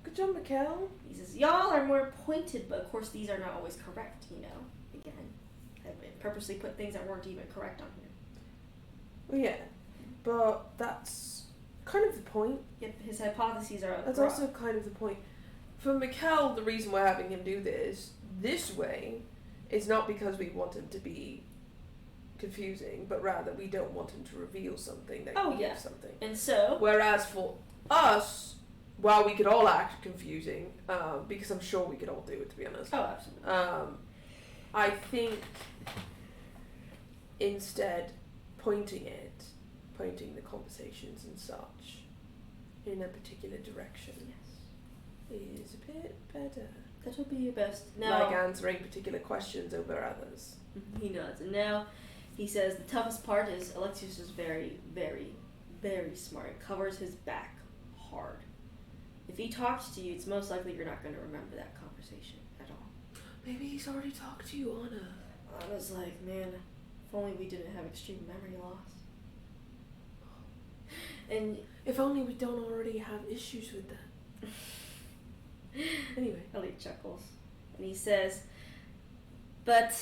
Good job, Mikkel. He says, y'all are more pointed, but of course these are not always correct, you know. Again, I purposely put things that weren't even correct on here. Well, yeah, but that's kind of the point. Yep, his hypotheses are That's also kind of the point. For Mikkel, the reason we're having him do this way is not because we want him to be confusing, but rather we don't want him to reveal something that something. And so, whereas for us, while we could all act confusing, because I'm sure we could all do it, to be honest. Oh, absolutely. I think instead pointing the conversations and such in a particular direction is a bit better. That'll be your best. Now, like answering particular questions over others. He nods. And now he says the toughest part is Alexius is very, very, very smart. It covers his back hard. If he talks to you, it's most likely you're not going to remember that conversation at all. Maybe he's already talked to you, Anna. I was like, man, if only we didn't have extreme memory loss. And if only we don't already have issues with that. Anyway. Elliot chuckles. And he says, but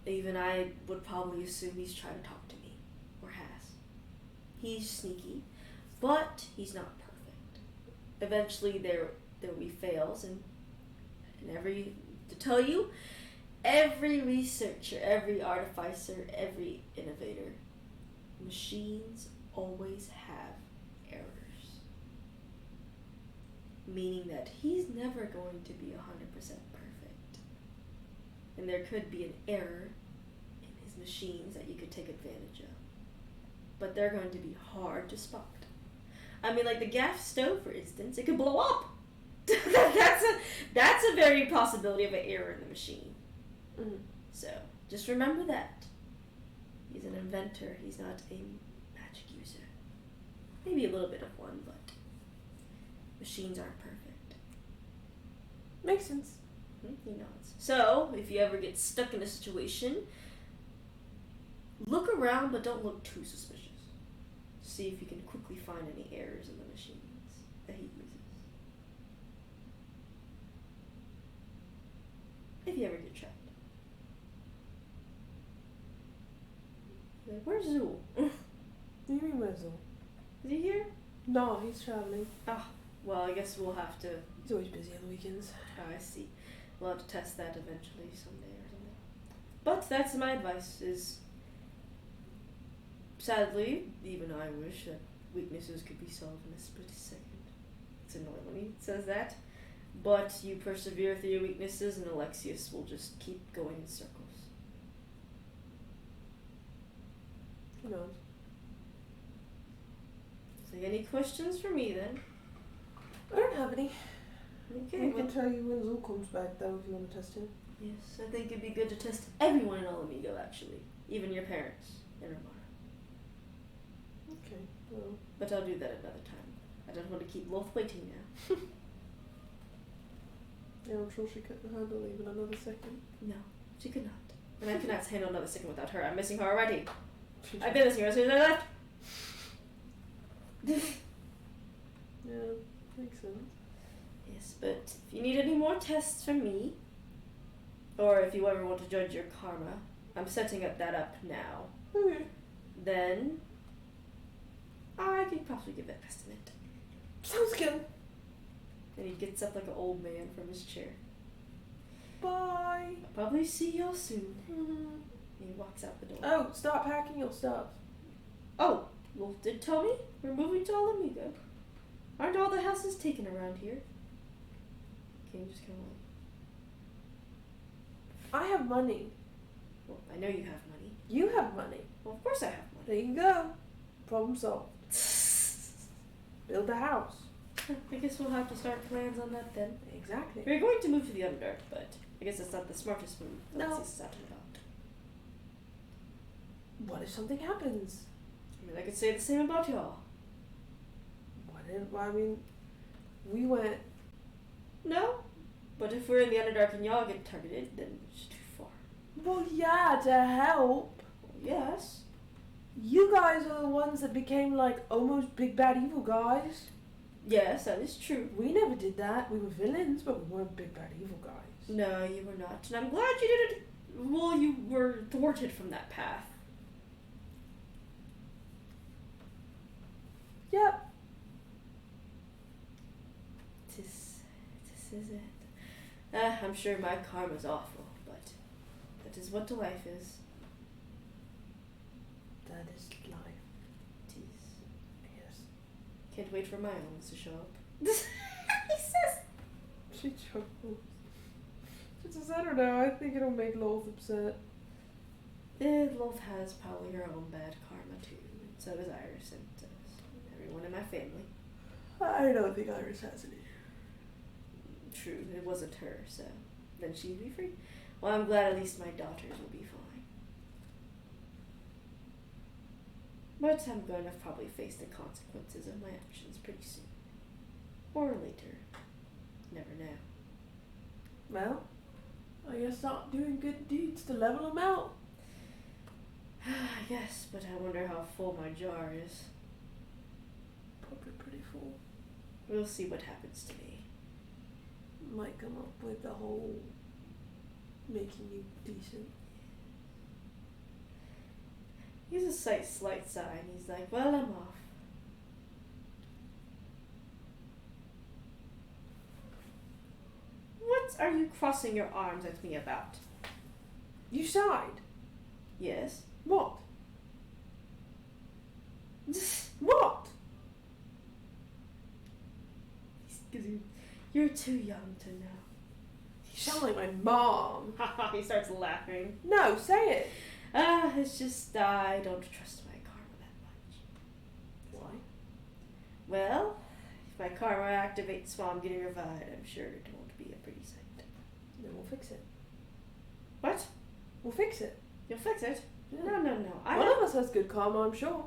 even I would probably assume he's trying to talk to me. Or has. He's sneaky. But he's not perfect. Eventually there will be fails. And to tell you, every researcher, every artificer, every innovator, machines always have errors. Meaning that he's never going to be 100% perfect. And there could be an error in his machines that you could take advantage of. But they're going to be hard to spot. I mean, like the gas stove, for instance, it could blow up. that's a very possibility of an error in the machine. Mm-hmm. So, just remember that. He's an inventor. He's not a magic user. Maybe a little bit of one, but machines aren't perfect. Makes sense. He nods. So, if you ever get stuck in a situation, look around, but don't look too suspicious. See if you can quickly find any errors in the machines that he uses. If you ever get trapped. Like, where's Zool? What do you mean, where's Zool? Is he here? No, he's traveling. Oh, well, I guess we'll have to... He's always busy on the weekends. Oh, I see. We'll have to test that eventually someday or something. But that's my advice is... Sadly, even I wish that weaknesses could be solved in a split second. It's annoying when he says that. But you persevere through your weaknesses and Alexius will just keep going in circles. Who knows? So any questions for me then? I don't have any. Okay. We can tell you when Zool comes back though if you want to test him. Yes, I think it'd be good to test everyone in Alamigo actually. Even your parents and Ramona. Okay, well. But I'll do that another time. I don't want to keep Loth waiting now. Yeah, I'm sure she couldn't handle even another second. No, she could not. And I could not handle another second without her. I'm missing her already. I've been missing her as soon as I left. Yeah, makes sense. Yes, but if you need any more tests from me, or if you ever want to judge your karma, I'm setting that up now. Okay. Then I could possibly give an estimate. Sounds good. And he gets up like an old man from his chair. Bye. I'll probably see y'all soon. And he walks out the door. Oh, start packing your stuff. Oh, Wolf did tell me we're moving to Alamigo. Aren't all the houses taken around here? Kane just kind of like, I have money. well, I know you have money. You have money. Well, of course I have money. There you go. Problem solved. Build a house. I guess we'll have to start plans on that then. Exactly. We're going to move to the Underdark, but I guess that's not the smartest move. No. Alexis is talking about. What if something happens? I mean, I could say the same about y'all. I mean, we went. No, but if we're in the Underdark and y'all get targeted, then it's too far. Well, yeah, to help. Well, yes. You guys are the ones that became like almost big bad evil guys. Yes, that is true. We never did that. We were villains, but we weren't big bad evil guys. No, you were not. And I'm glad you did it. Well, you were thwarted from that path. Yep. This is it. I'm sure my karma's awful, but that is what life is. That is life. Tis. Yes. Can't wait for my ones to show up. He says. She chuckles. She says, I don't know. I think it'll make Loth upset. Loth has probably her own bad karma too, and so does Iris and everyone in my family. I don't think Iris has any. True, it wasn't her, so then she'd be free. Well, I'm glad at least my daughters will be fine. But I'm going to probably face the consequences of my actions pretty soon. Or later. Never know. Well, I guess start doing good deeds to level them out. I guess, but I wonder how full my jar is. Probably pretty full. We'll see what happens to me. Might come up with the whole making you decent. He's a slight sigh, and he's like, well, I'm off. What are you crossing your arms at me about? You sighed. Yes. What? What? Because you're too young to know. You sound like my mom. He starts laughing. No, say it. It's just I don't trust my karma that much. Why? Well, if my karma activates while I'm getting revived, I'm sure it won't be a pretty sight. Then we'll fix it. What? We'll fix it. You'll fix it? Yeah. No. One of us has good karma, I'm sure.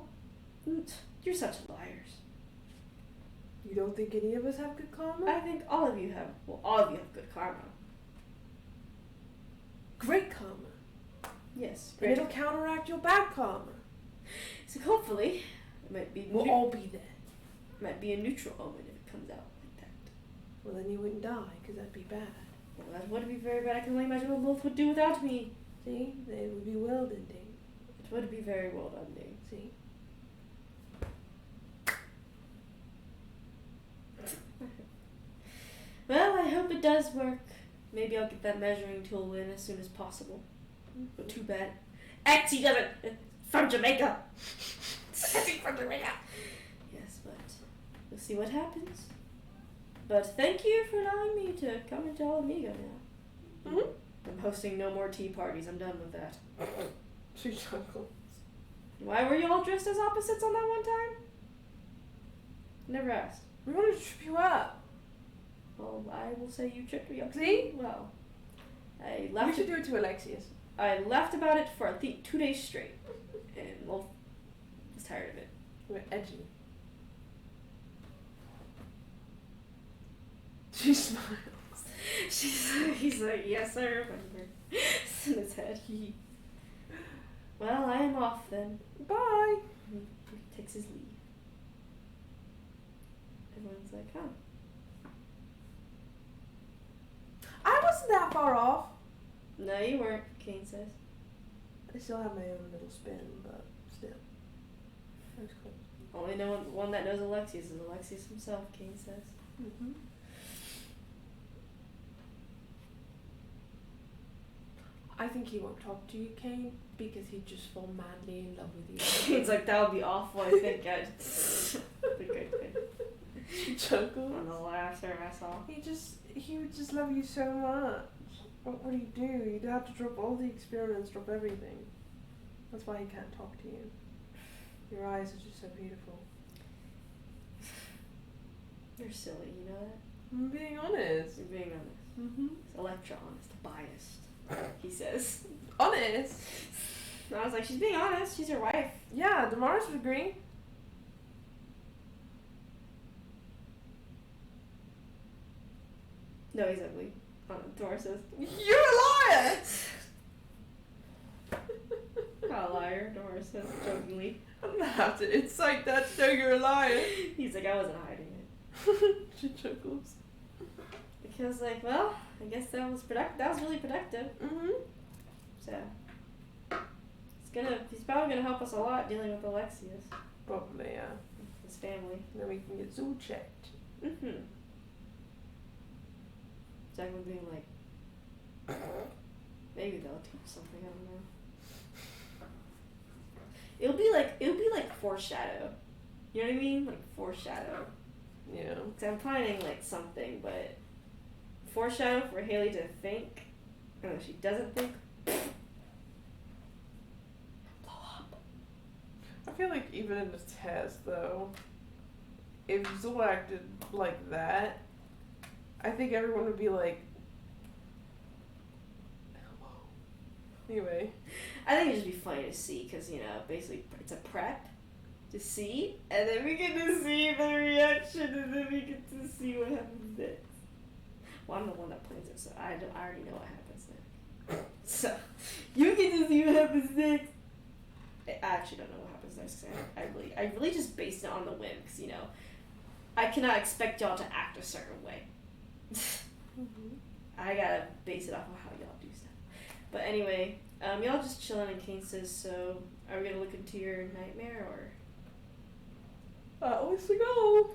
You're such liars. You don't think any of us have good karma? I think all of you have good karma. Great karma. Yes, And great. it'll counteract your bad karma. So hopefully, it might be We'll all be there. might be a neutral omen if it comes out like that. Well, then you wouldn't die, because that'd be bad. Well, that would be very bad. I can only imagine what both would do without me. See? They would be world ending. It would be very world ending. See? Well, I hope it does work. Maybe I'll get that measuring tool in as soon as possible. But too bad. Etsy doesn't. From Jamaica. Etsy from Jamaica. Yes, but we'll see what happens. But thank you for allowing me to come into Alamigo now. Mm-hmm. I'm hosting no more tea parties. I'm done with that. She chuckles. Why were you all dressed as opposites on that one time? Never asked. We wanted to trip you up. Well, I will say you tripped me up. See? Well, I We laughed. should do it to Alexius. I laughed about it for I think 2 days straight, and Wolf was tired of it. We're edgy. She smiles. He's like, yes, I remember. It's in his head. Well, I am off then. Bye. He takes his leave. Everyone's like, huh. I wasn't that far off. No, you weren't, Kane says. I still have my own little spin, but still. That was cool. Only one that knows Alexius is Alexius himself, Kane says. I think he won't talk to you, Kane, because he'd just fall madly in love with you. Kane's like, that would be awful. I think I'd She chuckles. I'm gonna laugh her ass off. He would just love you so much. What would he do? He'd have to drop all the experiments, drop everything. That's why he can't talk to you. Your eyes are just so beautiful. You're silly, you know that? I'm being honest. You're being honest. Mm-hmm. Electra, honest, biased, he says. Honest? And I was like, she's being honest. She's your wife. Yeah, Damaris would agree. No, he's ugly. Dora says, You're a liar! not a liar, Dora says jokingly. I don't have to incite that to know you're a liar. He's like, I wasn't hiding it. She chuckles. Because, like, well, I guess that was really productive. Mm-hmm. So, he's probably gonna help us a lot dealing with Alexius. Probably, yeah. His family. Then we can get Zoo checked. Mm-hmm. Jacqueline being like, maybe they'll teach something, I don't know. It'll be like foreshadow. You know what I mean? Like foreshadow. Yeah. Cause I'm planning like something, but foreshadow for Haley to think, and if she doesn't think, blow up. I feel like even in the test, though, if Zool acted like that, I think everyone would be like, hello. Anyway. I think it'd just be funny to see, because, you know, basically it's a prep to see, and then we get to see the reaction, and then we get to see what happens next. Well, I'm the one that plans it, so I already know what happens next. So, you get to see what happens next. I actually don't know what happens next, because I really just based it on the whim, because, you know, I cannot expect y'all to act a certain way. Mm-hmm. I gotta base it off of how y'all do stuff. But anyway, y'all just chilling, and Kane says, so are we gonna look into your nightmare, or? Always to go.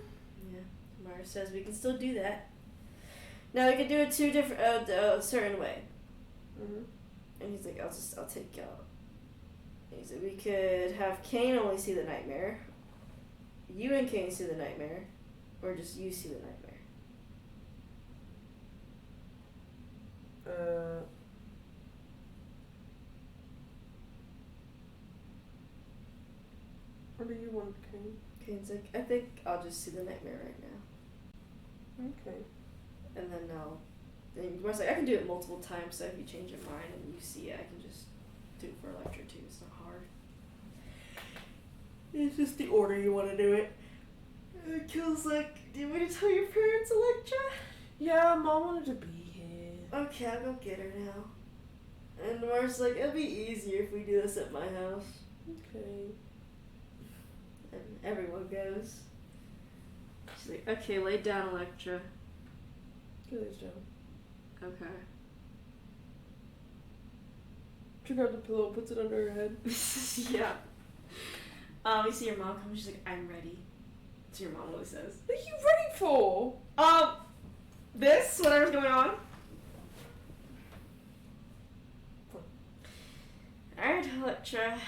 Yeah, Mara says we can still do that. Now we can do it two different, a certain way. Mm-hmm. And he's like, I'll take y'all. And he said we could have Kane only see the nightmare, you and Kane see the nightmare, or just you see the nightmare. What do you want, Kane? Kane's like, I think I'll just see the nightmare right now. Okay. And then Mar's like, I can do it multiple times, so if you change your mind and you see it, I can just do it for Electra too. It's not hard. It's just the order you want to do it. And Kill's like, do you want me to tell your parents, Electra? Yeah, Mom wanted to be here. Okay, I'll go get her now. And Mar's like, it'll be easier if we do this at my house. Okay. And everyone goes. She's like, okay, lay down, Electra. Good job. Okay. She grabs the pillow, puts it under her head. Yeah. You see your mom come, she's like, I'm ready. So your mom always says. What are you ready for? This, whatever's going on. Alright, Electra.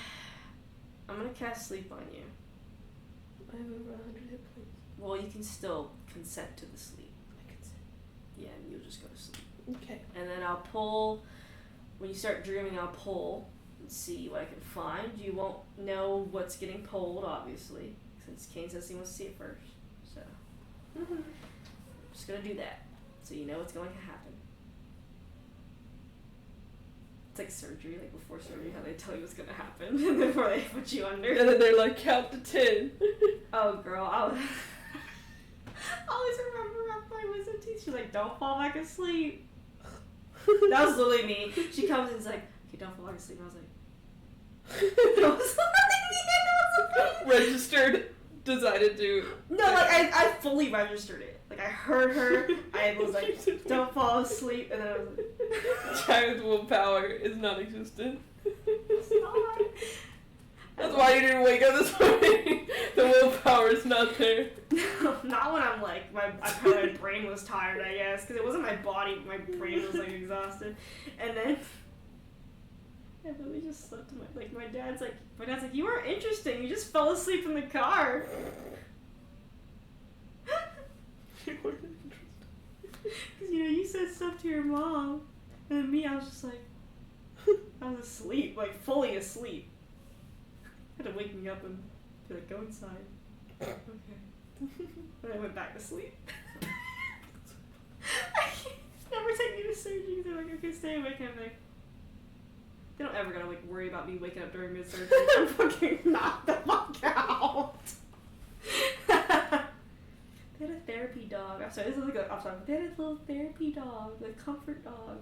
I'm gonna cast sleep on you. I have over 100 hit points. Well, you can still consent to the sleep. I consent. Yeah, and you'll just go to sleep. Okay. And then I'll pull, when you start dreaming, I'll pull and see what I can find. You won't know what's getting pulled, obviously, since Kane says he wants to see it first. So, I'm just gonna do that, so you know what's going to happen. It's like surgery, like before surgery, how they tell you what's gonna happen before they put you under. And then they're like, count to 10. Oh, girl, I always remember at my wisdom teeth. She's like, don't fall back asleep. That was literally me. She comes and is like, okay, don't fall back asleep. And I was like, that was literally me. Registered, decided to. No, like, I fully registered it. Like, I heard her. I was like, don't fall asleep. And then I was like, Child's willpower is non-existent. it's not. That's why you didn't wake up this morning. The willpower is not there. Not when I'm like, my brain was tired, I guess, because it wasn't my body, but my brain was like exhausted. And then I really just slept in my dad's like, you are interesting. You just fell asleep in the car. Because, you said stuff to your mom. And then me, I was just like, I was asleep, like fully asleep. Had to wake me up and be like, go inside. Okay. And I went back to sleep. Never take me to surgery. They're like, okay, stay awake. And I'm like, they don't ever gotta like worry about me waking up during mid-surgery. I'm fucking knocked the fuck out. They had a therapy dog. I'm sorry, this is like a off topic. They had a little therapy dog, like comfort dog,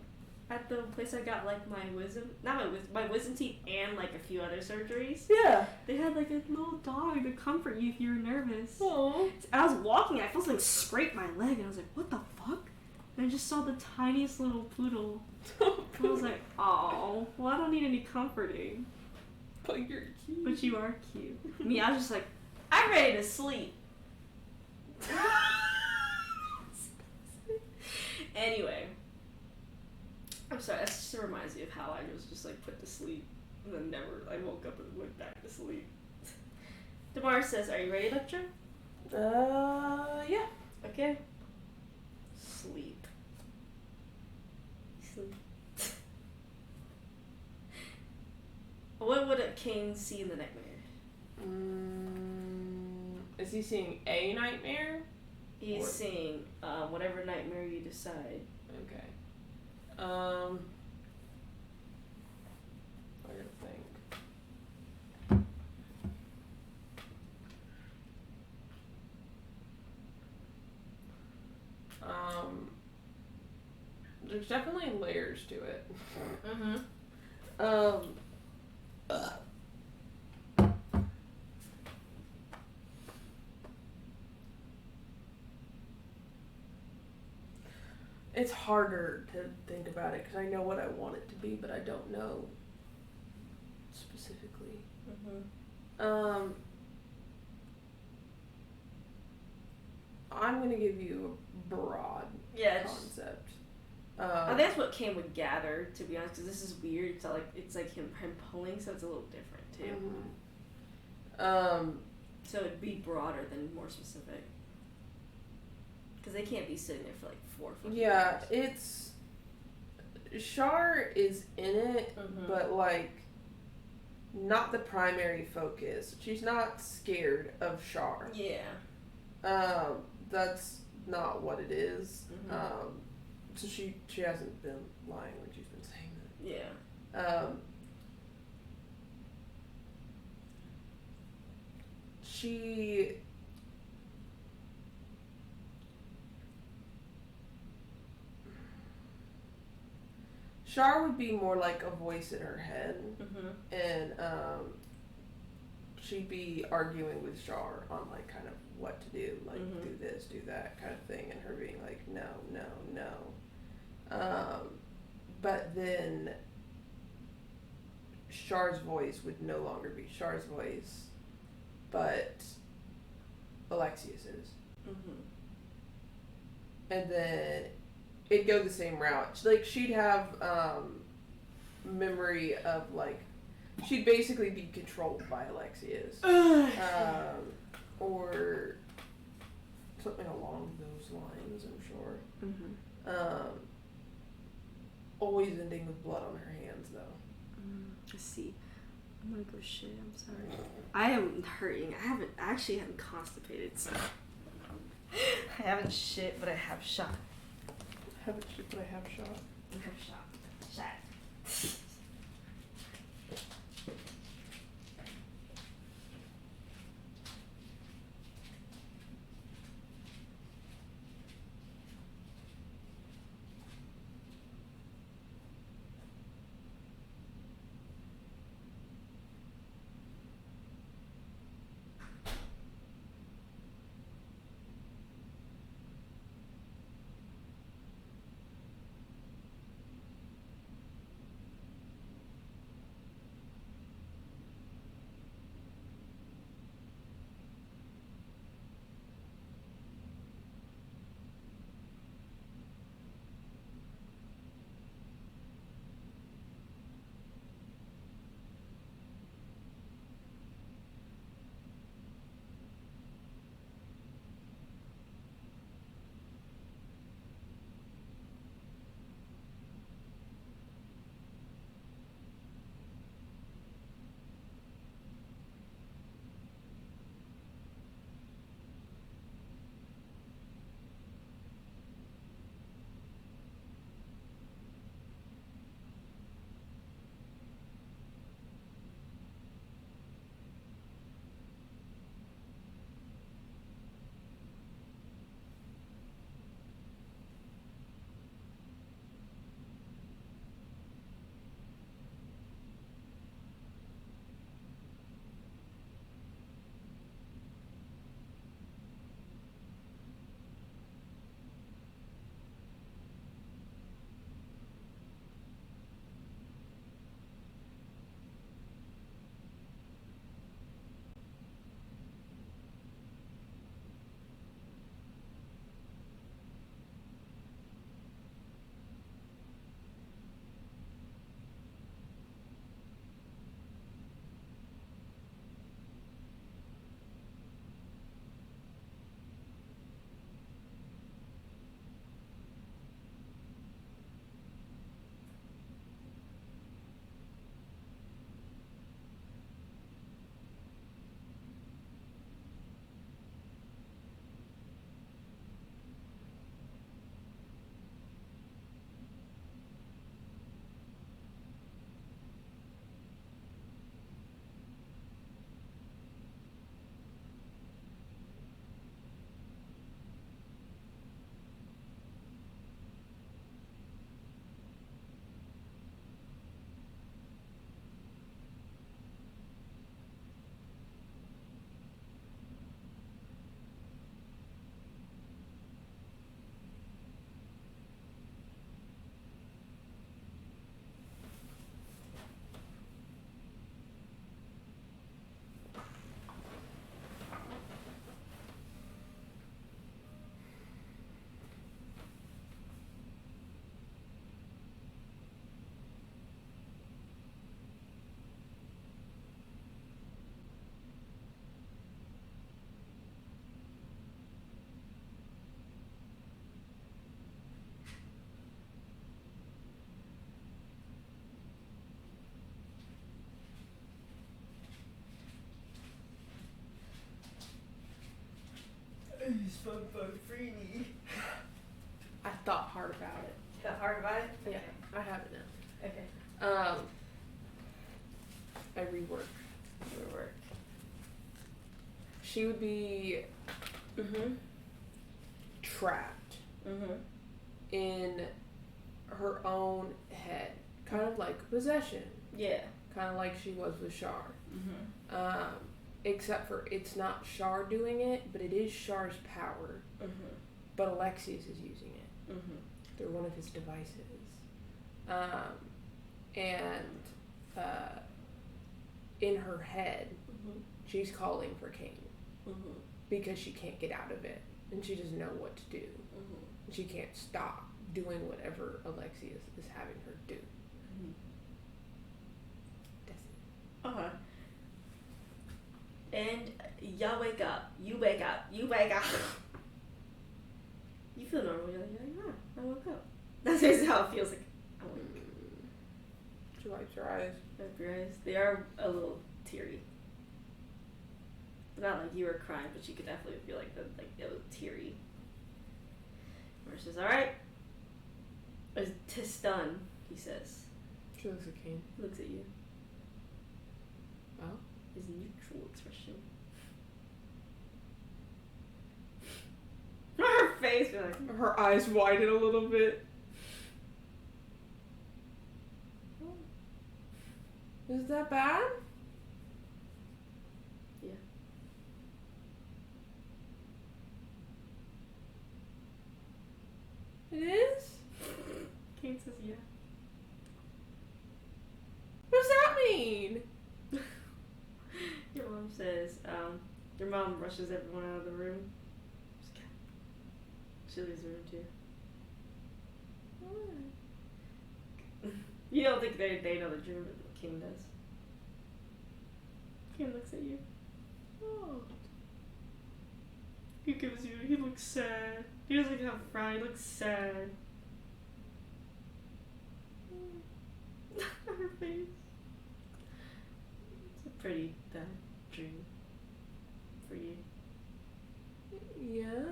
at the place I got like my wisdom teeth and like a few other surgeries. Yeah. They had like a little dog to comfort you if you were nervous. Oh. I was walking, I felt something scrape my leg, and I was like, what the fuck? And I just saw the tiniest little poodle. I was like, oh, well, I don't need any comforting. But you're cute. But you are cute. Me, I was just like, I'm ready to sleep. Anyway, I'm sorry, that just reminds me of how I was just like put to sleep and then I woke up and went back to sleep. Damar says, are you ready, Electra? Yeah. Okay. Sleep. Sleep. What would a king see in the nightmare? Is he seeing a nightmare? He's seeing whatever nightmare you decide. Okay. I gotta think. There's definitely layers to it. It's harder to think about it because I know what I want it to be, but I don't know specifically. I'm gonna give you a broad concept. I think that's what Cam would gather, to be honest, because this is weird. It's like him pulling, so it's a little different too. So it'd be broader than more specific. Because they can't be sitting there for like 4 fucking Yeah, years. it's... Char is in it, but like, not the primary focus. She's not scared of Char. Yeah. That's not what it is. So she hasn't been lying when she's been saying that. Yeah. She... Char would be more like a voice in her head, and she'd be arguing with Char on like kind of what to do, like do this, do that kind of thing, and her being like no, no, no. But then Char's voice would no longer be Char's voice, but Alexius's. And then it'd go the same route. Like, she'd have memory of, like, she'd basically be controlled by Alexius. Or something along those lines, I'm sure. Always ending with blood on her hands, though. Let's see. I'm gonna go shit, I'm sorry. I am hurting. I actually haven't constipated, so. I haven't shit, but I have shot. Haven't shit, but I have shot. I have shot. Shot. It's fun freely. I thought hard about it. Got hard about it? Yeah, I have it now. Okay. I rework. Your work. She would be trapped in her own head, kind of like possession. Yeah. Kind of like she was with Shar. Except for it's not Shar doing it, but it is Shar's power. But Alexius is using it. They're one of his devices. In her head, she's calling for Cain because she can't get out of it, and she doesn't know what to do. And she can't stop doing whatever Alexius is having her do. That's it. And y'all wake up. You wake up. You wake up. You feel normal. You're like, I woke up. That's just how it feels like. I woke up. She wipes her eyes. Wipe your eyes. They are a little teary. Not like you were crying, but you could definitely feel like it was teary. Marsh says, "Alright. Tis done," he says. She looks at Cain. He looks at you. Well? His neutral expression. Her face, you're like, her eyes widen a little bit. Is that bad? Yeah. It is? Kate says yeah. What does that mean? Your mom says, your mom rushes everyone out of the room. She leaves the room too. What? You don't think they know the dream, but King does. King looks at you. Oh. He looks sad. He doesn't have a frown, he looks sad. Her face. It's a pretty bad dream for you. Yeah?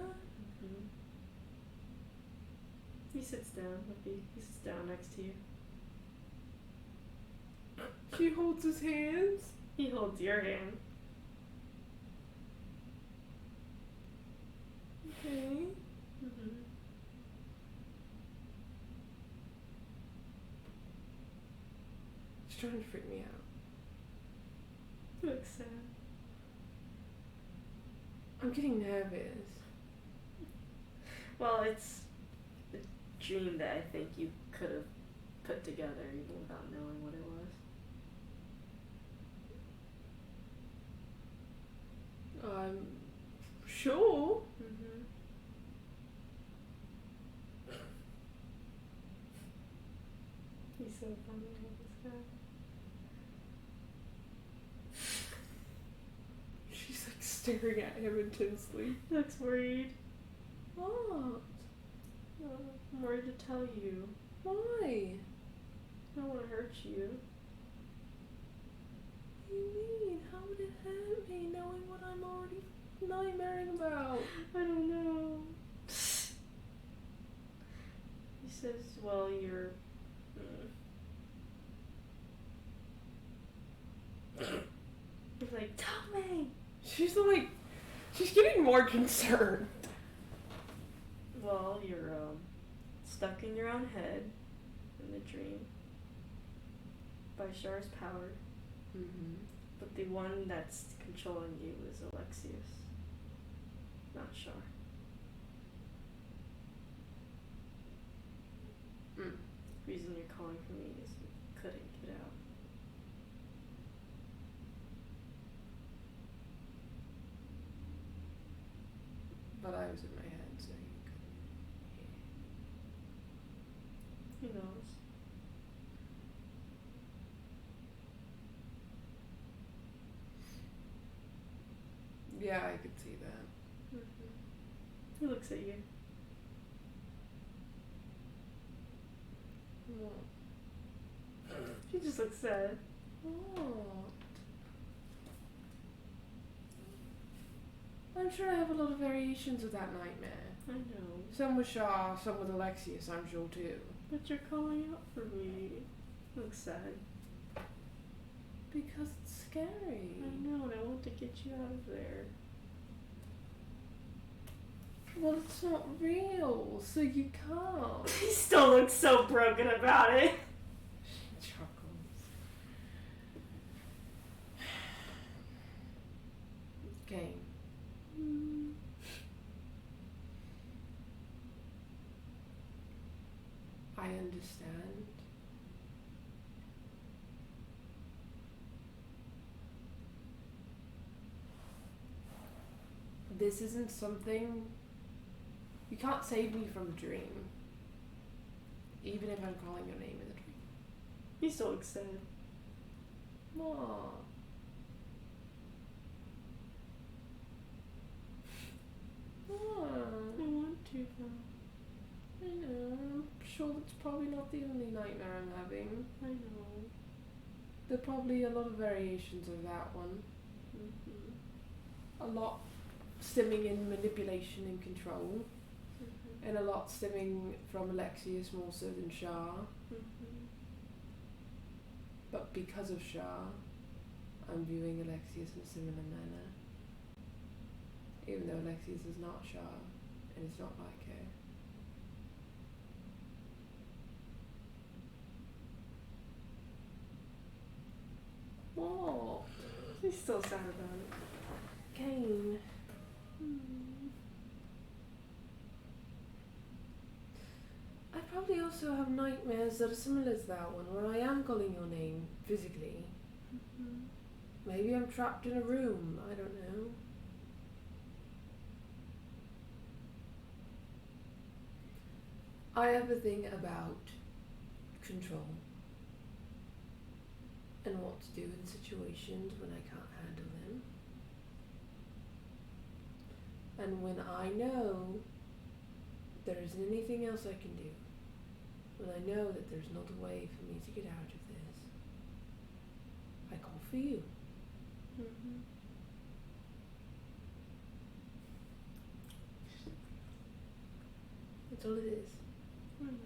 He sits down with you. He sits down next to you. She holds his hands. He holds your hand. Okay. She's trying to freak me out. He looks sad. I'm getting nervous. Well, it's a dream that I think you could have put together even without knowing what it was. I'm sure. He's so funny, this guy. She's like staring at him intensely. He looks worried. What? I'm worried to tell you. Why? I don't want to hurt you. What do you mean? How would it hurt me knowing what I'm already nightmaring about? I don't know. He says, well, you're... He's like, tell me! She's getting more concerned. Well, you're stuck in your own head in the dream by Shar's power. But the one that's controlling you is Alexius, not Shar. The reason you're calling for me is you couldn't get out. But I was in my head, so you couldn't. Who knows? Yeah, I could see that. He looks at you. She just looks sad. What? I'm I'm sure I have a lot of variations of that nightmare. I know. Some with Shah, some with Alexius, I'm sure too. But you're calling out for me. Looks sad. Because it's scary. I know, and I want to get you out of there. Well, it's not real, so you can't. He still looks so broken about it. She chuckles. Okay. I understand. This isn't something... You can't save me from a dream. Even if I'm calling your name in the dream. He still looks sad. Aww. I want to, though. I know. I'm sure that's probably not the only nightmare I'm having. I know. There are probably a lot of variations of that one. Mm-hmm. A lot stemming in manipulation and control. Mm-hmm. And a lot stemming from Alexius more so than Shah. Mm-hmm. But because of Shah, I'm viewing Alexius in a similar manner. Even though Alexius is not Shah, and it's not like her. What? He's still sad about it. Kane. I probably also have nightmares that are similar to that one, where I am calling your name physically. Mm-hmm. Maybe I'm trapped in a room, I don't know. I have a thing about control and what to do in situations when I can't handle them. And when I know there isn't anything else I can do, when I know that there's not a way for me to get out of this, I call for you. Mm-hmm. That's all it is. I know.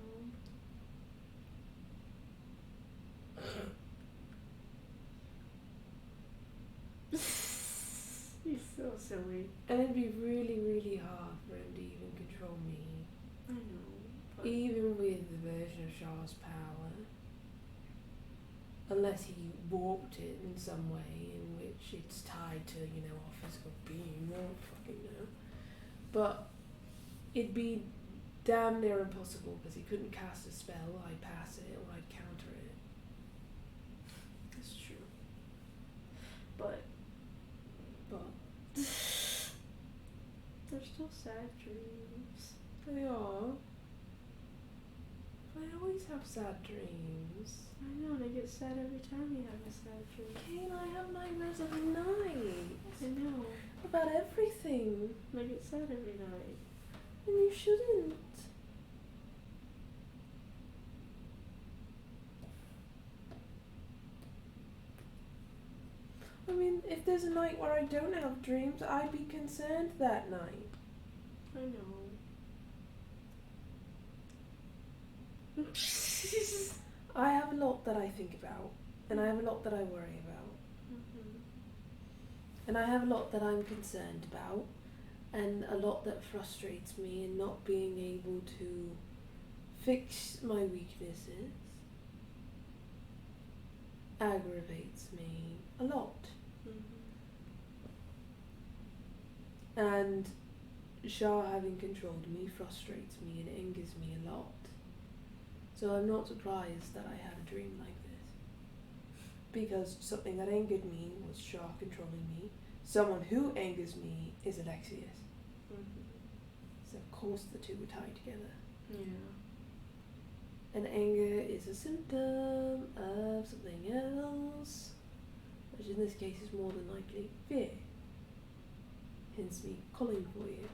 He's so silly. And it'd be really, really hard for him to even control me. I know. But Even with the version of Shah's power. Unless he warped it in some way in which it's tied to, our physical being. I don't fucking know. But it'd be damn near impossible because he couldn't cast a spell. I'd pass it or I'd counter it. it's true. But they're still sad dreams. They are. I always have sad dreams. I know, and I get sad every time you have a sad dream. Kane, I have nightmares every night. I know. About everything. And I get sad every night. And you shouldn't. I mean, if there's a night where I don't have dreams, I'd be concerned that night. I know. I have a lot that I think about, and I have a lot that I worry about, Mm-hmm. and I have a lot that I'm concerned about, and a lot that frustrates me in not being able to fix my weaknesses, aggravates me a lot. Mm-hmm. And Shah having controlled me frustrates me and angers me a lot. So I'm not surprised that I had a dream like this. Because something that angered me was Shah controlling me. Someone who angers me is Alexius. Mm-hmm. So of course the two were tied together. Yeah. And anger is a symptom of something else, which in this case is more than likely fear. Hence me calling for you.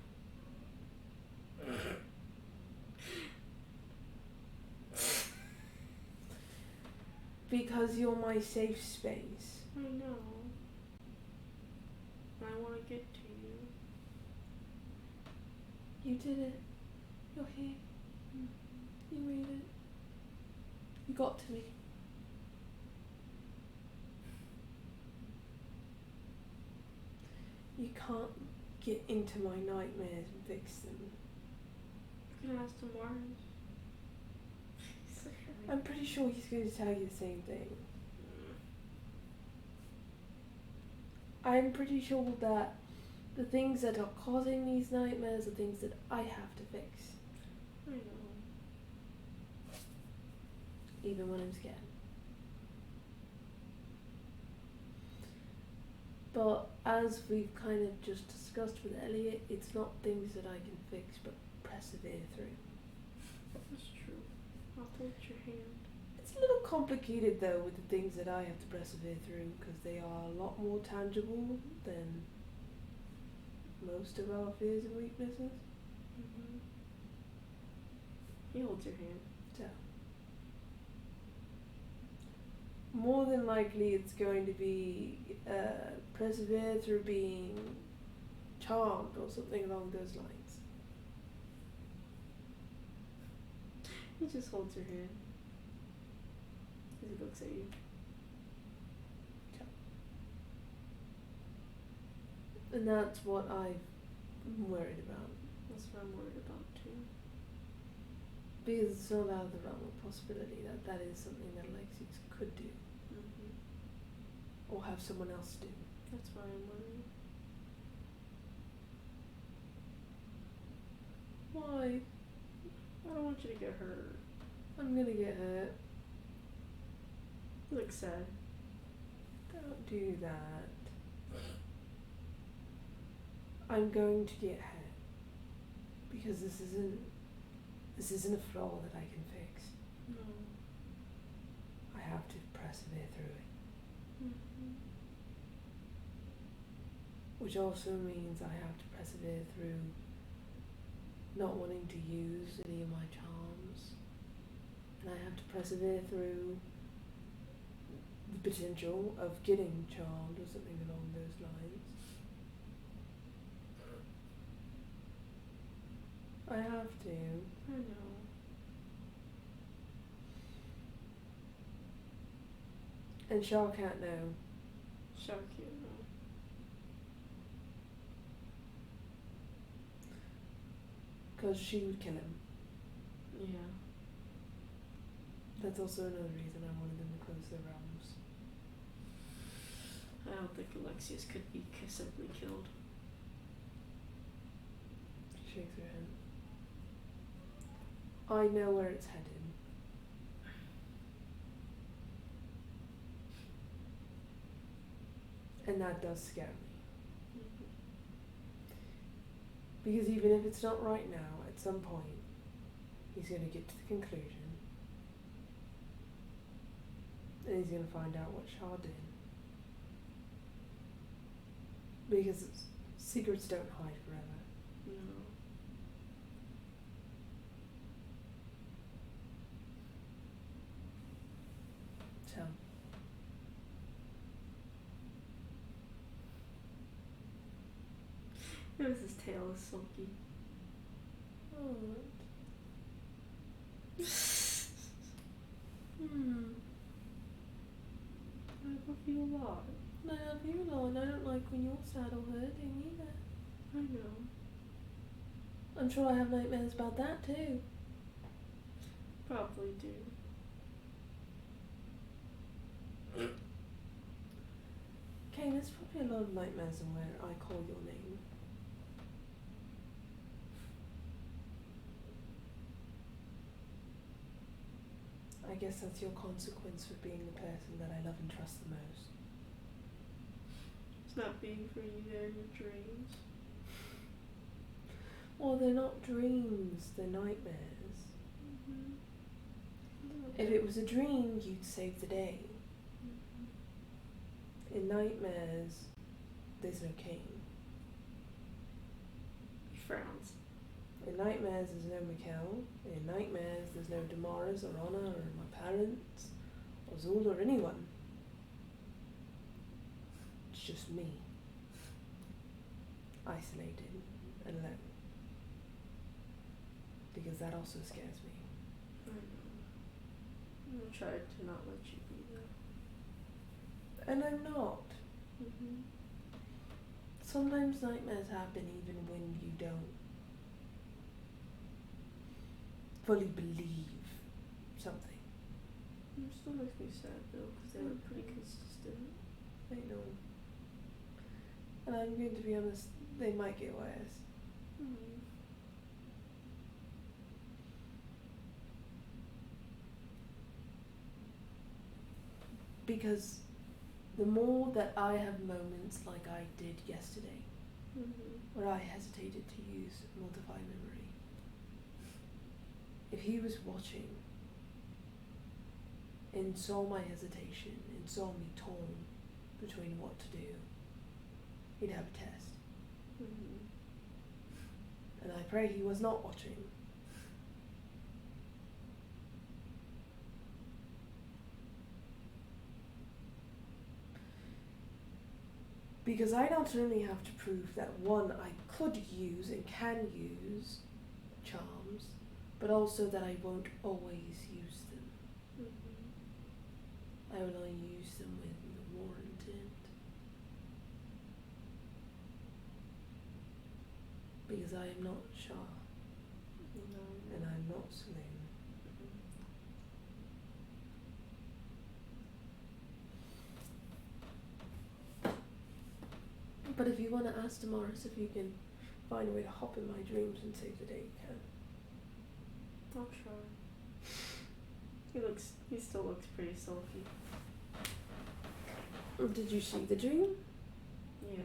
Because you're my safe space. I know. I want to get to you. You did it. You're here. You made it. You got to me. You can't get into my nightmares and fix them. You can ask tomorrow. I'm pretty sure he's going to tell you the same thing. I'm pretty sure that the things that are causing these nightmares are things that I have to fix. I know. Even when I'm scared. But as we've kind of just discussed with Elliot, it's not things that I can fix but persevere through. That's true. I'll hold your hand. It's a little complicated though with the things that I have to persevere through because they are a lot more tangible than most of our fears and weaknesses. Mm-hmm. He holds your hand. So, more than likely it's going to be persevere through being charmed or something along those lines. He just holds your hand. As he looks at you. And that's what I'm worried about. That's what I'm worried about too. Because it's not out of the realm of possibility that that is something that Alexis could do. Mm-hmm. Or have someone else do. That's why I'm worried. Why? I don't want you to get hurt. I'm gonna get hurt. You look sad. Don't do that. I'm going to get hurt. Because this isn't a flaw that I can fix. No. I have to persevere through it. Mm-hmm. Which also means I have to persevere through not wanting to use any of my charms. And I have to persevere through the potential of getting charmed or something along those lines. I have to. I know. And Shah can't know. Shock you, no. Because she would kill him. Yeah. That's also another reason I wanted them to close their realms. I don't think Alexius could be simply killed. She shakes her head. I know where it's headed. And that does scare me. Mm-hmm. Because even if it's not right now, at some point, he's going to get to the conclusion. And he's going to find out what Shah did. Because secrets don't hide forever. No. So, Notice his tail is sulky. I love you a lot. I love you, Lord. I don't like when you're sad or hurting either. I know. I'm sure I have nightmares about that too. Probably do. Okay, there's probably a lot of nightmares in where I call your name. I guess that's your consequence for being the person that I love and trust the most. It's not being for you there in your dreams. Well, they're not dreams, they're nightmares. Mm-hmm. If it was a dream, you'd save the day. Mm-hmm. In nightmares, there's no Cain. He frowns. In nightmares, there's no Mikkel. In nightmares, there's no Damaris or Anna or my parents or Zul or anyone. It's just me. Isolated and alone. Because that also scares me. I know. I'm gonna try to not let you be there. And I'm not. Mm-hmm. Sometimes nightmares happen even when you don't fully believe something. It still makes me sad though, because they were pretty consistent. I know. And I'm going to be honest, they might get worse. Mm-hmm. Because the more that I have moments like I did yesterday, where I hesitated to use multiply memory, if he was watching and saw my hesitation and saw me torn between what to do, he'd have a test. Mm-hmm. And I pray he was not watching. Because I not only have to prove that one, I could use and can use charms, but also that I won't always use them. Mm-hmm. I will only use them when warranted. Because I am not Shah, No. and I'm not Saloon. But if you want to ask Damaris if you can find a way to hop in my dreams and save the day, you can. I'll try. He still looks pretty sulky. Did you see the dream? Yeah.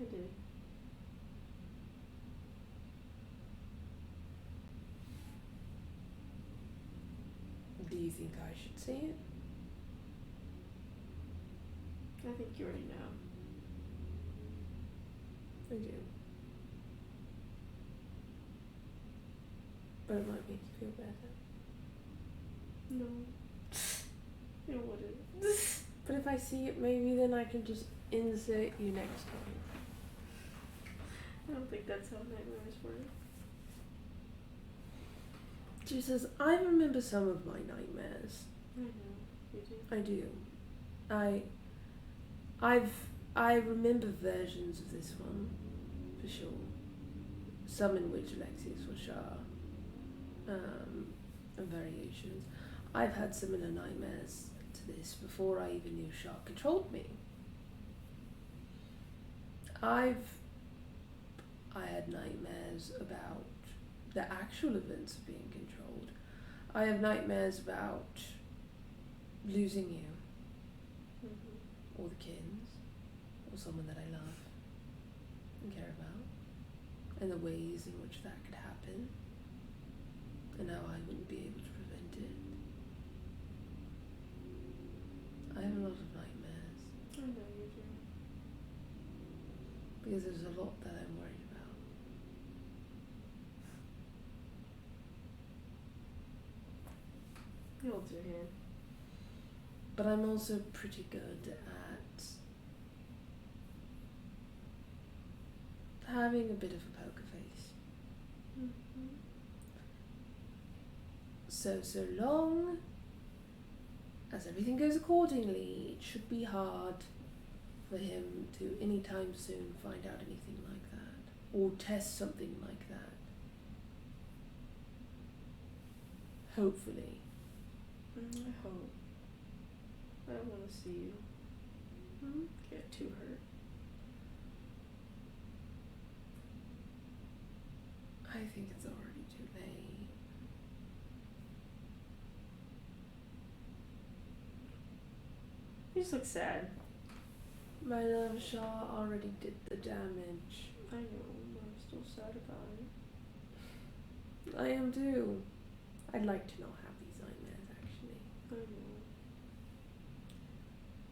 I did. Do you think I should see it? I think you already know. I do. But it might make you feel better. No. It wouldn't. But if I see it, maybe then I can just insert you next time. I don't think that's how nightmares work. She says, I remember some of my nightmares. I know. You do. I do. I remember versions of this one, for sure. Some in which Alexius was Shah, and variations. I've had similar nightmares to this before I even knew Shah controlled me. I had nightmares about the actual events of being controlled. I have nightmares about losing you, Mm-hmm. or the kins, or someone that I love and care about, and the ways in which that could happen, and how I wouldn't be able to prevent it. I have a lot of nightmares, I know you do. because there's a lot that I'm worried about. He holds your hand. But I'm also pretty good at having a bit of a poker face. Mm-hmm. So long as everything goes accordingly, it should be hard for him to anytime soon find out anything like that, or test something like that. Hopefully. I hope. I don't want to see you get too hurt. I think it's already too late. You just look sad. My love, Shah already did the damage. I know, but I'm still sad about it. I am too. I'd like to not have these nightmares, actually. I know.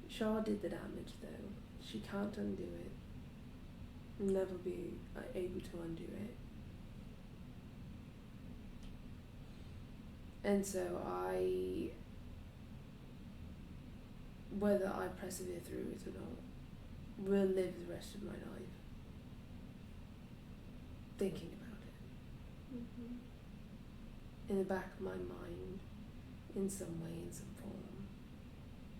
Shah did the damage, though. She can't undo it. Never be able to undo it. And so whether I persevere through it or not, will live the rest of my life thinking about it. Mm-hmm. In the back of my mind, in some way, in some form,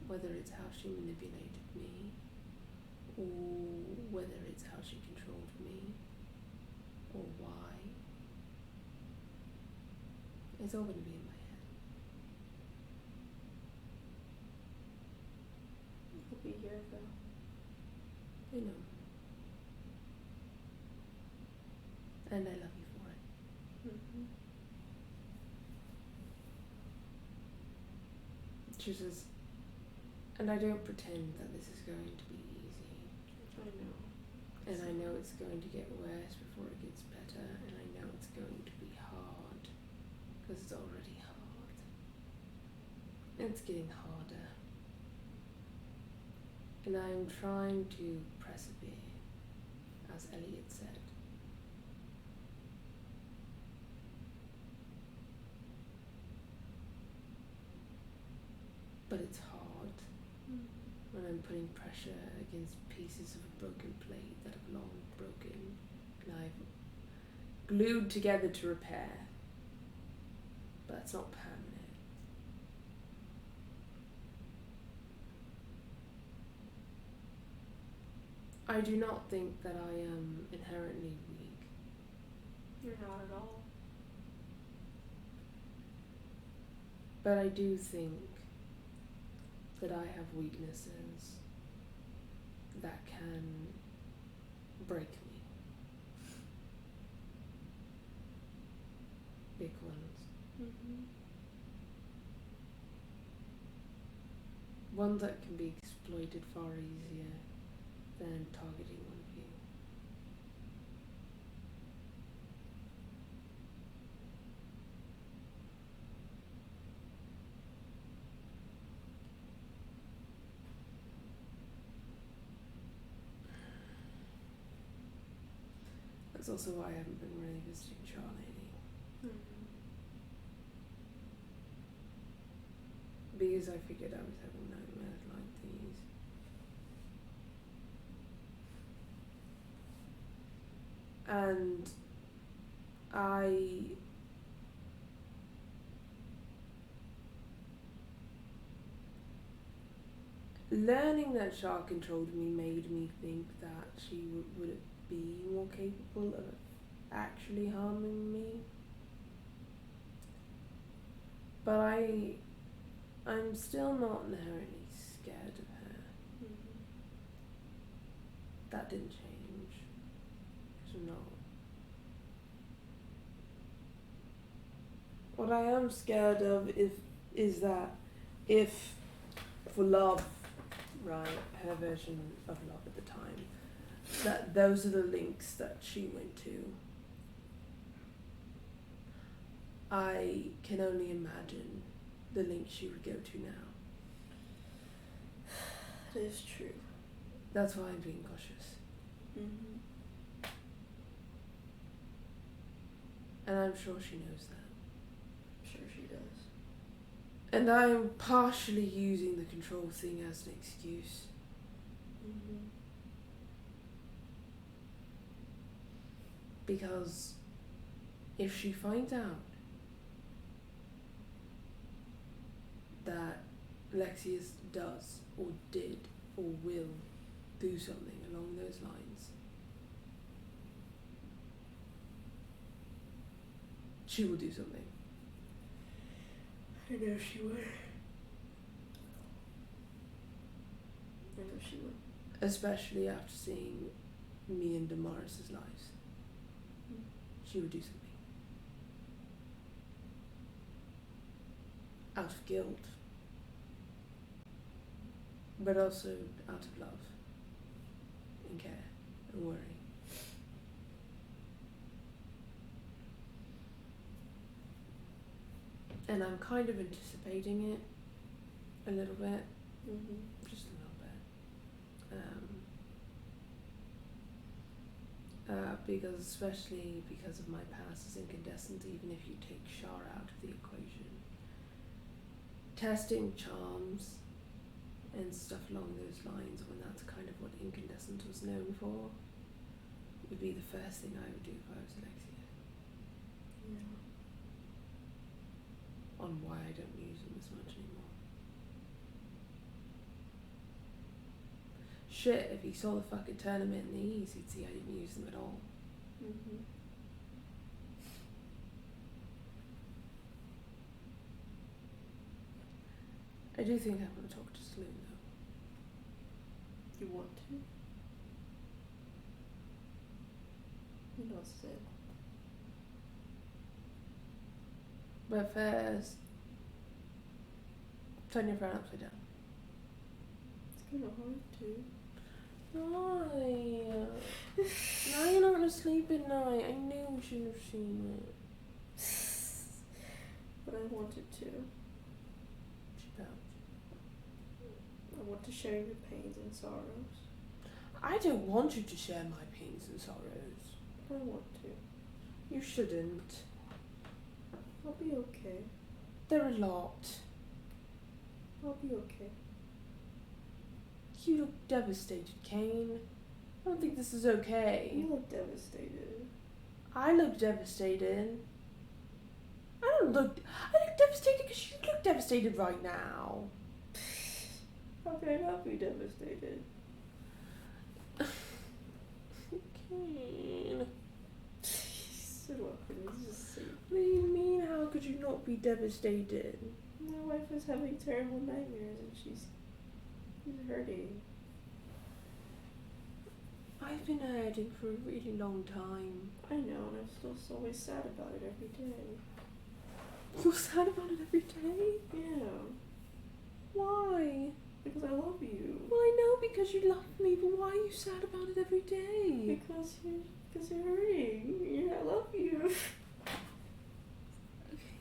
whether it's how she manipulated me, or whether it's how she controlled me, or why, it's all going to be in my head. We'll be here though. I know. And I love you for it. Mm-hmm. She says, and I don't pretend that this is going to be easy. I know. And I know it's going to get worse before it gets better, and I know it's going to be hard, because it's already hard. And it's getting harder. And I'm trying to persevere, as Elliot said. But it's hard when I'm putting pressure against pieces of a broken plate that have long broken and I've glued together to repair. But it's not permanent. I do not think that I am inherently weak. You're not at all. But I do think that I have weaknesses that can break me. Big ones. Mm-hmm. Ones that can be exploited far easier than targeting one of you. That's also why I haven't been really visiting Charlie. Mm-hmm. Because I figured I was having nightmares like these. And learning that Shah controlled me made me think that she would be more capable of actually harming me. But I'm still not inherently scared of her. Mm-hmm. That didn't change. 'Cause I'm not. What I am scared of is that if for love, right, her version of love at the time, that those are the links that she went to. I can only imagine the link she would go to now. That is true. That's why I'm being cautious. Mm-hmm. And I'm sure she knows that. I'm sure she does. And I'm partially using the control thing as an excuse. Mm-hmm. Because if she finds out that Lexius does or did or will do something along those lines, she will do something. I know she would. I know she would. Especially after seeing me and Damaris's lives. She would do something. Out of guilt. But also out of love. And care. And worry. And I'm kind of anticipating it a little bit. Mm-hmm. Just a little bit. Because especially because of my past as incandescent, even if you take Shar out of the equation, testing charms and stuff along those lines, when that's kind of what incandescent was known for, would be the first thing I would do if I was Alexia. Yeah. On why I don't use them as much anymore. Shit, if he saw the fucking tournament in the East, he'd see I didn't use them at all. Mm-hmm. I do think I want to talk to Saloon though. You want to? He knows it. But first, turn your phone upside down. It's kind of hard to. Why? Now you're not gonna sleep at night. I knew we shouldn't have seen it. But I wanted to. Cheap out. I want to share your pains and sorrows. I don't want you to share my pains and sorrows. I want to. You shouldn't. I'll be okay. They're a lot. I'll be okay. You look devastated, Kane. I don't think this is okay. You look devastated. I look devastated. I look devastated because you look devastated right now. How can I not be devastated? Kane. So what? Just say. What do you mean, how could you not be devastated? My wife is having terrible nightmares and she's hurting. I've been hurting for a really long time. I know, and I'm still always sad about it every day. You're sad about it every day? Yeah. Why? Because I love you. Well, I know because you love me, but why are you sad about it every day? Because you're hurting. Yeah, I love you. Okay.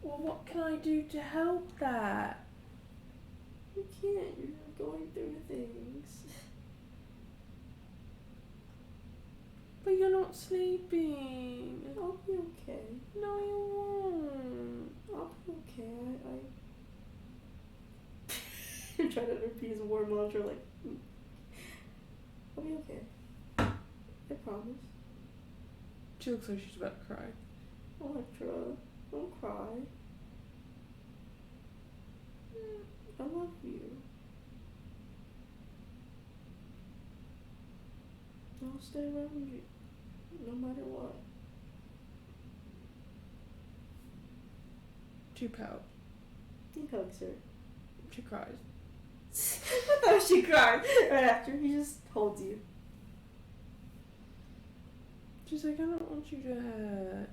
Well, what can I do to help that? You can't. You're going through things. But you're not sleeping. I'll be okay. No, you won't. I'll be okay. You're trying to repeat his war mantra like, I'll be okay. I promise. She looks like she's about to cry. Electra, don't cry. I love you. I'll stay around you, no matter what. She pouts. He hugs her. She cries. I thought she cried right after. He just holds you. She's like, I don't want you to hurt.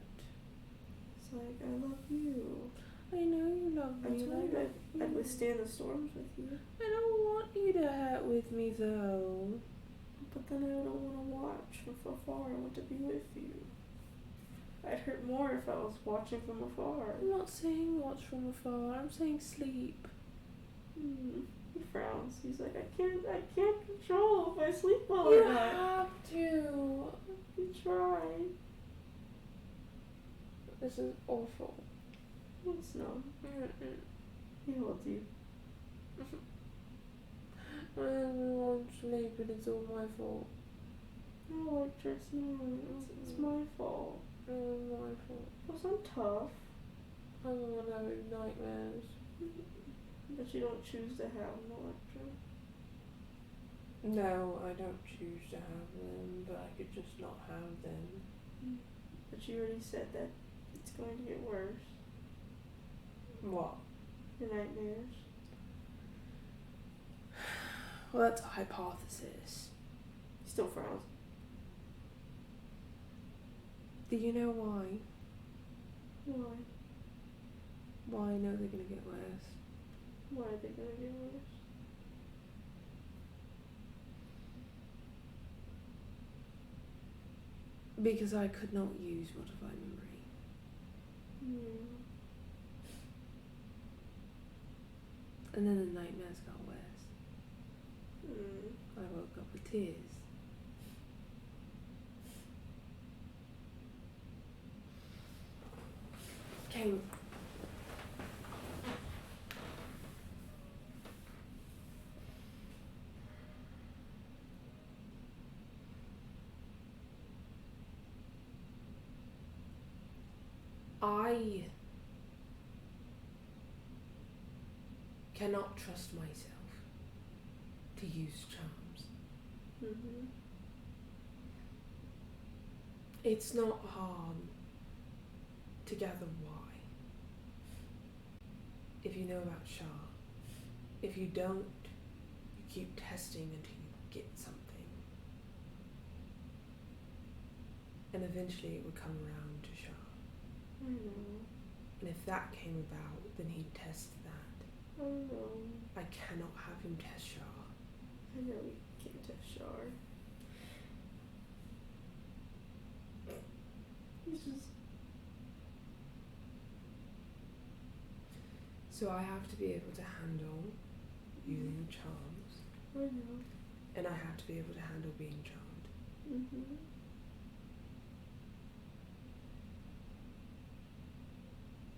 It's like, I love you. I know you love I me. told you I'd withstand the storms with you. I don't want you to hurt with me though. But then I don't want to watch from afar. I want to be with you. I'd hurt more if I was watching from afar. I'm not saying watch from afar. I'm saying sleep. He frowns. He's like, I can't control if I sleep well You or not. have to. You try. This is awful. It's not. He holds you. I don't want to sleep, but it's all my fault. No, Electra, it's not. It's my fault. It's my fault. Because I'm tough. I'm not having nightmares. But you don't choose to have them, Electra. No, I don't choose to have them, but I could just not have them. But you already said that it's going to get worse. What? Your nightmares. Well, that's a hypothesis. He still frowns. Do you know why? Why? Why I know they're gonna get worse? Why are they going to get worse? Because I could not use modify memory. And then the nightmares got worse. I woke up with tears. Came. I cannot trust myself to use charms. Mm-hmm. It's not hard to gather why. If you know about Shah, if you don't, you keep testing until you get something. And eventually it would come around to Shah. I know. And if that came about, then he'd test that. I know. I cannot have him test Shah. I know we can't test Shar. He's just... So I have to be able to handle using charms, I know. and I have to be able to handle being charmed. Mm-hmm.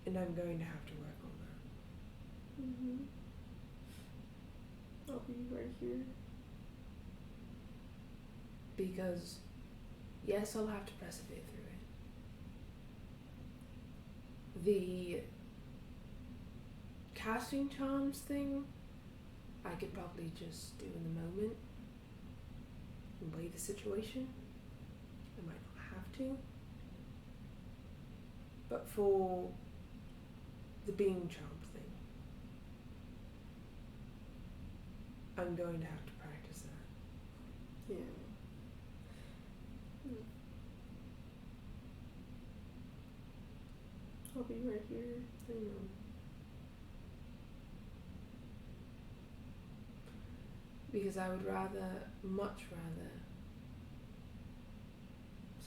And I'm going to have to work on that. Mm-hmm. I'll be right here. Because, yes, I'll have to persevere through it. The casting charms thing, I could probably just do in the moment and weigh the situation. I might not have to. But for the being charmed thing, I'm going to have to practice that. Yeah. I'll be right here. I know. Because I would much rather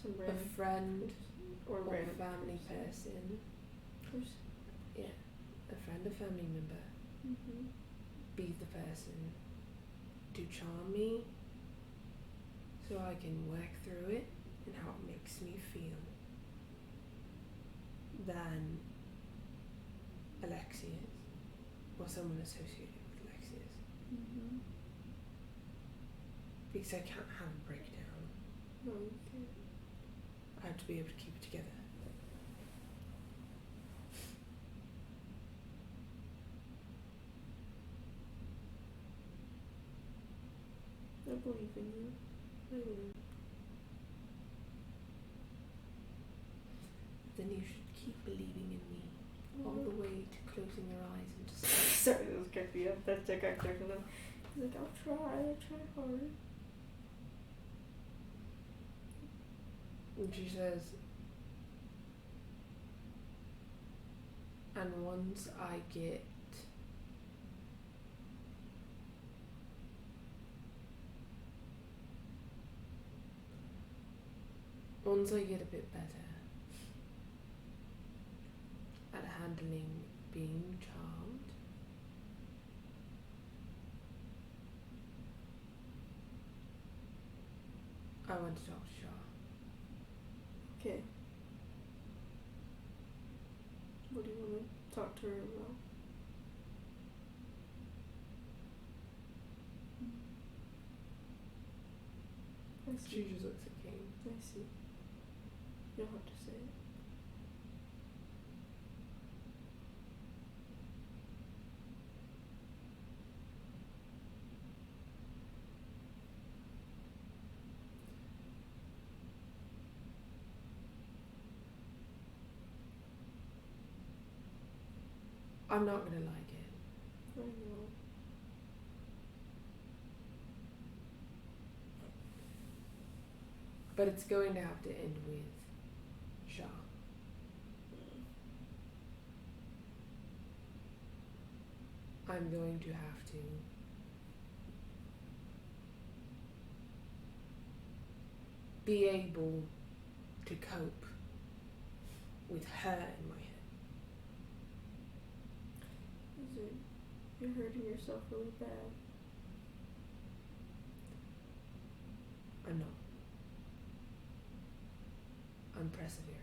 Some a random friend or or random family person, a friend or family member, Mm-hmm. be the person to charm me so I can work through it and how it makes me feel, than Alexius or someone associated with Alexius. Mm-hmm. Because I can't have a breakdown. No, you can't. I have to be able to keep it together. I believe in you. I know. Then you should keep believing in me all the way to closing your eyes and to sleep. Sorry, that was cracked me up. That's a character for them. He's like, I'll try hard. And she says, and once I get a bit better at handling being charmed, I want to talk to Shah. Okay. What do you want to talk to her about? I see. She just looks at Kane. I see. You'll have to say it. I'm not gonna like it. I know. But it's going to have to end with Shah. I'm going to have to be able to cope with her in my head. Is it? You're hurting yourself really bad. I'm not. I'm persevering.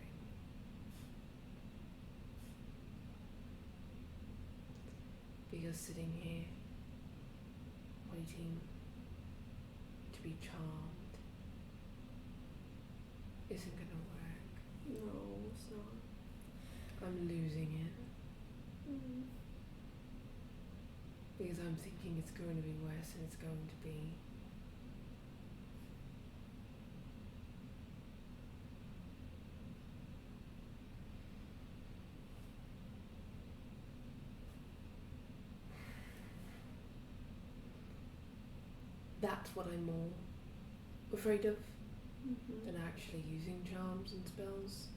Because sitting here, waiting to be charmed, isn't gonna work. No, it's not. I'm losing it. Mm. Because I'm thinking it's going to be worse than it's going to be. That's what I'm more afraid of than actually using charms and spells.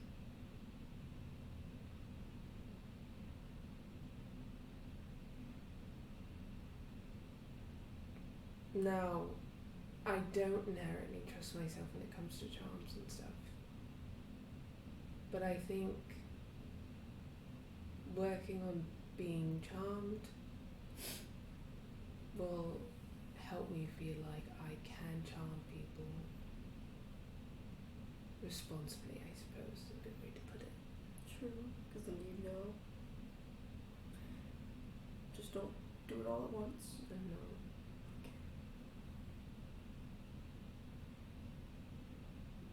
Now, I don't inherently trust myself when it comes to charms and stuff. But I think working on being charmed will help me feel like I can charm people responsibly, I suppose, is a good way to put it. True, because then you know. Just don't do it all at once. I know.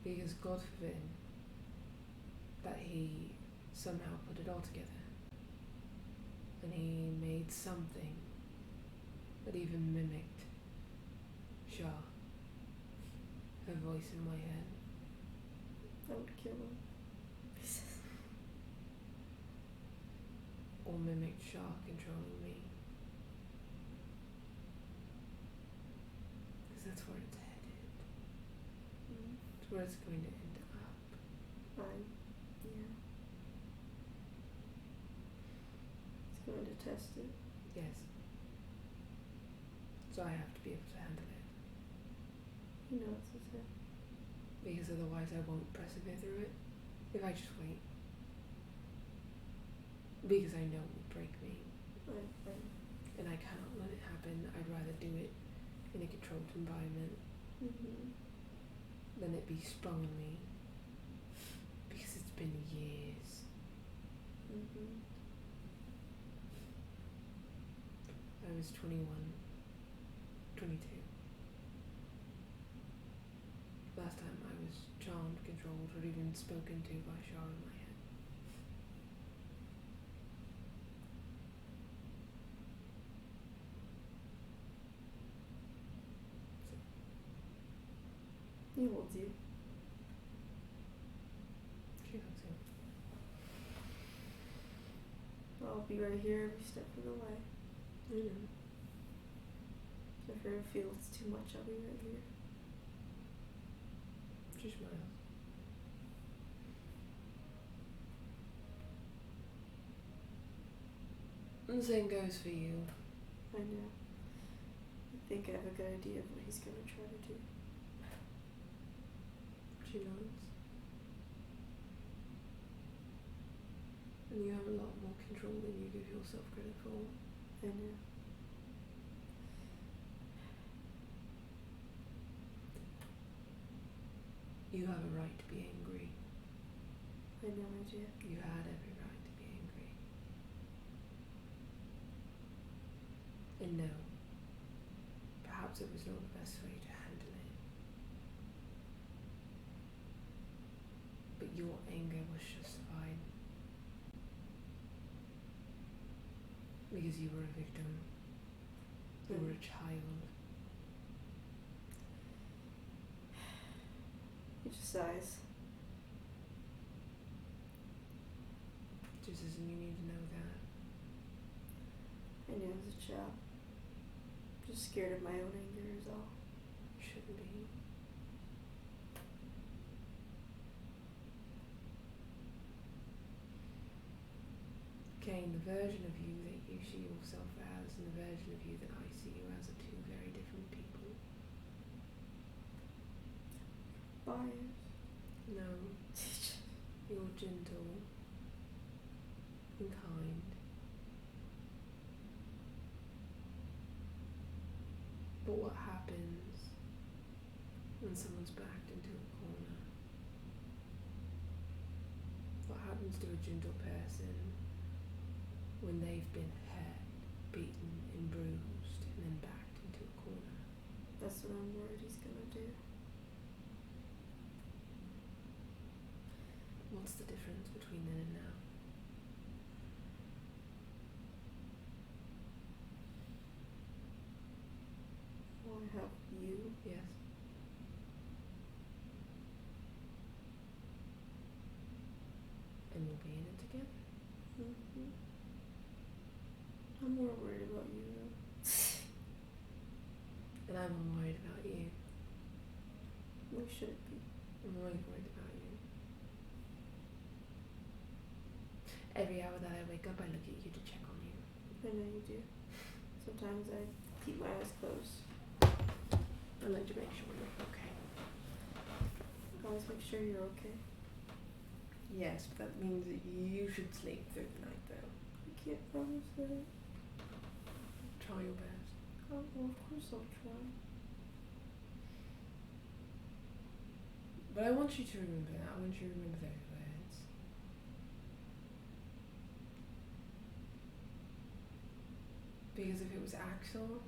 Because God forbid that he somehow put it all together and he made something that even mimicked Shah, her voice in my head. That would kill him. Or mimicked Shah controlling me. Because that's where it's headed. It's where it's going to end up. Fine. Yeah. It's going to test it. Yes. So I have to be able to handle it. You know what to say. Because otherwise I won't persevere through it if I just wait. Because I know it will break me. Right. And I cannot let it happen. I'd rather do it in a controlled environment than it be sprung on me. Because it's been years. I was 21, 22. Last time I was charmed, controlled, or even spoken to by Shah in my head. He holds you. She hugs him. I'll be right here every step of the way. I know. If I ever feel it's too much, I'll be right here. She smiles. And the same goes for you. I know. I think I have a good idea of what he's going to try to do. She nods. And you have a lot more control than you give yourself credit for. I know. You have a right to be angry. I know I do. You had every right to be angry. And no, perhaps it was not the best way to handle it. But your anger was justified. Because you were a victim. You were a child. He just sighs. Just isn't you need to know that. I knew as a child. Just scared of my own anger is all. You shouldn't be. Kane, the version of you that you see yourself as and the version of you that I see you as are two very different people. Bias. No. You're gentle and kind. But what happens when someone's backed into a corner? What happens to a gentle person when they've been hurt, beaten and bruised and then backed into a corner? That's what I'm worried he's gonna do. What's the difference between then and now? together. Mm-hmm. I'm more worried about you though. And I'm more worried about you. We should be. I'm really worried about you. Every hour that I wake up, I look at you to check on you. I know you do. Sometimes I keep my eyes closed. I like to make sure you're okay. I always make sure you're okay. Yes, but that means that you should sleep through the night, though. I can't promise that. Try your best. Oh, well, of course I'll try. But I want you to remember that. I want you to remember those words. Because if it was Axel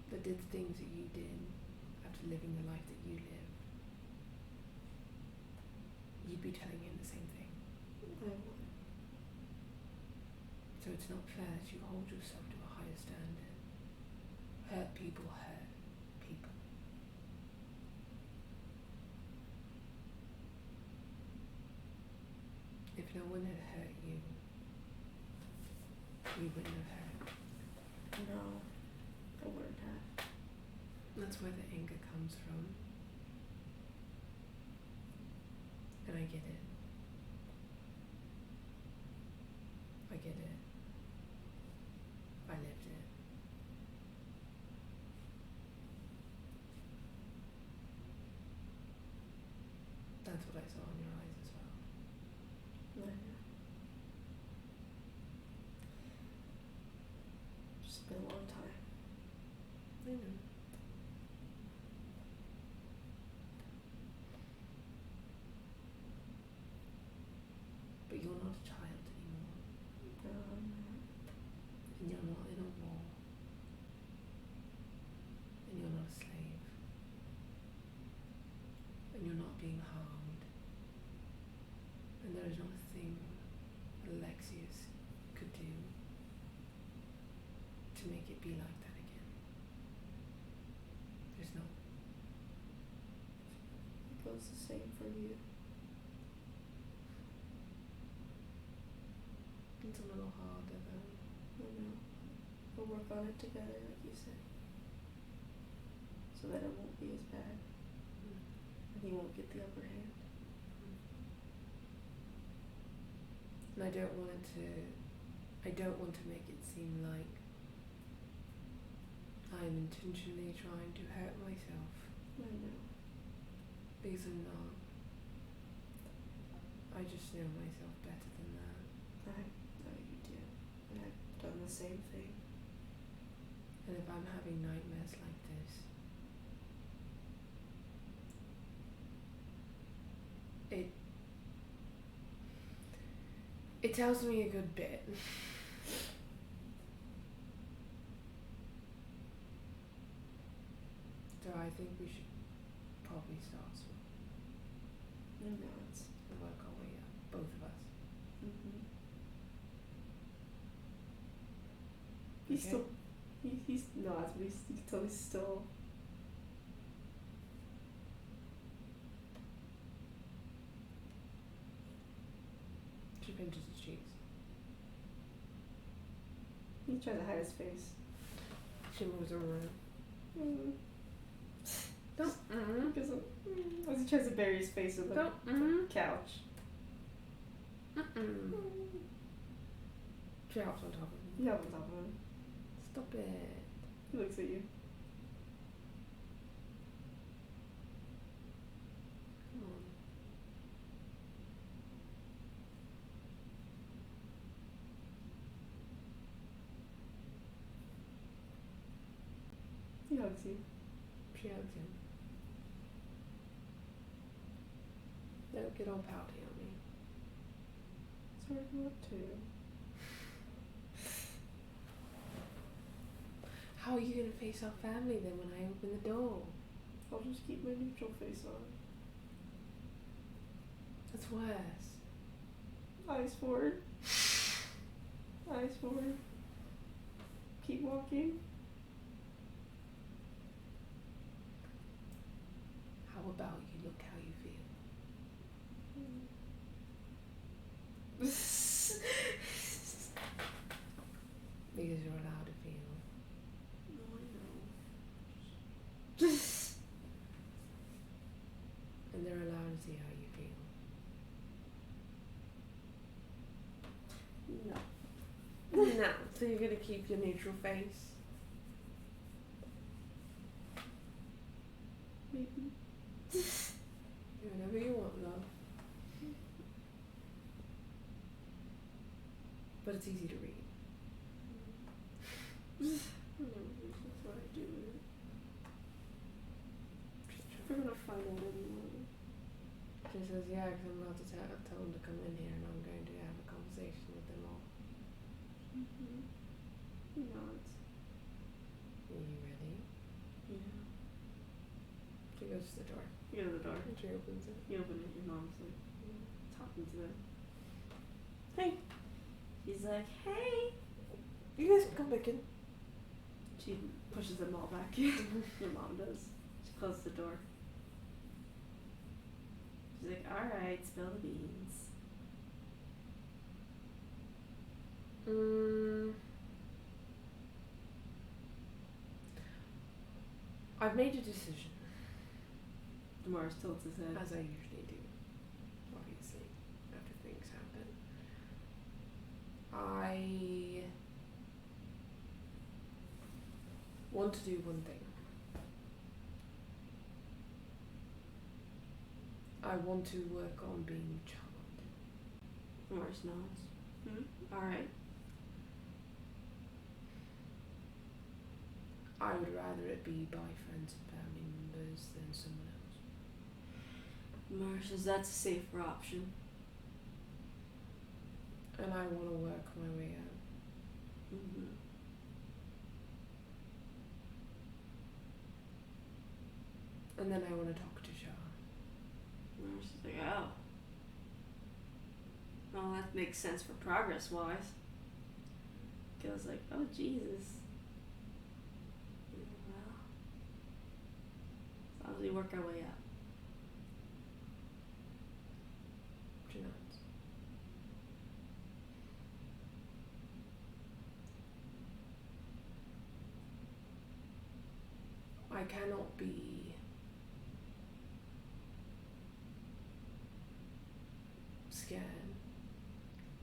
that did the things that you did after living the life that you live, you'd be telling him the same thing. I would. So it's not fair that you hold yourself to a higher standard. Hurt people hurt people. If no one had hurt you, you wouldn't have hurt. No, I wouldn't have. That's where the anger comes from. And I get it. I get it. I lived it. That's what I saw in your eyes as well. I know. It's been a long time. I know. But you're not a child anymore. No, I'm not. And you're not in a war. And you're not a slave. And you're not being harmed. And there is not a thing Alexius could do to make it be like that again. There's not. It goes the same for you. It's a little harder though. I know. We'll work on it together, like you said. So that it won't be as bad. And he won't get the upper hand. And I don't want to make it seem like I'm intentionally trying to hurt myself. I know. Because I'm not. I just know myself better than that. I know you do. And I've done the same thing. And if I'm having nightmares like this, it tells me a good bit. So I think we should probably start small I know it's. and work our way up, both of us. Mm-hmm. He's Okay? still. He's not, but he's totally still. She pinches his cheeks. He's trying to hide his face. She moves him around. Mm. Don't. Because as he tries to bury his face in the Don't. couch. She hops on top of him. You have on top of him. Stop it. He looks at you. Come on. He hugs you. She hugs him. Don't get all pouty on me. It's hard not to. How are you going to face our family then when I open the door? I'll just keep my neutral face on. That's worse. Eyes forward. Eyes forward. Keep walking. How about you look how you feel? So you're gonna keep your neutral face? Maybe. Whenever you want, love. But it's easy to read. That's what I do with it. We're gonna find out anyway. She says, yeah, because I'm about to tell them to come in here and I'm going to have a conversation with them all. Mm-hmm. He nods. Are you ready? Yeah. She goes to the door. You go to the door. And she opens it. You open it. Your mom's like talking to them. Hey. She's like, hey. You guys can come back in. She pushes them all back in. Your mom does. She closes the door. She's like, alright, spill the beans. I've made a decision. Mars tilts his head. As I usually do. Obviously. After things happen. I want to do one thing. I want to work on being charmed. Mars nods. Alright. I would rather it be by friends and family members than someone else. Mars says that's a safer option. And I want to work my way out. Mm-hmm. And then I want to talk to Shah. Mars is like, oh. Well, that makes sense for progress-wise. Goes like, oh, Jesus. Well, as long as we work our way up. She nods. I cannot be scared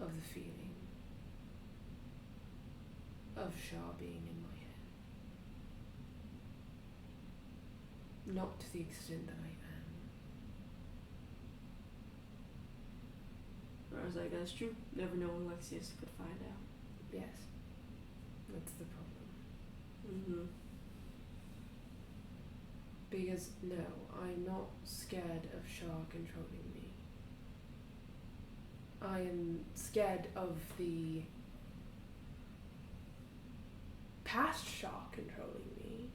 of the feeling of Shah being in my head. Not to the extent that I am. Mars like, that's true. Never know when Alexius could find out. Yes. That's the problem. Mm-hmm. Because, no, I'm not scared of Shah controlling me. I am scared of the past Shah controlling me.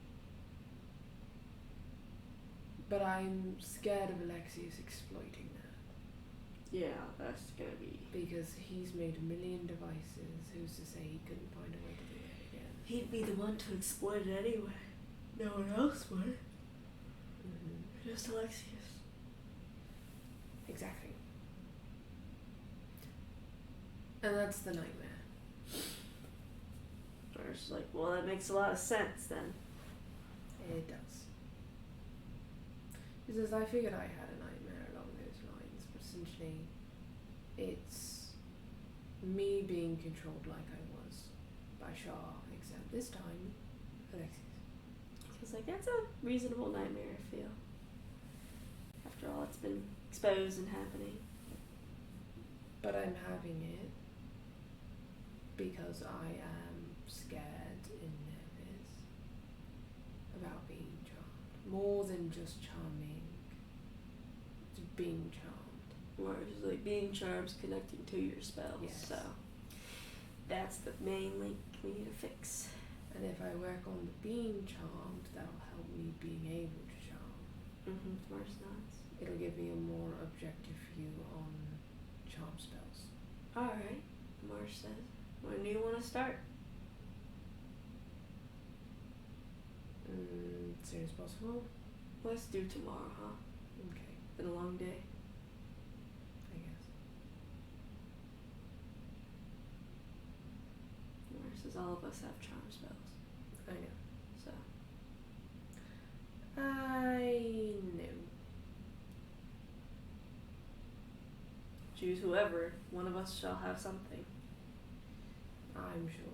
But I'm scared of Alexius exploiting that. Yeah, that's gonna be... Because he's made a million devices. Who's to say he couldn't find a way to do that again? He'd be the one to exploit it anyway. No one else would. Mm-hmm. Just Alexius. Exactly. And that's the nightmare. Mars is like, well, that makes a lot of sense then. It does. He says, I figured I had a nightmare along those lines, but essentially it's me being controlled like I was by Shah, except this time, Alexius. He's like, that's a reasonable nightmare, I feel. After all, it's been exposed and happening. But I'm having it because I am scared and nervous about being charmed. More than just charming, it's being charmed. Mars is like, being charmed, connecting to your spells. Yes. So that's the main link we need to fix. And if I work on the being charmed, that'll help me being able to charm. Mm-hmm. Mars nods. It'll give me a more objective view on charm spells. Alright, Mars says. When do you want to start? As soon as possible. Let's do tomorrow, huh? Okay, Been a long day. I guess. Mars says all of us have charm spells. I know. So, I know. choose whoever. One of us shall have something. I'm sure.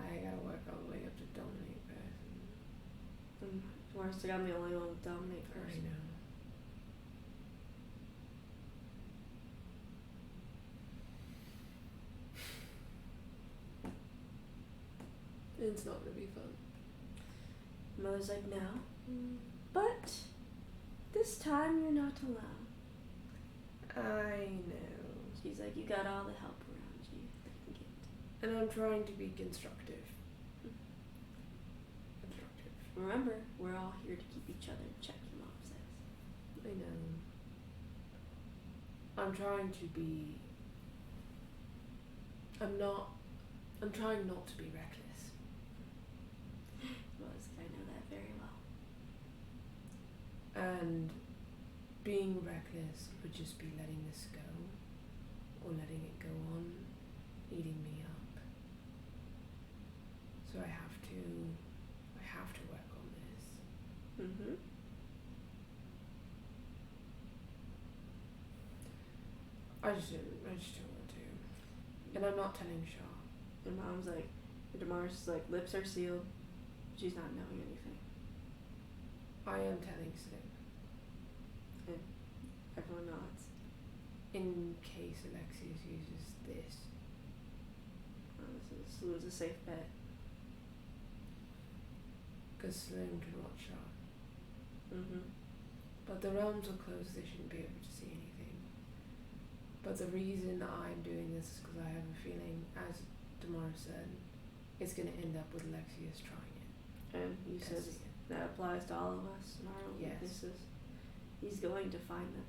I gotta work all the way up to dominate person. Worst, like I'm the only one with dominate I person. know. It's not gonna be fun. Mother's like, no. But this time you're not allowed. I know. She's like, you got all the help around you that you can get. And I'm trying to be constructive. Constructive. Remember, we're all here to keep each other in check, your mom says. I know. I'm trying to be... I'm trying not to be reckless. Well, I know that very well. And being reckless would just be letting this go. Or letting it go on, eating me up. So I have to work on this. Mm-hmm. I just don't want to. And I'm not telling Shaw. And mom's like, Damaris is like, lips are sealed. She's not knowing anything. I am telling Slim. And everyone nods. In case Alexius uses this. This was a safe bet. Because Slim can watch Shaw. Mm-hmm. But the realms are closed, they shouldn't be able to see anything. But the reason I'm doing this is because I have a feeling, as Damaris said, it's going to end up with Alexius trying it. And he says Testing it. that applies to all of us and our own Yes. weaknesses. He's going to find them.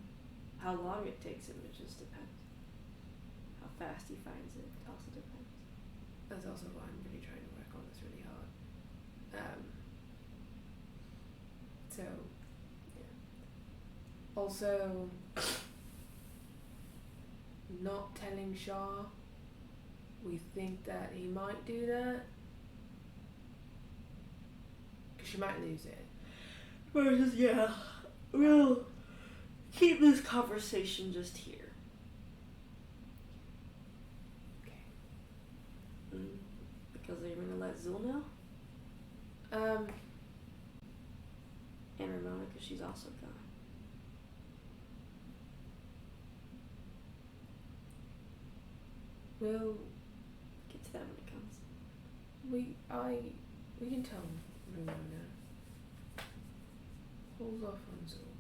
How long it takes him, it just depends. How fast he finds it also depends. That's also why I'm really trying to work on this really hard. So, yeah. Also, not telling Shaw, we think that he might do that. Because she might lose it. Versus, yeah, we'll keep this conversation just here. Okay. Because they're gonna let Zul know? And Ramona, because she's also gone. We'll, Get to that when it comes. we can tell Ramona. Hold off on Zul.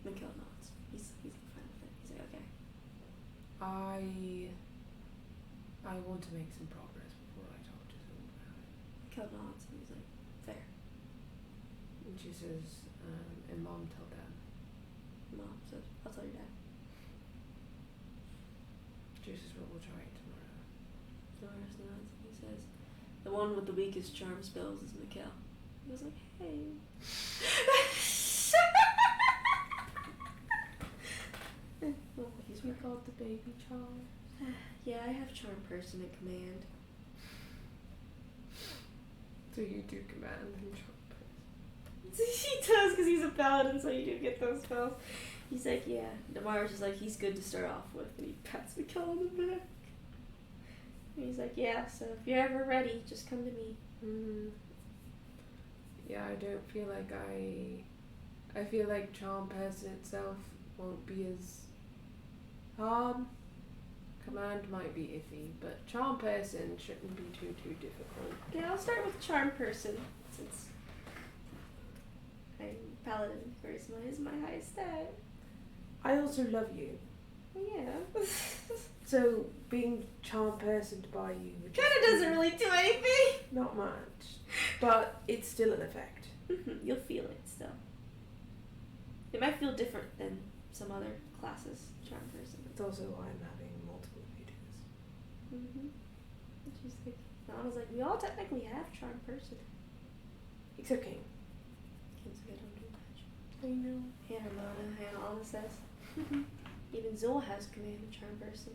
Mikhail nods. He's fine with it. He's like, okay. I want to make some progress before I talk to Zul about it. Mikhail nods and he's like, fair. And she says, and Mom tell Dad. Mom says, I'll tell your dad. She says, well, we'll try it tomorrow. Doris nods and he says, the one with the weakest charm spells is Mikhail. He was like, hey. He's been called the baby child. Yeah, I have charm person in command. So you do command and chop. He does because he's a paladin, so you do get those spells. He's like, yeah. Damaris is like, he's good to start off with, and he pats Mikhail on the back. And he's like, yeah, so if you're ever ready, just come to me. Yeah, I don't feel like I feel like charm person itself won't be as hard. Command might be iffy, but charm person shouldn't be too difficult. Yeah, I'll start with charm person, since I'm paladin charisma is my highest stat. I also love you. Yeah. So being charm person to buy you would Kinda doesn't really do anything. not much, but it's still an effect. You'll feel it still. It might feel different than some other classes, charm person. It's also why I'm having multiple videos. She's like, Nana's like, we all technically have charm person. Except King. King's like, I don't do much. I know. Hannah Anna says. Even Zul has command of charm person.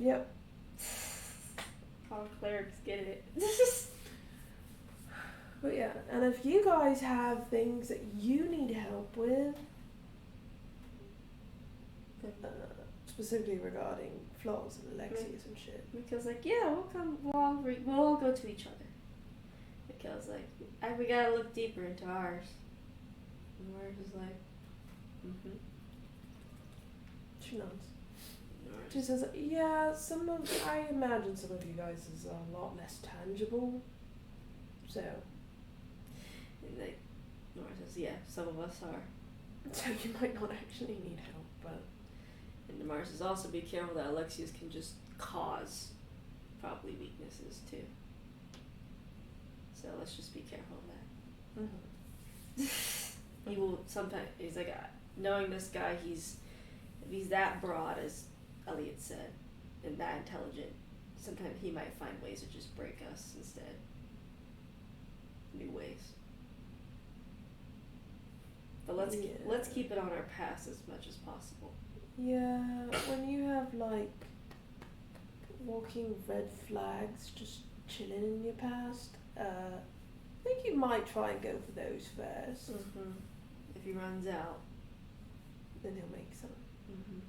Yep. All clerics get it. But yeah, and if you guys have things that you need help with, specifically regarding flaws and Alexius and shit. Mikhail's like, yeah, we'll all go to each other. Mikhail's like, we gotta look deeper into ours. And Mars is like, mm-hmm. She nods. She says, yeah, I imagine some of you guys is a lot less tangible. So. And like, Nora says, yeah, some of us are. So you might not actually need help, but. And Mars says, also be careful that Alexius can just cause probably weaknesses too. So let's just be careful of that. Mm-hmm. He will sometimes, he's like, knowing this guy, if he's that broad as Elliot said, and that intelligent, sometimes he might find ways to just break us instead. New ways. But let's keep it on our past as much as possible. Yeah, when you have like walking red flags just chilling in your past, I think you might try and go for those first. Mm-hmm. If he runs out, then he'll make some. Mm-hmm.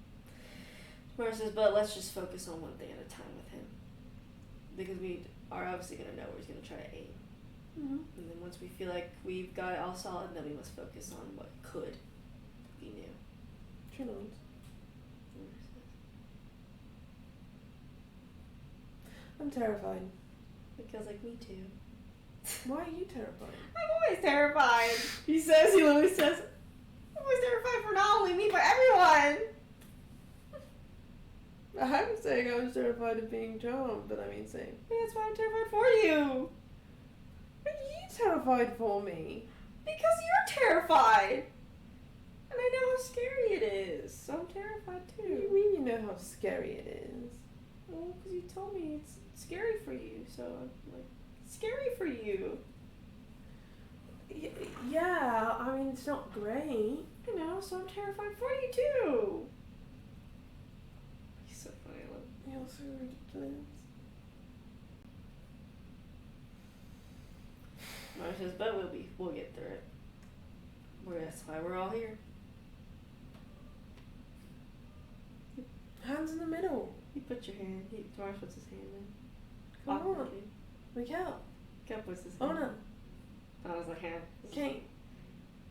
Mara says, but let's just focus on one thing at a time with him. Because we are obviously going to know where he's going to try to aim. Mm-hmm. And then once we feel like we've got it all solid, then we must focus on what could be new. She nods. I'm terrified. Because, like, me too. Why are you terrified? I'm always terrified. He literally says, I'm always terrified for not only me, but everyone. I'm saying I was terrified of being charmed, but I mean saying. Yeah, that's why I'm terrified for you. What are you terrified for me? Because you're terrified. And I know how scary it is. So I'm terrified too. What do you mean you know how scary it is? Well, because you told me it's scary for you. So I'm like, it's scary for you. Yeah, I mean, it's not great. I know, so I'm terrified for you too. He's so funny, I love him. You're so ridiculous. Mara says, but we'll get through it. That's why we're all here. Hands in the middle. You put your hand. Mara puts his hand in. Come on. Awkwardly. Miguel. Kat puts his Oh hand. no. I was like, hand. Kane.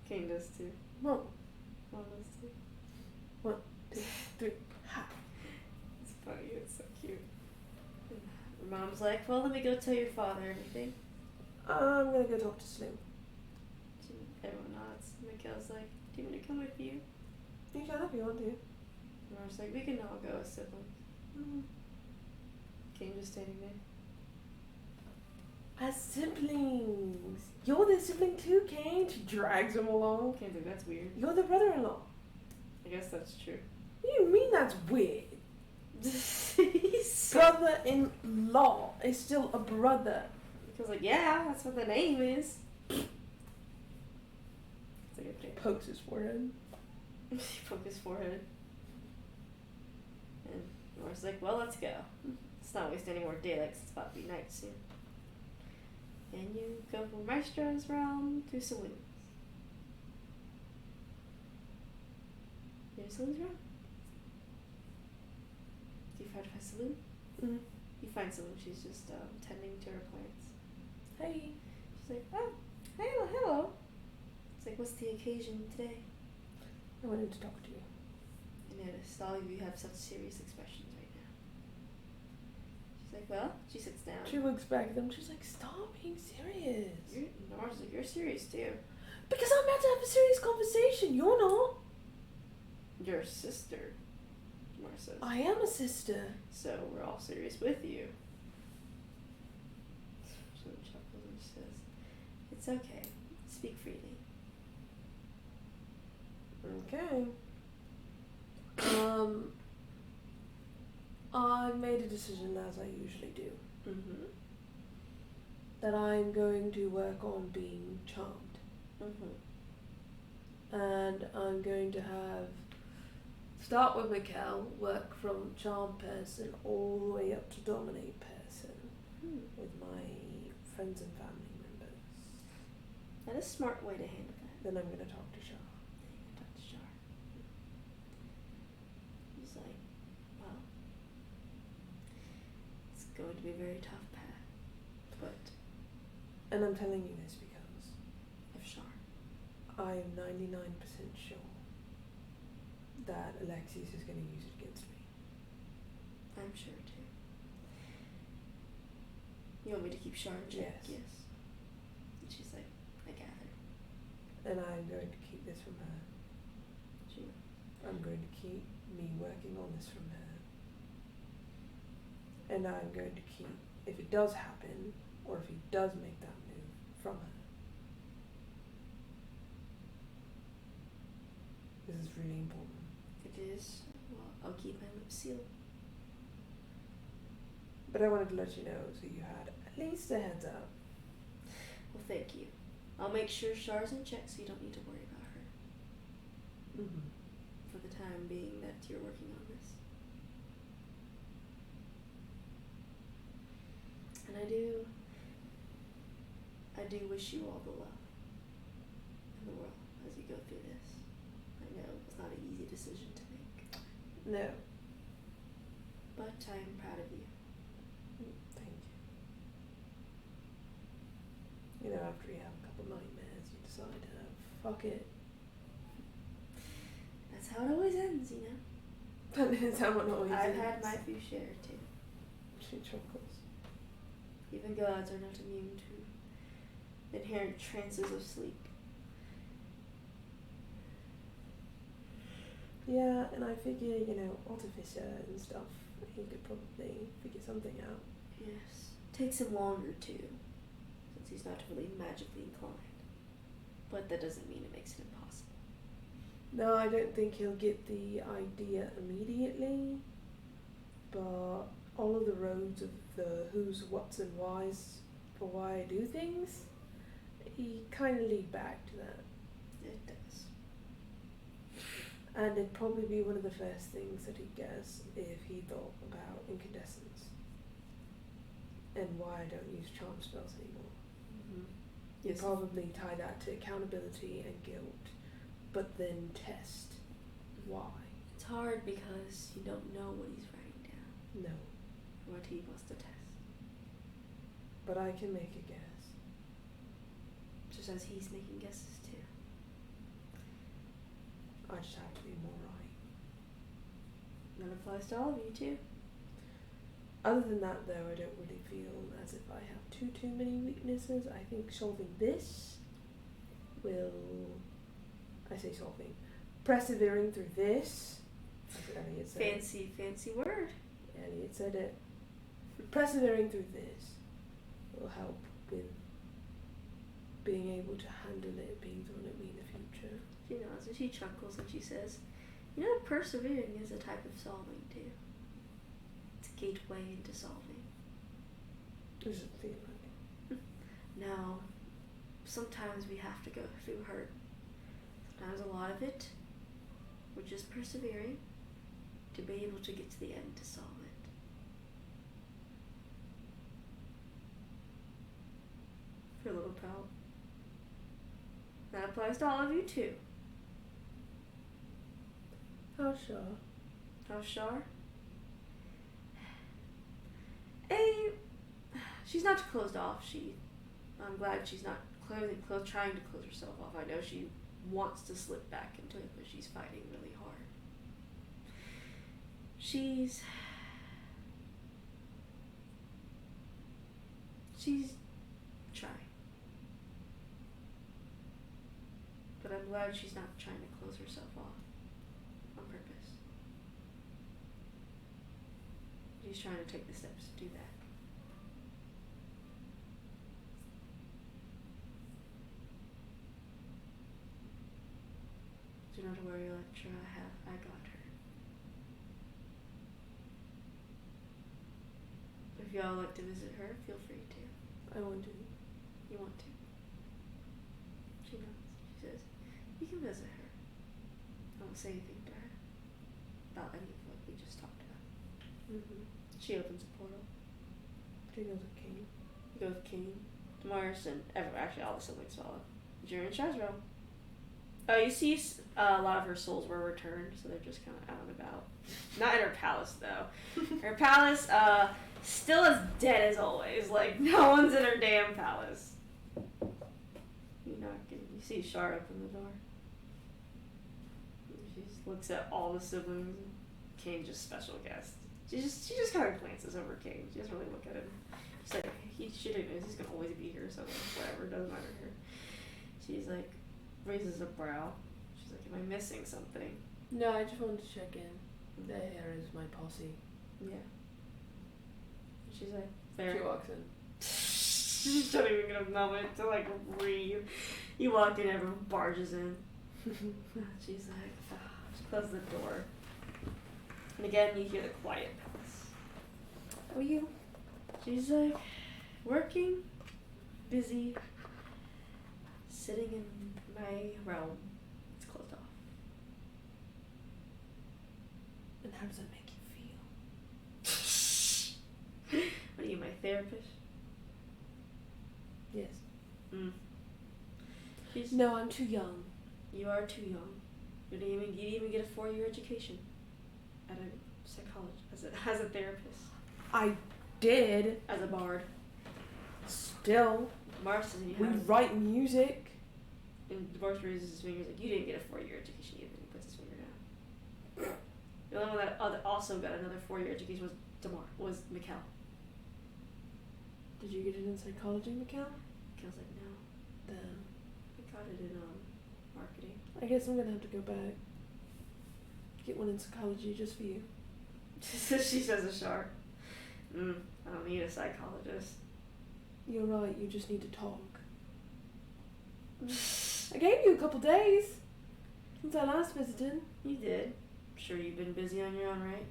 Kane does too. Mom. Mom does too. 1, 2, 3. Ha. It's funny. It's so cute. And Mom's like, well, let me go tell your father everything. I'm gonna go talk to Slim. Everyone nods. Mikhail's like, do you want me to come with you? You can if you want to. Mara's like, we can all go as siblings. Mm-hmm. Kane just standing there. As siblings. You're the sibling too, Kane. She drags him along. Kane's like, that's weird. You're the brother-in-law. I guess that's true. What do you mean that's weird? Brother-in-law is still a brother. Because like, yeah, that's what the name is. It's like a thing. Pokes his forehead. He poked his forehead. And Nora's like, well, let's go. Let's not waste any more daylight 'cause it's about to be night soon. And you go from Maestro's realm to Saloon's. You're in Saloon's realm? Do you find Saloon? Mm-hmm. You find Saloon. She's just tending to her plants. Hey. She's like, oh, hello. It's like, what's the occasion today? I wanted to talk to you. I noticed all of you have such serious expressions right now. She's like, well, she sits down. She looks back at them. She's like, stop being serious. Nora's like, you're serious too. Because I'm about to have a serious conversation. You're not. You're a sister, Nora says. I am a sister. So we're all serious with you. So chuckles and says, it's okay. Speak freely. Okay. I made a decision, as I usually do, Mm-hmm. that I'm going to work on being charmed. Mm-hmm. And I'm going to start with Mikkel, work from charm person all the way up to dominate person with my friends and family members. That is a smart way to handle that. Then I'm going to talk to Shah. Talk to Shar. He's like, going to be a very tough path. But And I'm telling you this because of Shar. I am 99% sure that Alexius is going to use it against me. I'm sure too. You want me to keep Shar in check? Yes. And she's like, I gather. And I'm going to keep this from her. She will. I'm going to keep me working on this from her. And I'm going to keep, if it does happen, or if he does make that move, from her. This is really important. It is. Well, I'll keep my lips sealed. But I wanted to let you know so you had at least a heads up. Well, thank you. I'll make sure Shar's in check so you don't need to worry about her. Mm-hmm. For the time being that you're working on this. And I do wish you all the luck in the world as you go through this. I know it's not an easy decision to make. No. But I am proud of you. Thank you. You know, after you have a couple nightmares, you decide, fuck it. That's how it always ends, you know? That is how it always I've is. had my few share too. She chuckles. Even gods are not immune to inherent trances of sleep. Yeah, and I figure, you know, Artificer and stuff, he could probably figure something out. Yes. Takes him longer too, since he's not really magically inclined. But that doesn't mean it makes it impossible. No, I don't think he'll get the idea immediately, but all of the roads of the who's, what's, and whys for why I do things, he kind of lead back to that. It does. And it'd probably be one of the first things that he'd guess if he thought about incandescence and why I don't use charm spells anymore. Mm-hmm. You'd probably tie that to accountability and guilt, but then test why. It's hard because you don't know what he's writing down, No, what he wants to test. but I can make a guess. Just as he's making guesses too. I just have to be more right. That applies to all of you too. Other than that, though, I don't really feel as if I have too many weaknesses. I think solving this will... I say solving. Persevering through this. That's what Elliot said. Fancy word. Elliot said it. Persevering through this will help with being able to handle it being thrown at me in the future. She nods and she chuckles and she says, you know, persevering is a type of solving too. It's a gateway into solving. Does it feel like? Now, sometimes we have to go through hurt. Sometimes a lot of it, we're just persevering to be able to get to the end to solve it. Her little pout. That applies to all of you too. How sure? How Shar? She's not closed off. I'm glad she's not clearly trying to close herself off. I know she wants to slip back into it, but she's fighting really hard. She's trying. But I'm glad she's not trying to close herself off on purpose. She's trying to take the steps to do that. Do not worry, Electra. I got her. If y'all like to visit her, feel free to. I want to. You want to? She nods. She says, you can visit her. I won't say anything to her about any of what we just talked about. Mm-hmm. She opens a portal. She goes with King. You go with King, Damaris, and actually all the siblings follow. You're in Shazro. You see a lot of her souls were returned, so they're just kind of out and about. Not in her palace, though. Her palace, still as dead as always. Like, no one's in her damn palace. You see Shar open the door. She just looks at all the siblings. Kane's just special guest. She just kind of glances over Kane. She doesn't really look at him. She's like, she knows he's gonna always be here, so whatever, doesn't matter here. She's like, raises a brow. She's like, am I missing something? No, I just wanted to check in. There is my posse. Yeah. She's like, fair. She walks in. She's not even gonna moment to like breathe. You walk in, everyone barges in. She's like, she closes the door. And again, you hear the quiet palace. How are you? She's like, working, busy, sitting in my realm. It's closed off. And how does that make you feel? What are you, my therapist? Yes. No, I'm too young. You are too young. You didn't even get a 4-year education at a psychologist, as a therapist. I did. As a bard. Still. Mars doesn't We write music. And Mars raises his fingers like, you didn't get a 4-year education either. He puts his finger down. The only one that also got another 4-year education was Mikkel. Did you get it in psychology, Mikkel? Mikkel's like, no. Then I got it in marketing. I guess I'm gonna have to go back. Get one in psychology just for you. She says a shark. I don't need a psychologist. You're right, you just need to talk. I gave you a couple days since I last visited. You did. Sure you've been busy on your own, right?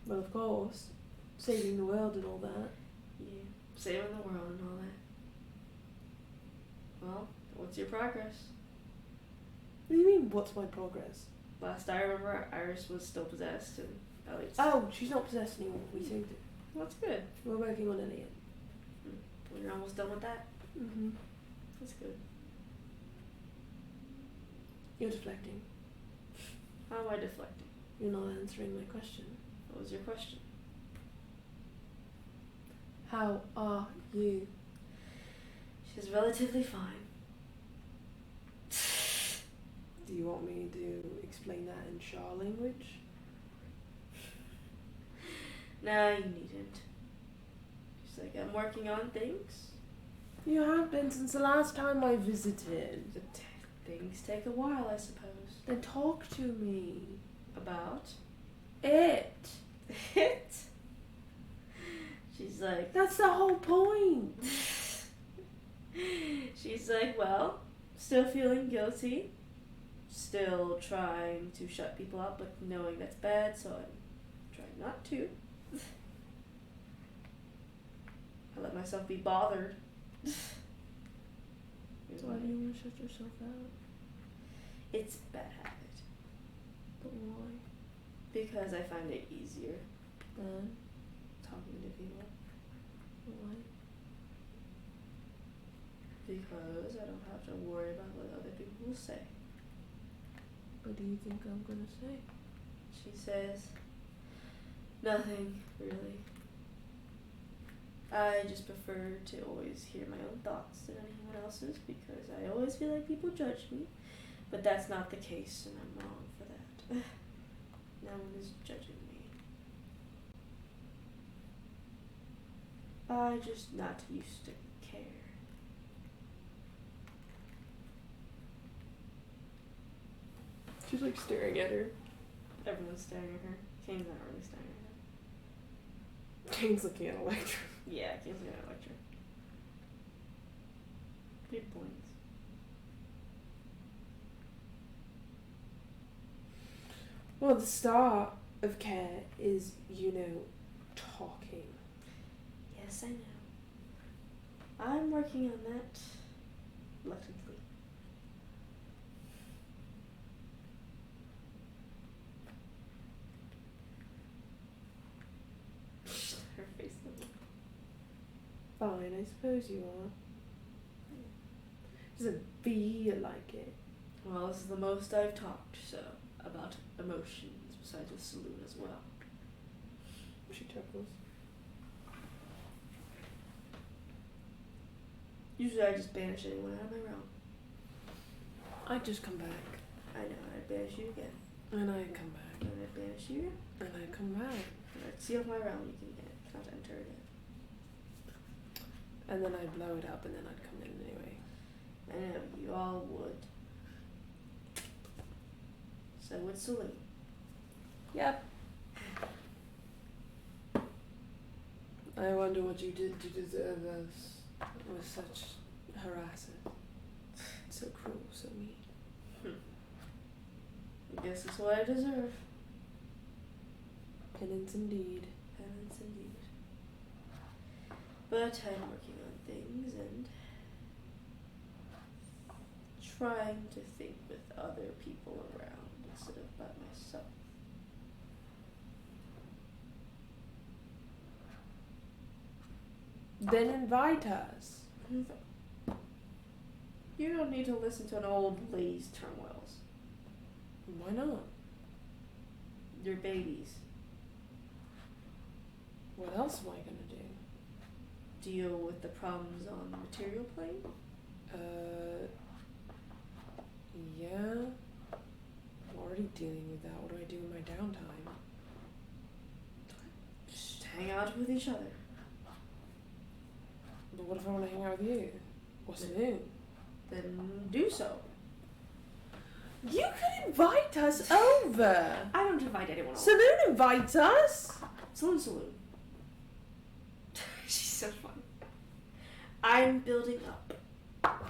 Well, of course. Saving the world and all that. Yeah. Saving the world and all that. Well, what's your progress? What do you mean, what's my progress? Last I remember, Iris was still possessed and Elliot's... Oh, she's not possessed anymore. We saved it. Well, that's good. We're working on Elliot. Well, you're almost done with that? Mm-hmm. That's good. You're deflecting. How am I deflecting? You're not answering my question. What was your question? How are you? She's relatively fine. Do you want me to explain that in Shah language? No, you needn't. She's like, I'm working on things. You have been since the last time I visited. Things take a while, I suppose. Then talk to me. About? It. It? She's like... That's the whole point. She's like, well, still feeling guilty. Still trying to shut people out, but knowing that's bad, so I'm trying not to. I let myself be bothered. So why do you want to shut yourself out? It's a bad habit. But why? Because I find it easier Then? talking to people. Why? Because I don't have to worry about what other people will say. What do you think I'm gonna say? She says, nothing, really. I just prefer to always hear my own thoughts than anyone else's because I always feel like people judge me. But that's not the case, and I'm wrong for that. No one is judging me. I just not used to care. She's like staring at her. Everyone's staring at her. Kane's not really staring at her. Kane's looking at Electra. Yeah, Kane's looking at Electra. Good points. Well, the start of care is, talking. Yes, I know. I'm working on that. Reluctantly. Her face. Fine, I suppose you are. Doesn't feel like it. Well, this is the most I've talked, so, about emotions, besides the saloon as well. She chuckles. Usually I just banish anyone out of my realm. I just come back. I know, I'd banish you again. And I come back. And I'd banish you again. And I come back. And I'd seal my realm, you cannot enter again. And then I'd blow it up and then I'd come in anyway. I know, you all would. So would Celine. Yep. I wonder what you did to deserve us. With such harassment. So cruel, so mean. I guess it's what I deserve. Penance indeed. Penance indeed. But I'm working on things and trying to think with other people around instead of by myself. Then invite us. You don't need to listen to an old lady's turmoils. Why not? You're babies. What else am I gonna do? Deal with the problems on the material plane? Yeah. I'm already dealing with that. What do I do in my downtime? Just hang out with each other. But what if I want to hang out with you? What's new? Then do so. You can invite us over. I don't invite anyone over. Saloon invites us. Saloon. She's so fun. I'm building up.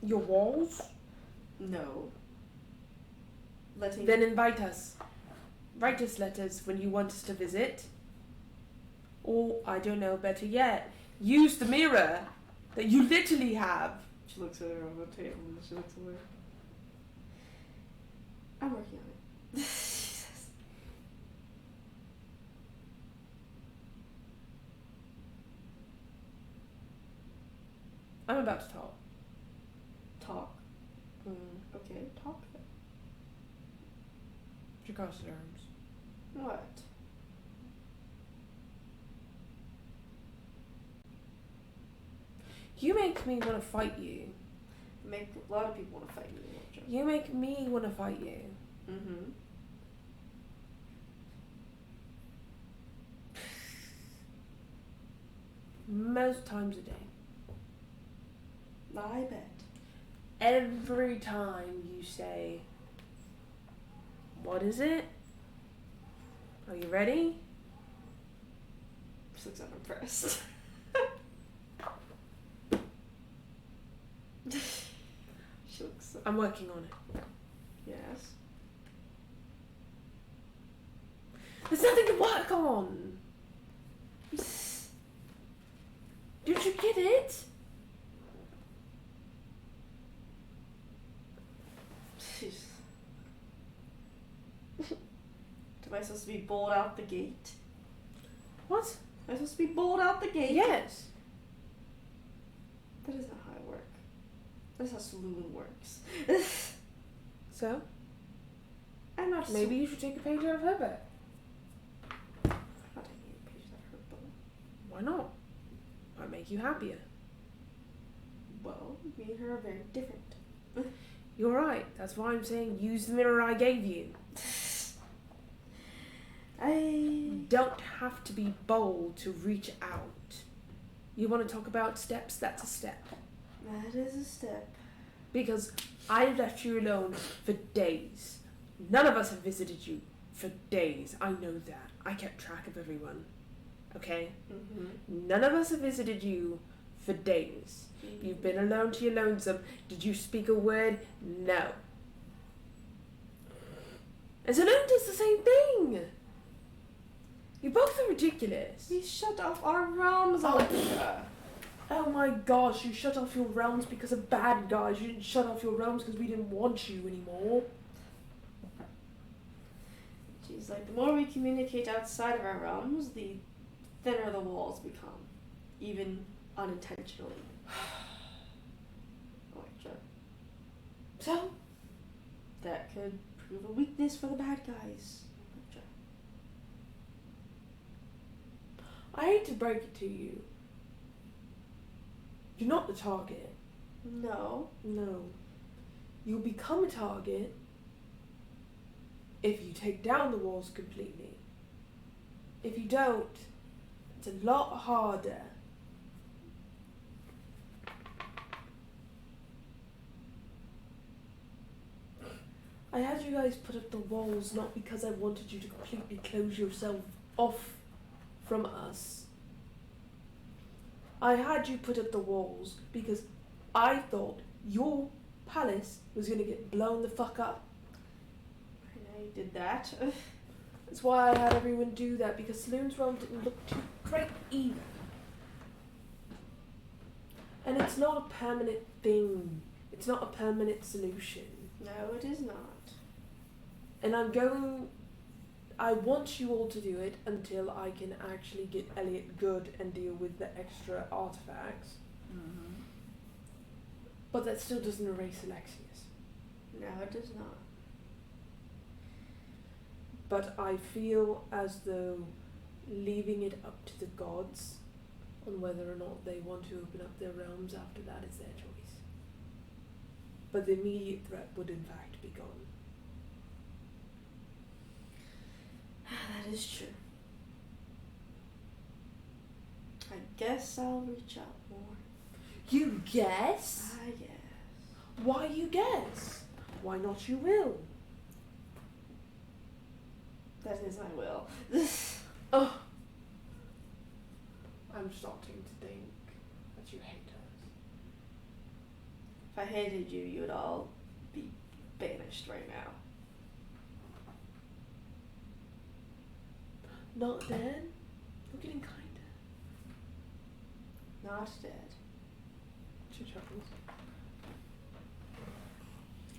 Your walls? No. Letting. Then invite us. Write us letters when you want us to visit. Or, I don't know, better yet, use the mirror that you literally have. She looks at her on the table and she looks away. I'm working on it. Jesus. I'm about to talk. Talk. Okay, talk then. She crosses her arms. What? You make me want to fight you. Make a lot of people want to fight you. You make me want to fight you. Mm-hmm. Most times a day. I bet. Every time you say, what is it? Are you ready? She looks unimpressed. She looks so... I'm working on it. Yes. There's nothing to work on. Don't you get it? Jeez. Am I supposed to be bowled out the gate? What? Am I supposed to be bowled out the gate? Yes. That is not how I work. That's how saloon works. So? I'm not. Maybe you should take a page out of her book. I'm not taking a page out of her book. Why not? Might make you happier. Well, me and her are very different. You're right. That's why I'm saying use the mirror I gave you. I Don't have to be bold to reach out. You want to talk about steps? That's a step. That is a step. Because I left you alone for days. None of us have visited you for days. I know that. I kept track of everyone. Okay? Mm-hmm. None of us have visited you for days. Mm-hmm. You've been alone to your lonesome. Did you speak a word? No. And Saloon does the same thing. You both are ridiculous. We shut off our realms, Alexa. Oh my gosh, you shut off your realms because of bad guys. You didn't shut off your realms because we didn't want you anymore. She's like, the more we communicate outside of our realms, the thinner the walls become. Even unintentionally. Electra. So? That could prove a weakness for the bad guys. I hate to break it to you. You're not the target. No. No. You'll become a target if you take down the walls completely. If you don't, it's a lot harder. I had you guys put up the walls not because I wanted you to completely close yourself off from us. I had you put up the walls because I thought your palace was going to get blown the fuck up. And I did that. That's why I had everyone do that, because Saloon's realm didn't look too great either. And it's not a permanent thing. It's not a permanent solution. No, it is not. And I want you all to do it until I can actually get Elliot good and deal with the extra artifacts. Mm-hmm. But that still doesn't erase Alexius. No, it does not. But I feel as though leaving it up to the gods on whether or not they want to open up their realms after that is their choice. But the immediate threat would in fact be gone. That is true. I guess I'll reach out more. You guess? I guess. Why you guess? Why not you will? That is my will. Oh. I'm starting to think that you hate us. If I hated you, you would all be banished right now. Not dead? We're getting kinder. Not dead. She chuckles.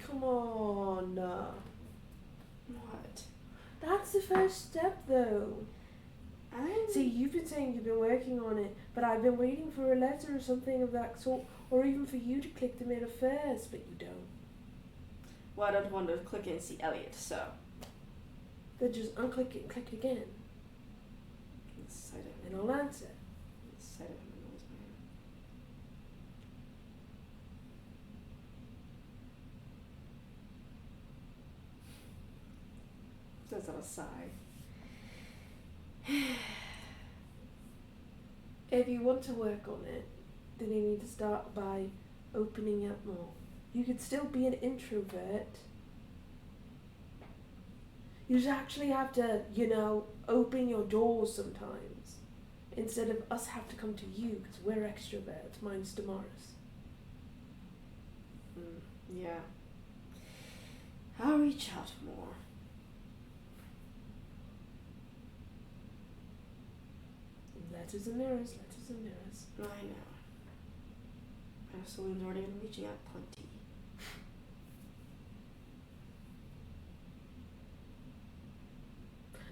Come on. What? That's the first step though. I'm... See, you've been saying you've been working on it, but I've been waiting for a letter or something of that sort, or even for you to click the mail first, but you don't. Well, I don't want to click and see Elliot, so... Then just unclick it and click it again, The sight of and him. I'll answer. The sight of him annoys me. Says on a sigh. If you want to work on it, then you need to start by opening up more. You could still be an introvert. You just actually have to, open your doors sometimes. Instead of us have to come to you, because we're extroverts. Mine's Damaris. Yeah. I'll reach out more. Letters and mirrors, letters and mirrors. I know. Saloon's already been reaching out plenty.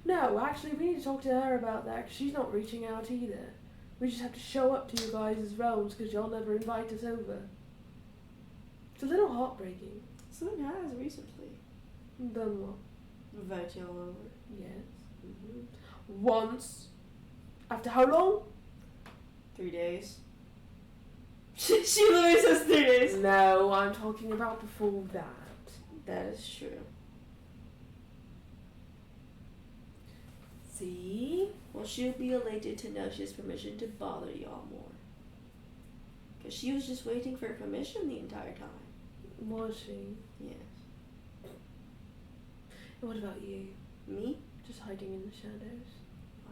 No, actually, we need to talk to her about that, because she's not reaching out either. We just have to show up to you guys' realms, because y'all never invite us over. It's a little heartbreaking. Saloon has recently. Done what? Invite y'all over. Yes. Mm-hmm. Once. After how long? 3 days. She literally says 3 days. No, I'm talking about before that. That is true. See? Well, she'll be elated to know she has permission to bother y'all more. Because she was just waiting for permission the entire time. Was she? Yes. And what about you? Me? Just hiding in the shadows?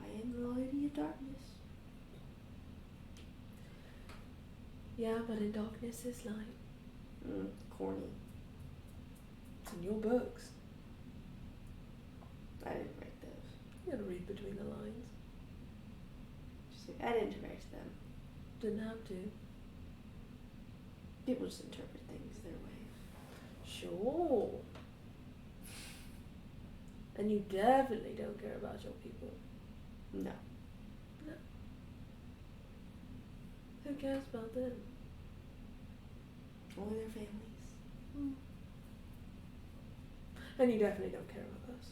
I am the Lady of Darkness. Yeah, but in darkness is light. Corny. It's in your books. I didn't write those. You gotta read between the lines. Just like, I didn't write them. Didn't have to. People just interpret things their way. Sure. And you definitely don't care about your people. No. No. Who cares about them? Only their families. And you definitely don't care about us.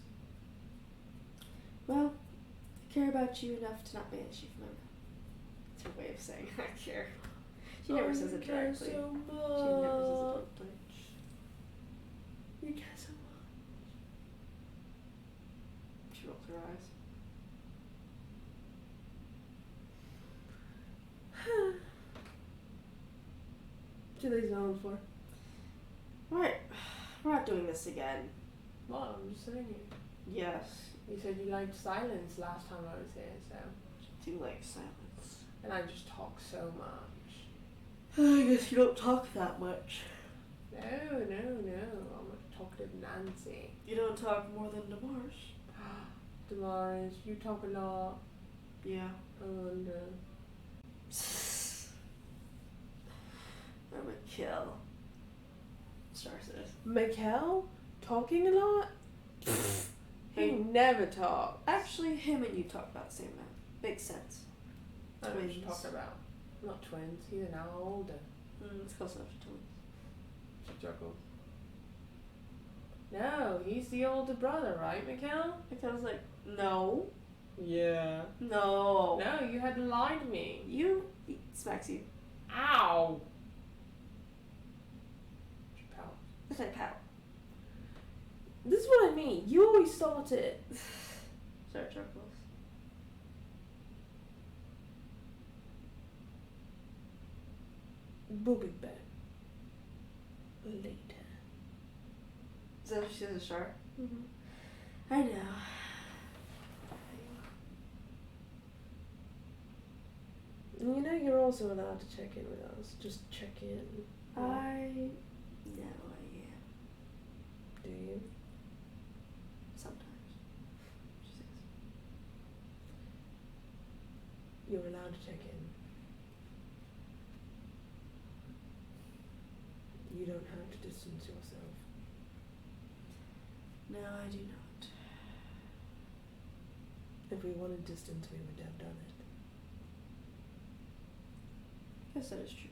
Well, I care about you enough to not banish you from my room. It's her way of saying I care. She never says it directly. So much. She never says it directly. You care so much. She rolls her eyes. What are they on for? Alright, we're not doing this again. Well, I'm just saying you. Yes. You said you liked silence last time I was here, so. Do you like silence? And I just talk so much. I guess you don't talk that much. No. I'm a talkative Nancy. You don't talk more than Demars. Damaris, you talk a lot. Yeah. I wonder. Or Mikkel. Star says. Mikkel? Talking a lot? He never talks. Actually, him and you talk about the same amount. Makes sense. I don't know what Twins. you talk about. Not twins, he's an hour older. It's close enough to twins. She chuckles. No, he's the older brother, right, Mikkel? Mikkel's like, no. Yeah. No. No, you had to lie to me. You. He smacks you. Ow! She pouts. That's like pout. This is what I mean. You always start it. Sorry, chuckles. We'll be back later. Is that what she says, Star? Mm-hmm. I know. You know you're also allowed to check in with us. Just check in. I know I am. Do you? Sometimes. She says. You're allowed to check in. You don't have to distance yourself. No, I do not. If we wanted distance, we would have done it. Guess that is true.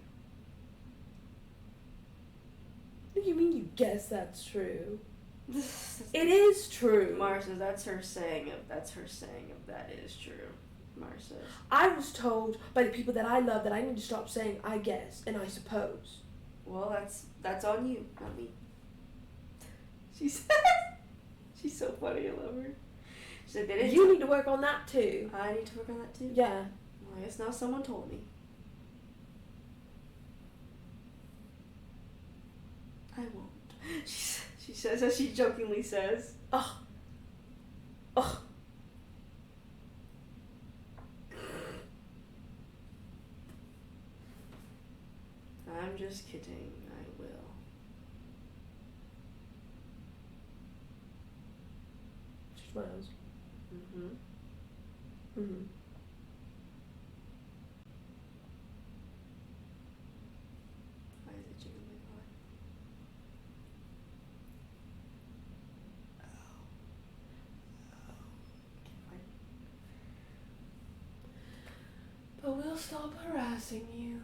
What do you mean you guess that's true? It is true. Mara says that's her saying of that is true. Mara says. I was told by the people that I love that I need to stop saying I guess and I suppose. Well, that's on you, not me. She says. She's so funny, I love her. She said they didn't. You need to work on that too. I need to work on that too? Yeah. Well, I guess now someone told me. I won't. She says as she jokingly says. Ugh. Ugh. I'm just kidding. I will. She smiles. Mm-hmm. Mm-hmm. Why is it chicken leg pie? Can't find it. But we'll stop harassing you.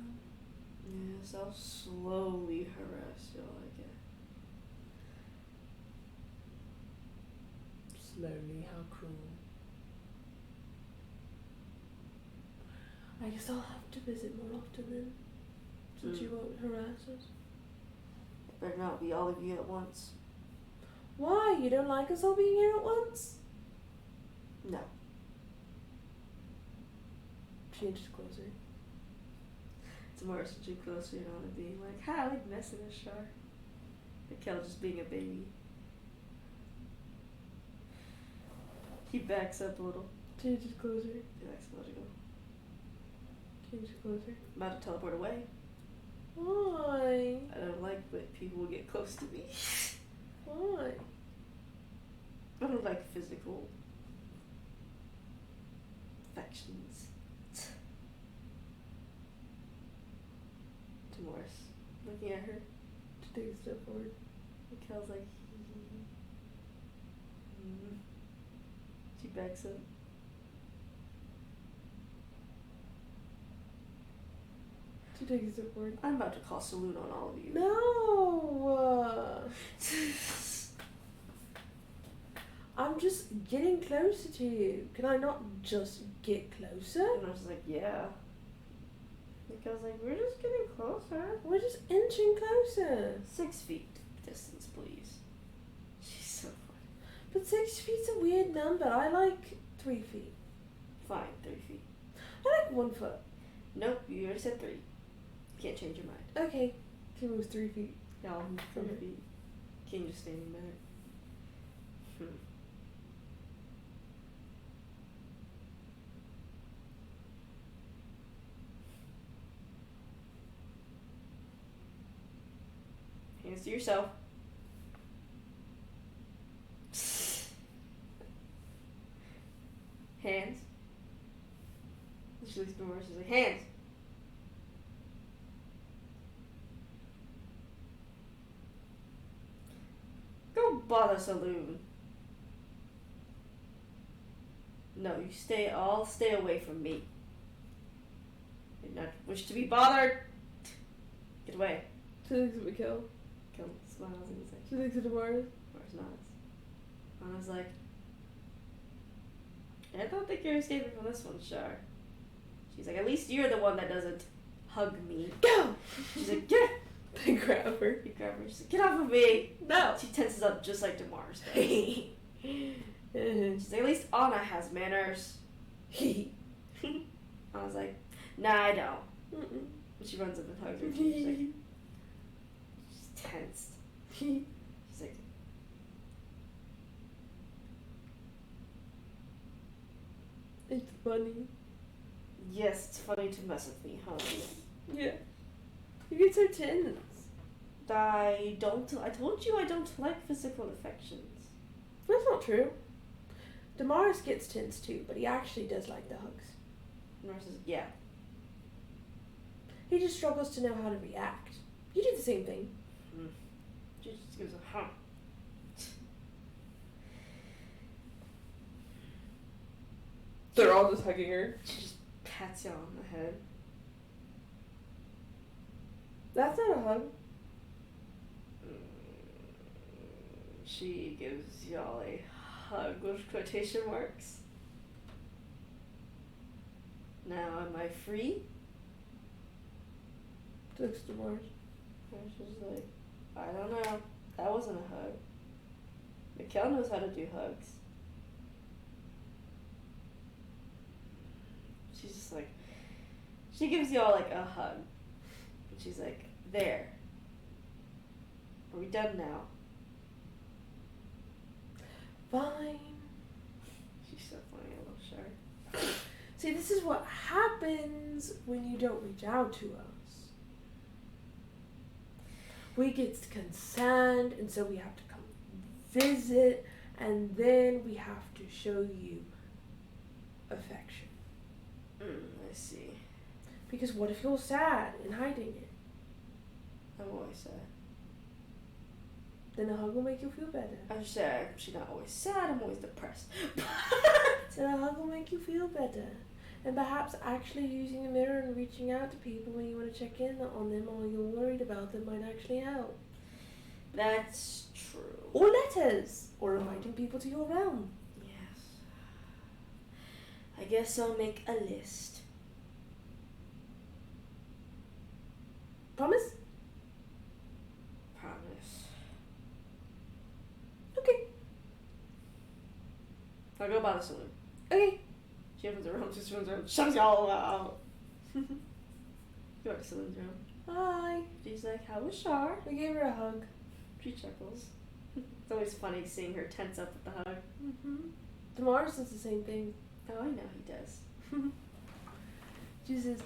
Yes, I'll slowly harass you like it. Slowly, how cruel. I guess I'll have to visit more often then, since you won't harass us. It better not be all of you at once. Why? You don't like us all being here at once? No. She inches closer. Tomorrow's inching closer and on to being like, hi, I like messing with Shar. Mikkel just being a baby. He backs up a little. She inches closer. He likes to let it go. She inches closer. About to teleport away. Why? I don't like when people get close to me. Why? I don't like physical affections. To Morris, looking at her, She takes a step forward. Mikkel's like, She backs up. She takes a step forward. I'm about to call Saloon on all of you. No! I'm just getting closer to you. Can I not just get closer? And I was like, yeah. Because, like, we're just getting closer. We're just inching closer. 6 feet distance, please. She's so funny. But 6 feet's a weird number. I like 3 feet. Fine, 3 feet. I like 1 foot. Nope, you already said 3. Can't change your mind. Okay. He moves 3 feet. No, I'm 3 Okay. feet. King just standing there. Hands to yourself. Hands. She looks at she's like, hands. Go bother Saloon. No, you stay away from me. I do not wish to be bothered. Get away. She looks at Mikkel. Kill smiles and he's like, She looks at Mars. where's nods? Anna's like, I don't think you're escaping from this one, Shar. She's like, at least you're the one that doesn't hug me. Go! She's like, get. They grab her. You grab her. She's like, get off of me. No. She tenses up just like Damar's does. She's like, at least Anna has manners. Anna's like, nah, I don't. And she runs up and hugs her. She's like, she's tensed. She's like, It's funny. yes, it's funny to mess with me, huh? Yeah. You get so tense. I told you I don't like physical affections. That's not true. Damaris gets tense too, but he actually does like the hugs. Nurse says, yeah. He just struggles to know how to react. You do the same thing. She just gives a huh. They're all just hugging her. She just pats you on the head. That's not a hug. She gives y'all a hug with quotation marks. Now, am I free? Looks at Damaris. And she's like, I don't know. That wasn't a hug. Mikkel knows how to do hugs. She's just like, she gives y'all like a hug. And she's like, there. Are we done now? Fine. She's so funny, I love Shar. See, this is what happens when you don't reach out to us. We get concerned, and so we have to come visit, and then we have to show you affection. I see. Because what if you're sad and hiding it? I'm always sad. Then a hug will make you feel better. I'm sad. She's not always sad, I'm always depressed. Then a hug will make you feel better. And perhaps actually using a mirror and reaching out to people when you want to check in on them or you're worried about them might actually help. That's true. Or letters. Or inviting people to your realm. Yes. I guess I'll make a list. Promise? Promise. Okay. I'll go by the saloon. Okay. She opens her room, just opens her room, shoves y'all out. Go to the saloon's room. Hi. She's like, how was Shar? We gave her a hug. She chuckles. It's always funny seeing her tense up with the hug. Damaris does the same thing. Oh, I know he does. She says,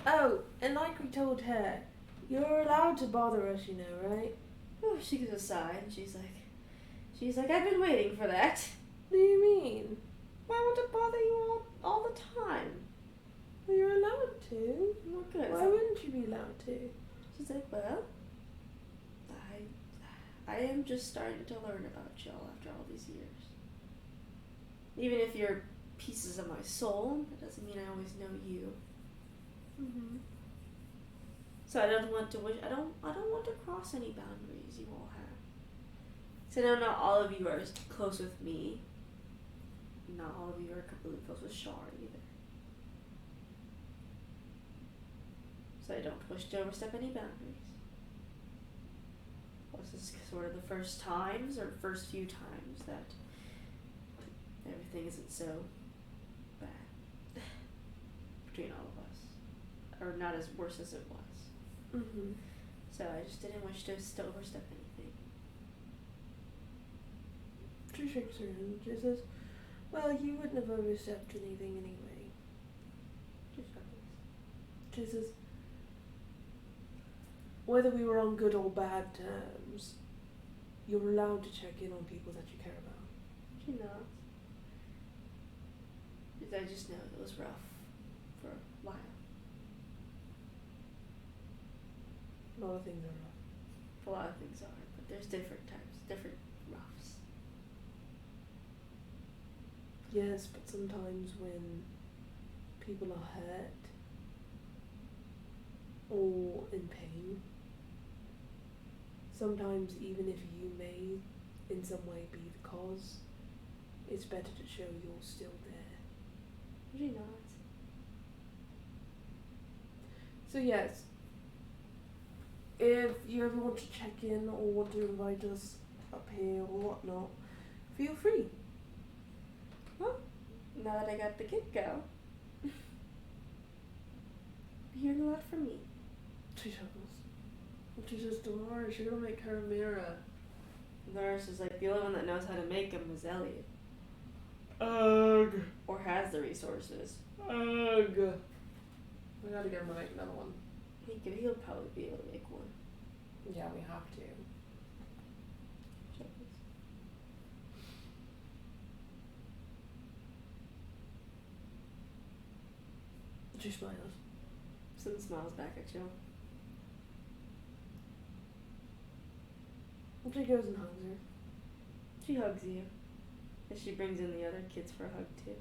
oh, and like we told her, you're allowed to bother us, you know, right? Oh, she gives a sigh and she's like, I've been waiting for that. What do you mean? Why would it bother you all the time? Well, you're allowed to. Well, good. Why wouldn't you be allowed to? She's like, well, I am just starting to learn about y'all after all these years. Even if you're pieces of my soul, that doesn't mean I always know you. So I don't want to cross any boundaries you all have. So I know not all of you are as close with me. Not all of you are completely close with Shar either. So I don't wish to overstep any boundaries. This is sort of the first times, or first few times, that everything isn't so bad between all of us. Or not as worse as it was. Mm-hmm. So I just didn't wish to overstep anything. She shakes her head. She says, well, you wouldn't have overstepped anything anyway. She says, whether we were on good or bad terms, you're allowed to check in on people that you care about. She nods. I just know it was rough for a while. A lot of things are rough. A lot of things are, but there's different types, different roughs. Yes, but sometimes when people are hurt or in pain, sometimes even if you may in some way be the cause, it's better to show you're still there. She nods. So yes, if you ever want to check in or want to invite us up here or whatnot, feel free. Well, now that I got the kid go, you're hearing a lot from me. She chuckles. She says, don't worry, she's gonna make her a mirror. The nurse is like, the only one that knows how to make them is Elliot. Ugh. Or has the resources. Ugh. We gotta get him to make another one. He'll probably be able to make one. Yeah, we have to. She smiles. Sin smiles back at you. And she goes and hugs her. She hugs you. And she brings in the other kids for a hug too.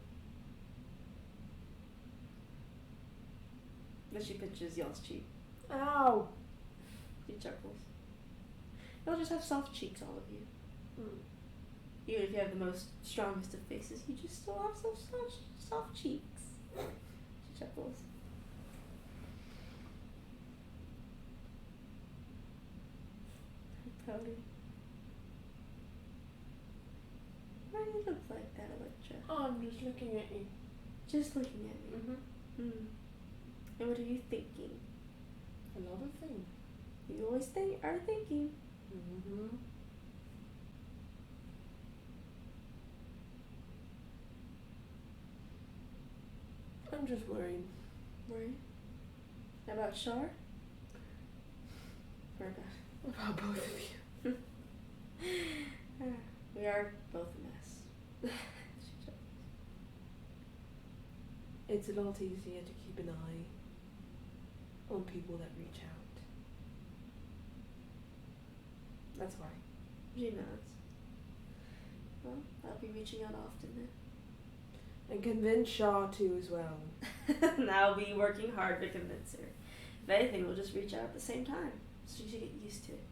Then she pinches y'all's cheek. Ow! She chuckles. You'll just have soft cheeks, all of you. Even if you have the most strongest of faces, you just still have soft cheeks. She chuckles. Pouty. Why do you look like that, Electra? Oh, I'm just looking at you. Just looking at me. Mm-hmm. And what are you thinking? A lot of things. You always are thinking. Mm-hmm. I'm just worried. Worried? About Shar? Or About both of you. we are both a mess. It's a lot easier to keep an eye on people that reach out. That's why. She nods. Well, I'll be reaching out often then. And convince Shah too as well. And I'll be working hard to convince her. If anything, we'll just reach out at the same time. So she should get used to it.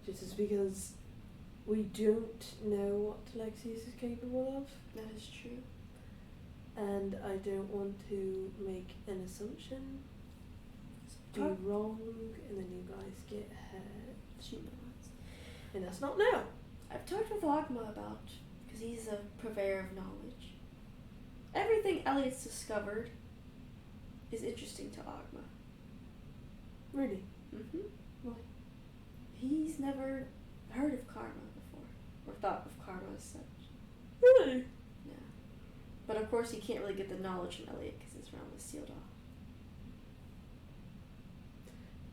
Just as because we don't know what Alexius is capable of. That is true. And I don't want to make an assumption, do wrong, and then you guys get hurt. She nods. And that's not now. I've talked with Agma about, because he's a purveyor of knowledge. Everything Elliot's discovered is interesting to Agma. Really? Mm-hmm. Well, he's never heard of karma before, or thought of karma as such. Really? Yeah. But of course, he can't really get the knowledge from Elliot because his realm is sealed off.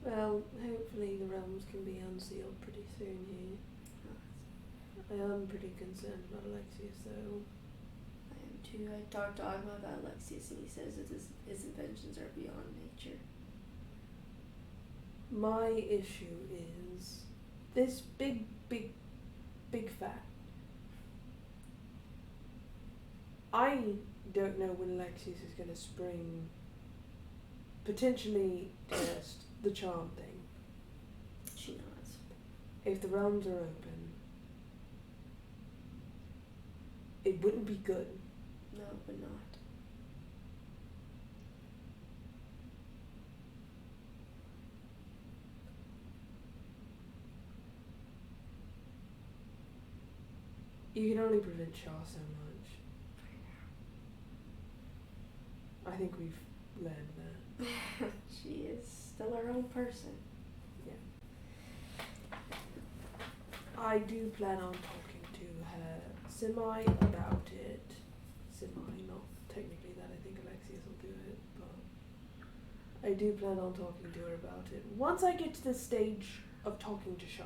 Well, hopefully the realms can be unsealed pretty soon here. I am pretty concerned about Alexius, though. I am too. I talked to Agma about Alexius, and he says that his inventions are beyond nature. My issue is this big fact. I don't know when Alexius is going to spring, potentially test the charm thing. She nods. if the realms are open, it wouldn't be good. No, it would not. You can only prevent Shaw so much. I think we've learned that. She is still her own person. I do plan on talking to her semi about it. Semi, not technically that. I think Alexius will do it, but I do plan on talking to her about it. Once I get to the stage of talking to Shaw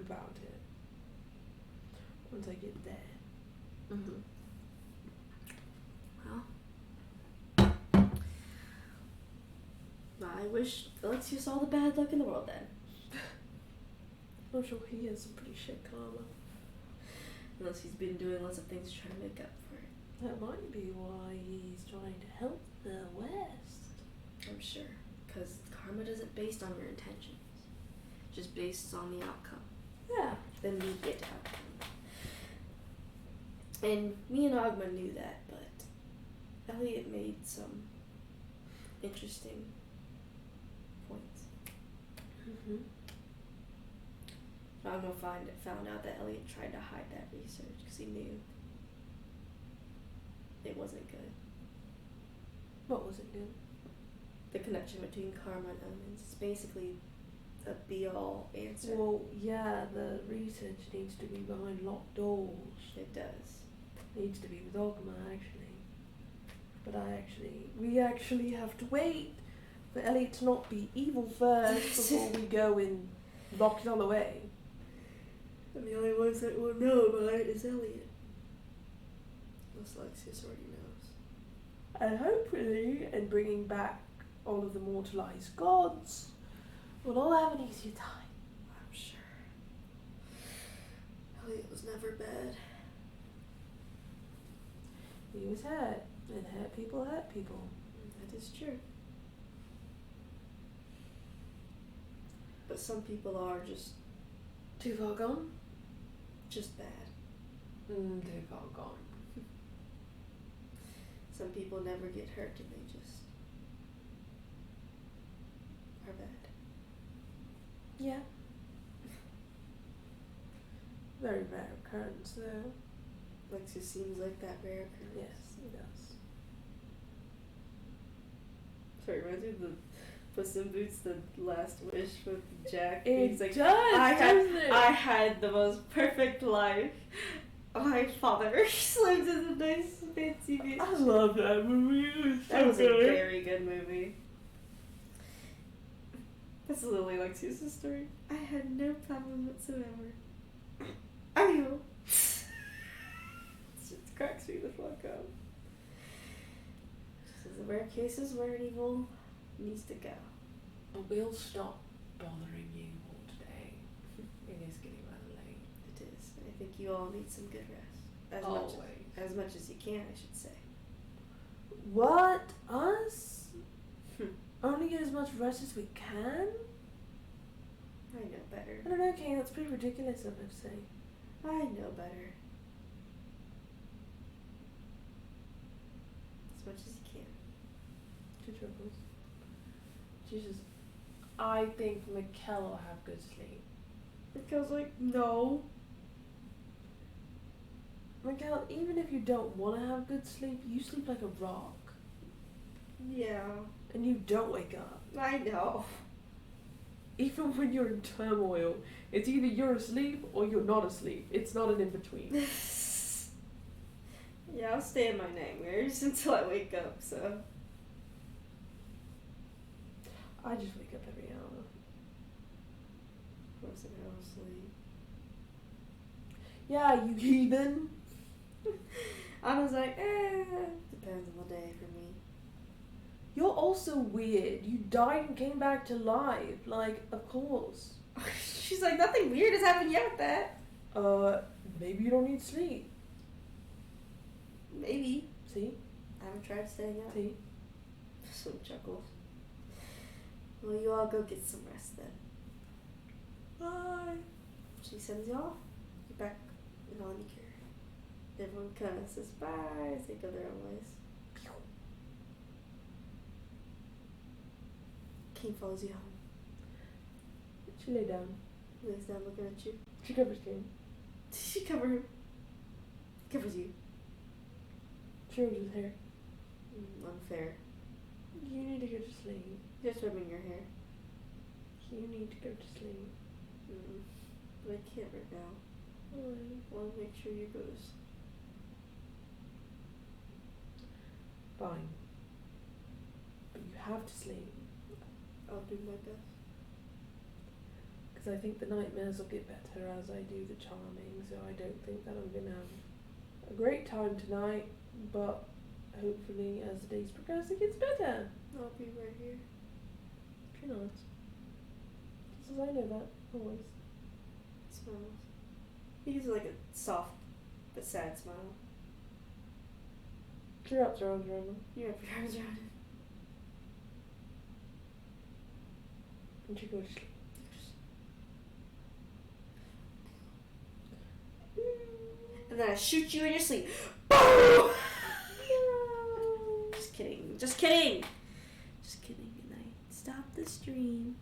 about it. Once I get there. Mm-hmm. Well, I wish Alexius all the bad luck in the world then. I'm sure he has some pretty shit karma. Unless he's been doing lots of things to try to make up for it. That might be why he's trying to help the West. I'm sure. Because karma isn't based on your intentions. Just based on the outcome. Yeah. The immediate outcome. And me and Ogma knew that, but Elliot made some interesting points. Mm-hmm. Ogma found out that Elliot tried to hide that research because he knew it wasn't good. What was it doing? The connection between karma and omens is basically a be-all answer. Well, yeah, the research needs to be behind locked doors. It does. Needs to be with Ogma, actually. But we actually have to wait for Elliot to not be evil first before we go and lock it all away. And the only ones that will know about it is Elliot. Unless Alexius already knows. And hopefully, in bringing back all of the mortalized gods, we'll all have an easier time. I'm sure. Elliot was never bad. He was hurt, and hurt people hurt people. That is true. But some people are just Too far gone? bad. Too far gone. Some people never get hurt and they just are bad. Yeah. Very rare occurrence, though. Alexius seems like that rare occurrence. Yes, he does. Sorry, reminds me of the Puss in Boots, the last wish with Jack. It He's like, does, doesn't it? I had the most perfect life. My father lived in a nice fancy beach. I love that movie. It was That so was good. a very good movie. That's literally Alexius' story. I had no problem whatsoever. I know. It just cracks me the fuck up. This is the rare cases where an evil needs to go. But we'll stop bothering you all today. It is getting rather late. It is. And I think you all need some good rest. Always. As much as you can, I should say. What? Us? Only get as much rest as we can? I know better. I don't know, Kane. That's pretty ridiculous of her to say. I know better. As much as you can. Two troubles. Jesus. I think Mikkel will have good sleep. Mikkel's like, no. Mikkel, even if you don't want to have good sleep, you sleep like a rock. Yeah. And you don't wake up. I know. Even when you're in turmoil, it's either you're asleep or you're not asleep. It's not an in-between. Yeah, I'll stay in my nightmares until I wake up, so. I just wake up every hour. Of course I go to sleep. Yeah, you heathen. I was like, depends on the day for me. You're also weird. You died and came back to life. Like, of course. She's like, nothing weird has happened yet with that. Maybe you don't need sleep. Maybe. See? I haven't tried staying up. See? Some chuckles. Well, you all go get some rest then. Bye. She sends you off. You're back in Alnicare. Everyone kind of says bye as they go their own ways. King follows you home. She lay down. Lays down looking at you. She covers King. She cover him. Covers you. She holds his hair. Unfair. You need to go to sleep. Just rubbing your hair. You need to go to sleep. But I can't right now. Why? I want to make sure you go to sleep. Fine. But you have to sleep. I'll do my best. Because I think the nightmares will get better as I do the charming, so I don't think that I'm going to have a great time tonight, but hopefully as the days progress it gets better. I'll be right here. She nods. Just as I know that, always. Smiles. He gives like a soft but sad smile. She wraps her arms around him. You wrap your arms around him. And she goes to sleep. And then I shoot you in your sleep. Boom! Just kidding. Just kidding. Just kidding. Good night. Stop the stream.